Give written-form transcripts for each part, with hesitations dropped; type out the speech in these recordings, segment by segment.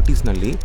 40s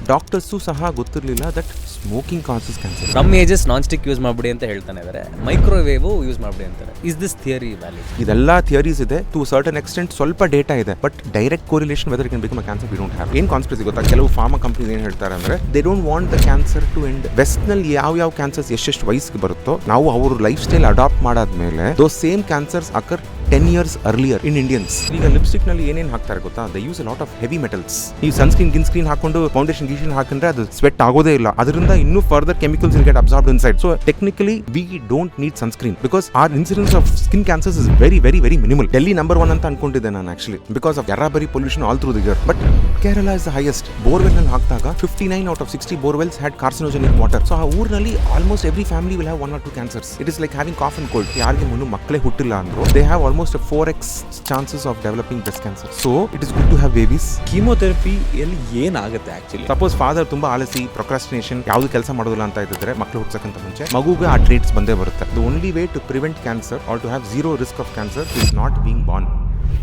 doctors ಸಹ ಗೊತ್ತಿರಲಿಲ್ಲ that smoking causes cancer. Some ages non stick use ಮಾಡ್ಬಿಡಿ ಅಂತ ಹೇಳ್ತಾನೆ ಇದ್ದಾರೆ, ಮೈಕ್ರೋವೇವ್ ಯೂಸ್ ಮಾಡ್ಬಿಡಿ ಅಂತಾರೆ. Is this theory valid? ಇದೆಲ್ಲ ಥಿಯರೀಸ್ ಇದೆ, ಟು ಸರ್ಟನ್ ಎಕ್ಸ್ಟೆಂಟ್ ಸ್ವಲ್ಪ ಡೇಟಾ ಇದೆ, but direct correlation whether it can become a cancer we don't have. ಏನು ಕಾನ್ಸ್ಪಿರಸಿ ಗೊತ್ತಾ, ಕೆಲವು ಫಾರ್ಮಾ ಕಂಪನೀಸ್ ಏನು ಹೇಳ್ತಾರೆ ಅಂದ್ರೆ they don't want the cancer to end. West ನಲ್ಲಿ ಯಾವ ಕ್ಯಾನ್ಸರ್ಸ್ ಎಷ್ಟೆಷ್ಟು ವಯಸ್ಸಿಗೆ ಬರುತ್ತೋ ನಾವು ಅವ್ರ ಲೈಫ್ ಸ್ಟೈಲ್ ಅಡಾಪ್ಟ್ ಮಾಡಾದ್ಮೇಲೆ those same cancers occur 10 years earlier in Indians. ಈಗ ಲಿಪ್ಸ್ಟಿಕ್ ನಲ್ಲಿ ಏನೇನು ಹಾಕ್ತಾರೆ ಗೊತ್ತಾ, they use a lot of heavy metals. ನೀವು ಸನ್ಸ್ಕ್ರೀನ್ ಹಾಕೊಂಡು ಫೌಂಡೇಶನ್ ಹಾಕಿದ್ರೆ ಅದು ಸ್ವೆಟ್ ಆಗೋದೇ ಇಲ್ಲ, ಅದರಿಂದ ಇನ್ನೂ further chemicals will get absorbed inside. So technically we don't need sunscreen because our incidence of skin cancers is very very very minimal. Delhi number 1 ಅಂತ ಅನ್ಕೊಂಡಿದ್ದೆ ನಾನು actually, because of ಎರಾಬರಿ pollution all through the year. But Kerala is the highest. Borewell ನಲ್ಲಿ ಹಾಕಿದಾಗ 59 out of 60 borewells had carcinogenic water. So ಆ ಊರಿನಲ್ಲಿ almost every family will have 1 or 2 cancers. It is like having cough and cold. ಯಾರಿಗೆ ಮುನ್ನು ಮಕ್ಕಳೇ ಹುಟ್ಟಿಲ್ಲ ಅಂದ್ರು they have almost 4x chances of developing breast cancer. So it is good to have babies. Chemotherapy ಎಲ್ಲಿ ಏನಾಗುತ್ತೆ actually? Suppose father ತುಂಬಾ ಆಲಸಿ, procrastination, ಯಾವುದು ಕೆಲಸ ಮಾಡೋದಿಲ್ಲ ಅಂತ ಇದ್ದರೆ ಮಕ್ಕಳು ಹುಟ್ಟಸಕ್ಕಿಂತ ಮುಂಚೆ ಮಗುಗೆ ಆ ಟ್ರೀಟ್ಸ್ ಬಂದೇ ಬರುತ್ತೆ. The only way to prevent cancer or to have zero risk of cancer is not being born.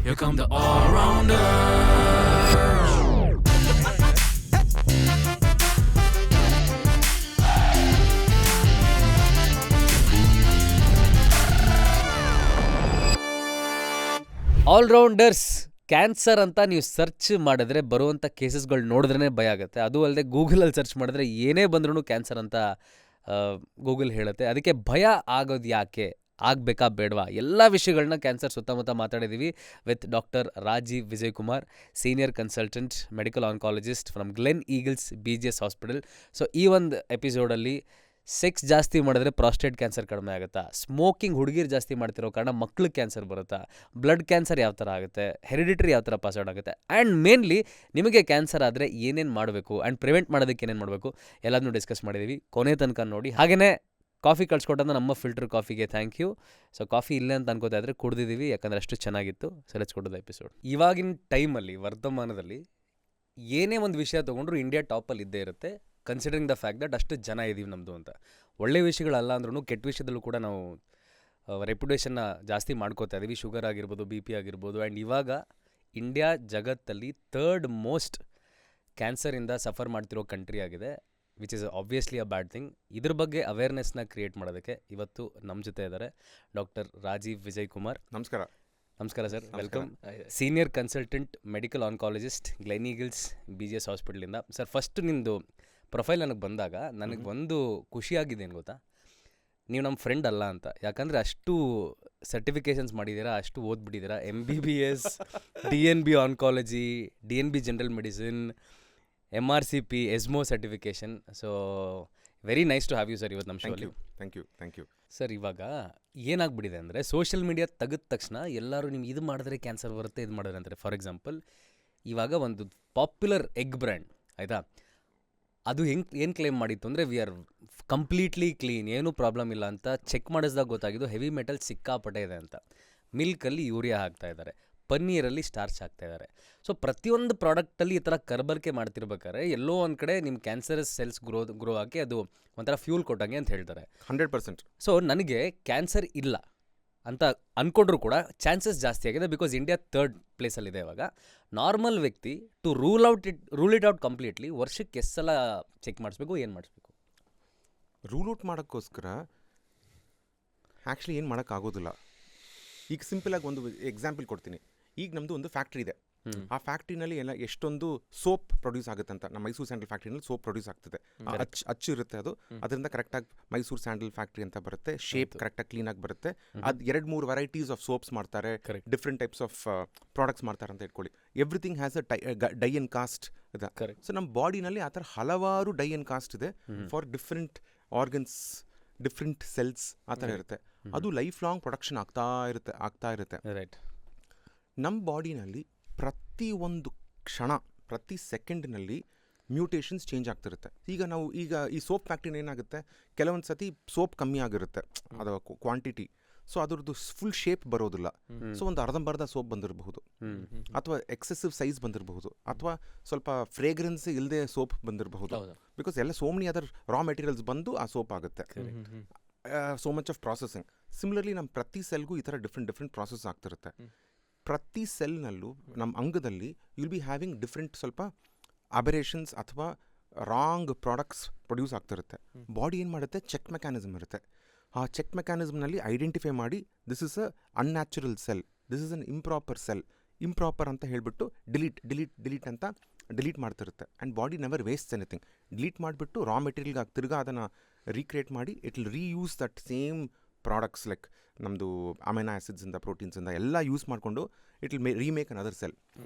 Here come the all-rounders. All-rounders. Cancer ಅಂತ ನೀವು ಸರ್ಚ್ ಮಾಡಿದ್ರೆ ಬರುವಂಥ ಕೇಸಸ್ಗಳು ನೋಡಿದ್ರೇ ಭಯ ಆಗುತ್ತೆ. ಅದು ಅಲ್ಲದೆ ಗೂಗಲಲ್ಲಿ ಸರ್ಚ್ ಮಾಡಿದ್ರೆ ಏನೇ ಬಂದ್ರೂ ಕ್ಯಾನ್ಸರ್ ಅಂತ ಗೂಗಲ್ ಹೇಳುತ್ತೆ. ಅದಕ್ಕೆ ಭಯ ಆಗೋದು ಯಾಕೆ, ಆಗಬೇಕಾ ಬೇಡವಾ, ಎಲ್ಲ ವಿಷಯಗಳನ್ನ ಕ್ಯಾನ್ಸರ್ ಸುತ್ತಮುತ್ತ ಮಾತಾಡಿದ್ದೀವಿ with doctor Rajeev Vijay Kumar, senior consultant medical oncologist from Gleneagles BGS hospital. So ಈ ಒಂದು ಎಪಿಸೋಡಲ್ಲಿ ಸೆಕ್ಸ್ ಜಾಸ್ತಿ ಮಾಡಿದ್ರೆ ಪ್ರಾಸ್ಟೇಟ್ ಕ್ಯಾನ್ಸರ್ ಕಡಿಮೆ ಆಗುತ್ತಾ, ಸ್ಮೋಕಿಂಗ್ ಹುಡುಗಿರು ಜಾಸ್ತಿ ಮಾಡ್ತಿರೋ ಕಾರಣ ಮಕ್ಳಿಗೆ ಕ್ಯಾನ್ಸರ್ ಬರುತ್ತಾ, ಬ್ಲಡ್ ಕ್ಯಾನ್ಸರ್ ಯಾವ ಥರ ಆಗುತ್ತೆ, ಹೆರಿಡಿಟ್ರಿ ಯಾವ ಥರ ಪಾಸ್ಔಟ್ ಆಗುತ್ತೆ, ಆ್ಯಂಡ್ ಮೇನ್ಲಿ ನಿಮಗೆ ಕ್ಯಾನ್ಸರ್ ಆದರೆ ಏನೇನು ಮಾಡಬೇಕು ಆ್ಯಂಡ್ ಪ್ರಿವೆಂಟ್ ಮಾಡೋದಕ್ಕೆ ಏನೇನು ಮಾಡಬೇಕು ಎಲ್ಲದನ್ನೂ ಡಿಸ್ಕಸ್ ಮಾಡಿದ್ದೀವಿ. ಕೊನೆ ತನಕ ನೋಡಿ. ಹಾಗೆಯೇ ಕಾಫಿ ಕಳ್ಸ್ಕೊಟ್ಟಂತ ನಮ್ಮ ಫಿಲ್ಟರ್ ಕಾಫಿಗೆ ಥ್ಯಾಂಕ್ ಯು. ಸೊ ಕಾಫಿ ಇಲ್ಲ ಅಂತ ಅನ್ಕೋತಾ ಇದ್ರೆ ಕುಡ್ದಿದ್ದೀವಿ, ಯಾಕಂದರೆ ಅಷ್ಟು ಚೆನ್ನಾಗಿತ್ತು. ಸೆಲೆಕ್ಟ್ ಕೊಡೋದು ಎಪಿಸೋಡ್. ಇವಾಗಿನ ಟೈಮಲ್ಲಿ, ವರ್ತಮಾನದಲ್ಲಿ ಏನೇ ಒಂದು ವಿಷಯ ತೊಗೊಂಡ್ರು ಇಂಡಿಯಾ ಟಾಪಲ್ಲಿ ಇದ್ದೇ ಇರುತ್ತೆ, ಕನ್ಸಿಡರಿಂಗ್ ದ ಫ್ಯಾಕ್ಟ್ ದಟ್ ಅಷ್ಟು ಜನ ಇದ್ದೀವಿ ನಮ್ಮದು ಅಂತ. ಒಳ್ಳೆ ವಿಷಯಗಳಲ್ಲ ಅಂದ್ರೂ ಕೆಟ್ಟ ವಿಷಯದಲ್ಲೂ ಕೂಡ ನಾವು ರೆಪ್ಯುಟೇಷನ್ನ ಜಾಸ್ತಿ ಮಾಡ್ಕೋತಾ ಇದ್ದೀವಿ. ಶುಗರ್ ಆಗಿರ್ಬೋದು, BP ಆಗಿರ್ಬೋದು. ಆ್ಯಂಡ್ ಇವಾಗ ಇಂಡಿಯಾ ಜಗತ್ತಲ್ಲಿ 3rd most ಕ್ಯಾನ್ಸರಿಂದ ಸಫರ್ ಮಾಡ್ತಿರೋ ಕಂಟ್ರಿ ಆಗಿದೆ, which is obviously a bad thing. ಇದ್ರ ಬಗ್ಗೆ ಅವೇರ್ನೆಸ್ನ ಕ್ರಿಯೇಟ್ ಮಾಡೋದಕ್ಕೆ ಇವತ್ತು ನಮ್ಮ ಜೊತೆ ಇದ್ದಾರೆ ಡಾಕ್ಟರ್ ರಾಜೀವ್ ವಿಜಯ್ ಕುಮಾರ್. ನಮಸ್ಕಾರ. ನಮಸ್ಕಾರ sir, welcome. Senior consultant medical oncologist, Gleneagles BGS ಹಾಸ್ಪಿಟಲಿಂದ. ಸರ್, ಫಸ್ಟ್ ನಿಮ್ಮದು ಪ್ರೊಫೈಲ್ ನನಗೆ ಬಂದಾಗ ನನಗೆ ಒಂದು ಖುಷಿಯಾಗಿದೆ ಏನು ಗೊತ್ತಾ, ನೀವು ನಮ್ಮ ಫ್ರೆಂಡ್ ಅಲ್ಲ ಅಂತ. ಯಾಕಂದರೆ ಅಷ್ಟು ಸರ್ಟಿಫಿಕೇಷನ್ಸ್ ಮಾಡಿದ್ದೀರಾ, ಅಷ್ಟು ಓದ್ಬಿಟ್ಟಿದ್ದೀರಾ. MBBS, DNB oncology, DNB general medicine, MRCP, ESMO certification. So very nice to have you sir ಇವತ್ತು ನಮ್ಮ ಶೋಲಿ. ಥ್ಯಾಂಕ್ ಯು ಸರ್, ಇವಾಗ ಏನಾಗ್ಬಿಟ್ಟಿದೆ ಅಂದರೆ ಸೋಷಿಯಲ್ ಮೀಡಿಯಾ ತೆಗೆದ ತಕ್ಷಣ ಎಲ್ಲರೂ ನಿಮ್ಗೆ ಇದು ಮಾಡಿದ್ರೆ ಕ್ಯಾನ್ಸರ್ ಬರುತ್ತೆ, ಇದು ಮಾಡಿದ್ರೆ ಅಂತಾರೆ. ಫಾರ್ ಎಕ್ಸಾಂಪಲ್, ಇವಾಗ ಒಂದು ಪಾಪ್ಯುಲರ್ ಎಗ್ ಬ್ರ್ಯಾಂಡ್ ಆಯಿತಾ, ಅದು ಏನು ಕ್ಲೇಮ್ ಮಾಡಿತ್ತು ಅಂದರೆ ವಿ ಆರ್ ಕಂಪ್ಲೀಟ್ಲಿ ಕ್ಲೀನ್, ಏನೂ ಪ್ರಾಬ್ಲಮ್ ಇಲ್ಲ ಅಂತ. ಚೆಕ್ ಮಾಡಿಸಿದಾಗ ಗೊತ್ತಾಗಿದ್ದು ಹೆವಿ ಮೆಟಲ್ ಸಿಕ್ಕಾಪಟ್ಟೆ ಇದೆ ಅಂತ. ಮಿಲ್ಕಲ್ಲಿ ಯೂರಿಯಾ ಹಾಕ್ತಾಯಿದ್ದಾರೆ, ಪನ್ನೀರಲ್ಲಿ ಸ್ಟಾರ್ಚ್ ಹಾಕ್ತಾಯಿದ್ದಾರೆ. ಸೊ ಪ್ರತಿಯೊಂದು ಪ್ರಾಡಕ್ಟಲ್ಲಿ ಈ ಥರ ಕರ್ಬರ್ಕೆ ಮಾಡ್ತಿರ್ಬೇಕಾದ್ರೆ ಎಲ್ಲೋ ಒಂದು ಕಡೆ ನಿಮ್ಮ ಕ್ಯಾನ್ಸರಸ್ ಸೆಲ್ಸ್ ಗ್ರೋ ಆಗಿ ಅದು ಒಂಥರ ಫ್ಯೂಲ್ ಕೊಟ್ಟಂಗೆ ಅಂತ ಹೇಳ್ತಾರೆ. 100%. ಸೊ ನನಗೆ ಕ್ಯಾನ್ಸರ್ ಇಲ್ಲ ಅಂತ ಅಂದ್ಕೊಂಡ್ರೂ ಕೂಡ ಚಾನ್ಸಸ್ ಜಾಸ್ತಿ ಆಗಿದೆ, ಬಿಕಾಸ್ ಇಂಡಿಯಾ 3rd ಪ್ಲೇಸಲ್ಲಿದೆ ಇವಾಗ. ನಾರ್ಮಲ್ ವ್ಯಕ್ತಿ to rule it out completely ವರ್ಷಕ್ಕೆ ಎಷ್ಟು ಸಲ ಚೆಕ್ ಮಾಡಿಸ್ಬೇಕು, ಏನು ಮಾಡಿಸ್ಬೇಕು? ರೂಲ್ ಔಟ್ ಮಾಡೋಕ್ಕೋಸ್ಕರ ಆ್ಯಕ್ಚುಲಿ ಏನು ಮಾಡೋಕ್ಕಾಗೋದಿಲ್ಲ. ಈಗ ಸಿಂಪಲಾಗಿ ಒಂದು ಎಕ್ಸಾಂಪಲ್ ಕೊಡ್ತೀನಿ. ಈಗ ನಮ್ಮದು ಒಂದು ಫ್ಯಾಕ್ಟ್ರಿ ಇದೆ. ಆ ಫ್ಯಾಕ್ಟ್ರಿನಲ್ಲಿ ಎಲ್ಲ ಎಷ್ಟೊಂದು ಸೋಪ್ ಪ್ರೊಡ್ಯೂಸ್ ಆಗುತ್ತೆ ಅಂತ. ನಮ್ಮ ಮೈಸೂರು ಸ್ಯಾಂಡಲ್ ಫ್ಯಾಕ್ಟ್ರಿನಲ್ಲಿ ಸೋಪ್ ಪ್ರೊಡ್ಯೂಸ್ ಆಗ್ತದೆ. ಅಚ್ಚು ಇರುತ್ತೆ, ಅದು ಅದರಿಂದ ಕರೆಕ್ಟಾಗಿ ಮೈಸೂರು ಸ್ಯಾಂಡಲ್ ಫ್ಯಾಕ್ಟ್ರಿ ಅಂತ ಬರುತ್ತೆ. ಶೇಪ್ ಕರೆಕ್ಟಾಗಿ ಕ್ಲೀನಾಗಿ ಬರುತ್ತೆ. ಅದು 2-3 ವೆರೈಟೀಸ್ ಆಫ್ ಸೋಪ್ಸ್ ಮಾಡ್ತಾರೆ, ಡಿಫ್ರೆಂಟ್ ಟೈಪ್ಸ್ ಆಫ್ ಪ್ರಾಡಕ್ಟ್ಸ್ ಮಾಡ್ತಾರೆ ಅಂತ ಇಟ್ಕೊಳ್ಳಿ. Everything has a die and cast ಇದೆ. ಸೊ ನಮ್ಮ ಬಾಡಿನಲ್ಲಿ ಆ ಥರ ಹಲವಾರು ಡೈ ಅಂಡ್ ಕಾಸ್ಟ್ ಇದೆ for different organs, different cells ಆ ಥರ ಇರುತ್ತೆ. ಅದು ಲೈಫ್ ಲಾಂಗ್ ಪ್ರೊಡಕ್ಷನ್ ಆಗ್ತಾ ಇರುತ್ತೆ. ರೈಟ್. ನಮ್ಮ ಬಾಡಿನಲ್ಲಿ ಪ್ರತಿ ಒಂದು ಕ್ಷಣ, ಪ್ರತಿ ಸೆಕೆಂಡ್ನಲ್ಲಿ ಮ್ಯೂಟೇಷನ್ಸ್ ಚೇಂಜ್ ಆಗ್ತಿರುತ್ತೆ. ಈಗ ಈ ಸೋಪ್ ಫ್ಯಾಕ್ಟ್ರಿನ ಏನಾಗುತ್ತೆ, ಕೆಲವೊಂದು ಸತಿ ಸೋಪ್ ಕಮ್ಮಿ ಆಗಿರುತ್ತೆ ಅದು ಕ್ವಾಂಟಿಟಿ. ಸೊ ಅದ್ರದ್ದು ಫುಲ್ ಶೇಪ್ ಬರೋದಿಲ್ಲ. ಸೊ ಒಂದು ಅರ್ಧಂಬರ್ಧ ಸೋಪ್ ಬಂದಿರಬಹುದು, ಅಥವಾ ಎಕ್ಸೆಸಿವ್ ಸೈಜ್ ಬಂದಿರಬಹುದು, ಅಥವಾ ಸ್ವಲ್ಪ ಫ್ರೇಗ್ರೆನ್ಸ್ ಇಲ್ಲದೆ ಸೋಪ್ ಬಂದಿರಬಹುದು. ಬಿಕಾಸ್ ಎಲ್ಲ so many other raw materials ಬಂದು ಆ ಸೋಪ್ ಆಗುತ್ತೆ. So much of processing. Similarly ನಮ್ಮ ಪ್ರತಿ ಸೆಲ್ಗೂ ಈ ಥರ ಡಿಫ್ರೆಂಟ್ ಪ್ರಾಸೆಸ್ ಆಗ್ತಿರುತ್ತೆ. ಪ್ರತಿ ಸೆಲ್ನಲ್ಲೂ ನಮ್ಮ ಅಂಗದಲ್ಲಿ ವಿಲ್ ಬಿ ಹ್ಯಾವಿಂಗ್ ಡಿಫ್ರೆಂಟ್ ಸ್ವಲ್ಪ ಅಬರೇಷನ್ಸ್ ಅಥವಾ ರಾಂಗ್ ಪ್ರಾಡಕ್ಟ್ಸ್ ಪ್ರೊಡ್ಯೂಸ್ ಆಗ್ತಿರುತ್ತೆ. ಬಾಡಿ ಏನು ಮಾಡುತ್ತೆ, ಚೆಕ್ ಮೆಕ್ಯಾನಿಸಮ್ ಇರುತ್ತೆ. ಆ ಚೆಕ್ ಮೆಕ್ಯಾನಿಸಮ್ನಲ್ಲಿ ಐಡೆಂಟಿಫೈ ಮಾಡಿ this is a unnatural cell, this is an improper cell, improper ಅಂತ ಹೇಳಿಬಿಟ್ಟು ಡಿಲೀಟ್ ಅಂತ ಡಿಲೀಟ್ ಮಾಡ್ತಿರುತ್ತೆ. And body never waste anything. Delete ಮಾಡಿಬಿಟ್ಟು ರಾ ಮೆಟೀರಿಯಲ್ಗೆ ತಿರ್ಗಾ ಅದನ್ನು ರೀಕ್ರಿಯೇಟ್ ಮಾಡಿ it will reuse that same products like ನಮ್ಮದು ಅಮೈನೋ ಆ್ಯಸಿಡ್ಸಿಂದ ಪ್ರೋಟೀನ್ಸಿಂದ ಎಲ್ಲ ಯೂಸ್ ಮಾಡಿಕೊಂಡು it will remake another cell.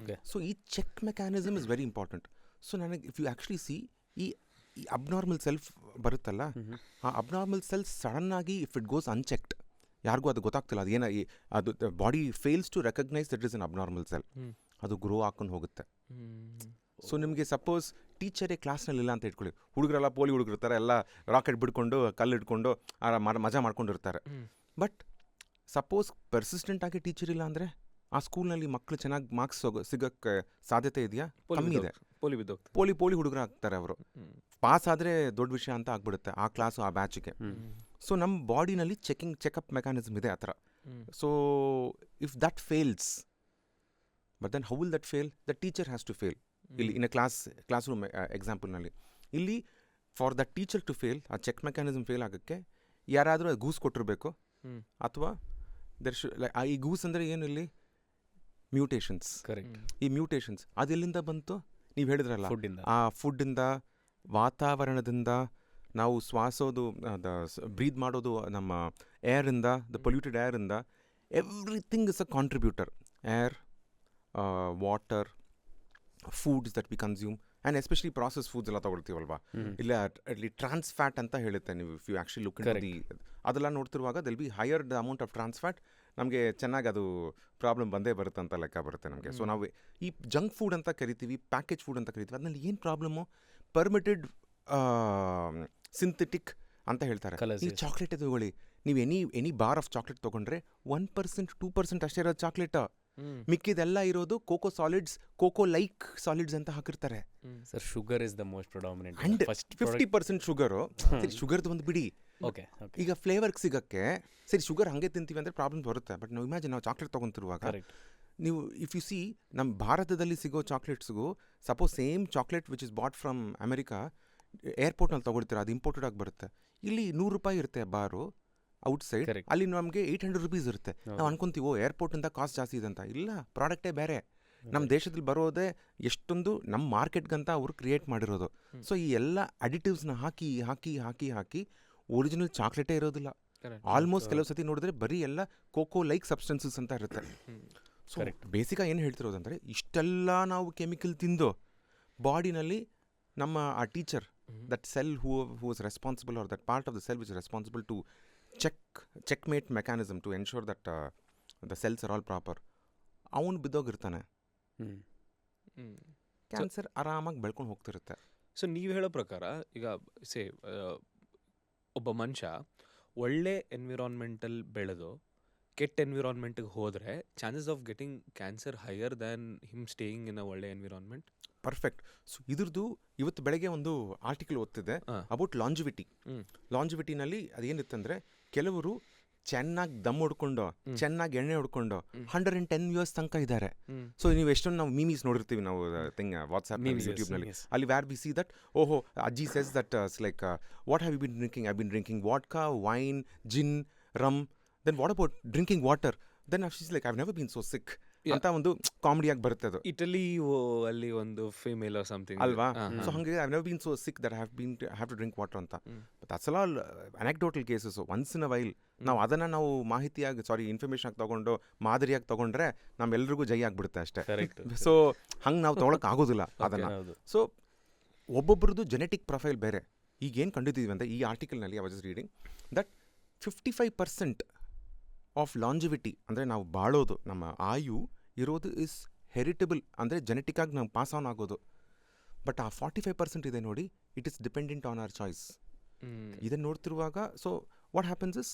So ಈ check mechanism is very important. So ನನಗೆ ಇಫ್ ಯು ಆ್ಯಕ್ಚುಲಿ ಸಿ ಈ ಅಬ್ನಾರ್ಮಲ್ ಸೆಲ್ಫ್ ಬರುತ್ತಲ್ಲ, ಆ ಅಬ್ನಾರ್ಮಲ್ ಸೆಲ್ಸ್ ಸಡನ್ನಾಗಿ ಇಫ್ ಇಟ್ ಗೋಸ್ ಅನ್ಚೆಕ್ಡ್, ಯಾರಿಗೂ ಅದು ಗೊತ್ತಾಗ್ತಿಲ್ಲ, ಅದು ಅದು body fails to recognise that is an abnormal cell, ಅದು ಗ್ರೋ ಹಾಕೊಂಡು ಹೋಗುತ್ತೆ. ಸೊ ನಿಮಗೆ ಸಪೋಸ್ ಟೀಚರೇ ಕ್ಲಾಸ್ನಲ್ಲಿ ಇಲ್ಲ ಅಂತ ಇಟ್ಕೊಳ್ಳಿ, ಹುಡುಗರೆಲ್ಲ ಪೋಲಿ ಹುಡುಗರಿರ್ತಾರೆ, ಎಲ್ಲ ರಾಕೆಟ್ ಬಿಡ್ಕೊಂಡು ಕಲ್ಲು ಹಿಡ್ಕೊಂಡು ಮಜಾ ಮಾಡ್ಕೊಂಡಿರ್ತಾರೆ. ಬಟ್ ಸಪೋಸ್ ಪರ್ಸಿಸ್ಟೆಂಟ್ ಆಗಿ ಟೀಚರ್ ಇಲ್ಲ ಅಂದರೆ ಆ ಸ್ಕೂಲ್ನಲ್ಲಿ ಮಕ್ಕಳು ಚೆನ್ನಾಗಿ ಮಾರ್ಕ್ಸ್ ಸಿಗೋಕ್ಕೆ ಸಾಧ್ಯತೆ ಇದೆಯಾ? ಕಮ್ಮಿ ಇದೆ. ಪೋಲಿ ಹುಡುಗರು ಆಗ್ತಾರೆ. ಅವರು ಪಾಸ್ ಆದರೆ ದೊಡ್ಡ ವಿಷಯ ಅಂತ ಆಗ್ಬಿಡುತ್ತೆ ಆ ಕ್ಲಾಸು, ಆ ಬ್ಯಾಚಿಗೆ. ಸೊ ನಮ್ಮ ಬಾಡಿನಲ್ಲಿ ಚೆಕಪ್ ಮೆಕ್ಯಾನಿಸಮ್ ಇದೆ ಆ ಥರ. So if that fails, but then how will that fail? The teacher has to fail. ಇಲ್ಲಿ ಇನ್ ಕ್ಲಾಸ್ ರೂಮ್ ಎಕ್ಸಾಂಪಲ್ನಲ್ಲಿ ಇಲ್ಲಿ for the teacher to fail, ಆ ಚೆಕ್ ಮೆಕ್ಯಾನಿಸಮ್ ಫೇಲ್ ಆಗೋಕ್ಕೆ ಯಾರಾದರೂ ಗೂಸ್ ಕೊಟ್ಟಿರಬೇಕು, ಅಥವಾ ಈ ಗೂಸ್ ಅಂದರೆ ಏನು ಇಲ್ಲಿ ಮ್ಯೂಟೇಷನ್ಸ್. ಈ ಮ್ಯೂಟೇಷನ್ಸ್ ಅದೆಲ್ಲಿಂದ ಬಂತು? ನೀವು ಹೇಳಿದ್ರಲ್ಲ, ಆ ಫುಡ್ಡಿಂದ, ವಾತಾವರಣದಿಂದ, ನಾವು ಶ್ವಾಸೋದು, ಬ್ರೀದ್ ಮಾಡೋದು ನಮ್ಮ ಏರಿಂದ, ದ ಪೊಲ್ಯೂಟೆಡ್ ಏರಿಂದ, everything is a contributor. Air, water, foods that we consume, and especially process foods ಎಲ್ಲ ತೊಗೊಳ್ತೀವಲ್ವಾ, ಇಲ್ಲ ಅಲ್ಲಿ ಟ್ರಾನ್ಸ್ ಫ್ಯಾಟ್ ಅಂತ ಹೇಳುತ್ತೆ. ನೀವು if you actually look in the ಅದೆಲ್ಲ ನೋಡ್ತಿರುವಾಗ they'll be higher the amount of trans fat, ನಮಗೆ ಚೆನ್ನಾಗಿ ಅದು ಪ್ರಾಬ್ಲಮ್ ಬಂದೇ ಬರುತ್ತೆ ಅಂತ ಲೆಕ್ಕ ಬರುತ್ತೆ ನಮಗೆ. ಸೊ ನಾವು ಈ ಜಂಕ್ ಫುಡ್ ಅಂತ ಕರಿತೀವಿ, ಪ್ಯಾಕೇಜ್ ಫುಡ್ ಅಂತ ಕರಿತೀವಿ, ಅದರಲ್ಲಿ ಏನು ಪ್ರಾಬ್ಲಮ್ಮು? ಪರ್ಮಿಟೆಡ್ ಸಿಂಥೆಟಿಕ್ ಅಂತ ಹೇಳ್ತಾರೆ. ಈ ಚಾಕ್ಲೇಟೇ ತಗೊಳ್ಳಿ, ನೀವು ಎನಿ ಬಾರ್ ಆಫ್ ಚಾಕ್ಲೇಟ್ ತೊಗೊಂಡ್ರೆ 1%, 2% ಅಷ್ಟೇ ಇರೋದು ಚಾಕ್ಲೇಟ. ಮಿಕ್ಕಿದೆಲ್ಲ ಇರೋದು cocoa solids, cocoa like solids ಅಂತ ಹಾಕಿರ್ತಾರೆ. Sir, sugar is the most predominant. And 50% sugar. ಸರಿ, ಶುಗರ್ದು ಒಂದು ಬಿಡಿ, ಈಗ ಫ್ಲೇವರ್ಗೆ ಸಿಗೋಕ್ಕೆ ಸರಿ ಶುಗರ್ ಹಾಗೆ ತಿಂತೀವಿ ಅಂದರೆ ಪ್ರಾಬ್ಲಮ್ ಬರುತ್ತೆ. ಬಟ್ ನಾವು ಇಮ್ಯಾಜಿನ್ ನಾವು ಚಾಕ್ಲೇಟ್ ತೊಗೊತಿರುವಾಗ, ನೀವು ಇಫ್ ಯು ಸಿ ನಮ್ಮ ಭಾರತದಲ್ಲಿ ಸಿಗೋ ಚಾಕ್ಲೇಟ್ಸ್ಗೂ suppose same chocolate which is bought from America, ಏರ್ಪೋರ್ಟ್ನಲ್ಲಿ ತೊಗೊಳ್ತೀರ, ಅದು ಇಂಪೋರ್ಟೆಡ್ ಆಗಿ ಬರುತ್ತೆ. ಇಲ್ಲಿ 100 ರೂಪಾಯಿ ಇರುತ್ತೆ ಬಾರು ಔಟ್ಸೈಡ್, ಅಲ್ಲಿ ನಮಗೆ 800 ರುಪೀಸ್ ಇರುತ್ತೆ. ನಾವು ಅನ್ಕೊಂತೀವೋ ಏರ್ಪೋರ್ಟಿಂದ ಕಾಸ್ಟ್ ಜಾಸ್ತಿ ಇದೆ ಅಂತ. ಇಲ್ಲ, ಪ್ರಾಡಕ್ಟೇ ಬೇರೆ. ನಮ್ಮ ದೇಶದಲ್ಲಿ ಬರೋದೇ ಎಷ್ಟೊಂದು ನಮ್ಮ ಮಾರ್ಕೆಟ್ಗಂತ ಅವರು ಕ್ರಿಯೇಟ್ ಮಾಡಿರೋದು. ಸೊ ಈ ಎಲ್ಲ ಅಡಿಟಿವ್ಸ್ನ ಹಾಕಿ ಹಾಕಿ ಹಾಕಿ ಹಾಕಿ ಒರಿಜಿನಲ್ ಚಾಕ್ಲೇಟೇ ಇರೋದಿಲ್ಲ. ಆಲ್ಮೋಸ್ಟ್ ಕೆಲವು ಸತಿ ನೋಡಿದ್ರೆ ಬರೀ ಎಲ್ಲ ಕೋಕೋ ಲೈಕ್ ಸಬ್ಸ್ಟೆನ್ಸಸ್ ಅಂತ ಇರುತ್ತೆ. ಸೊ ಬೇಸಿಕಾಗಿ ಏನು ಹೇಳ್ತಿರೋದಂದರೆ, ಇಷ್ಟೆಲ್ಲ ನಾವು ಕೆಮಿಕಲ್ ತಿಂದು ಬಾಡಿನಲ್ಲಿ ನಮ್ಮ ಆ teacher, that cell who is responsible, or that part of the cell which is responsible to checkmate mechanism to ensure that the cells are all proper, ಅವನು ಬಿದ್ದೋಗಿರ್ತಾನೆ. ಕ್ಯಾನ್ಸರ್ ಆರಾಮಾಗಿ ಬೆಳ್ಕೊಂಡು ಹೋಗ್ತಿರುತ್ತೆ. ಸೊ ನೀವು ಹೇಳೋ ಪ್ರಕಾರ ಈಗ ಒಬ್ಬ ಮನುಷ್ಯ ಒಳ್ಳೆ ಎನ್ವಿರಾನ್ಮೆಂಟಲ್ಲಿ ಬೆಳೆದು ಕೆಟ್ಟ ಎನ್ವಿರಾನ್ಮೆಂಟಿಗೆ ಹೋದರೆ chances of getting cancer higher than him staying in a ಒಳ್ಳೆ ಎನ್ವಿರಾನ್ಮೆಂಟ್. ಪರ್ಫೆಕ್ಟ್. ಸೊ ಇದ್ರದ್ದು ಇವತ್ತು ಬೆಳಗ್ಗೆ ಒಂದು ಆರ್ಟಿಕಲ್ ಓದ್ತಿದೆ ಅಬೌಟ್ ಲಾಂಜಿವಿಟಿ. ಲಾಂಜಿವಿಟಿನಲ್ಲಿ ಅದೇನಿತ್ತಂದರೆ, ಕೆಲವರು ಚೆನ್ನಾಗಿ ದಮ್ ಹೊಡ್ಕೊಂಡು, ಚೆನ್ನಾಗಿ ಎಣ್ಣೆ ಹೊಡ್ಕೊಂಡು 110 years ತನಕ ಇದ್ದಾರೆ. ಸೊ ನೀವು ಎಷ್ಟೊಂದು ನಾವು ಮೀಮೀಸ್ ನೋಡಿರ್ತೀವಿ ನಾವು ವಾಟ್ಸ್ಆ್ಯಪ್, ಯೂಟ್ಯೂಬ್ನಲ್ಲಿ, ಅಲ್ಲಿ ವ್ಯಾರ್ ವಿ ಸಿ ದಟ್ ಓಹೋ ಅಜ್ಜಿ says that like what have you been drinking? I been drinking vodka, wine, gin, rum. Then what about drinking water? Then she's like I have never been so sick ಅಂತ ಒಂದು ಕಾಮಿಡಿಯಾಗಿ ಬರುತ್ತೆ ಅದು. Italy ಅಲ್ಲಿ ಒಂದು female or something ಅಲ್ವಾ? So ಹಾಗೆ I never been so sick that have to drink water ಅಂತ. But that's all anecdotal cases. Once in a while ನಾವು ಅದನ್ನು ನಾವು ಇನ್ಫಾರ್ಮೇಷನ್ ಆಗಿ ತೊಗೊಂಡು ಮಾದರಿಯಾಗಿ ತೊಗೊಂಡ್ರೆ ನಮ್ಮೆಲ್ರಿಗೂ ಜೈ ಆಗಿಬಿಡುತ್ತೆ ಅಷ್ಟೇ. ಸೊ ಹಂಗೆ ನಾವು ತೊಗೊಳಕ್ಕೆ ಆಗೋದಿಲ್ಲ ಅದನ್ನು. ಸೊ ಒಬ್ಬೊಬ್ರದ್ದು ಜೆನೆಟಿಕ್ ಪ್ರೊಫೈಲ್ ಬೇರೆ. ಈಗ ಏನು ಕಂಡಿದ್ದೀವಿ ಅಂತ ಈ ಆರ್ಟಿಕಲ್ನಲ್ಲಿ I was reading that 55% of longevity, ಅಂದರೆ ನಾವು ಬಾಳೋದು, ನಮ್ಮ ಆಯು ಇರೋದು ಇಸ್ ಹೆರಿಟಬಲ್, ಅಂದರೆ ಜೆನೆಟಿಕ್ಕಾಗಿ ನಾವು ಪಾಸ್ ಆನ್ ಆಗೋದು. ಬಟ್ ಆ 45% ಇದೆ ನೋಡಿ, it is dependent on our choice. ಇದನ್ನು ನೋಡ್ತಿರುವಾಗ ಸೊ ವಾಟ್ ಹ್ಯಾಪನ್ಸ್ ಇಸ್,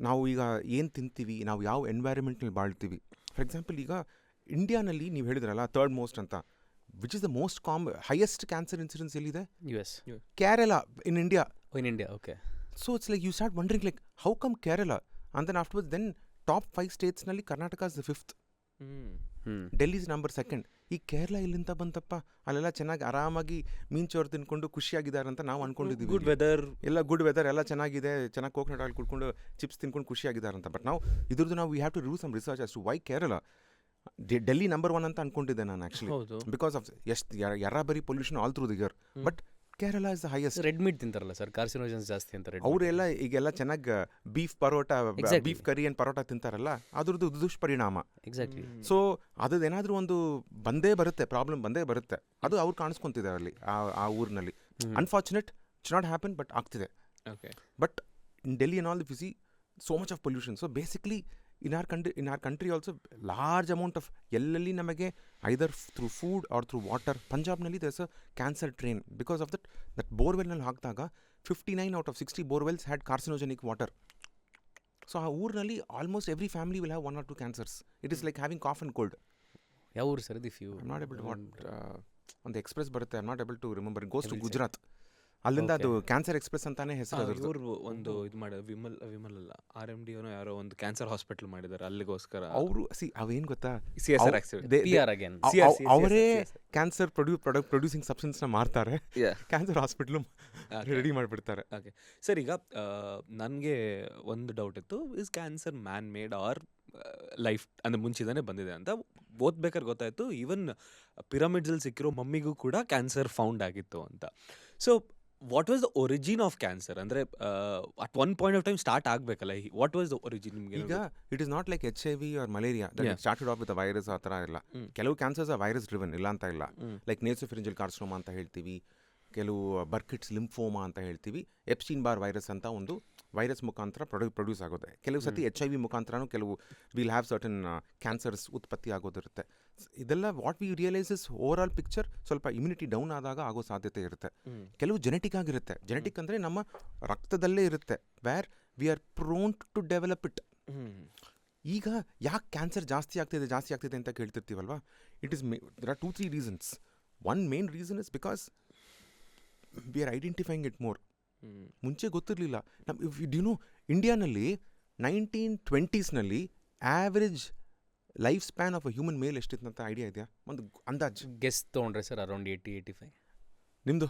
ನಾವು ಈಗ ಏನು ತಿಂತೀವಿ, ನಾವು ಯಾವ ಎನ್ವೈರನ್ಮೆಂಟ್ನಲ್ಲಿ ಬಾಳ್ತೀವಿ. ಫಾರ್ ಎಕ್ಸಾಂಪಲ್ ಈಗ ಇಂಡಿಯಾನಲ್ಲಿ ನೀವು ಹೇಳಿದ್ರಲ್ಲ 3rd most ಅಂತ, which is the most highest cancer incidence ಎಲ್ಲಿದೆ? US, Kerala in India. Okay. So it's like you start wondering like how come Kerala? And then afterwards, then top 5 states ನಲ್ಲಿ Karnataka is the 5th. Delhi is number second. ಈ ಕೇರಳ ಇಲ್ಲಿಂದ ಬಂತಪ್ಪ, ಅಲ್ಲೆಲ್ಲ ಚೆನ್ನಾಗಿ ಆರಾಮಾಗಿ ಮೀನ್ಚೋರು ತಿನ್ಕೊಂಡು ಖುಷಿಯಾಗಿದ್ದಾರೆ ಅಂತ ನಾವು ಅನ್ಕೊಂಡಿದ್ದೀವಿ. ಗುಡ್ ವೆದರ್, ಎಲ್ಲ ಗುಡ್ ವೆದರ್, ಎಲ್ಲ ಚೆನ್ನಾಗಿದೆ, ಚೆನ್ನಾಗಿ ಕೋಕೋನಟ್ ಆಯಿಲ್ ಕುಡ್ಕೊಂಡು ಚಿಪ್ಸ್ ತಿನ್ಕೊಂಡು ಖುಷಿಯಾಗಿದ್ದಾರೆ ಅಂತ. ಬಟ್ ನಾವು ಇದ್ರದ್ದು ನಾವು we have to do some research as to why Kerala. Delhi number 1 ಅಂತ ಅನ್ಕೊಂಡಿದ್ದೆ ನಾನು ಆ್ಯಕ್ಚುಲಿ, ಬಿಕಾಸ್ ಆಫ್ ಎಷ್ಟು ಬರೀ pollution all through the year. But Kerala is the highest. Red meat ತಿಂತಾರಲ್ಲ ಸರ್, ಕಾರ್ಸಿನೋಜನ್ಸ್ ಜಾಸ್ತಿ ಅಂತ. ಅವರೆಲ್ಲ ಈಗೆಲ್ಲ ಚೆನ್ನಾಗಿ ಬೀಫ್ ಪರೋಟ, ಬೀಫ್ ಕರಿ ಏನು ಪರೋಟ ತಿಂತಾರಲ್ಲ, ಅದ್ರದ್ದು ದುಷ್ಪರಿಣಾಮ. ಎಕ್ಸಾಕ್ಟ್ಲಿ. ಸೊ ಅದೇನಾದ್ರೂ ಒಂದು ಬಂದೇ ಬರುತ್ತೆ, ಪ್ರಾಬ್ಲಮ್ ಬಂದೇ ಬರುತ್ತೆ. ಅದು ಅವ್ರು ಕಾಣಿಸ್ಕೊಂತಿದ್ದಾರೆ ಅಲ್ಲಿ ಆ ಊರಿನಲ್ಲಿ. Unfortunate, it's not happen, but ಆಗ್ತಿದೆ. But in Delhi and all the ಫಿಸಿ so much of pollution. So basically in our country also large amount of ಎಲ್ಲೆಲ್ಲಿ ನಮಗೆ either through food or through water. ಪಂಜಾಬ್ನಲ್ಲಿ there's a cancer train because of that ಬೋರ್ವೆಲ್ನಲ್ಲಿ ಹಾಕಿದಾಗ 59 out of 60 borewells had carcinogenic water. So ಆ ಊರಿನಲ್ಲಿ almost every family will have 1 or 2 cancers. It is like having cough and cold. ಯಾವ ಊರು sir ಇದು? I'm not able to on the express ಬರುತ್ತೆ, I'm not able to remember. It goes to Gujarat. ಅಲ್ಲಿಂದ ಅದು cancer express ಅಂತಾನೆ ಹೆಸರು. ಇವರು ಒಂದು ಇದು ಮಾಡಿದ ವಿಮಲ್ ಅಲ್ಲ, RMD ಯಾರೋ ಒಂದು ಕ್ಯಾನ್ಸರ್ ಹಾಸ್ಪಿಟಲ್ ಮಾಡಿದ್ದಾರೆ ಅಲ್ಲಿಗೋಸ್ಕರ. ಅವರು ಅವೇನ್ ಗೊತ್ತಾ, ಅವರೇ ಕ್ಯಾನ್ಸರ್ ಪ್ರೊಡ್ಯೂಸಿಂಗ್ ಸಬ್ಸ್ಟೆನ್ಸ್ ನ ಮಾರ್ತಾರೆ, ಕ್ಯಾನ್ಸರ್ ಹಾಸ್ಪಿಟಲ್ ರೆಡಿ ಮಾಡಿಬಿಡ್ತಾರೆ. ಓಕೆ ಸರ್, ಈಗ ನನಗೆ ಒಂದು ಡೌಟ್ ಇತ್ತು, is cancer man made or life ಅಂದರೆ ಮುಂಚಿದಾನೆ ಬಂದಿದೆ ಅಂತ ಓದ್ಬೇಕಾದ್ರೆ ಗೊತ್ತಾಯಿತು. ಈವನ್ ಪಿರಮಿಡ್ಸಲ್ಲಿ ಸಿಕ್ಕಿರೋ ಮಮ್ಮಿಗೂ ಕೂಡ ಕ್ಯಾನ್ಸರ್ ಫೌಂಡ್ ಆಗಿತ್ತು ಅಂತ. So what was the origin of cancer? ಅಂದರೆ at one point of time start ಆಗಬೇಕಲ್ಲ, ವಾಟ್ ವಾಸ್ ದ ಒರಿಜಿನ್? ಈಗ it is not like HIV or malaria started off with virus. ಆ ಥರ ಇಲ್ಲ. ಕೆಲವು ಕ್ಯಾನ್ಸರ್ಸ್ ವೈರಸ್ ಡ್ರಿವನ್, ಇಲ್ಲ ಅಂತ ಇಲ್ಲ. ಲೈಕ್ ನೇಸೋಫಿರಿಂಜಿಯಲ್ ಕಾರ್ಸಿನೋಮಾ ಅಂತ ಹೇಳ್ತೀವಿ, ಕೆಲವು ಬರ್ಕಿಟ್ಸ್ ಲಿಂಫೋಮಾ ಅಂತ ಹೇಳ್ತೀವಿ. ಎಪ್ಸ್ಟೀನ್ ಬಾರ್ ವೈರಸ್ ಅಂತ ಒಂದು ವೈರಸ್ ಮುಖಾಂತರ ಪ್ರೊಡ್ಯೂಸ್ ಆಗುತ್ತೆ. ಕೆಲವು ಸತಿ HIV ಮುಖಾಂತರನೂ ಕೆಲವು ವಿಲ್ ಹ್ಯಾವ್ ಸರ್ಟನ್ ಕ್ಯಾನ್ಸರ್ಸ್ ಉತ್ಪತ್ತಿ ಆಗೋದಿರುತ್ತೆ. ಇದೆಲ್ಲ what we realise is over all picture. ಸ್ವಲ್ಪ ಇಮ್ಯುನಿಟಿ ಡೌನ್ ಆದಾಗ ಆಗೋ ಸಾಧ್ಯತೆ ಇರುತ್ತೆ. ಕೆಲವು ಜೆನೆಟಿಕ್ ಆಗಿರುತ್ತೆ. ಜೆನೆಟಿಕ್ ಅಂದರೆ ನಮ್ಮ ರಕ್ತದಲ್ಲೇ ಇರುತ್ತೆ, where we are prone to develop it. ಈಗ ಯಾಕೆ ಕ್ಯಾನ್ಸರ್ ಜಾಸ್ತಿ ಆಗ್ತಿದೆ ಅಂತ ಕೇಳ್ತಿರ್ತೀವಲ್ವಾ, it is there are 2-3 reasons. One main reason is because we are identifying it more. ಮುಂಚೆ ಗೊತ್ತಿರಲಿಲ್ಲ. ಡ್ಯೂ ಇಂಡಿಯಾನಲ್ಲಿ 1920s average life span of a human male ಎಷ್ಟಿತ್ತು ಅಂತ ಐಡಿಯಾ ಇದೆಯಾ? ಒಂದು ಅಂದಾಜು ಗೆಸ್ ತೊಗೊಂಡ್ರೆ ಸರ್, ಅರೌಂಡ್ 80-85. ನಿಮ್ಮದು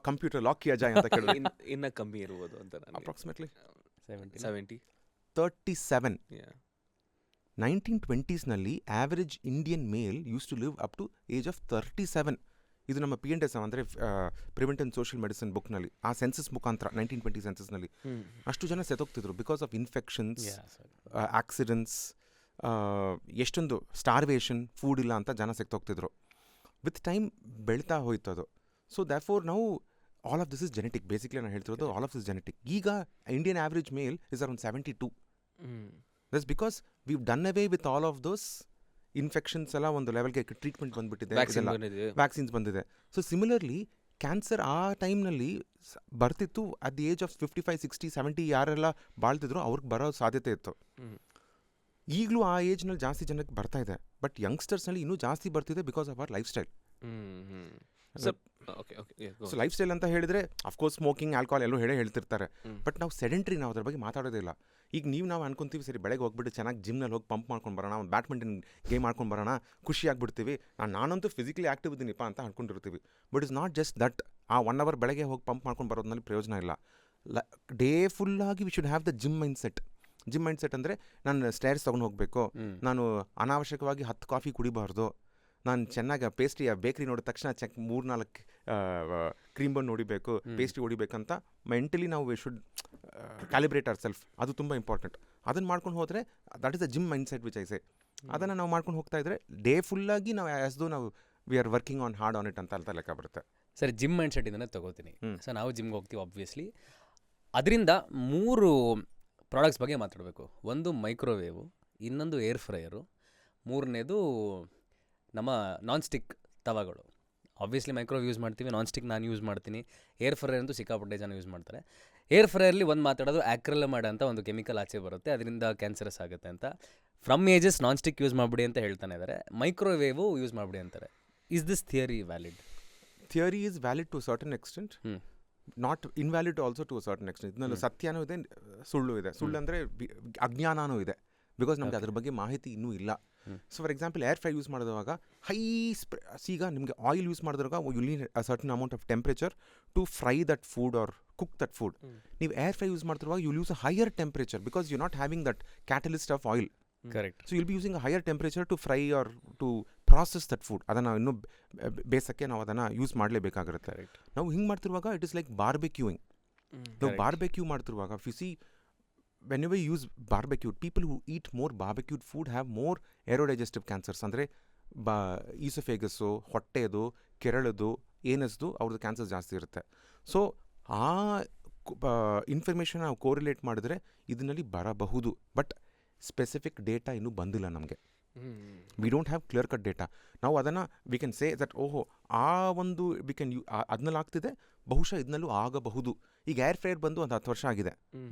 ಕಂಪ್ಯೂಟರ್ ಲಾಕ್ ಕಿಯಾ ಜಾಯ್ ಅಂತ ಕೇಳಿ ಇನ್ನ ಕಮ್ಮಿ ಇರ್ಬೋದು ಅಂತ. Approximately 70. 37. 1920s average Indian male used to live up to age of 37. ಇದು ನಮ್ಮ P&S ಅಂದರೆ ಪ್ರಿವೆಂಟ್ ಆ್ಯಂಡ್ ಸೋಷಿಯಲ್ ಮೆಡಿಸಿನ್ ಬುಕ್ನಲ್ಲಿ ಆ ಸೆನ್ಸಸ್ ಮುಖಾಂತರ 1920 ಸೆನ್ಸಸ್ನಲ್ಲಿ ಅಷ್ಟು ಜನ ಸೆತೋಗ್ತಿದ್ರು ಬಿಕಾಸ್ ಆಫ್ ಇನ್ಫೆಕ್ಷನ್ಸ್, ಆಕ್ಸಿಡೆಂಟ್ಸ್, ಎಷ್ಟೊಂದು ಸ್ಟಾರ್ವೇಷನ್, ಫುಡ್ ಇಲ್ಲ ಅಂತ ಜನ ಸೆತೋಗ್ತಿದ್ರು. ವಿತ್ ಟೈಮ್ ಬೆಳೀತಾ ಹೋಯ್ತು ಅದು. ಸೊ ದ್ಯಾರ್ಫೋರ್ ನಾವು all of this is genetic. Basically ನಾನು ಹೇಳ್ತಿರೋದು ಆಲ್ ಆಫ್ ದಿಸ್ ಜೆನೆಟಿಕ್. ಈಗ Indian average male is around 72. That's because we done away with all of those infections ಎಲ್ಲ. ಒಂದು ಲೆವೆಲ್ಗೆ ಟ್ರೀಟ್ಮೆಂಟ್ ಬಂದುಬಿಟ್ಟಿದೆ, ವ್ಯಾಕ್ಸಿನ್ಸ್ ಬಂದಿದೆ. ಸೊ ಸಿಮಿಲರ್ಲಿ ಕ್ಯಾನ್ಸರ್ ಆ ಟೈಮ್ನಲ್ಲಿ ಬರ್ತಿತ್ತು ಅಟ್ ದಿ ಏಜ್ ಆಫ್ 55, 60, 70 ಯಾರೆಲ್ಲ ಬಾಳ್ತಿದ್ರು ಅವ್ರಿಗೆ ಬರೋ ಸಾಧ್ಯತೆ ಇತ್ತು. ಈಗಲೂ ಆ ಏಜ್ನಲ್ಲಿ ಜಾಸ್ತಿ ಜನಕ್ಕೆ ಬರ್ತಾ ಇದೆ. ಬಟ್ ಯಂಗ್ಸ್ಟರ್ಸ್ನಲ್ಲಿ ಇನ್ನೂ ಜಾಸ್ತಿ ಬರ್ತಿದೆ because of our life style. So life style ಅಂತ ಹೇಳಿದರೆ ಅಫ್ಕೋರ್ಸ್ ಸ್ಮೋಕಿಂಗ್, ಆಲ್ಕೋಹಾಲ್ ಎಲ್ಲೂ ಹೇಳ್ತಿರ್ತಾರೆ. ಬಟ್ ನಾವು ಸೆಡೆಂಟ್ರಿ, ನಾವು ಅದ್ರ ಬಗ್ಗೆ ಮಾತಾಡೋದೇ ಇಲ್ಲ. ಈಗ ನಾವು ಅನ್ಕೊಂತೀವಿ ಸರಿ ಬೆಳಗ್ಗೆ ಹೋಗ್ಬಿಟ್ಟು ಚೆನ್ನಾಗಿ ಜಿಮ್ನಲ್ಲಿ ಹೋಗಿ ಪಂಪ್ ಮಾಡ್ಕೊಂಡು ಬರೋಣ, ಒಂದು ಬ್ಯಾಡ್ಮಿಂಟನ್ ಗೇಮ್ ಮಾಡ್ಕೊಂಡು ಬರೋಣ, ಖುಷಿ ಆಗಿಬಿಡ್ತೀವಿ. ನಾನಂತೂ ಫಿಸಿಕಲಿ ಆ್ಯಕ್ಟಿವ್ ಇದ್ದೀನಿಪ್ಪ ಅಂತ ಅನ್ಕೊಂಡಿರ್ತೀವಿ. But it's not just that. ಆ 1 hour ಬೆಳಗ್ಗೆ ಹೋಗಿ ಪಂಪ್ ಮಾಡ್ಕೊಂಡು ಬರೋದ್ರಲ್ಲಿ ಪ್ರಯೋಜನ ಇಲ್ಲ. ಡೇ ಫುಲ್ಲಾಗಿ we should have the gym mindset. Gym mindset ಅಂದರೆ ನಾನು ಸ್ಟೇರ್ಸ್ ತೊಗೊಂಡು ಹೋಗಬೇಕು, ನಾನು ಅನಾವಶ್ಯಕವಾಗಿ 10 ಕಾಫಿ ಕುಡಿಬಾರ್ದು, ನಾನು ಚೆನ್ನಾಗಿ ಪೇಸ್ಟ್ರಿ ಬೇಕ್ರಿ ನೋಡಿದ ತಕ್ಷಣ 3-4 ಕ್ರೀಮ್ ಬನ್ ಹೊಡಿಬೇಕು, ಪೇಸ್ಟ್ರಿ ಹೊಡಿಬೇಕಂತ ಮೆಂಟಲಿ ನಾವು we should calibrate our self. ಅದು ತುಂಬ ಇಂಪಾರ್ಟೆಂಟ್. ಅದನ್ನು ಮಾಡ್ಕೊಂಡು ಹೋದರೆ that is a gym mind set which I say. ಅದನ್ನು ನಾವು ಮಾಡ್ಕೊಂಡು ಹೋಗ್ತಾ ಇದ್ರೆ ಡೇ ಫುಲ್ಲಾಗಿ ನಾವು ಆ್ಯಸ್ದು ನಾವು we are working on hard on it ಅಂತ ಲೆಕ್ಕ ಬರುತ್ತೆ. ಸರ್, ಜಿಮ್ ಮೈಂಡ್ ಸೆಟ್ಟಿಂದನೇ ತೊಗೋತೀನಿ. ಸರ್, ನಾವು ಜಿಮ್ಗೆ ಹೋಗ್ತೀವಿ ಆಬ್ವಿಯಸ್ಲಿ. ಅದರಿಂದ 3 ಪ್ರಾಡಕ್ಟ್ಸ್ ಬಗ್ಗೆ ಮಾತಾಡಬೇಕು. ಒಂದು ಮೈಕ್ರೋವೇವು, ಇನ್ನೊಂದು ಏರ್ ಫ್ರೈಯರು, 3ನೇದು ನಮ್ಮ ನಾನ್ ಸ್ಟಿಕ್ ತವಾಗಳು. ಆಬ್ವಿಯಸ್ಲಿ ಮೈಕ್ರೋವೇವ್ ಯೂಸ್ ಮಾಡ್ತೀವಿ, ನಾನ್ ಸ್ಟಿಕ್ ನಾನು ಯೂಸ್ ಮಾಡ್ತೀನಿ. ಏರ್ ಫ್ರೈಯರ್ ಅಂತೂ ಸಿಕ್ಕಾಪಟ್ಟೆ ಜನ ಯೂಸ್ ಮಾಡ್ತಾರೆ. ಏರ್ ಫ್ರೈಯರ್ಲಿ ಒಂದು ಮಾತಾಡೋದು ಆಕ್ರಿಲಮೈಡ್ ಅಂತ ಒಂದು ಕೆಮಿಕಲ್ ಆಚೆ ಬರುತ್ತೆ, ಅದರಿಂದ ಕ್ಯಾನ್ಸರಸ್ ಆಗುತ್ತೆ ಅಂತ. From ages non stick use ಮಾಡಿಬಿಡಿ ಅಂತ ಹೇಳ್ತಾನೆ ಇದ್ದಾರೆ, ಮೈಕ್ರೋವೇವು ಯೂಸ್ ಮಾಡಿಬಿಡಿ ಅಂತಾರೆ. Is this theory valid? Theory is valid to certain extent, not invalid also to certain extent. ಇದರಲ್ಲಿ ಸತ್ಯನೂ ಇದೆ, ಸುಳ್ಳು ಇದೆ. ಸುಳ್ಳು ಅಂದರೆ ಅಜ್ಞಾನನೂ ಇದೆ. ಬಿಕಾಸ್ ನಮಗೆ ಅದ್ರ ಬಗ್ಗೆ ಮಾಹಿತಿ ಇನ್ನೂ ಇಲ್ಲ. So for example air fry use ಮಾಡಿದಾಗ ಹೈ ಈಗ ನಿಮಗೆ ಆಯಿಲ್ ಯೂಸ್ ಮಾಡಿದಾಗ you need a certain amount of temperature to fry that food or cook that food. ನೀವು ಏರ್ ಫ್ರೈ ಯೂಸ್ ಮಾಡ್ತಿರುವಾಗ you use a higher temperature because you not having that catalyst of oil. Correct. So will be using a higher temperature to fry or to process that food. ಅದನ್ನು ಇನ್ನೂ ಬೇಸಕ್ಕೆ ನಾವು ಅದನ್ನು use ಮಾಡಲೇಬೇಕಾಗಿರುತ್ತೆ. ನಾವು ಹಿಂಗೆ ಮಾಡ್ತಿರುವಾಗ ಇಟ್ ಇಸ್ ಲೈಕ್ ಬಾರ್ಬೆಕ್ಯೂಯಿಂಗ್. ನಾವು ಬಾರ್ಬೆಕ್ಯೂ ಮಾಡ್ತಿರುವಾಗ if you see whenever you use barbecued, people who eat more barbecued food have more aerodigestive cancers. ಅಂದರೆ ಈಸೋಫೇಗಸ್ಸು, ಹೊಟ್ಟೆದು, ಕೆರಳದು, ಏನಸ್ದು ಅವ್ರದ್ದು ಕ್ಯಾನ್ಸರ್ ಜಾಸ್ತಿ ಇರುತ್ತೆ. ಸೊ ಆ ಇನ್ಫಾರ್ಮೇಷನ್ ನಾವು ಕೋರಿಲೇಟ್ ಮಾಡಿದ್ರೆ ಇದರಲ್ಲಿ ಬರಬಹುದು. ಬಟ್ ಸ್ಪೆಸಿಫಿಕ್ ಡೇಟಾ ಇನ್ನೂ ಬಂದಿಲ್ಲ ನಮಗೆ. V don't have clear cut data. ನಾವು ಅದನ್ನು ವಿ ಕ್ಯಾನ್ ಸೇ ದಟ್ ಓಹೋ ಆ ಒಂದು ವಿ ಕ್ಯಾನ್ ಅದನ್ನಲ್ಲಿ ಆಗ್ತಿದೆ, ಬಹುಶಃ ಇದನ್ನಲ್ಲೂ ಆಗಬಹುದು. ಈಗ ಏರ್ ಫ್ರೈಯರ್ ಬಂದು ಒಂದು 10 ವರ್ಷ ಆಗಿದೆ.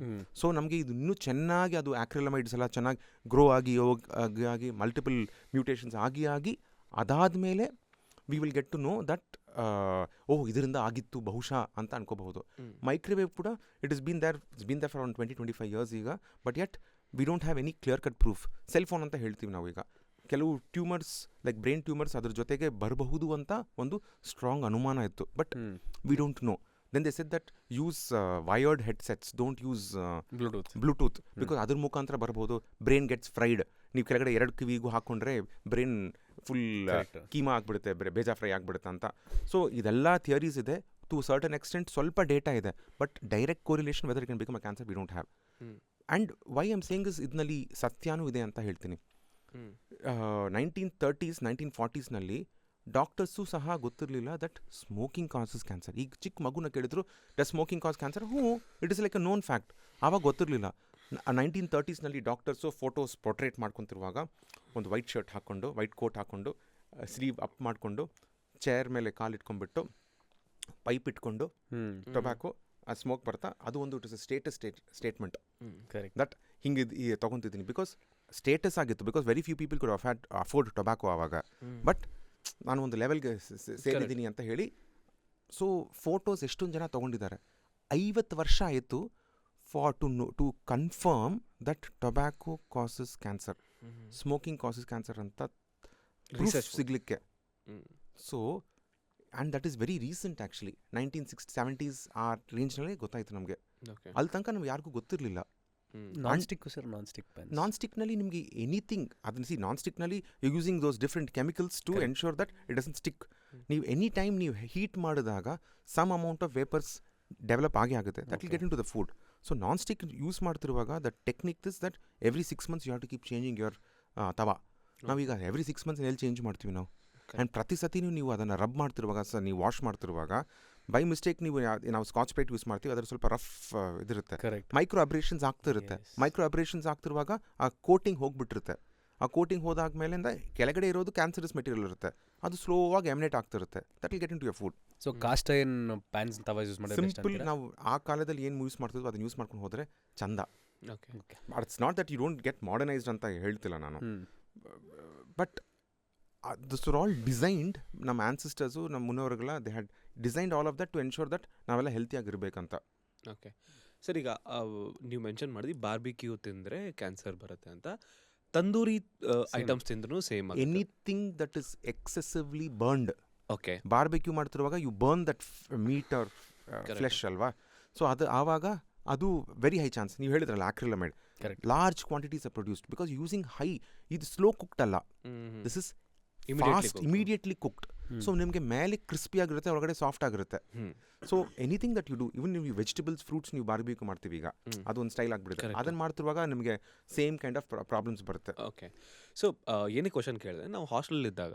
ಸೊ ನಮಗೆ ಇದು ಇನ್ನೂ ಚೆನ್ನಾಗಿ ಅದು ಆಕ್ರಿಲಮೈಡ್ಸ್ ಎಲ್ಲ ಚೆನ್ನಾಗಿ ಗ್ರೋ ಆಗಿ ಮಲ್ಟಿಪಲ್ ಮ್ಯೂಟೇಷನ್ಸ್ ಆಗಿ ಅದಾದಮೇಲೆ we will get to know that oh ಇದರಿಂದ ಆಗಿತ್ತು ಬಹುಶಃ ಅಂತ ಅನ್ಕೋಬಹುದು. ಮೈಕ್ರೋವೇವ್ ಕೂಡ it is been there for ಒಂದು 20-25 ಇಯರ್ಸ್ ಈಗ. But yet we don't have any clear cut proof. Cell phone ಅಂತ ಹೇಳ್ತೀವಿ ನಾವು ಈಗ. ಕೆಲವು ಟ್ಯೂಮರ್ಸ್ ಲೈಕ್ ಬ್ರೈನ್ ಟ್ಯೂಮರ್ಸ್ ಅದ್ರ ಜೊತೆಗೆ ಬರಬಹುದು ಅಂತ ಒಂದು ಸ್ಟ್ರಾಂಗ್ ಅನುಮಾನ ಇತ್ತು. But we don't no. Then they said that use wired headsets, don't use Bluetooth because ಅದ್ರ ಮುಖಾಂತರ ಬರ್ಬೋದು. Brain gets fried. ನೀವು ಕೆಳಗಡೆ 2 ಕಿವಿಗೂ ಹಾಕ್ಕೊಂಡ್ರೆ ಬ್ರೈನ್ ಫುಲ್ ಕೀಮಾ ಆಗಿಬಿಡುತ್ತೆ, ಬೇಜಾ ಫ್ರೈ ಆಗಿಬಿಡುತ್ತೆ ಅಂತ. ಸೊ ಇದೆಲ್ಲ ಥಿಯರೀಸ್ ಇದೆ. ಟು ಸರ್ಟನ್ ಎಕ್ಸ್ಟೆಂಟ್ ಸ್ವಲ್ಪ ಡೇಟಾ ಇದೆ. But direct correlation whether can become a cancer we don't have. And why I'm saying is ಇದರಲ್ಲಿ ಸತ್ಯಾನೂ ಇದೆ ಅಂತ ಹೇಳ್ತೀನಿ. 1930s 1940ಸ್ನಲ್ಲಿ ಡಾಕ್ಟರ್ಸು ಸಹ ಗೊತ್ತಿರಲಿಲ್ಲ ದಟ್ ಸ್ಮೋಕಿಂಗ್ ಕಾಸಸ್ ಕ್ಯಾನ್ಸರ್. ಈಗ ಚಿಕ್ಕ ಮಗುನ ಕೇಳಿದ್ರು the smoking cause cancer, it is like a known fact. ಆವಾಗ ಗೊತ್ತಿರಲಿಲ್ಲ. 1930ಸ್ನಲ್ಲಿ ಡಾಕ್ಟರ್ಸು ಫೋಟೋಸ್ ಪೋರ್ಟ್ರೇಟ್ ಮಾಡ್ಕೊತಿರುವಾಗ ಒಂದು ವೈಟ್ ಶರ್ಟ್ ಹಾಕ್ಕೊಂಡು, ವೈಟ್ ಕೋಟ್ ಹಾಕ್ಕೊಂಡು, ಸ್ಲೀವ್ ಅಪ್ ಮಾಡಿಕೊಂಡು, ಚೇರ್ ಮೇಲೆ ಕಾಲು ಇಟ್ಕೊಂಡ್ಬಿಟ್ಟು, ಪೈಪ್ ಇಟ್ಕೊಂಡು, ಟೊಬ್ಯಾಕೋ ಸ್ಮೋಕ್ ಬರ್ತಾ, ಅದು ಒಂದು it is a statement that ಹಿಂಗೆ ತೊಗೊತಿದ್ದೀನಿ. ಬಿಕಾಸ್ ಸ್ಟೇಟಸ್ ಆಗಿತ್ತು. Because very few people could afford tobacco ಆವಾಗ. ಬಟ್ ನಾನು ಒಂದು ಲೆವೆಲ್ಗೆ ಸೇರಿದ್ದೀನಿ ಅಂತ ಹೇಳಿ. ಸೊ ಫೋಟೋಸ್ ಎಷ್ಟೊಂದು ಜನ ತೊಗೊಂಡಿದ್ದಾರೆ. 50 ವರ್ಷ ಆಯಿತು for to confirm that tobacco causes cancer, smoking causes cancer ಅಂತ ರಿಸರ್ಚ್ ಸಿಗಲಿಕ್ಕೆ. So and that is very recent actually. 1960s-70s ಆ ರೇಂಜ್ನಲ್ಲೇ ಗೊತ್ತಾಯಿತು ನಮಗೆ. ಅಲ್ಲಿ ತನಕ ನಮ್ಗೆ ಯಾರಿಗೂ ಗೊತ್ತಿರಲಿಲ್ಲ. ನಾನ್ ಸ್ಟಿಕ್ನಲ್ಲಿ ನಿಮಗೆ ಎನಿಥಿಂಗ್ ಅದನ್ನ ನಾನ್ ಸ್ಟಿಕ್ನಲ್ಲಿ using those different chemicals to ensure that it doesn't stick. ನೀವು ಎನಿ ಟೈಮ್ ನೀವು ಹೀಟ್ ಮಾಡಿದಾಗ some amount of vapours develop ಆಗುತ್ತೆ. That will get into the food. So non stick use ಮಾಡ್ತಿರುವಾಗ the technique this that every 6 months you have to keep changing your tawa. ನಾವೀಗ every 6 months ಎಲ್ಲಿ change ಮಾಡ್ತೀವಿ ನಾವು. And ಪ್ರತಿ ಸತಿನೂ ನೀವು ಅದನ್ನು rub ಮಾಡ್ತಿರುವಾಗ ನೀವು ವಾಶ್ ಮಾಡ್ತಿರುವಾಗ ಬೈ ಮಿಸ್ಟೇಕ್ ನಾವು ಸ್ಕಾಚ್ ಬ್ರೈಟ್ ಯೂಸ್ ಮಾಡ್ತೀವಿ, ಅದರ ಸ್ವಲ್ಪ ರಫ್ ಇದಿರುತ್ತೆ, ಮೈಕ್ರೋ ಅಬ್ರೇಷನ್ಸ್ ಆಗ್ತಿರುತ್ತೆ. ಮೈಕ್ರೋ ಅಬ್ರೇಷನ್ಸ್ ಆಗ್ತಿರುವಾಗ ಆ ಕೋಟಿಂಗ್ ಹೋಗ್ಬಿಟ್ಟಿರುತ್ತೆ. ಆ ಕೋಟಿಂಗ್ ಹೋದಾದ್ಮೇಲಿಂದ ಕೆಳಗಡೆ ಇರೋದು ಕ್ಯಾನ್ಸರಸ್ ಮೆಟೀರಿಯಲ್ ಇರುತ್ತೆ, ಅದು ಸ್ಲೋ ಆಗಿ ಎಮಿನೇಟ್ ಆಗ್ತಿರುತ್ತೆ. That will get into your food. So cast iron pans ತವಾ ಯೂಸ್ ಮಾಡೋದು ಸಿಂಪಲ್. ನಾವು ಆ ಕಾಲದಲ್ಲಿ ಏನು ಯೂಸ್ ಮಾಡ್ತಿದ್ವಿ ಅದನ್ನ ಯೂಸ್ ಮಾಡ್ಕೊಂಡು ಹೋದರೆ ಚಂದ. It's not that you don't get modernised ಅಂತ ಹೇಳ್ತಿಲ್ಲ ನಾನು. But this are all designed. ನಮ್ಮ ಆನ್ಸಿಸ್ಟರ್ಸು, ನಮ್ಮ ಮುನ್ನೋರುಗಳ they had designed all of that to ensure that ನಾವೆಲ್ಲ ಹೆಲ್ತಿಯಾಗಿರ್ಬೇಕಂತ. ಓಕೆ ಸರ್, ಈಗ ನೀವು ಮೆನ್ಷನ್ ಮಾಡಿದ್ವಿ ಬಾರ್ಬಿಕ್ಯೂ ತಿಂದರೆ ಕ್ಯಾನ್ಸರ್ ಬರುತ್ತೆ ಅಂತ. ತಂದೂರಿ ಐಟಮ್ಸ್ ತಿಂದ್ರೂ same. Anything that is excessively burned. Okay, barbecue ಮಾಡ್ತಿರುವಾಗ you burn that meat or flesh ಅಲ್ವಾ. ಸೊ ಅದು ಆವಾಗ ಅದು ವೆರಿ ಹೈ ಚಾನ್ಸ್. ನೀವು ಹೇಳಿದ್ರಲ್ಲ acrylamide, large quantities are produced because using high. ಇದು ಸ್ಲೋ ಕುಕ್ಡ್ ಅಲ್ಲ, this is fast immediately cooked. So ನಿಮಗೆ ಮೇಲೆ ಕ್ರಿಸ್ಪಿ ಆಗಿರುತ್ತೆ, ಒಳಗಡೆ ಸಾಫ್ಟ್ ಆಗಿರುತ್ತೆ. So anything that you do, even ನೀವು ವೆಜಿಟೇಬಲ್ಸ್, ಫ್ರೂಟ್ಸ್ ನೀವು ಬಾರ್ಬಿಕ್ಯೂ ಮಾಡ್ತೀವಿ ಈಗ, ಅದೊಂದು ಸ್ಟೈಲ್ ಆಗಿಬಿಡುತ್ತೆ. ಅದನ್ನು ಮಾಡ್ತಿರುವಾಗ ನಿಮಗೆ ಸೇಮ್ ಕೈಂಡ್ ಆಫ್ ಪ್ರಾಬ್ಲಮ್ಸ್ ಬರುತ್ತೆ. ಓಕೆ, ಸೊ ಏನಕ್ಕೆ ಕ್ವಶನ್ ಕೇಳಿದೆ, ನಾವು ಹಾಸ್ಟೆಲಲ್ಲಿದ್ದಾಗ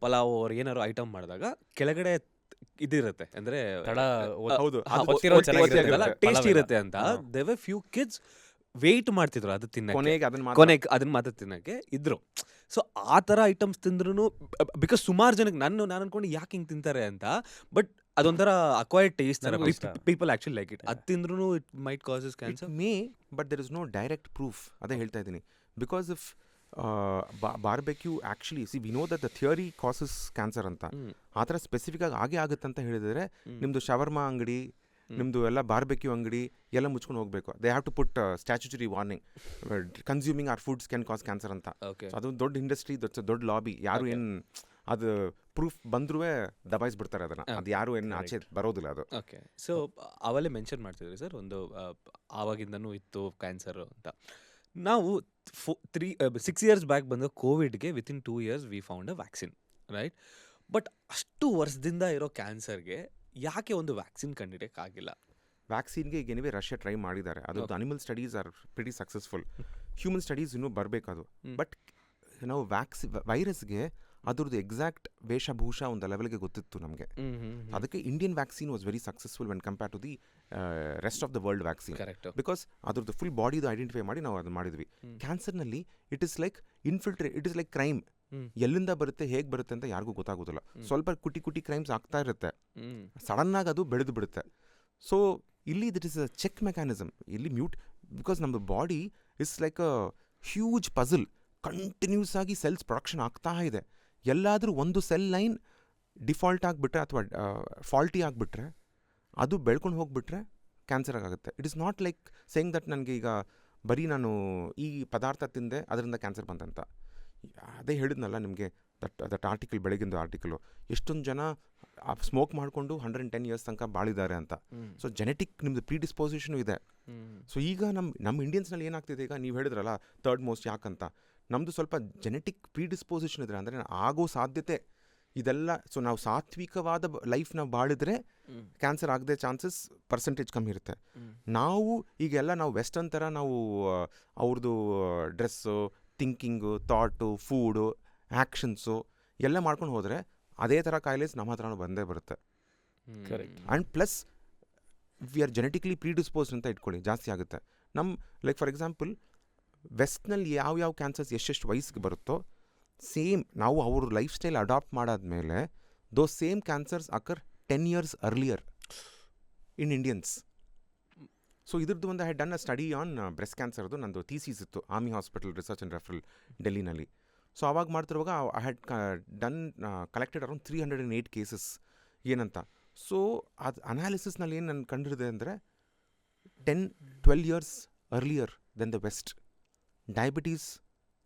ಪಲಾವ್ ಅವ್ರು ಏನಾದ್ರು ಐಟಮ್ ಮಾಡಿದಾಗ ಕೆಳಗಡೆ ಇದಿರುತ್ತೆ, ಅಂದರೆ ಟೇಸ್ಟ್ ಇರುತ್ತೆ ಅಂತ. There were few kids wait ಮಾಡ್ತಿದ್ರು ಅದು ತಿನ್ನಕ್ಕೆ, ಕೊನೆಗೆ ಅದನ್ನ ಮಾತ್ರ ತಿನ್ನಕ್ಕೆ ಇದ್ರು. ಸೊ ಆ ಥರ ಐಟಮ್ಸ್ ತಿಂದ್ರೂ, ಬಿಕಾಸ್ ಸುಮಾರು ಜನಕ್ಕೆ ನಾನು ಅನ್ಕೊಂಡು ಯಾಕೆ ಹಿಂಗೆ ತಿಂತಾರೆ ಅಂತ, ಬಟ್ ಅದೊಂಥರ ಅಕ್ವೈರ್ಡ್ ಟೇಸ್ಟ್ ಥರ ಪೀಪಲ್ ಆ್ಯಕ್ಚುಲಿ ಲೈಕ್ ಇಟ್. ಅದು ತಿಂದ್ರೂ it might causes cancer may, but there is no direct proof. ಅದೇ ಹೇಳ್ತಾ ಇದ್ದೀನಿ. Because if barbecue actually we know that the theory causes cancer ಅಂತ. ಆ ಥರ ಸ್ಪೆಸಿಫಿಕ್ ಆಗಿ ಆಗುತ್ತೆ ಅಂತ ಹೇಳಿದರೆ ನಿಮ್ಮದು ಶವರ್ಮಾ ಅಂಗಡಿ, ನಿಮ್ಮದು ಎಲ್ಲ ಬಾರ್ಬೆಕ್ಯೂ ಅಂಗಡಿ ಎಲ್ಲ ಮುಚ್ಕೊಂಡು ಹೋಗಬೇಕು. They have to put statutory warning, consuming or foods can cause cancer ಅಂತ. ಓಕೆ. ಸೊ ಅದೊಂದು ದೊಡ್ಡ ಇಂಡಸ್ಟ್ರಿ, ದೊಡ್ಡ ಲಾಬಿ. ಯಾರು ಏನು ಅದು ಪ್ರೂಫ್ ಬಂದ್ರೂ ದಬಾಯಿಸ್ಬಿಡ್ತಾರೆ ಅದನ್ನು. ಅದು ಯಾರು ಏನು ಆಚೆ ಬರೋದಿಲ್ಲ ಅದು. ಓಕೆ. ಸೊ ಅವಲ್ಲೇ ಮೆನ್ಷನ್ ಮಾಡ್ತಿದ್ರಿ ಸರ್, ಒಂದು ಆವಾಗಿಂದನೂ ಇತ್ತು ಕ್ಯಾನ್ಸರು ಅಂತ. ನಾವು 6 years ಬ್ಯಾಕ್ ಬಂದ ಕೋವಿಡ್ಗೆ within 2 years we found a vaccine, right? But ಅಷ್ಟು ವರ್ಷದಿಂದ ಇರೋ ಕ್ಯಾನ್ಸರ್ಗೆ ಯಾಕೆ ಒಂದು ವ್ಯಾಕ್ಸಿನ್ ಕಂಡಿಡಿಯೋಕ್ಕಾಗಿಲ್ಲ? ವ್ಯಾಕ್ಸಿನ್ಗೆ ಈಗ ಏನಿವೆ ರಷ್ಯಾ ಟ್ರೈ ಮಾಡಿದ್ದಾರೆ. ಅದು animal studies are pretty successful. Human studies ಇನ್ನೂ ಬರಬೇಕು ಅದು. ಬಟ್ ನಾವು ವೈರಸ್ಗೆ ಅದ್ರದ್ದು ಎಕ್ಸಾಕ್ಟ್ ವೇಷಭೂಷ ಒಂದು ಲೆವೆಲ್ಗೆ ಗೊತ್ತಿತ್ತು ನಮಗೆ. ಅದಕ್ಕೆ Indian vaccine was very successful when compare to the rest of the world vaccine. Correct. Because ಅದ್ರದ್ದು ಫುಲ್ ಬಾಡಿದು ಐಡೆಂಟಿಫೈ ಮಾಡಿ ನಾವು ಅದು ಮಾಡಿದ್ವಿ. ಕ್ಯಾನ್ಸರ್ನಲ್ಲಿ it is like it is like crime. ಎಲ್ಲಿಂದ ಬರುತ್ತೆ, ಹೇಗೆ ಬರುತ್ತೆ ಅಂತ ಯಾರಿಗೂ ಗೊತ್ತಾಗೋದಿಲ್ಲ. ಸ್ವಲ್ಪ ಕುಟಿ ಕ್ರೈಮ್ಸ್ ಆಗ್ತಾ ಇರುತ್ತೆ, ಸಡನ್ನಾಗಿ ಅದು ಬೆಳೆದು ಬಿಡುತ್ತೆ. ಸೊ ಇಲ್ಲಿ that is a check mechanism. ಇಲ್ಲಿ ಬಿಕಾಸ್ ನಮ್ಮದು body is like a huge puzzle. Continuous ಆಗಿ ಸೆಲ್ಸ್ ಪ್ರೊಡಕ್ಷನ್ ಆಗ್ತಾ ಇದೆ. ಎಲ್ಲಾದರೂ ಒಂದು ಸೆಲ್ ಲೈನ್ ಡಿಫಾಲ್ಟ್ ಆಗಿಬಿಟ್ರೆ ಅಥವಾ ಫಾಲ್ಟಿ ಆಗಿಬಿಟ್ರೆ ಅದು ಬೆಳ್ಕೊಂಡು ಹೋಗಿಬಿಟ್ರೆ ಕ್ಯಾನ್ಸರ್ ಆಗುತ್ತೆ. It is not like saying that ನನಗೆ ಈಗ ಬರೀ ನಾನು ಈ ಪದಾರ್ಥ ತಿಂದೆ ಅದರಿಂದ ಕ್ಯಾನ್ಸರ್ ಬಂತಂತ. ಅದೇ ಹೇಳಿದ್ನಲ್ಲ ನಿಮಗೆ, ದಟ್ ಆರ್ಟಿಕಲ್, ಬೆಳಗಿಂದು ಆರ್ಟಿಕಲು, ಎಷ್ಟೊಂದು ಜನ ಸ್ಮೋಕ್ ಮಾಡಿಕೊಂಡು 110 years ತನಕ ಬಾಳಿದ್ದಾರೆ ಅಂತ. ಸೊ ಜೆನೆಟಿಕ್ ನಿಮ್ಮದು ಪ್ರೀಡಿಸ್ಪೋಸಿಷನು ಇದೆ. ಸೊ ಈಗ ನಮ್ಮ ಇಂಡಿಯನ್ಸ್ನಲ್ಲಿ ಏನಾಗ್ತಿದೆ, ಈಗ ನೀವು ಹೇಳಿದ್ರಲ್ಲ ಥರ್ಡ್ ಮೋಸ್ಟ್ ಯಾಕಂತ, ನಮ್ಮದು ಸ್ವಲ್ಪ ಜೆನೆಟಿಕ್ ಪ್ರೀಡಿಸ್ಪೋಸಿಷನ್ ಇದ್ರೆ, ಅಂದರೆ ಆಗೋ ಸಾಧ್ಯತೆ ಇದೆಲ್ಲ. ಸೊ ನಾವು ಸಾತ್ವಿಕವಾದ ಲೈಫ್ನ ಬಾಳಿದ್ರೆ ಕ್ಯಾನ್ಸರ್ ಆಗದೆ ಚಾನ್ಸಸ್ ಪರ್ಸೆಂಟೇಜ್ ಕಮ್ಮಿ ಇರುತ್ತೆ. ನಾವು ಈಗೆಲ್ಲ ನಾವು ವೆಸ್ಟರ್ನ್ ಥರ ನಾವು ಅವ್ರದ್ದು ಡ್ರೆಸ್ಸು, ಥಿಂಕಿಂಗು, ಥಾಟು, ಫೂಡು, ಆ್ಯಕ್ಷನ್ಸು ಎಲ್ಲ ಮಾಡ್ಕೊಂಡು ಹೋದರೆ ಅದೇ ಥರ ಕಾಯಿಲೆಸ್ ನಮ್ಮ ಹತ್ರನೂ ಬಂದೇ ಬರುತ್ತೆ. Correct. And plus we are genetically predisposed ಅಂತ ಇಟ್ಕೊಳ್ಳಿ, ಜಾಸ್ತಿ ಆಗುತ್ತೆ. ಲೈಕ್ ಫಾರ್ ಎಕ್ಸಾಂಪಲ್ ವೆಸ್ಟ್ನಲ್ಲಿ ಯಾವ ಕ್ಯಾನ್ಸರ್ಸ್ ಎಷ್ಟೆಷ್ಟು ವಯಸ್ಸಿಗೆ ಬರುತ್ತೋ, ಸೇಮ್ ನಾವು ಅವ್ರ ಲೈಫ್ ಸ್ಟೈಲ್ ಅಡಾಪ್ಟ್ ಮಾಡಾದ್ಮೇಲೆ those same cancers occur 10 years earlier in Indians. So ಇದ್ರದ್ದು ಒಂದು had done a study on breast ಕ್ಯಾನ್ಸರ್ದು. ನಂದು ಥೀಸಿಸ್ ಇತ್ತು army hospital research and referral ಡೆಲ್ಲಿನಲ್ಲಿ. ಸೊ ಆವಾಗ ಮಾಡ್ತಿರುವಾಗ I had done collected around 308 cases ಏನಂತ. ಸೊ ಅದು ಅನಾಲಿಸಿಸ್ನಲ್ಲಿ ಏನು ನಾನು ಕಂಡಿರಿದೆ ಅಂದರೆ 10-12 years earlier than the West. Diabetes,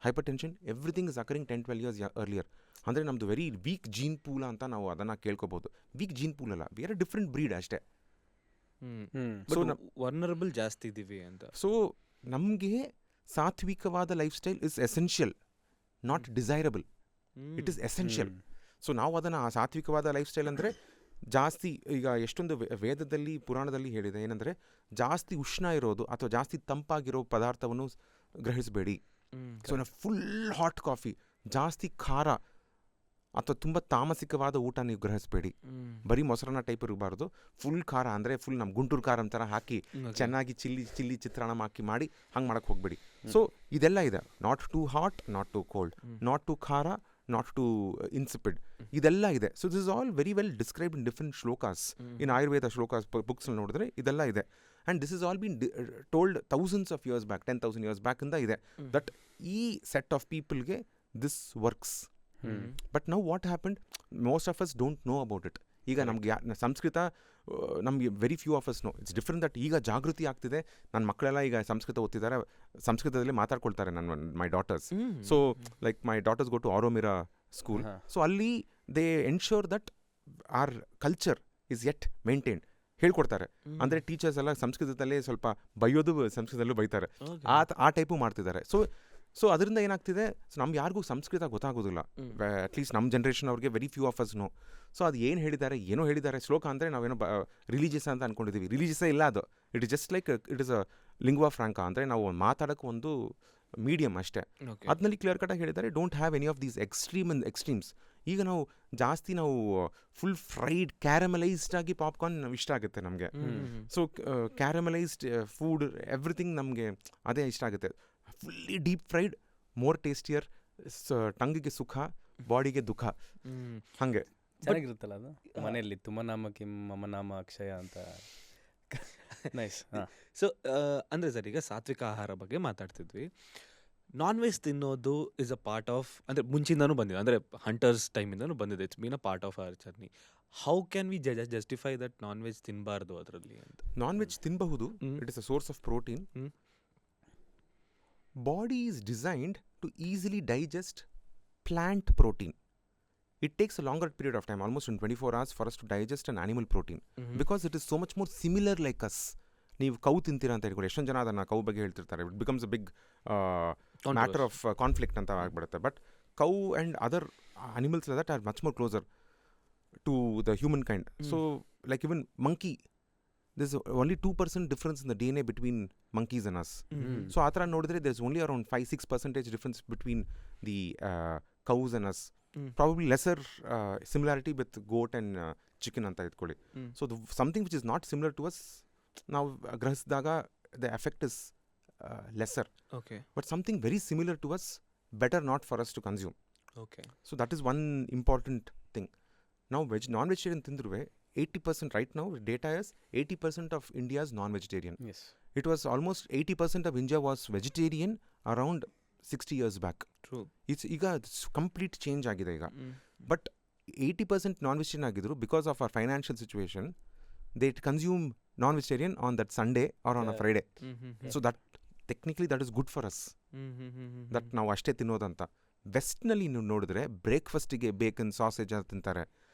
hypertension, everything is occurring 10-12 years earlier. ಅಂದರೆ ನಮ್ಮದು ವೆರಿ ವೀಕ್ ಜೀನ್ ಪೂಲ ಅಂತ ನಾವು ಅದನ್ನು ಕೇಳ್ಕೊಬೋದು. ವೀಕ್ ಜೀನ್ ಪೂಲ್ ಅಲ್ಲ, we are a different breed ಅಷ್ಟೇ. ಸೊ ವರ್ನರಬಲ್ ಜಾಸ್ತಿ ಇದ್ದೀವಿ ಅಂತ. ಸೊ ನಮಗೆ ಸಾತ್ವಿಕವಾದ lifestyle is essential, not desirable. It is essential. So ನಾವು ಅದನ್ನು ಸಾತ್ವಿಕವಾದ ಲೈಫ್ ಸ್ಟೈಲ್ ಅಂದರೆ ಜಾಸ್ತಿ, ಈಗ ಎಷ್ಟೊಂದು ವೇದದಲ್ಲಿ, ಪುರಾಣದಲ್ಲಿ ಹೇಳಿದೆ ಏನಂದರೆ, ಜಾಸ್ತಿ ಉಷ್ಣ ಇರೋದು ಅಥವಾ ಜಾಸ್ತಿ ತಂಪಾಗಿರೋ ಪದಾರ್ಥವನ್ನು ಗ್ರಹಿಸಬೇಡಿ. ಸೊ ನಾವು ಫುಲ್ ಹಾಟ್ ಕಾಫಿ, ಜಾಸ್ತಿ ಖಾರ ಅಥವಾ ತುಂಬ ತಾಮಸಿಕವಾದ ಊಟ ನೀವು ಗ್ರಹಿಸಬೇಡಿ. ಬರೀ ಮೊಸರನ್ನ ಟೈಪ್ ಇರಬಾರ್ದು, ಫುಲ್ ಖಾರ ಅಂದರೆ ಫುಲ್ ನಮ್ಮ ಗುಂಟೂರು ಖಾರ ಥರ ಹಾಕಿ ಚೆನ್ನಾಗಿ ಚಿಲ್ಲಿ ಚಿತ್ರಾನ್ನ ಹಾಕಿ ಮಾಡಿ ಹಂಗೆ ಮಾಡೋಕ್ಕೆ ಹೋಗಬೇಡಿ. ಸೊ ಇದೆಲ್ಲ ಇದೆ. Not too hot, not too cold, not too ಖಾರ, ನಾಟ್ ಟು ಇನ್ಸಿಪಿಡ್, ಇದೆಲ್ಲ ಇದೆ. So this is all very well described in different shlokas. In Ayurveda shlokas ಬುಕ್ಸ್ನಲ್ಲಿ ನೋಡಿದ್ರೆ ಇದೆಲ್ಲ ಇದೆ. And this is all been told thousands of years back, 10,000 years ಬ್ಯಾಕಿಂದ ಇದೆ that ಈ ಸೆಟ್ ಆಫ್ ಪೀಪಲ್ಗೆ this works. But now what happened, most of us don't know about it. ಈಗ ನಮಗೆ ಸಂಸ್ಕೃತ ನಮಗೆ very few of us know. It's different that ಈಗ ಜಾಗೃತಿ ಆಗ್ತಿದೆ. ನನ್ನ ಮಕ್ಕಳೆಲ್ಲ ಈಗ ಸಂಸ್ಕೃತ ಓದ್ತಿದ್ದಾರೆ, ಸಂಸ್ಕೃತದಲ್ಲಿ ಮಾತಾಡ್ಕೊಳ್ತಾರೆ my daughters. So like my daughters go to Aromira school. So ಅಲ್ಲಿ they ensure that our culture is yet maintained. ಹೇಳ್ಕೊಡ್ತಾರೆ. ಅಂದರೆ ಟೀಚರ್ಸ್ ಎಲ್ಲ ಸಂಸ್ಕೃತದಲ್ಲೇ ಸ್ವಲ್ಪ ಬೈಯೋದು, ಸಂಸ್ಕೃತದಲ್ಲೂ ಬೈತಾರೆ, ಆ ಟೈಪು ಮಾಡ್ತಿದ್ದಾರೆ. ಸೊ ಅದರಿಂದ ಏನಾಗ್ತಿದೆ, ಸೊ ನಮ್ಗೆ ಯಾರಿಗೂ ಸಂಸ್ಕೃತ ಗೊತ್ತಾಗೋದಿಲ್ಲ. ಅಟ್ಲೀಸ್ಟ್ ನಮ್ಮ ಜನ್ರೇಷನ್ ಅವ್ರಿಗೆ very few of us no. So ಅದು ಏನು ಹೇಳಿದ್ದಾರೆ, ಏನೋ ಹೇಳಿದ್ದಾರೆ. ಶ್ಲೋಕ ಅಂದರೆ ನಾವೇನೋ ರಿಲಿಜಿಯಸ್ ಅಂತ ಅಂದ್ಕೊಂಡಿದ್ದೀವಿ. ರಿಲಿಜಿಯಸ್ಸೇ ಇಲ್ಲ ಅದು. It is just like it is a lingua franca, ಅಂದರೆ ನಾವು ಮಾತಾಡೋಕ್ಕೆ ಒಂದು ಮೀಡಿಯಮ್ ಅಷ್ಟೇ. ಅದರಲ್ಲಿ ಕ್ಲಿಯರ್ ಕಟಾಗಿ ಹೇಳಿದ್ದಾರೆ, don't have any of these extremes. ಈಗ ನಾವು ಜಾಸ್ತಿ ಫುಲ್ ಫ್ರೈಡ್ ಕ್ಯಾರಮಲೈಸ್ಡ್ ಆಗಿ ಪಾಪ್ಕಾರ್ನ್ ಇಷ್ಟ ಆಗುತ್ತೆ ನಮಗೆ. ಸೊ ಕ್ಯಾರಮಲೈಸ್ಡ್ ಫುಡ್ ಎವ್ರಿಥಿಂಗ್ ನಮಗೆ ಅದೇ ಇಷ್ಟ ಆಗುತ್ತೆ. Fully deep fried, more tastier, ಟಂಗಿಗೆ ಸುಖ, ಬಾಡಿಗೆ ದುಃಖ. ಹಾಗೆ ಚೆನ್ನಾಗಿರುತ್ತಲ್ಲ ಅದು. ಮನೆಯಲ್ಲಿ ತುಮನಾಮ ಕಿಂ ಮಮ ನಾಮ ಅಕ್ಷಯ ಅಂತ. ನೈಸ್. ಸೊ ಅಂದರೆ ಸರ್, ಈಗ ಸಾತ್ವಿಕ ಆಹಾರ ಬಗ್ಗೆ ಮಾತಾಡ್ತಿದ್ವಿ. ನಾನ್ ವೆಜ್ ತಿನ್ನೋದು ಇಸ್ ಅ ಪಾರ್ಟ್ ಆಫ್, ಅಂದರೆ ಮುಂಚಿಂದನೂ ಬಂದಿದೆ, ಅಂದರೆ ಹಂಟರ್ಸ್ ಟೈಮಿಂದನೂ ಬಂದಿದೆ. It's been a part of our journey. How can we justify that non veg ತಿನ್ನಬಾರ್ದು ಅದರಲ್ಲಿ ಅಂತ? ನಾನ್ ವೆಜ್ ತಿನ್ನಬಹುದು, it is a source of protein. Body is designed to easily digest plant protein. It takes a longer period of time, almost in 24 hours, for us to digest an animal protein. Because it is so much more similar like us. ನೀವು cow ತಿಂತೀರಾ ಅಂತ ಹೇಳ್ಕೊಳ್ಳಿ, ಎಷ್ಟೊಂದು ಜನ ಅದನ್ನು cow ಬಗ್ಗೆ ಹೇಳ್ತಿರ್ತಾರೆ. It becomes a big matter of conflict ಅಂತ ಆಗ್ಬಿಡುತ್ತೆ. But cow and other animals that are much more closer to the human kind. So like even monkey, this only 2% difference in the DNA between monkeys and us. So ಆ ಥರ ನೋಡಿದ್ರೆ there is only around 5-6% difference between the cows and us. Probably lesser similarity with goat and chicken anta idಕೊಳ್ಳಿ. So something which is not similar to us, now ಗ್ರಹಿಸಿದಾಗ the effect is lesser. Okay. But something very similar to us, better not for us to consume. Okay. So that is one important thing. Now non-vegetarian ತಿಂದ್ರುವೆ 80% right now data is 80% of India is non-vegetarian. Yes. It was almost 80% of India was vegetarian around 60 years back. True. ಈಗ complete change ಆಗಿದೆ ಈಗ. But 80% non vegetarian ಆಗಿದ್ರು, because of our financial situation they consume non vegetarian on that Sunday or on a Friday. So that technically that is good for us, that ನಾವು ಅಷ್ಟೇ ತಿನ್ನೋದಂತ. ವೆಸ್ಟ್ನಲ್ಲಿ ನೀವು ನೋಡಿದ್ರೆ ಬ್ರೇಕ್ಫಾಸ್ಟಿಗೆ ಬೇಕನ್ sausage ಅಂತ ತಿಂತಾರೆ,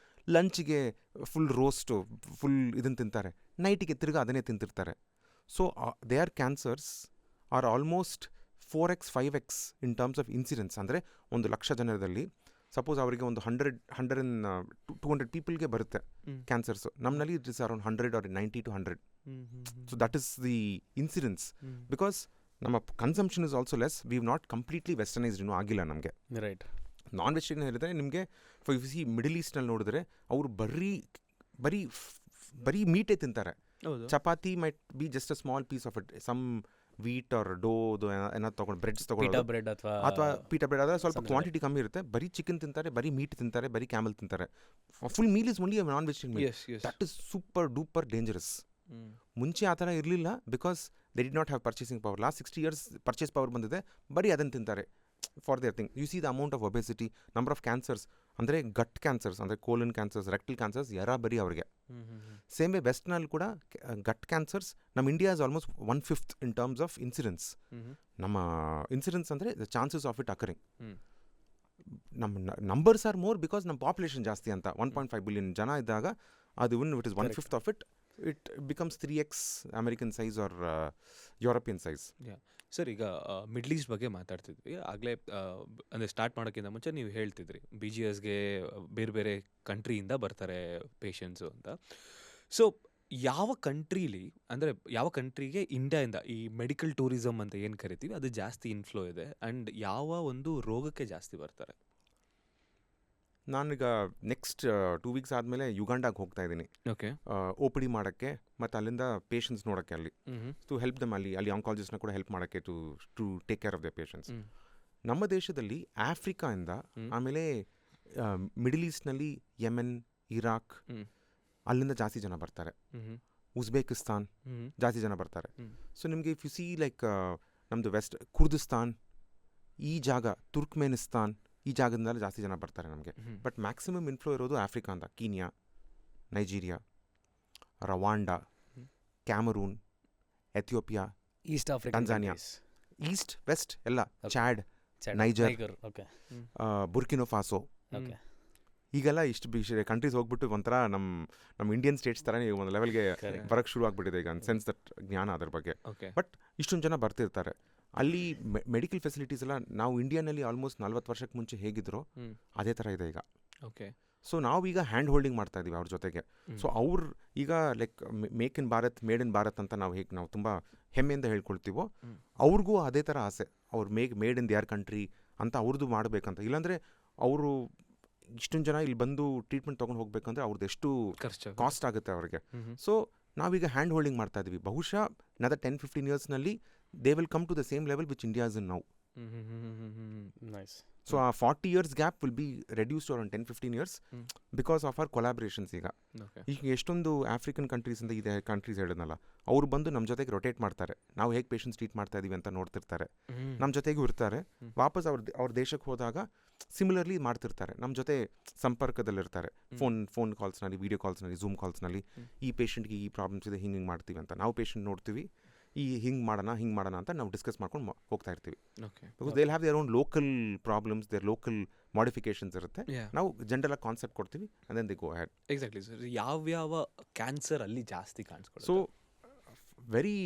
ಲಂಚಿಗೆ full roast full ಇದನ್ನು ತಿಂತಾರೆ, ನೈಟಿಗೆ ತಿರ್ಗಾ ಅದನ್ನೇ ತಿಂತಿರ್ತಾರೆ. So there cancers are almost 4x 5x in terms of incidence. ಅಂದರೆ 100,000 ಜನರಲ್ಲಿ ಸಪೋಸ್ ಅವರಿಗೆ ಒಂದು 200 ಪೀಪಲ್ಗೆ ಬರುತ್ತೆ ಕ್ಯಾನ್ಸರ್ಸು. ನಮ್ಮಲ್ಲಿ it is around 100 or 90 to 100. So that is the incidence. Because ನಮ್ಮ consumption is also less. We have not completely westernised ಇನ್ನೂ ಆಗಿಲ್ಲ ನಮಗೆ. ರೈಟ್. ನಾನ್ ವೆಜಿಟೇರಿಯನ್ ಹೇಳಿದ್ರೆ ನಿಮಗೆ ಫಾರ್ ಸಿ ಮಿಡಲ್ ಈಸ್ಟ್ನಲ್ಲಿ ನೋಡಿದ್ರೆ ಅವರು ಬರೀ ಮೀಟೇ ತಿಂತಾರೆ. Chapati might be just a small piece of it, some wheat or ಡೋದು ಏನಾದ್ರು ತೊಗೊಂಡು ಬ್ರೆಡ್ಸ್ ತೊಗೊಳ್ಳೋದು, ಬ್ರೆಡ್ ಅಥವಾ ಪೀಟಾ ಬ್ರೆಡ್ ಆದರೆ ಸ್ವಲ್ಪ ಕ್ವಾಂಟಿಟಿ ಕಮ್ಮಿ ಇರುತ್ತೆ. ಬರೀ ಚಿಕನ್ ತಿಂತಾರೆ, ಬರೀ ಮೀಟ್ ತಿಂತಾರೆ, ಬರೀ ಕ್ಯಾಮಲ್ ತಿಂತಾರೆ. Full meal is only non vegetarian. That is super duper dangerous. ಮುಂಚೆ ಆ ಥರ ಇರಲಿಲ್ಲ, because they did not have purchasing power. Last 60 years purchase power ಬಂದಿದೆ, ಬರೀ ಅದನ್ನು ತಿಂತಾರೆ for there thing. You see the amount of obesity, number of cancers, ಅಂದರೆ ಗಟ್ cancers, ಅಂದರೆ ಕೋಲನ್ ಕ್ಯಾನ್ಸರ್ಸ್, ರೆಕ್ಟಲ್ ಕ್ಯಾನ್ಸರ್ಸ್ ಬರೀ ಅವರಿಗೆ. ಸೇಮ್ ವೇ ವೆಸ್ಟ್ನಲ್ಲಿ ಕೂಡ ಗಟ್ ಕ್ಯಾನ್ಸರ್ಸ್. ನಮ್ಮ India is almost 1/5 in terms of incidence. ನಮ್ಮ ಇನ್ಸಿಡೆನ್ಸ್ ಅಂದರೆ the chances of it occurring. ನಮ್ಮ numbers are more because ನಮ್ಮ ಪಾಪ್ಯುಲೇಷನ್ ಜಾಸ್ತಿ ಅಂತ. 1.5 billion ಜನ ಇದ್ದಾಗ ಅದು it is 1/5 of it. It becomes 3x American size or European size. Yeah. Sir, ಈಗ ಮಿಡ್ಲ್ ಈಸ್ಟ್ ಬಗ್ಗೆ ಮಾತಾಡ್ತಿದ್ವಿ ಆಗಲೇ. ಅಂದರೆ ಸ್ಟಾರ್ಟ್ ಮಾಡೋಕ್ಕಿಂತ ಮುಂಚೆ ನೀವು ಹೇಳ್ತಿದ್ರಿ BGSಗೆ ಬೇರೆ ಬೇರೆ ಕಂಟ್ರಿಯಿಂದ ಬರ್ತಾರೆ ಪೇಷಂಟ್ಸು ಅಂತ. ಸೊ ಯಾವ ಕಂಟ್ರೀಲಿ, ಅಂದರೆ ಯಾವ ಕಂಟ್ರಿಗೆ ಇಂಡಿಯಾದಿಂದ ಈ ಮೆಡಿಕಲ್ ಟೂರಿಸಮ್ ಅಂತ ಏನು ಕರಿತೀವಿ ಅದು ಜಾಸ್ತಿ ಇನ್ಫ್ಲೋ ಇದೆ, ಆ್ಯಂಡ್ ಯಾವ ಒಂದು ರೋಗಕ್ಕೆ ಜಾಸ್ತಿ ಬರ್ತಾರೆ? ನಾನೀಗ ನೆಕ್ಸ್ಟ್ 2 weeks ಆದಮೇಲೆ ಯುಗಾಂಡಾಗೆ ಹೋಗ್ತಾ ಇದ್ದೀನಿ. ಓಕೆ. OPD ಮಾಡೋಕ್ಕೆ ಮತ್ತು ಅಲ್ಲಿಂದ ಪೇಷಂಟ್ಸ್ ನೋಡೋಕ್ಕೆ, ಅಲ್ಲಿ ಟು ಹೆಲ್ಪ್ ದಮ್, ಅಲ್ಲಿ ಆಂಕಾಲಜಿಸ್ಟ್ನ ಕೂಡ ಹೆಲ್ಪ್ ಮಾಡೋಕ್ಕೆ to take care of the patients. ನಮ್ಮ ದೇಶದಲ್ಲಿ ಆಫ್ರಿಕಾಯಿಂದ, ಆಮೇಲೆ ಮಿಡಲ್ ಈಸ್ಟ್ನಲ್ಲಿ ಯೆಮೆನ್, ಇರಾಕ್, ಅಲ್ಲಿಂದ ಜಾಸ್ತಿ ಜನ ಬರ್ತಾರೆ. ಉಜ್ಬೇಕಿಸ್ತಾನ್ ಜಾಸ್ತಿ ಜನ ಬರ್ತಾರೆ. ಸೊ ನಿಮಗೆ ಇಫ್ ಯು ಸಿ ಲೈಕ್ ನಮ್ಮದು ವೆಸ್ಟ್ ಕುರ್ದಿಸ್ತಾನ್, ಈ ಜಾಗ, ತುರ್ಕ್ಮೇನಿಸ್ತಾನ್, ಈ ಜಾಗದಿಂದಲೇ ಜಾಸ್ತಿ ಜನ ಬರ್ತಾರೆ ನಮಗೆ. ಬಟ್ ಮ್ಯಾಕ್ಸಿಮಮ್ ಇನ್ಫ್ಲೋ ಇರೋದು ಆಫ್ರಿಕಾಂದ. Kenya, Nigeria, Rwanda, Cameroon, Ethiopia, East Africa, Tanzania, East West ಎಲ್ಲ, ಚಾಡ್, ನೈಜರ್, ಬುರ್ಕಿನೋ ಫಾಸೋ, ಈಗೆಲ್ಲ ಇಷ್ಟು ಕಂಟ್ರೀಸ್ ಹೋಗ್ಬಿಟ್ಟು ಒಂಥರ ನಮ್ಮ ಇಂಡಿಯನ್ ಸ್ಟೇಟ್ಸ್ ಥರನೇ ಒಂದು ಲೆವೆಲ್ಗೆ ಬರೋಕ್ಕೆ ಶುರು ಆಗ್ಬಿಟ್ಟಿದೆ ಈಗ, ಸೆನ್ಸ್ ದಟ್ ಜ್ಞಾನ ಅದ್ರ ಬಗ್ಗೆ. ಬಟ್ ಇಷ್ಟೊಂದು ಜನ ಬರ್ತಿರ್ತಾರೆ. ಅಲ್ಲಿ ಮೆಡಿಕಲ್ ಫೆಸಿಲಿಟೀಸ್ ಎಲ್ಲ ನಾವು ಇಂಡಿಯಾನಲ್ಲಿ ಆಲ್ಮೋಸ್ಟ್ 40 ವರ್ಷಕ್ಕೆ ಮುಂಚೆ ಹೇಗಿದ್ರು ಅದೇ ಥರ ಇದೆ ಈಗ. ಓಕೆ. ಸೊ ನಾವೀಗ ಹ್ಯಾಂಡ್ ಹೋಲ್ಡಿಂಗ್ ಮಾಡ್ತಾ ಇದ್ದೀವಿ ಅವ್ರ ಜೊತೆಗೆ. ಸೊ ಅವ್ರು ಈಗ like make in Bharat, made in Bharat ಅಂತ ನಾವು ತುಂಬ ಹೆಮ್ಮೆಯಿಂದ ಹೇಳ್ಕೊಳ್ತೀವೋ, ಅವ್ರಿಗೂ ಅದೇ ಥರ ಆಸೆ. ಅವ್ರು ಮೇಡ್ ಇನ್ ದಿಯರ್ ಕಂಟ್ರಿ ಅಂತ ಅವ್ರದ್ದು ಮಾಡಬೇಕಂತ. ಇಲ್ಲಾಂದರೆ ಅವರು ಇಷ್ಟೊಂದು ಜನ ಇಲ್ಲಿ ಬಂದು ಟ್ರೀಟ್ಮೆಂಟ್ ತೊಗೊಂಡು ಹೋಗ್ಬೇಕಂದ್ರೆ ಅವ್ರದ್ದು ಎಷ್ಟು ಕಾಸ್ಟ್ ಆಗುತ್ತೆ ಅವ್ರಿಗೆ. ಸೊ ನಾವೀಗ ಹ್ಯಾಂಡ್ ಹೋಲ್ಡಿಂಗ್ ಮಾಡ್ತಾ ಇದ್ದೀವಿ. ಬಹುಶಃ another 10-15 yearsನಲ್ಲಿ they will come to the same level which India is in now. Nice. So ಆ 40 years gap will be reduced around 10-15 years because of hour collaborations. ಈಗ ಎಷ್ಟೊಂದು ಆಫ್ರಿಕನ್ ಕಂಟ್ರೀಸಿಂದ ಇದೆ ಕಂಟ್ರೀಸ್ ಹೇಳಿದ್ನಲ್ಲ, ಅವ್ರು ಬಂದು ನಮ್ಮ ಜೊತೆಗೆ ರೊಟೇಟ್ ಮಾಡ್ತಾರೆ, ನಾವು ಹೇಗೆ ಪೇಷಂಟ್ಸ್ ಟ್ರೀಟ್ ಮಾಡ್ತಾ ಇದೀವಿ ಅಂತ ನೋಡ್ತಿರ್ತಾರೆ, ನಮ್ಮ ಜೊತೆಗೂ ಇರ್ತಾರೆ. ವಾಪಸ್ ಅವ್ರ ದೇಶಕ್ಕೆ ಹೋದಾಗ ಸಿಮಿಲರ್ಲಿ ಮಾಡ್ತಿರ್ತಾರೆ, ನಮ್ಮ ಜೊತೆ ಸಂಪರ್ಕದಲ್ಲಿರ್ತಾರೆ. ಫೋನ್ ಕಾಲ್ಸ್ನಲ್ಲಿ, ವೀಡಿಯೋ ಕಾಲ್ಸ್ನಲ್ಲಿ, ಝೂಮ್ ಕಾಲ್ಸ್ನಲ್ಲಿ ಈ ಪೇಷಂಟ್ಗೆ ಈ ಪ್ರಾಬ್ಲಮ್ಸ್ ಇದೆ, ಹಿಂಗೆ ಮಾಡ್ತೀವಿ ಅಂತ ನಾವು ಪೇಷಂಟ್ ನೋಡ್ತೀವಿ, ಹಿಂಗೆ ಮಾಡೋಣ ಅಂತ ನಾವು ಡಿಸ್ಕಸ್ ಮಾಡ್ಕೊಂಡು ಹೋಗ್ತಾ ಇರ್ತೀವಿ. Because they have their own local problems, their local modifications ಇರುತ್ತೆ. ನಾವು ಜನರಲ್ ಕಾನ್ಸೆಪ್ಟ್ ಕೊಡ್ತೀವಿ and then they go ahead. Exactly sir. ಯಾವ್ಯಾವ ಕ್ಯಾನ್ಸರ್ ಅಲ್ಲಿ ಜಾಸ್ತಿ ಕಾಣಿಸ್ಕೊಳ್ಳುತ್ತೆ? So very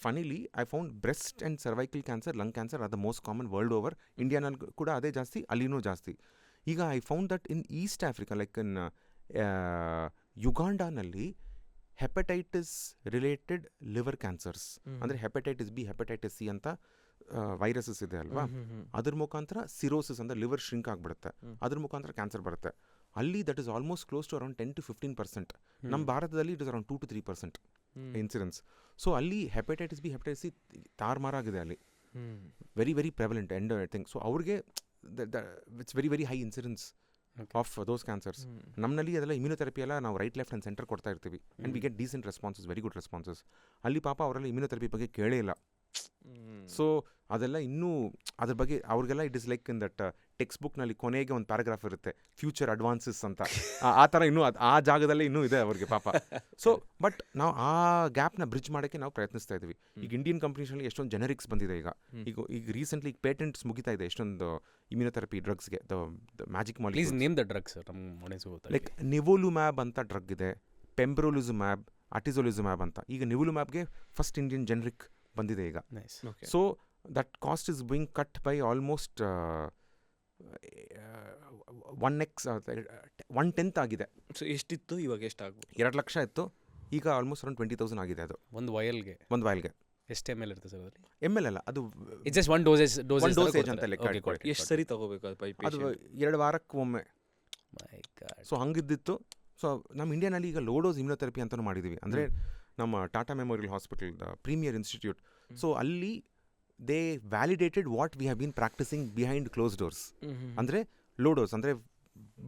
funnily I found breast and cervical cancer, lung cancer are the most common world over. ಇಂಡಿಯಾನಲ್ಲಿ ಕೂಡ ಅದೇ ಜಾಸ್ತಿ, ಅಲ್ಲಿನೂ ಜಾಸ್ತಿ. ಈಗ I found that in East Africa, like in ಯುಗಾಂಡಾನಲ್ಲಿ ಹೆಪಟೈಟಿಸ್ ರಿಲೇಟೆಡ್ ಲಿವರ್ ಕ್ಯಾನ್ಸರ್ಸ್, ಅಂದರೆ ಹೆಪಟೈಟಿಸ್ ಬಿ, ಹೆಪಟೈಟಿಸ್ ಸಿ ಅಂತ ವೈರಸಸ್ ಇದೆ ಅಲ್ವಾ, ಅದ್ರ ಮುಖಾಂತರ ಸಿರೋಸಿಸ್ ಅಂದರೆ ಲಿವರ್ ಶ್ರಿಂಕ್ ಆಗಿಬಿಡುತ್ತೆ, ಅದ್ರ ಮುಖಾಂತರ ಕ್ಯಾನ್ಸರ್ ಬರುತ್ತೆ. ಅಲ್ಲಿ that is almost close to around 10-15%. ನಮ್ಮ ಭಾರತದಲ್ಲಿ it is around 2-3% incidence. So ಅಲ್ಲಿ ಹೆಪಟೈಟಿಸ್ ಬಿ, ಹೆಪಟೈಟಿಸ್ ಸಿ ತಾರ್ಮಾರಾಗಿದೆ ಅಲ್ಲಿ, very very prevalent and I think. So ಅವ್ರಿಗೆ it's very very high incidence of those cancers. ನಮ್ಮಲ್ಲಿ ಅದೆಲ್ಲ ಇಮ್ಯುನೊಥೆರಪಿ ಎಲ್ಲ ನಾವು ರೈಟ್ ಲೆಫ್ಟ್ ಆ್ಯಂಡ್ ಸೆಂಟರ್ ಕೊಡ್ತಾ ಇರ್ತೀವಿ, and we get decent responses, very good responses. ಅಲ್ಲಿ ಪಾಪ ಅವರೆಲ್ಲ ಇಮ್ಯುನೊಥೆರಪಿ ಬಗ್ಗೆ ಕೇಳೇ ಇಲ್ಲ. ಸೊ ಅದೆಲ್ಲ ಇನ್ನೂ ಅದ್ರ ಬಗ್ಗೆ ಅವ್ರಿಗೆಲ್ಲ it is like in that text ಬುಕ್ನಲ್ಲಿ ಕೊನೆಗೆ ಒಂದು ಪ್ಯಾರಾಗ್ರಾಫ್ ಇರುತ್ತೆ, ಫ್ಯೂಚರ್ ಅಡ್ವಾನ್ಸಸ್ ಅಂತ. ಆ ಥರ ಇನ್ನೂ ಆ ಜಾಗದಲ್ಲೇ ಇನ್ನೂ ಇದೆ ಅವ್ರಿಗೆ ಪಾಪ. ಸೊ ಬಟ್ ನಾವು ಆ ಗ್ಯಾಪ್ನ ಬ್ರಿಡ್ಜ್ ಮಾಡೋಕ್ಕೆ ನಾವು ಪ್ರಯತ್ನಿಸ್ತಾ ಇದ್ದೀವಿ. ಈಗ ಇಂಡಿಯನ್ ಕಂಪ್ನೀಸ್ನಲ್ಲಿ ಎಷ್ಟೊಂದು ಜೆನರಿಕ್ಸ್ ಬಂದಿದೆ. ಈಗ ರೀಸೆಂಟ್ಲಿ ಪೇಟೆಂಟ್ಸ್ ಮುಗಿತಾ ಇದೆ ಎಷ್ಟೊಂದು ಇಮ್ಯುನೊಥೆರಪಿ ಡ್ರಗ್ಸ್ಗೆ. The magic molecules, name the drugs like nivolumab ಅಂತ ಡ್ರಗ್ ಇದೆ, ಪೆಂಬ್ರೋಲಿಜುಮ್ಯಾಬ್, ಅಟಿಜೋಲಿಜುಮ್ಯಾಬ್ ಅಂತ. ಈಗ ನಿವೋಲುಮ್ಯಾಬ್ಗೆ ಫಸ್ಟ್ ಇಂಡಿಯನ್ ಜೆನರಿಕ್ ಬಂದಿದೆ ಈಗ. So that caste is being cut by almost 1/10 ಆಗಿದೆ. ಸೊ ಎಷ್ಟಿತ್ತು, ಇವಾಗ ಎಷ್ಟಾಗ್ಬೋದು? 2 ಲಕ್ಷ ಇತ್ತು, ಈಗ ಆಲ್ಮೋಸ್ಟ್ ಅರೌಂಡ್ 20,000 ಆಗಿದೆ. ಅದು ಒಂದು ವಯಲ್ಗೆ ಎಷ್ಟು ml ಇರುತ್ತೆ ಸರ್ ಅದರಲ್ಲಿ? ML ಅಲ್ಲ, ಅದು ಜಸ್ಟ್ ಒನ್ ಡೋಸೇಜ್ ಅಂತ ಲೆಕ್ಕ ಇಟ್ಕೊಳ್ಳಿ. ಎಷ್ಟು ಸರಿ ತಗೋಬೇಕು ಅದು 2 ವಾರಕ್ಕೆ ಒಮ್ಮೆ. ಸೊ ಹಂಗಿದ್ದಿತ್ತು. ಸೊ ನಮ್ಮ ಇಂಡಿಯಾನಲ್ಲಿ ಈಗ ಲೋಡೋಸ್ ಇಮ್ಯುನೊಥೆರಪಿ ಅಂತಲೂ ಮಾಡಿದ್ದೀವಿ. ಅಂದರೆ ನಮ್ಮ Tata memorial hospital, the premier institute. So ಅಲ್ಲಿ they validated what we have been practising behind close doors. ಅಂದರೆ ಲೋಡೋಸ್ ಅಂದರೆ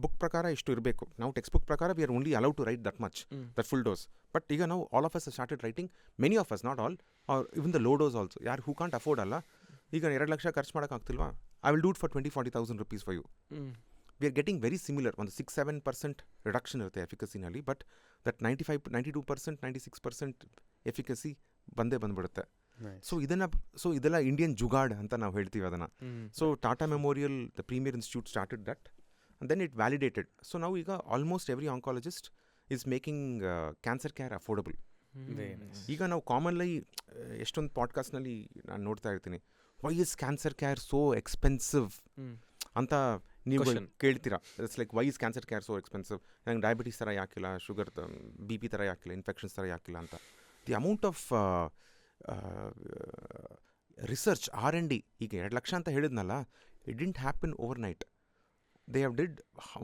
ಬುಕ್ ಪ್ರಕಾರ ಇಷ್ಟು ಇರಬೇಕು, ನಾವು ಟೆಕ್ಸ್ಟ್ ಬುಕ್ ಪ್ರಕಾರ we are only allowed to write that much, that full dose. But ಈಗ ನಾವು all of us started writing, many of us, not all, or even the low dose also. ಯಾರು who can't afford ಅಲ್ಲ, ಈಗ 2 ಲಕ್ಷ ಖರ್ಚು ಮಾಡೋಕ್ಕಾಗ್ತಿಲ್ವಾ, I will do it for 20,000-40,000 rupees for you. We are getting very similar, ಒಂದು 6-7% reduction ಇರುತ್ತೆ ಎಫಿಕಸಿನಲ್ಲಿ. But that 92%, 96% efficacy ಬಂದ್ಬಿಡುತ್ತೆ. So ಇದೆಲ್ಲ ಇಂಡಿಯನ್ ಜುಗಾಡ್ ಅಂತ ನಾವು ಹೇಳ್ತೀವಿ ಅದನ್ನು. So Tata memorial, the premier institute started that and then it validated. So now ಈಗ almost every oncologist is making cancer care affordable. ಈಗ ನಾವು ಕಾಮನ್ಲಿ ಎಷ್ಟೊಂದು ಪಾಡ್ಕಾಸ್ಟ್ನಲ್ಲಿ ನಾನು ನೋಡ್ತಾ ಇರ್ತೀನಿ, why is cancer care so expensive ಅಂತ ನೀವು ಕೇಳ್ತೀರಾ. It's like why is cancer care so expensive, ನಂಗೆ ಡಯಾಬಿಟೀಸ್ ಥರ ಯಾಕಿಲ್ಲ, ಶುಗರ್ BP ಥರ ಯಾಕಿಲ್ಲ, ಇನ್ಫೆಕ್ಷನ್ಸ್ ಥರ ಯಾಕಿಲ್ಲ ಅಂತ. The amount of research R&D, ಈಗ 2 ಲಕ್ಷ ಅಂತ ಹೇಳಿದ್ನಲ್ಲ, it didn't happen overnight. They have did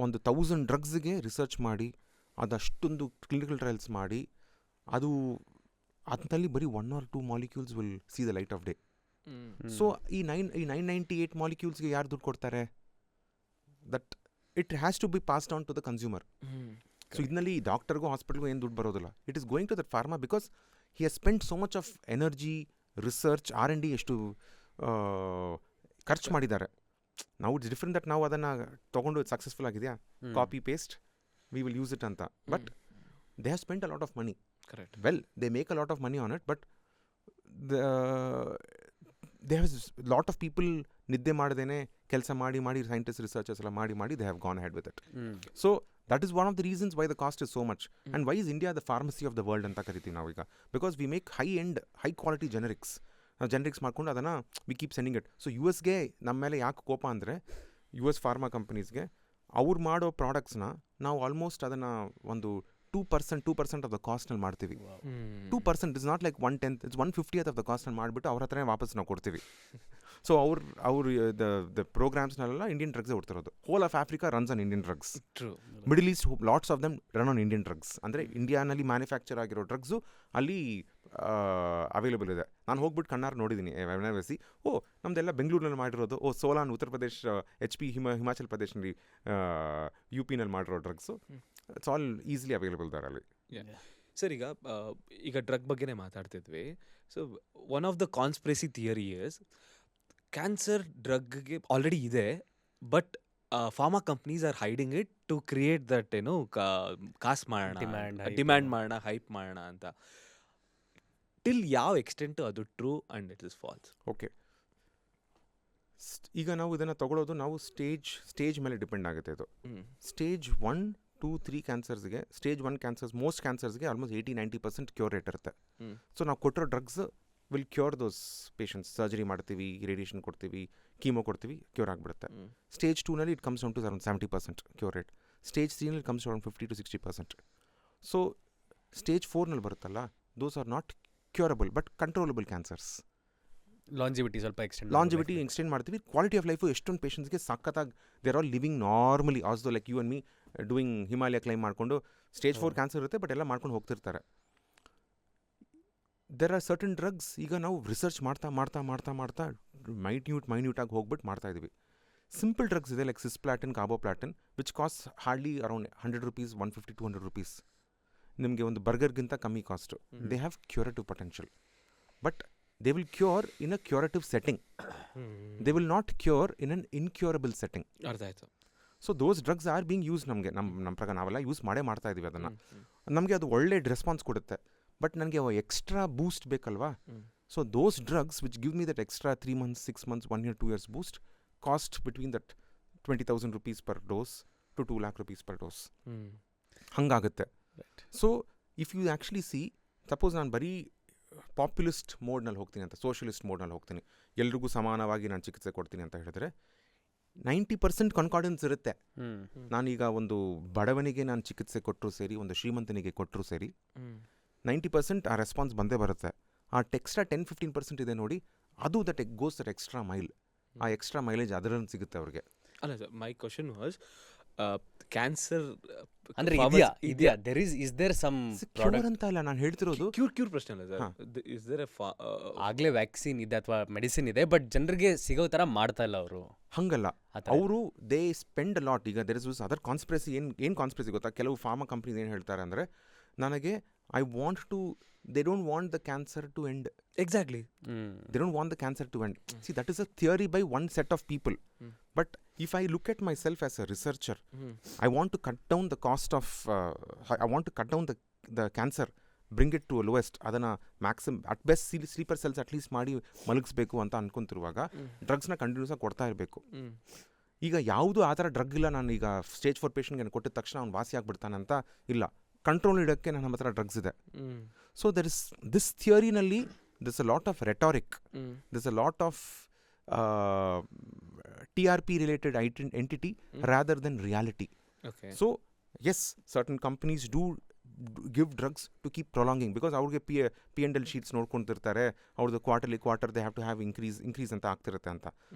1,000 ಡ್ರಗ್ಸ್ಗೆ ರಿಸರ್ಚ್ ಮಾಡಿ, ಅದಷ್ಟೊಂದು ಕ್ಲಿನಿಕಲ್ ಟ್ರಯಲ್ಸ್ ಮಾಡಿ, ಅದು ಅದರಲ್ಲಿ ಬರೀ 1 or 2 molecules will see the light of day. So ಈ 998 ಮಾಲಿಕ್ಯೂಲ್ಸ್ಗೆ ಯಾರು ದುಡ್ಡು ಕೊಡ್ತಾರೆ? That it has to be passed on to the consumer. So ಇದರಲ್ಲಿ ಡಾಕ್ಟರ್ಗೂ ಹಾಸ್ಪಿಟಲ್ಗೂ ಏನು ದುಡ್ಡು ಬರೋದಿಲ್ಲ. It is going to that pharma because he has spend so much of energy, research, R&D ಎಷ್ಟು ಖರ್ಚು ಮಾಡಿದ್ದಾರೆ. ನಾವು ಇಟ್ಸ್ ಡಿಫ್ರೆಂಟ್ ದಟ್ ನಾವು ಅದನ್ನು ತೊಗೊಂಡು ಸಕ್ಸಸ್ಫುಲ್ ಆಗಿದೆಯಾ, copy paste, we will use it ಅಂತ. But they have spent a lot of money. Correct. Well, they make a lot of money on it, but they have lot of people ನಿದ್ದೆ ಮಾಡದೇನೆ ಕೆಲಸ ಮಾಡಿ scientist researchers ಎಲ್ಲ ಮಾಡಿ they have gone head with it. So that is one of the reasons why the cost is so much. And why is India the pharmacy of the world ಅಂತ ಕರಿತೀವಿ ನಾವೀಗ. Because we make high quality generics. ನಾವು generics ಮಾಡ್ಕೊಂಡು ಅದನ್ನು we keep sending it. So US ನಮ್ಮ ಮೇಲೆ ಯಾಕೆ ಕೋಪ ಅಂದರೆ, US ಫಾರ್ಮಾ ಕಂಪ್ನೀಸ್ಗೆ ಅವ್ರು ಮಾಡೋ ಪ್ರಾಡಕ್ಟ್ಸ್ನ ನಾವು ಆಲ್ಮೋಸ್ಟ್ ಅದನ್ನು ಒಂದು 2% ಆಫ್ ದ ಕಾಸ್ಟ್ನಲ್ಲಿ ಮಾಡ್ತೀವಿ. 2% is not like 1/10, it's 1/50th of the ಕಾಸ್ಟ್ನಲ್ಲಿ ಮಾಡಿಬಿಟ್ಟು ಅವ್ರ ಹತ್ರನೇ ವಾಪಸ್ ನಾವು ಕೊಡ್ತೀವಿ. ಸೊ ಅವ್ರು ದ ಪ್ರೋಗ್ರಾಮ್ಸ್ನೆಲ್ಲ ಇಂಡಿಯನ್ ಡ್ರಗ್ಸೇ ಹೊಡ್ತಿರೋದು. Whole of Africa runs on Indian drugs. Middle east lots of them run on Indian drugs. ಅಂದರೆ ಇಂಡಿಯಾನಲ್ಲಿ ಮ್ಯಾನುಫ್ಯಾಕ್ಚರ್ ಆಗಿರೋ ಡ್ರಗ್ಸು ಅಲ್ಲಿ ಅವೈಲೇಬಲ್ ಇದೆ. ನಾನು ಹೋಗ್ಬಿಟ್ಟು ಕಣ್ಣಾರು ನೋಡಿದ್ದೀನಿ ಎನ್ಎಸ್ಸಿ. ನಮ್ಮದೆಲ್ಲ ಬೆಂಗಳೂರಿನಲ್ಲಿ ಮಾಡಿರೋದು. ಸೋಲಾನ್ ಉತ್ತರ ಪ್ರದೇಶ್, HP ಹಿಮಾಚಲ್ ಪ್ರದೇಶನಲ್ಲಿ, UP-ನಲ್ಲಿ ಮಾಡಿರೋ drugs. It's all easily available there ಅಲ್ಲಿ. ಸರ್, ಈಗ ಡ್ರಗ್ ಬಗ್ಗೆನೇ ಮಾತಾಡ್ತಿದ್ವಿ. So one of the conspiracy theory is cancer ಡ್ರಗ್ಗೆ ಆಲ್ರೆಡಿ ಇದೆ, but pharma companies are hiding it to create that ಕಾಸು ಮಾಡೋಣ, ಡಿಮ್ಯಾಂಡ್ ಮಾಡೋಣ, ಹೈಪ್ ಮಾಡೋಣ ಅಂತ. ಟಿಲ್ ಯಾವ ಎಕ್ಸ್ಟೆಂಟ್ ಅದು true and it is false? Okay, ಈಗ ನಾವು ಇದನ್ನು ತಗೊಳ್ಳೋದು ನಾವು ಸ್ಟೇಜ್ ಮೇಲೆ ಡಿಪೆಂಡ್ ಆಗುತ್ತೆ. ಇದು ಸ್ಟೇಜ್ 1, 2, 3 ಕ್ಯಾನ್ಸರ್ಸ್ಗೆ, ಸ್ಟೇಜ್ 1 ಕ್ಯಾನ್ಸರ್ಸ್, ಮೋಸ್ಟ್ ಕ್ಯಾನ್ಸರ್ಸ್ಗೆ ಆಲ್ಮೋಸ್ಟ್ 80-90% ಕ್ಯೂರ್ ರೇಟ್ ಇರುತ್ತೆ. ಸೊ ನಾವು ಕೊಟ್ಟಿರೋ drugs will cure those patients. Surgery ಮಾಡ್ತೀವಿ, ರೇಡಿಯೇಷನ್ ಕೊಡ್ತೀವಿ, ಕೀಮೋ ಕೊಡ್ತೀವಿ, ಕ್ಯೂರ್ ಆಗಿಬಿಡುತ್ತೆ. ಸ್ಟೇಜ್ 2ನಲ್ಲಿ it comes down to around 70% cure rate. Stage 3ನಲ್ಲಿ ಕಮ್ಸ್ ಅರೌಂಡ್ 50-60%. ಸೊ ಸ್ಟೇಜ್ 4ನಲ್ಲಿ ಬರುತ್ತಲ್ಲ, those are not curable but controllable cancers. Longevity extend ಮಾಡ್ತೀವಿ. Quality of life ಎಷ್ಟೊಂದು ಪೇಷಂಟ್ಸ್ಗೆ ಸಖತ್ತಾಗಿ they are all living normally also like you and me, doing Himalaya climb ಮಾಡಿಕೊಂಡು. Stage 4 cancer ಇರುತ್ತೆ but ಎಲ್ಲ ಮಾಡ್ಕೊಂಡು ಹೋಗ್ತಿರ್ತಾರೆ. ದೆರ್ ಆರ್ ಸರ್ಟನ್ ಡ್ರಗ್ಸ್ ಈಗ ನಾವು ರಿಸರ್ಚ್ ಮಾಡ್ತಾ ಮೈನ್ಯೂಟಾಗಿ ಹೋಗ್ಬಿಟ್ಟು ಮಾಡ್ತಾ ಇದ್ದೀವಿ. ಸಿಂಪಲ್ ಡ್ರಗ್ಸ್ ಇದೆ like cisplatin, carboplatin, which cost hardly around ₹100, ₹150-200. ನಿಮಗೆ ಒಂದು ಬರ್ಗರ್ಗಿಂತ ಕಮ್ಮಿ cost. They have curative potential, but they will cure in a curative setting. They will not cure in an incurable setting. ಅರ್ಥ ಆಯಿತು. So those drugs are being use. ನಮ್ಮ ಪ್ರಕಾರ ನಾವೆಲ್ಲ use ಮಾಡ್ತಾ ಇದ್ದೀವಿ ಅದನ್ನು. ನಮಗೆ ಅದು ಒಳ್ಳೆ ರೆಸ್ಪಾನ್ಸ್ ಕೊಡುತ್ತೆ, ಬಟ್ ನನಗೆ ಎಕ್ಸ್ಟ್ರಾ ಬೂಸ್ಟ್ ಬೇಕಲ್ವಾ. So those drugs which give me that extra 3 months, 6 months, 1 year, 2 years boost cost between that ₹20,000 per dose to ₹2 lakh per dose. ಹಂಗಾಗುತ್ತೆ. So if you actually see, suppose ನಾನು ಬರೀ populist ಮೋಡ್ನಲ್ಲಿ ಹೋಗ್ತೀನಿ ಅಂತ, socialist ಮೋಡ್ನಲ್ಲಿ ಹೋಗ್ತೀನಿ, ಎಲ್ರಿಗೂ ಸಮಾನವಾಗಿ ನಾನು ಚಿಕಿತ್ಸೆ ಕೊಡ್ತೀನಿ ಅಂತ ಹೇಳಿದ್ರೆ 90% ಕನ್ಕಾರ್ಡೆನ್ಸ್ ಇರುತ್ತೆ. ನಾನೀಗ ಒಂದು ಬಡವನಿಗೆ ನಾನು ಚಿಕಿತ್ಸೆ ಕೊಟ್ಟರು ಸೇರಿ, ಒಂದು ಶ್ರೀಮಂತನಿಗೆ ಕೊಟ್ಟರು ಸೇರಿ 90% ಆ ರೆಸ್ಪಾನ್ಸ್ ಬಂದೇ ಬರುತ್ತೆ. ಆ ಎಕ್ಸ್ಟ್ರಾ 10-15% ಇದೆ ನೋಡಿ, ಅದು that goes that extra mile. ಆ ಎಕ್ಸ್ಟ್ರಾ ಮೈಲೇಜ್ ಅದರಲ್ಲಿ ಸಿಗುತ್ತೆ ಅವ್ರಿಗೆ. ಅಲ್ಲ sir, my question was cancer ಅಂದ್ರೆ ಇದೆಯಾ there is there some cure ಅಂತ ಅಲ್ಲ ನಾನು ಹೇಳ್ತಿರೋದು. ಕ್ಯೂರ್ ಪ್ರಶ್ನೆ ಅಲ್ಲ ಸರ್. ಇಸ್ ದೇರ್ ಆಗ್ಲೇ ವ್ಯಾಕ್ಸಿನ್ ಇದೆ ಅಥವಾ ಮೆಡಿಸಿನ್ ಇದೆ, ಬಟ್ ಜನರಿಗೆ ಸಿಗೋ ಥರ ಮಾಡ್ತಾ ಇಲ್ಲ ಅವರು. ಹಂಗಲ್ಲ, ಅವರು ದೇ ಸ್ಪೆಂಡ್ ಲಾಟ್. ಈಗ ದೇರ್ ಇಸ್ ಅದರ್ ಕಾನ್ಸ್ಪಿರಸಿ. ಏನು ಕಾನ್ಸ್ಪಿರಸಿ ಗೊತ್ತಾ? ಕೆಲವು ಫಾರ್ಮಾ ಕಂಪ್ನೀಸ್ ಏನು ಹೇಳ್ತಾರೆ ಅಂದರೆ, ನನಗೆ I want to, they don't want the cancer to end. Exactly. They don't want the cancer to end. See, that is a theory by one set of people. But if I look at myself as a researcher, I want to cut down the cost of, I want to cut down the cancer, bring it to a lowest. ಅದನ್ನು maximum at best sleeper cells at least ಮಾಡಿ ಮಲಗಿಸ್ಬೇಕು ಅಂತ ಅನ್ಕೊಂತಿರುವಾಗ ಡ್ರಗ್ಸ್ನ continuous ಆಗಿ ಕೊಡ್ತಾ ಇರಬೇಕು. ಈಗ ಯಾವುದು ಆ ಥರ ಡ್ರಗ್ ಇಲ್ಲ. ನಾನು ಈಗ ಸ್ಟೇಜ್ 4 ಪೇಷಂಟ್ಗೆ ಕೊಟ್ಟಿದ ತಕ್ಷಣ ಅವ್ನು ವಾಸಿ ಆಗ್ಬಿಡ್ತಾನೆ ಅಂತ ಇಲ್ಲ. ಕಂಟ್ರೋಲ್ ಇಡೋಕ್ಕೆ ನನ್ನ ಹತ್ರ ಡ್ರಗ್ಸ್ ಇದೆ. ಸೊ ದರ್ ಇಸ್ ದಿಸ್ ಥಿಯರಿನಲ್ಲಿ this a lot of rhetoric, this a lot of TRP related entity rather than reality. So yes, certain companies do give drugs to keep prolonging, because ಅವ್ರಿಗೆ P&L sheets ನೋಡ್ಕೊತಿರ್ತಾರೆ, ಅವ್ರದ್ದು quarter they have to have increase ಅಂತ ಆಗ್ತಿರುತ್ತೆ ಅಂತ.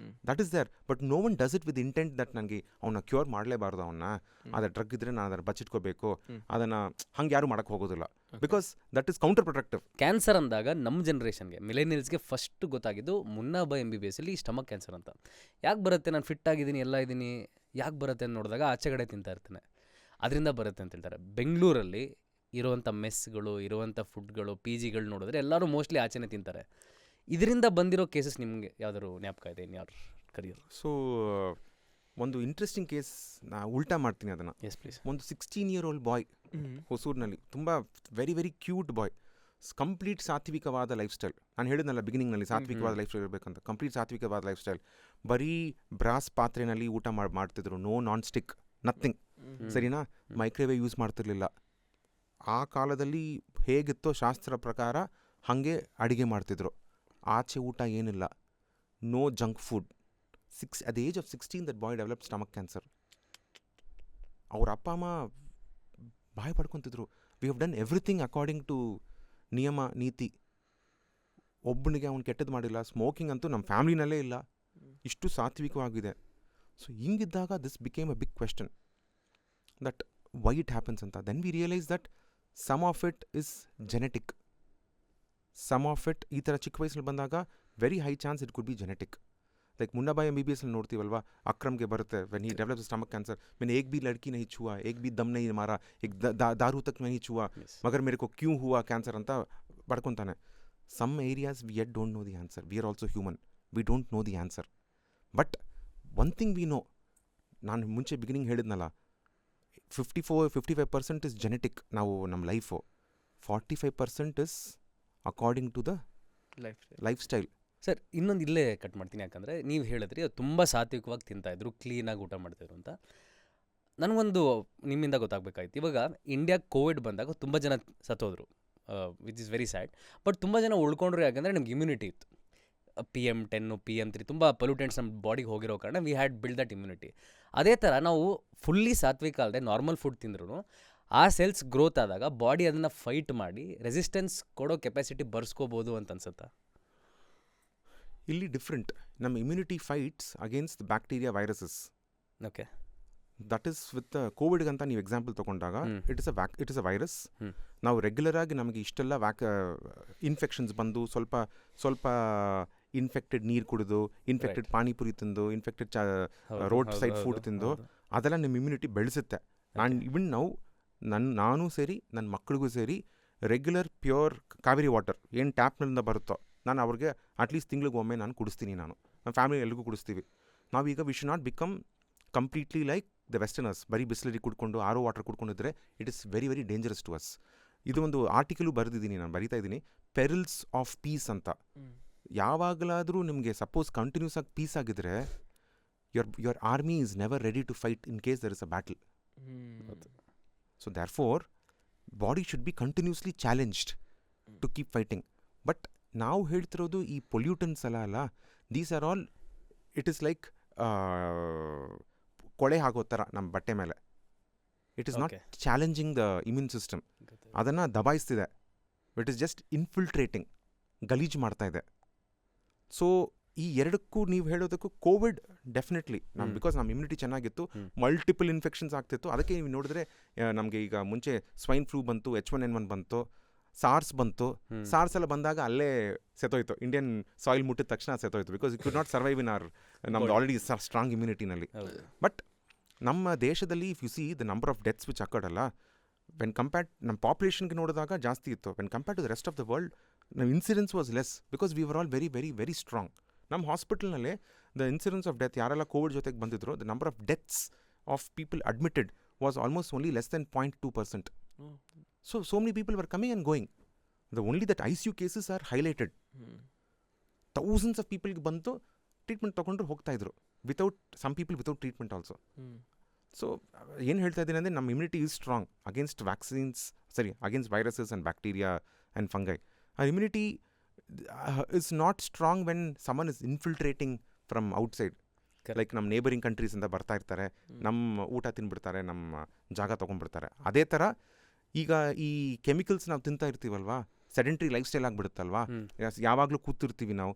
That is there, but no one does it with intent that ನನಗೆ ಅವನ್ನ cure ಮಾಡಲೇಬಾರ್ದು, ಅವನ್ನ ಅದ ಡ್ರಗ್ ಇದ್ರೆ ನಾನು ಅದನ್ನು ಬಚ್ಚಿಟ್ಕೋಬೇಕು, ಅದನ್ನು ಹಂಗೆ ಯಾರು ಮಾಡೋಕ್ಕೆ ಹೋಗೋದಿಲ್ಲ, because that is counter productive. Cancer ಅಂದಾಗ ನಮ್ಮ ಜನ್ರೇಷನ್ಗೆ, ಮಿಲೇನಿಯಲ್ಸ್ಗೆ ಫಸ್ಟ್ ಗೊತ್ತಾಗಿದ್ದು ಮುನ್ನಾ ಬೈ MBBS ಅಲ್ಲಿ ಸ್ಟಮಕ್ ಕ್ಯಾನ್ಸರ್ ಅಂತ. ಯಾಕೆ ಬರುತ್ತೆ, ನಾನು ಫಿಟ್ ಆಗಿದ್ದೀನಿ, ಎಲ್ಲ ಇದ್ದೀನಿ, ಯಾಕೆ ಬರುತ್ತೆ ಅಂತ ನೋಡಿದಾಗ ಆಚೆಗಡೆ ತಿಂತಾ ಇರ್ತೇನೆ, ಅದರಿಂದ ಬರುತ್ತೆ ಅಂತ ಹೇಳ್ತಾರೆ. ಬೆಂಗಳೂರಲ್ಲಿ ಇರುವಂಥ ಮೆಸ್ಗಳು, ಇರುವಂಥ ಫುಡ್ಗಳು, PGಗಳು ನೋಡಿದ್ರೆ ಎಲ್ಲರೂ ಮೋಸ್ಟ್ಲಿ ಆಚೆನೇ ತಿಂತಾರೆ. ಇದರಿಂದ ಬಂದಿರೋ ಕೇಸಸ್ ನಿಮಗೆ ಯಾವ್ದಾದ್ರು ಜ್ಞಾಪಕ ಇದೆ ಇನ್ ಯಾರು ಕರಿಯರ್? ಸೊ ಒಂದು ಇಂಟ್ರೆಸ್ಟಿಂಗ್ ಕೇಸ್ ನಾ ಉಲ್ಟಾ ಮಾಡ್ತೀನಿ ಅದನ್ನು. Yes please. ಒಂದು 16-year-old ಬಾಯ್ ಹೊಸೂರಿನಲ್ಲಿ, ತುಂಬ very very cute boy, complete ಸಾತ್ವಿಕವಾದ ಲೈಫ್ ಸ್ಟೈಲ್. ನಾನು ಹೇಳಿದ್ನಲ್ಲ ಬಿಗಿನಿಂಗ್ನಲ್ಲಿ ಸಾತ್ವಿಕವಾದ ಲೈಫ್ ಸ್ಟೈಲ್ ಇರಬೇಕಂತ, ಕಂಪ್ಲೀಟ್ ಸಾತ್ವಿಕವಾದ ಲೈಫ್ ಸ್ಟೈಲ್. ಬರೀ ಬ್ರಾಸ್ ಪಾತ್ರೆಯಲ್ಲಿ ಊಟ ಮಾಡ್ತಿದ್ರು, ನೋ ನಾನ್ ಸ್ಟಿಕ್, ನಥಿಂಗ್, ಸರಿನಾ? ಮೈಕ್ರೋವೇವ್ ಯೂಸ್ ಮಾಡ್ತಿರ್ಲಿಲ್ಲ. ಆ ಕಾಲದಲ್ಲಿ ಹೇಗಿತ್ತೋ ಶಾಸ್ತ್ರ ಪ್ರಕಾರ ಹಾಗೆ ಅಡುಗೆ ಮಾಡ್ತಿದ್ರು. ಆಚೆ ಊಟ ಏನಿಲ್ಲ, no junk food. At the age of 16 that boy develop stomach cancer. ಅವ್ರ ಅಪ್ಪ ಅಮ್ಮ ಬಾಯ್ ಪಡ್ಕೊತಿದ್ರು, we have done everything according to ನಿಯಮ ನೀತಿ, ಒಬ್ಬನಿಗೆ ಅವ್ನು ಕೆಟ್ಟದ್ದು ಮಾಡಿಲ್ಲ. ಸ್ಮೋಕಿಂಗ್ ಅಂತೂ ನಮ್ಮ ಫ್ಯಾಮ್ಲಿನಲ್ಲೇ ಇಲ್ಲ, ಇಷ್ಟು ಸಾತ್ವಿಕವಾಗಿದೆ. ಸೊ ಹಿಂಗಿದ್ದಾಗ this became a big question that why it happens ಅಂತ. Then we realise that some of it is genetic. Some of it ಈ ಥರ ಚಿಕ್ಕ ವಯಸ್ಸಲ್ಲಿ ಬಂದಾಗ very high chance it could be genetic. Like Munna Bhai MBBS ನೋಡ್ತೀವಲ್ವಾ, ಅಕ್ರಮ್ಗೆ ಬರುತ್ತೆ when he develops stomach cancer, मैंने एक भी लड़की नहीं छुआ, एक भी दम नहीं मारा, एक दारू तक नहीं छुआ, मगर मेरे को क्यों हुआ कैंसर ಅಂತ ಬಡ್ಕೊತಾನೆ. Some areas we yet don't know the answer. We are also human, we don't know the answer. But one thing we know, ನಾನು ಮುಂಚೆ ಬಿಗಿನಿಂಗ್ ಹೇಳಿದ್ನಲ್ಲ, 55% ಇಸ್ ಜೆನೆಟಿಕ್, ನಾವು ನಮ್ಮ life. 45% is according to the lifestyle. Sir ಇನ್ನೊಂದು ಇಲ್ಲೇ cut ಮಾಡ್ತೀನಿ, ಯಾಕಂದರೆ ನೀವು ಹೇಳಿದ್ರಿ ಅದು ತುಂಬ ಸಾತ್ವಿಕವಾಗಿ ತಿಂತಾಯಿದ್ರು, ಕ್ಲೀನಾಗಿ ಊಟ ಮಾಡ್ತಾಯಿದ್ರು ಅಂತ. ನನಗೊಂದು ನಿಮ್ಮಿಂದ ಗೊತ್ತಾಗಬೇಕಾಯ್ತು. ಇವಾಗ ಇಂಡಿಯಾಗೆ ಕೋವಿಡ್ ಬಂದಾಗ ತುಂಬ ಜನ ಸತ್ತೋದ್ರು, which is very sad. But ತುಂಬ ಜನ ಉಳ್ಕೊಂಡ್ರು, ಯಾಕಂದರೆ ನಮ್ಗೆ ಇಮ್ಯುನಿಟಿ ಇತ್ತು. PM10 PM3 ತುಂಬ ಪೊಲ್ಯೂಟೆಂಟ್ಸ್ ನಮ್ಮ ಬಾಡಿಗೆ ಹೋಗಿರೋ ಕಾರಣ we had build that immunity. ಅದೇ ಥರ ನಾವು ಫುಲ್ಲಿ ಸಾತ್ವಿಕ ಅಲ್ಲದೆ ನಾರ್ಮಲ್ ಫುಡ್ ತಿಂದ್ರೂ ಆ ಸೆಲ್ಸ್ ಗ್ರೋತ್ ಆದಾಗ ಬಾಡಿ ಅದನ್ನು ಫೈಟ್ ಮಾಡಿ ರೆಸಿಸ್ಟೆನ್ಸ್ ಕೊಡೋ ಕೆಪಾಸಿಟಿ ಬರ್ಸ್ಕೋಬೋದು ಅಂತ ಅನ್ಸುತ್ತಾ? ಇಲ್ಲಿ ಡಿಫ್ರೆಂಟ್. ನಮ್ಮ immunity fights against the bacteria, viruses. Okay, that is with ಕೋವಿಡ್ಗಂತ ನೀವು ಎಕ್ಸಾಂಪಲ್ ತೊಗೊಂಡಾಗ ಇಟ್ ಇಸ್ ಅ ವೈರಸ್. ನಾವು ರೆಗ್ಯುಲರ್ ಆಗಿ ನಮಗೆ ಇಷ್ಟೆಲ್ಲ ಇನ್ಫೆಕ್ಷನ್ಸ್ ಬಂದು ಸ್ವಲ್ಪ ಇನ್ಫೆಕ್ಟೆಡ್ ನೀರು ಕುಡಿದು, ಇನ್ಫೆಕ್ಟೆಡ್ ಪಾನಿಪುರಿ ತಿಂದು, ಇನ್ಫೆಕ್ಟೆಡ್ ರೋಡ್ ಸೈಡ್ ಫುಡ್ ತಿಂದು, ಅದೆಲ್ಲ ನಿಮ್ಮ ಇಮ್ಯುನಿಟಿ ಬೆಳೆಸುತ್ತೆ. ಇವನ್ ನಾನು ಸೇರಿ ನನ್ನ ಮಕ್ಕಳಿಗೂ ಸೇರಿ ರೆಗ್ಯುಲರ್ ಪ್ಯೂರ್ ಕಾವೇರಿ ವಾಟರ್ ಏನು ಟ್ಯಾಪ್ನಿಂದ ಬರುತ್ತೋ ನಾನು ಅವ್ರಿಗೆ ಅಟ್ಲೀಸ್ಟ್ ತಿಂಗ್ಳಿಗೆ ಒಮ್ಮೆ ನಾನು ಕುಡಿಸ್ತೀನಿ. ನಮ್ಮ ಫ್ಯಾಮಿಲಿ ಎಲ್ರಿಗೂ ಕುಡಿಸ್ತೀವಿ. ನಾವೀಗ we should not become completely like the westerners, ಬರೀ ಬಿಸ್ಲರಿ ಕುಡ್ಕೊಂಡು RO ವಾಟರ್ ಕುಡ್ಕೊಂಡಿದ್ರೆ it is very very dangerous to us. ಇದು ಒಂದು ಆರ್ಟಿಕಲು ಬರೆದಿದ್ದೀನಿ, ನಾನು ಬರಿತಾ ಇದ್ದೀನಿ, ಪೆರಿಲ್ಸ್ ಆಫ್ ಪೀಸ್ ಅಂತ. ಯಾವಾಗಲಾದರೂ ನಿಮಗೆ ಸಪೋಸ್ ಕಂಟಿನ್ಯೂಸ್ ಆಗಿ ಪೀಸ್ ಆಗಿದ್ರೆ your army is never ready to fight in case there is a battle. So therefore body should be continuously challenged to keep fighting. But ನಾವು ಹೇಳ್ತಿರೋದು ಈ ಪೊಲ್ಯೂಟನ್ಸ್ ಅಲ್ಲ, these are all, it is like ಕೊಳೆ ಆಗೋ ಥರ ನಮ್ಮ ಬಟ್ಟೆ ಮೇಲೆ. It is not challenging the immune system, ಅದನ್ನು ದಬಾಯಿಸ್ತಿದೆ. ಇಟ್ ಈಸ್ ಜಸ್ಟ್ ಇನ್ಫಿಲ್ಟ್ರೇಟಿಂಗ್, ಗಲೀಜು ಮಾಡ್ತಾ ಇದೆ. ಸೊ ಈ ಎರಡಕ್ಕೂ ನೀವು ಹೇಳೋದಕ್ಕೂ ಕೋವಿಡ್ ಡೆಫಿನೆಟ್ಲಿ ಬಿಕಾಸ್ ನಮ್ಮ ಇಮ್ಯುನಿಟಿ ಚೆನ್ನಾಗಿತ್ತು, ಮಲ್ಟಿಪಲ್ ಇನ್ಫೆಕ್ಷನ್ಸ್ ಆಗ್ತಿತ್ತು. ಅದಕ್ಕೆ ನೀವು ನೋಡಿದ್ರೆ ನಮಗೆ ಈಗ ಮುಂಚೆ ಸ್ವೈನ್ ಫ್ಲೂ ಬಂತು, H1N1 ಬಂತು, ಸಾರ್ಸ್ ಬಂತು. ಸಾರ್ಸ್ ಎಲ್ಲ ಬಂದಾಗ ಅಲ್ಲೇ ಸೆತೋಯ್ತು, ಇಂಡಿಯನ್ ಸಾಯಿಲ್ ಮುಟ್ಟಿದ ತಕ್ಷಣ ಸೆತೋಯ್ತು. Because it could not survive in ನಮ್ದು ಆಲ್ರೆಡಿ ಸ್ಟ್ರಾಂಗ್ ಇಮ್ಯುನಿಟಿನಲ್ಲಿ. ಬಟ್ ನಮ್ಮ ದೇಶದಲ್ಲಿ if you see the number of deaths which occurred ಅಲ್ಲ, ವೆನ್ ಕಂಪೇರ್ಡ್ ನಮ್ಮ ಪಾಪ್ಯುಲೇಷನ್ಗೆ ನೋಡಿದಾಗ ಜಾಸ್ತಿ ಇತ್ತು. When compared to the rest of the world ನಮ್ಮ incidence was less because we were all very very very strong. ನಮ್ಮ ಹಾಸ್ಪಿಟಲ್ನಲ್ಲಿ ದ ಇನ್ಸಿಡೆನ್ಸ್ ಆಫ್ ಡೆತ್, ಯಾರೆಲ್ಲ ಕೋವಿಡ್ ಜೊತೆಗೆ ಬಂದಿದ್ರು, the number of deaths of people admitted was almost only less than 0.2%. So many people were coming and going. The only that ICU cases are highlighted. Thousands of people ಬಂತು, treatment ತೊಗೊಂಡ್ರು ಹೋಗ್ತಾ ಇದ್ರು, some people without treatment also. ಸೊ ಏನು ಹೇಳ್ತಾ ಇದ್ದೀನಿ ಅಂದರೆ ನಮ್ಮ immunity is strong against viruses and bacteria and fungi. ಆ immunity is not strong when someone is infiltrating from outside. Like ನಮ್ಮ ನೇಬರಿಂಗ್ ಕಂಟ್ರೀಸಿಂದ ಬರ್ತಾ ಇರ್ತಾರೆ, ನಮ್ಮ ಊಟ ತಿನ್ಬಿಡ್ತಾರೆ, ನಮ್ಮ ಜಾಗ ತೊಗೊಂಡ್ಬಿಡ್ತಾರೆ. ಅದೇ ಥರ ಈಗ ಈ ಕೆಮಿಕಲ್ಸ್ ನಾವು ತಿಂತಾ ಇರ್ತೀವಲ್ವಾ, ಸೆಡೆಂಟ್ರಿ ಲೈಫ್ ಸ್ಟೈಲ್ ಆಗಿಬಿಡುತ್ತಲ್ವಾ, ಯಾವಾಗಲೂ ಕೂತಿರ್ತೀವಿ ನಾವು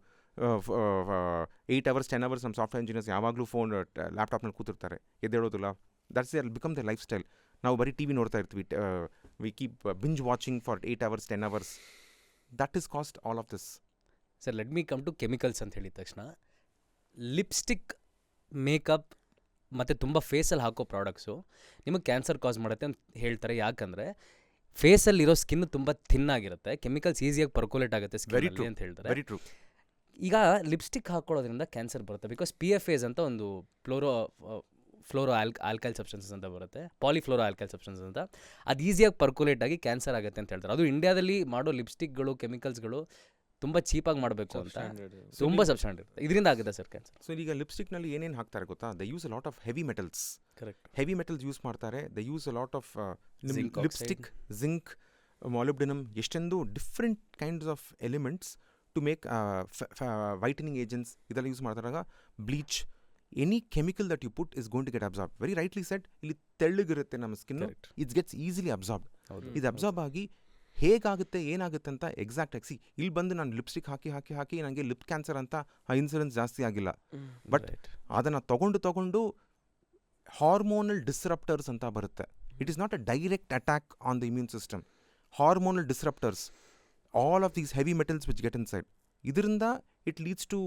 8 hours 10 hours. ನಮ್ಮ ಸಾಫ್ಟ್ವೇರ್ ಇಂಜಿನಿಯರ್ಸ್ ಯಾವಾಗಲೂ ಫೋನ್ ಲ್ಯಾಪ್ಟಾಪ್ನಲ್ಲಿ ಕೂತಿರ್ತಾರೆ, ಎದ್ದೇಳೋದಿಲ್ಲ. That's become the lifestyle. ನಾವು ಬರೀ TV ನೋಡ್ತಾ ಇರ್ತೀವಿ, we keep binge watching for 8 hours 10 hours. That is cost all of this. Sir let me come to chemicals ಅಂತ ಹೇಳಿದ ತಕ್ಷಣ, ಲಿಪ್ಸ್ಟಿಕ್, ಮೇಕಪ್ ಮತ್ತು ತುಂಬ ಫೇಸಲ್ಲಿ ಹಾಕೋ ಪ್ರಾಡಕ್ಟ್ಸು ನಿಮಗೆ ಕ್ಯಾನ್ಸರ್ ಕಾಸ್ ಮಾಡುತ್ತೆ ಅಂತ ಹೇಳ್ತಾರೆ. ಯಾಕಂದರೆ ಫೇಸಲ್ಲಿರೋ ಸ್ಕಿನ್ ತುಂಬ ಥಿನ್ ಆಗಿರುತ್ತೆ, ಕೆಮಿಕಲ್ಸ್ ಈಸಿಯಾಗಿ ಪರ್ಕೋಲೇಟ್ ಆಗುತ್ತೆ ಸ್ಕಿನ್ನಲ್ಲಿ ಅಂತ ಹೇಳ್ತಾರೆ. Very true. ಈಗ ಲಿಪ್ಸ್ಟಿಕ್ ಹಾಕೊಳ್ಳೋದ್ರಿಂದ ಕ್ಯಾನ್ಸರ್ ಬರುತ್ತೆ ಬಿಕಾಸ್ PFAs ಅಂತ ಒಂದು ಫ್ಲೋರೋ ಆಲ್ಕೈಲ್ ಸಬ್ಸ್ಟೆನ್ಸಸ್ ಅಂತ ಬರುತ್ತೆ, ಪಾಲಿಫ್ಲೋರೋ ಆಲ್ಕೈಲ್ ಸಬ್ಸ್ಟೆನ್ಸಸ್ ಅಂತ. ಅದು ಈಸಿಯಾಗಿ ಪರ್ಕೋಲೇಟ್ ಆಗಿ ಕ್ಯಾನ್ಸರ್ ಆಗುತ್ತೆ ಅಂತ ಹೇಳ್ತಾರೆ. ಅದು ಇಂಡಿಯಾದಲ್ಲಿ ಮಾಡೋ ಲಿಪ್ಸ್ಟಿಕ್ಗಳು, ಕೆಮಿಕಲ್ಸ್ಗಳು ತುಂಬ ಚೀಪಾಗಿ ಮಾಡಬೇಕು ಅಂತ, ತುಂಬ ಸಬ್ಸ್ಟ್ಯಾಂಡರ್ಡ್ ಇರುತ್ತೆ. ಇದರಿಂದ ಆಗುತ್ತೆ ಸರ್ ಕ್ಯಾನ್ಸರ್. ಸೊ ಈಗ ಲಿಪ್ಸ್ಟಿಕ್ನಲ್ಲಿ ಏನೇನು ಹಾಕ್ತಾರೆ ಗೊತ್ತಾ? They use a lot of heavy metals. Correct, heavy metals use ಮಾಡ್ತಾರೆ. They use a lot of lipstick, zinc, molybdenum, ಎಷ್ಟೊಂದು different kinds of elements to make whitening agents ಇದೆಲ್ಲ ಯೂಸ್ ಮಾಡ್ತಾರಾಗ bleach, any chemical that you put is going to get absorb. Very rightly said, ಇಲ್ಲಿ ತೆಳ್ಳಗಿರುತ್ತೆ ನಮ್ಮ skin, it gets easily absorb. ಇದು absorb ಆಗಿ ಹೇಗಾಗುತ್ತೆ ಏನಾಗುತ್ತೆ ಅಂತ ಎಕ್ಸಾಕ್ಟ್ ಆಗಿ ಇಲ್ಲಿ ಬಂದು ನಾನು ಲಿಪ್ಸ್ಟಿಕ್ ಹಾಕಿ ನನಗೆ ಲಿಪ್ ಕ್ಯಾನ್ಸರ್ ಅಂತ ಆ ಇನ್ಸಿಡೆನ್ಸ್ ಜಾಸ್ತಿ ಆಗಿಲ್ಲ. ಬಟ್ ಅದನ್ನು ತಗೊಂಡು ಹಾರ್ಮೋನಲ್ ಡಿಸ್ರಪ್ಟರ್ಸ್ ಅಂತ ಬರುತ್ತೆ. It is not a direct attack on the immune system. Hormonal disruptors all of these heavy metals which get inside. ಇದರಿಂದ ಇಟ್ ಲೀಡ್ಸ್ ಟು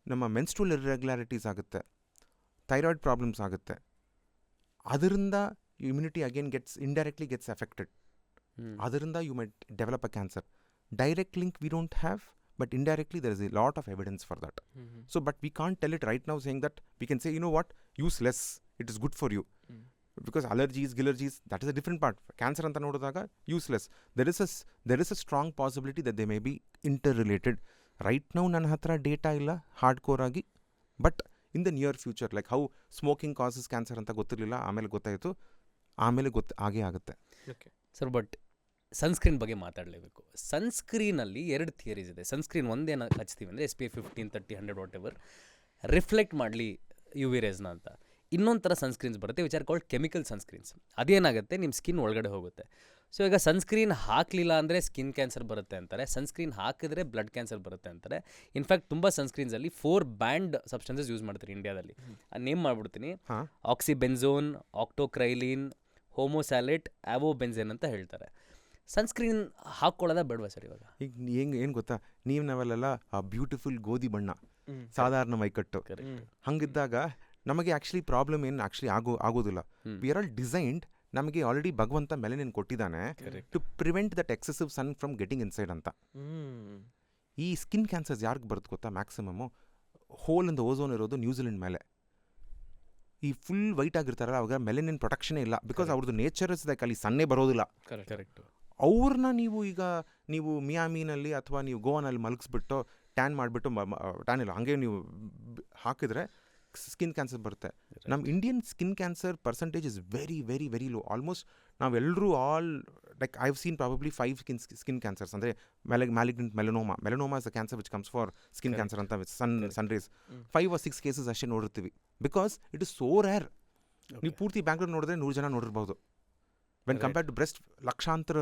ನಮ್ಮ ಮೆನ್ಸ್ಟ್ರಲ್ ಇರ್ರೆಗ್ಯುಲಾರಿಟೀಸ್ ಆಗುತ್ತೆ, ಥೈರಾಯ್ಡ್ ಪ್ರಾಬ್ಲಮ್ಸ್ ಆಗುತ್ತೆ. ಅದರಿಂದ immunity again indirectly gets affected. ಅದರಿಂದ you might develop a cancer. Direct link we don't have, but indirectly there is a lot of evidence for that. So but we can't tell it right now saying that we can say, you know what, useless, it is good for you, because allergies, that is a different part. Cancer anta nododaga useless. There is a strong possibility that they may be interrelated. Right now ನನ್ನ ಹತ್ರ data ಇಲ್ಲ hardcore ಆಗಿ, but in the near future, like how smoking causes cancer ಅಂತ ಗೊತ್ತಿರಲಿಲ್ಲ, ಆಮೇಲೆ ಗೊತ್ತಾಯಿತು, ಆಮೇಲೆ ಆಗೇ ಆಗುತ್ತೆ. ಸರ್, ಬಟ್ ಸನ್ಸ್ಕ್ರೀನ್ ಬಗ್ಗೆ ಮಾತಾಡಲೇಬೇಕು. ಸನ್ಸ್ಕ್ರೀನಲ್ಲಿ 2 ಥಿಯರೀಸ್ ಇದೆ. ಸನ್ಸ್ಕ್ರೀನ್ ಒಂದೇನು ಹಚ್ತೀವಿ ಅಂದರೆ SPF 15, 30, 100 ವಾಟ್ ಎವರ್ ರಿಫ್ಲೆಕ್ಟ್ ಮಾಡಲಿ UV ರೇಸ್ನ ಅಂತ. ಇನ್ನೊಂದು ಥರ ಸನ್ಸ್ಕ್ರೀನ್ಸ್ ಬರುತ್ತೆ which are called chemical sunscreens. ಅದೇನಾಗುತ್ತೆ, ನಿಮ್ಮ ಸ್ಕಿನ್ ಒಳಗಡೆ ಹೋಗುತ್ತೆ. ಸೊ ಈಗ ಸನ್ಸ್ಕ್ರೀನ್ ಹಾಕಲಿಲ್ಲ ಅಂದರೆ ಸ್ಕಿನ್ ಕ್ಯಾನ್ಸರ್ ಬರುತ್ತೆ ಅಂತಾರೆ, ಸನ್ಸ್ಕ್ರೀನ್ ಹಾಕಿದ್ರೆ ಬ್ಲಡ್ ಕ್ಯಾನ್ಸರ್ ಬರುತ್ತೆ ಅಂತಾರೆ. ಇನ್ಫ್ಯಾಕ್ಟ್ ತುಂಬ ಸನ್ಸ್ಕ್ರೀನ್ಸಲ್ಲಿ 4 ಬ್ಯಾಂಡ್ ಸಬ್ಸ್ಟೆನ್ಸಸ್ ಯೂಸ್ ಮಾಡ್ತಾರೆ ಇಂಡಿಯಾದಲ್ಲಿ. ನೇಮ್ ಮಾಡಿಬಿಡ್ತೀನಿ: ಆಕ್ಸಿಬೆನ್ಝೋನ್, ಆಕ್ಟೋಕ್ರೈಲಿನ್, ಹೋಮೋಸ್ಯಾಲಿಟ್, ಆವೋಬೆನ್ಝೇನ್ ಅಂತ ಹೇಳ್ತಾರೆ. ಸನ್ಸ್ಕ್ರೀನ್ ಹಾಕ್ಕೊಳ್ಳೋದ ಬೇಡವಾ ಸರ್ ಇವಾಗ? ಈಗ ಏನು ಗೊತ್ತಾ, ನಾವೆಲ್ಲ ಆ ಬ್ಯೂಟಿಫುಲ್ ಗೋಧಿ ಬಣ್ಣ, ಸಾಧಾರಣ ಮೈಕಟ್ಟು, ಹಂಗಿದ್ದಾಗ ನಮಗೆ ಆ್ಯಕ್ಚುಲಿ ಪ್ರಾಬ್ಲಮ್ ಏನು ಆಗೋದಿಲ್ಲ. ವಿ ಆರ್ ಆಲ್ ಡಿಸೈನ್ಡ್, ನಮಗೆ ಆಲ್ರೆಡಿ ಭಗವಂತ ಮೆಲನಿನ್ ಕೊಟ್ಟಿದ್ದಾನೆ to prevent that excessive sun from getting inside ಅಂತ. ಈ ಸ್ಕಿನ್ ಕ್ಯಾನ್ಸರ್ಸ್ ಯಾರಿಗೆ ಬರುತ್ತೆ ಗೊತ್ತಾ? Maximum hole in the ozone ಇರೋದು ನ್ಯೂಜಿಲೆಂಡ್ ಮೇಲೆ. ಈ ಫುಲ್ ವೈಟ್ ಆಗಿರ್ತಾರಲ್ಲ, ಅವಾಗ ಮೆಲನಿನ್ ಪ್ರೊಟೆಕ್ಷನೇ ಇಲ್ಲ, ಬಿಕಾಸ್ ಅವ್ರದ್ದು ನೇಚರ್ ಇಸ್ ಲೈಕ್ ಅಲ್ಲಿ ಸನ್ನೇ ಬರೋದಿಲ್ಲ. ಕರೆಕ್ಟ್. ಅವ್ರನ್ನ ನೀವು ಮಿಯಾಮಿನಲ್ಲಿ ಅಥವಾ ನೀವು ಗೋವಾನಲ್ಲಿ ಮಲಗಿಸ್ಬಿಟ್ಟು ಟ್ಯಾನ್ ಮಾಡಿಬಿಟ್ಟು, ಟ್ಯಾನ್ ಇಲ್ಲ ಹಂಗೆ ನೀವು ಹಾಕಿದ್ರೆ ಸ್ಕಿನ್ ಕ್ಯಾನ್ಸರ್ ಬರುತ್ತೆ. ನಮ್ಮ Indian skin cancer percentage is very very very low. Almost ನಾವೆಲ್ಲರೂ like I have seen probably 5 skin cancers, ಅಂದರೆ malignant melanoma is a cancer which comes for skin cancer ಅಂತ ಸನ್ ರೇಸ್ 5 or 6 ಕೇಸಸ್ ಅಷ್ಟೇ ನೋಡಿರ್ತೀವಿ, because it is so rare. ನೀವು ಪೂರ್ತಿ ಬ್ಯಾಂಗ್ಳೂರ್ ನೋಡಿದ್ರೆ 100 ಜನ ನೋಡಿರ್ಬೋದು. ವೆನ್ ಕಂಪೇರ್ಡ್ ಟು ಬ್ರೆಸ್ಟ್ ಲಕ್ಷಾಂತರ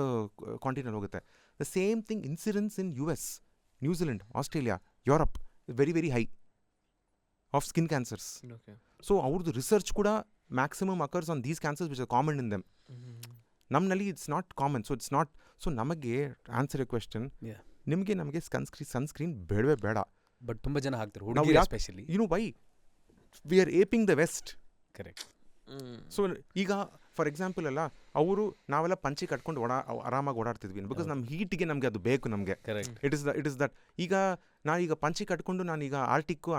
ಕ್ವಾಂಟಿಟಿನಲ್ಲಿ ಹೋಗುತ್ತೆ. The same thing incidence in US, New Zealand, Australia, Europe very very high of skin cancers. So ಅವ್ರದ್ದು ರಿಸರ್ಚ್ ಕೂಡ maximum occurs on these cancers which are common in them. ನಮ್ಮಲ್ಲಿ it's not common. So it's not. So ನಮಗೆ answer a question, ನಮಗೆ sunscreen ಬೇಡವೇ ಬೇಡ. But ತುಂಬ ಜನ ಹಾಕ್ತಾರೆ, ಹುಡುಗಿರು especially. You know why? We are aping the west. Correct. So ಈಗ ಫಾರ್ ಎಕ್ಸಾಂಪಲ್ ಅಲ್ಲ, ನಾವೆಲ್ಲ ಪಂಚಿ ಕಟ್ಕೊಂಡು ಆರಾಮಾಗಿ ಓಡಾಡ್ತಿದ್ವಿ, ಬಿಕಾಸ್ ನಮ್ಮ ಹೀಟಿಗೆ ನಮಗೆ ಅದು ಬೇಕು. ನಮಗೆ ಇಟ್ ಇಸ್ ದಟ್. ಈಗ ನಾನೀಗ ಪಂಚಿ ಕಟ್ಕೊಂಡು ನಾನೀಗ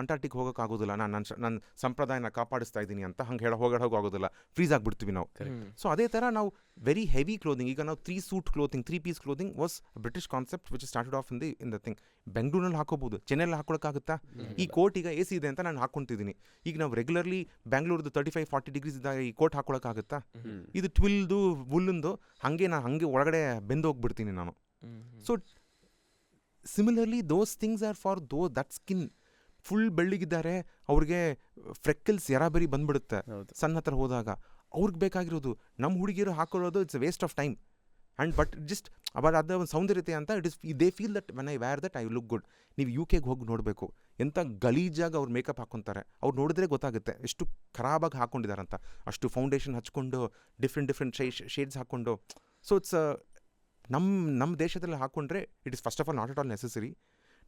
ಅಂಟಾರ್ಟಿಕ್ ಹೋಗೋಕ್ಕಾಗೋದಿಲ್ಲ, ನನ್ನ ಸಂಪ್ರದಾಯನ ಕಾಪಾಡಿಸ್ತಾ ಇದ್ದೀನಿ ಅಂತ ಹಂಗೆ ಹೋಗೋಕ್ಕಾಗೋದಿಲ್ಲ, ಫ್ರೀಸ್ ಆಗಿಬಿಡ್ತೀವಿ ನಾವು. ಸೊ ಅದೇ ಥರ ನಾವು ವೆರಿ ಹೆವಿ ಕ್ಲೋದಿಂಗ್, ಈಗ ನಾವು 3 piece clothing was British concept which started off in the thing. ಬೆಂಗಳೂರಲ್ಲಿ ಹಾಕೋಬಹುದು, ಚೆನ್ನೈಲಿ ಹಾಕೊಳಕ್ಕಾಗುತ್ತಾ? ಈ ಕೋಟ್ ಈಗ AC ಇದೆ ಅಂತ ನಾನು ಹಾಕ್ಕೊಂತಿದ್ದೀನಿ. ಈಗ ನಾವು ರೆಗ್ಯುಲರ್ಲಿ ಬೆಂಗಳೂರದ್ದು 35-40 ಡಿಗ್ರೀಸ್ ಇದ್ದಾಗ ಈ ಕೋಟ್ ಹಾಕೊಳಕ್ಕಾಗುತ್ತಾ? ಇದು ಟ್ವಿಲ್ದು ವುಲ್ಲಂದು ನಾನು ಹಂಗೆ ಒಳಗಡೆ ಬೆಂದೋಗ್ಬಿಡ್ತೀನಿ ನಾನು. So similarly those things are for that skin. Full ಬೆಳ್ಳಿಗಿದ್ದಾರೆ, ಅವ್ರಿಗೆ ಫ್ರೆಕ್ಕಲ್ಸ್ ಯರಾಬರಿ ಬಂದ್ಬಿಡುತ್ತೆ ಸಣ್ಣ ಹತ್ರ ಹೋದಾಗ. ಅವ್ರಿಗೆ ಬೇಕಾಗಿರೋದು ನಮ್ಮ ಹುಡುಗಿರು ಹಾಕೊಳ್ಳೋದು it's waste of time. And but just ಅದರ ಒಂದು ಸೌಂದರ್ಯತೆ ಅಂತ it is they feel that when I wear that I look good. ನೀವು UK ಹೋಗಿ ನೋಡಬೇಕು, ಎಂಥ ಗಲೀಜಾಗಿ ಅವ್ರು ಮೇಕಪ್ ಹಾಕ್ಕೊತಾರೆ. ಅವ್ರು ನೋಡಿದ್ರೆ ಗೊತ್ತಾಗುತ್ತೆ ಎಷ್ಟು ಖರಾಬಾಗಿ ಹಾಕ್ಕೊಂಡಿದ್ದಾರಂತ. ಅಷ್ಟು ಫೌಂಡೇಶನ್ ಹಚ್ಕೊಂಡು ಡಿಫ್ರೆಂಟ್ ಶೇಡ್ಸ್ ಹಾಕ್ಕೊಂಡು. ಸೊ ಇಟ್ಸ್ ನಮ್ಮ ದೇಶದಲ್ಲಿ ಹಾಕ್ಕೊಂಡ್ರೆ it is first of all not at all necessary.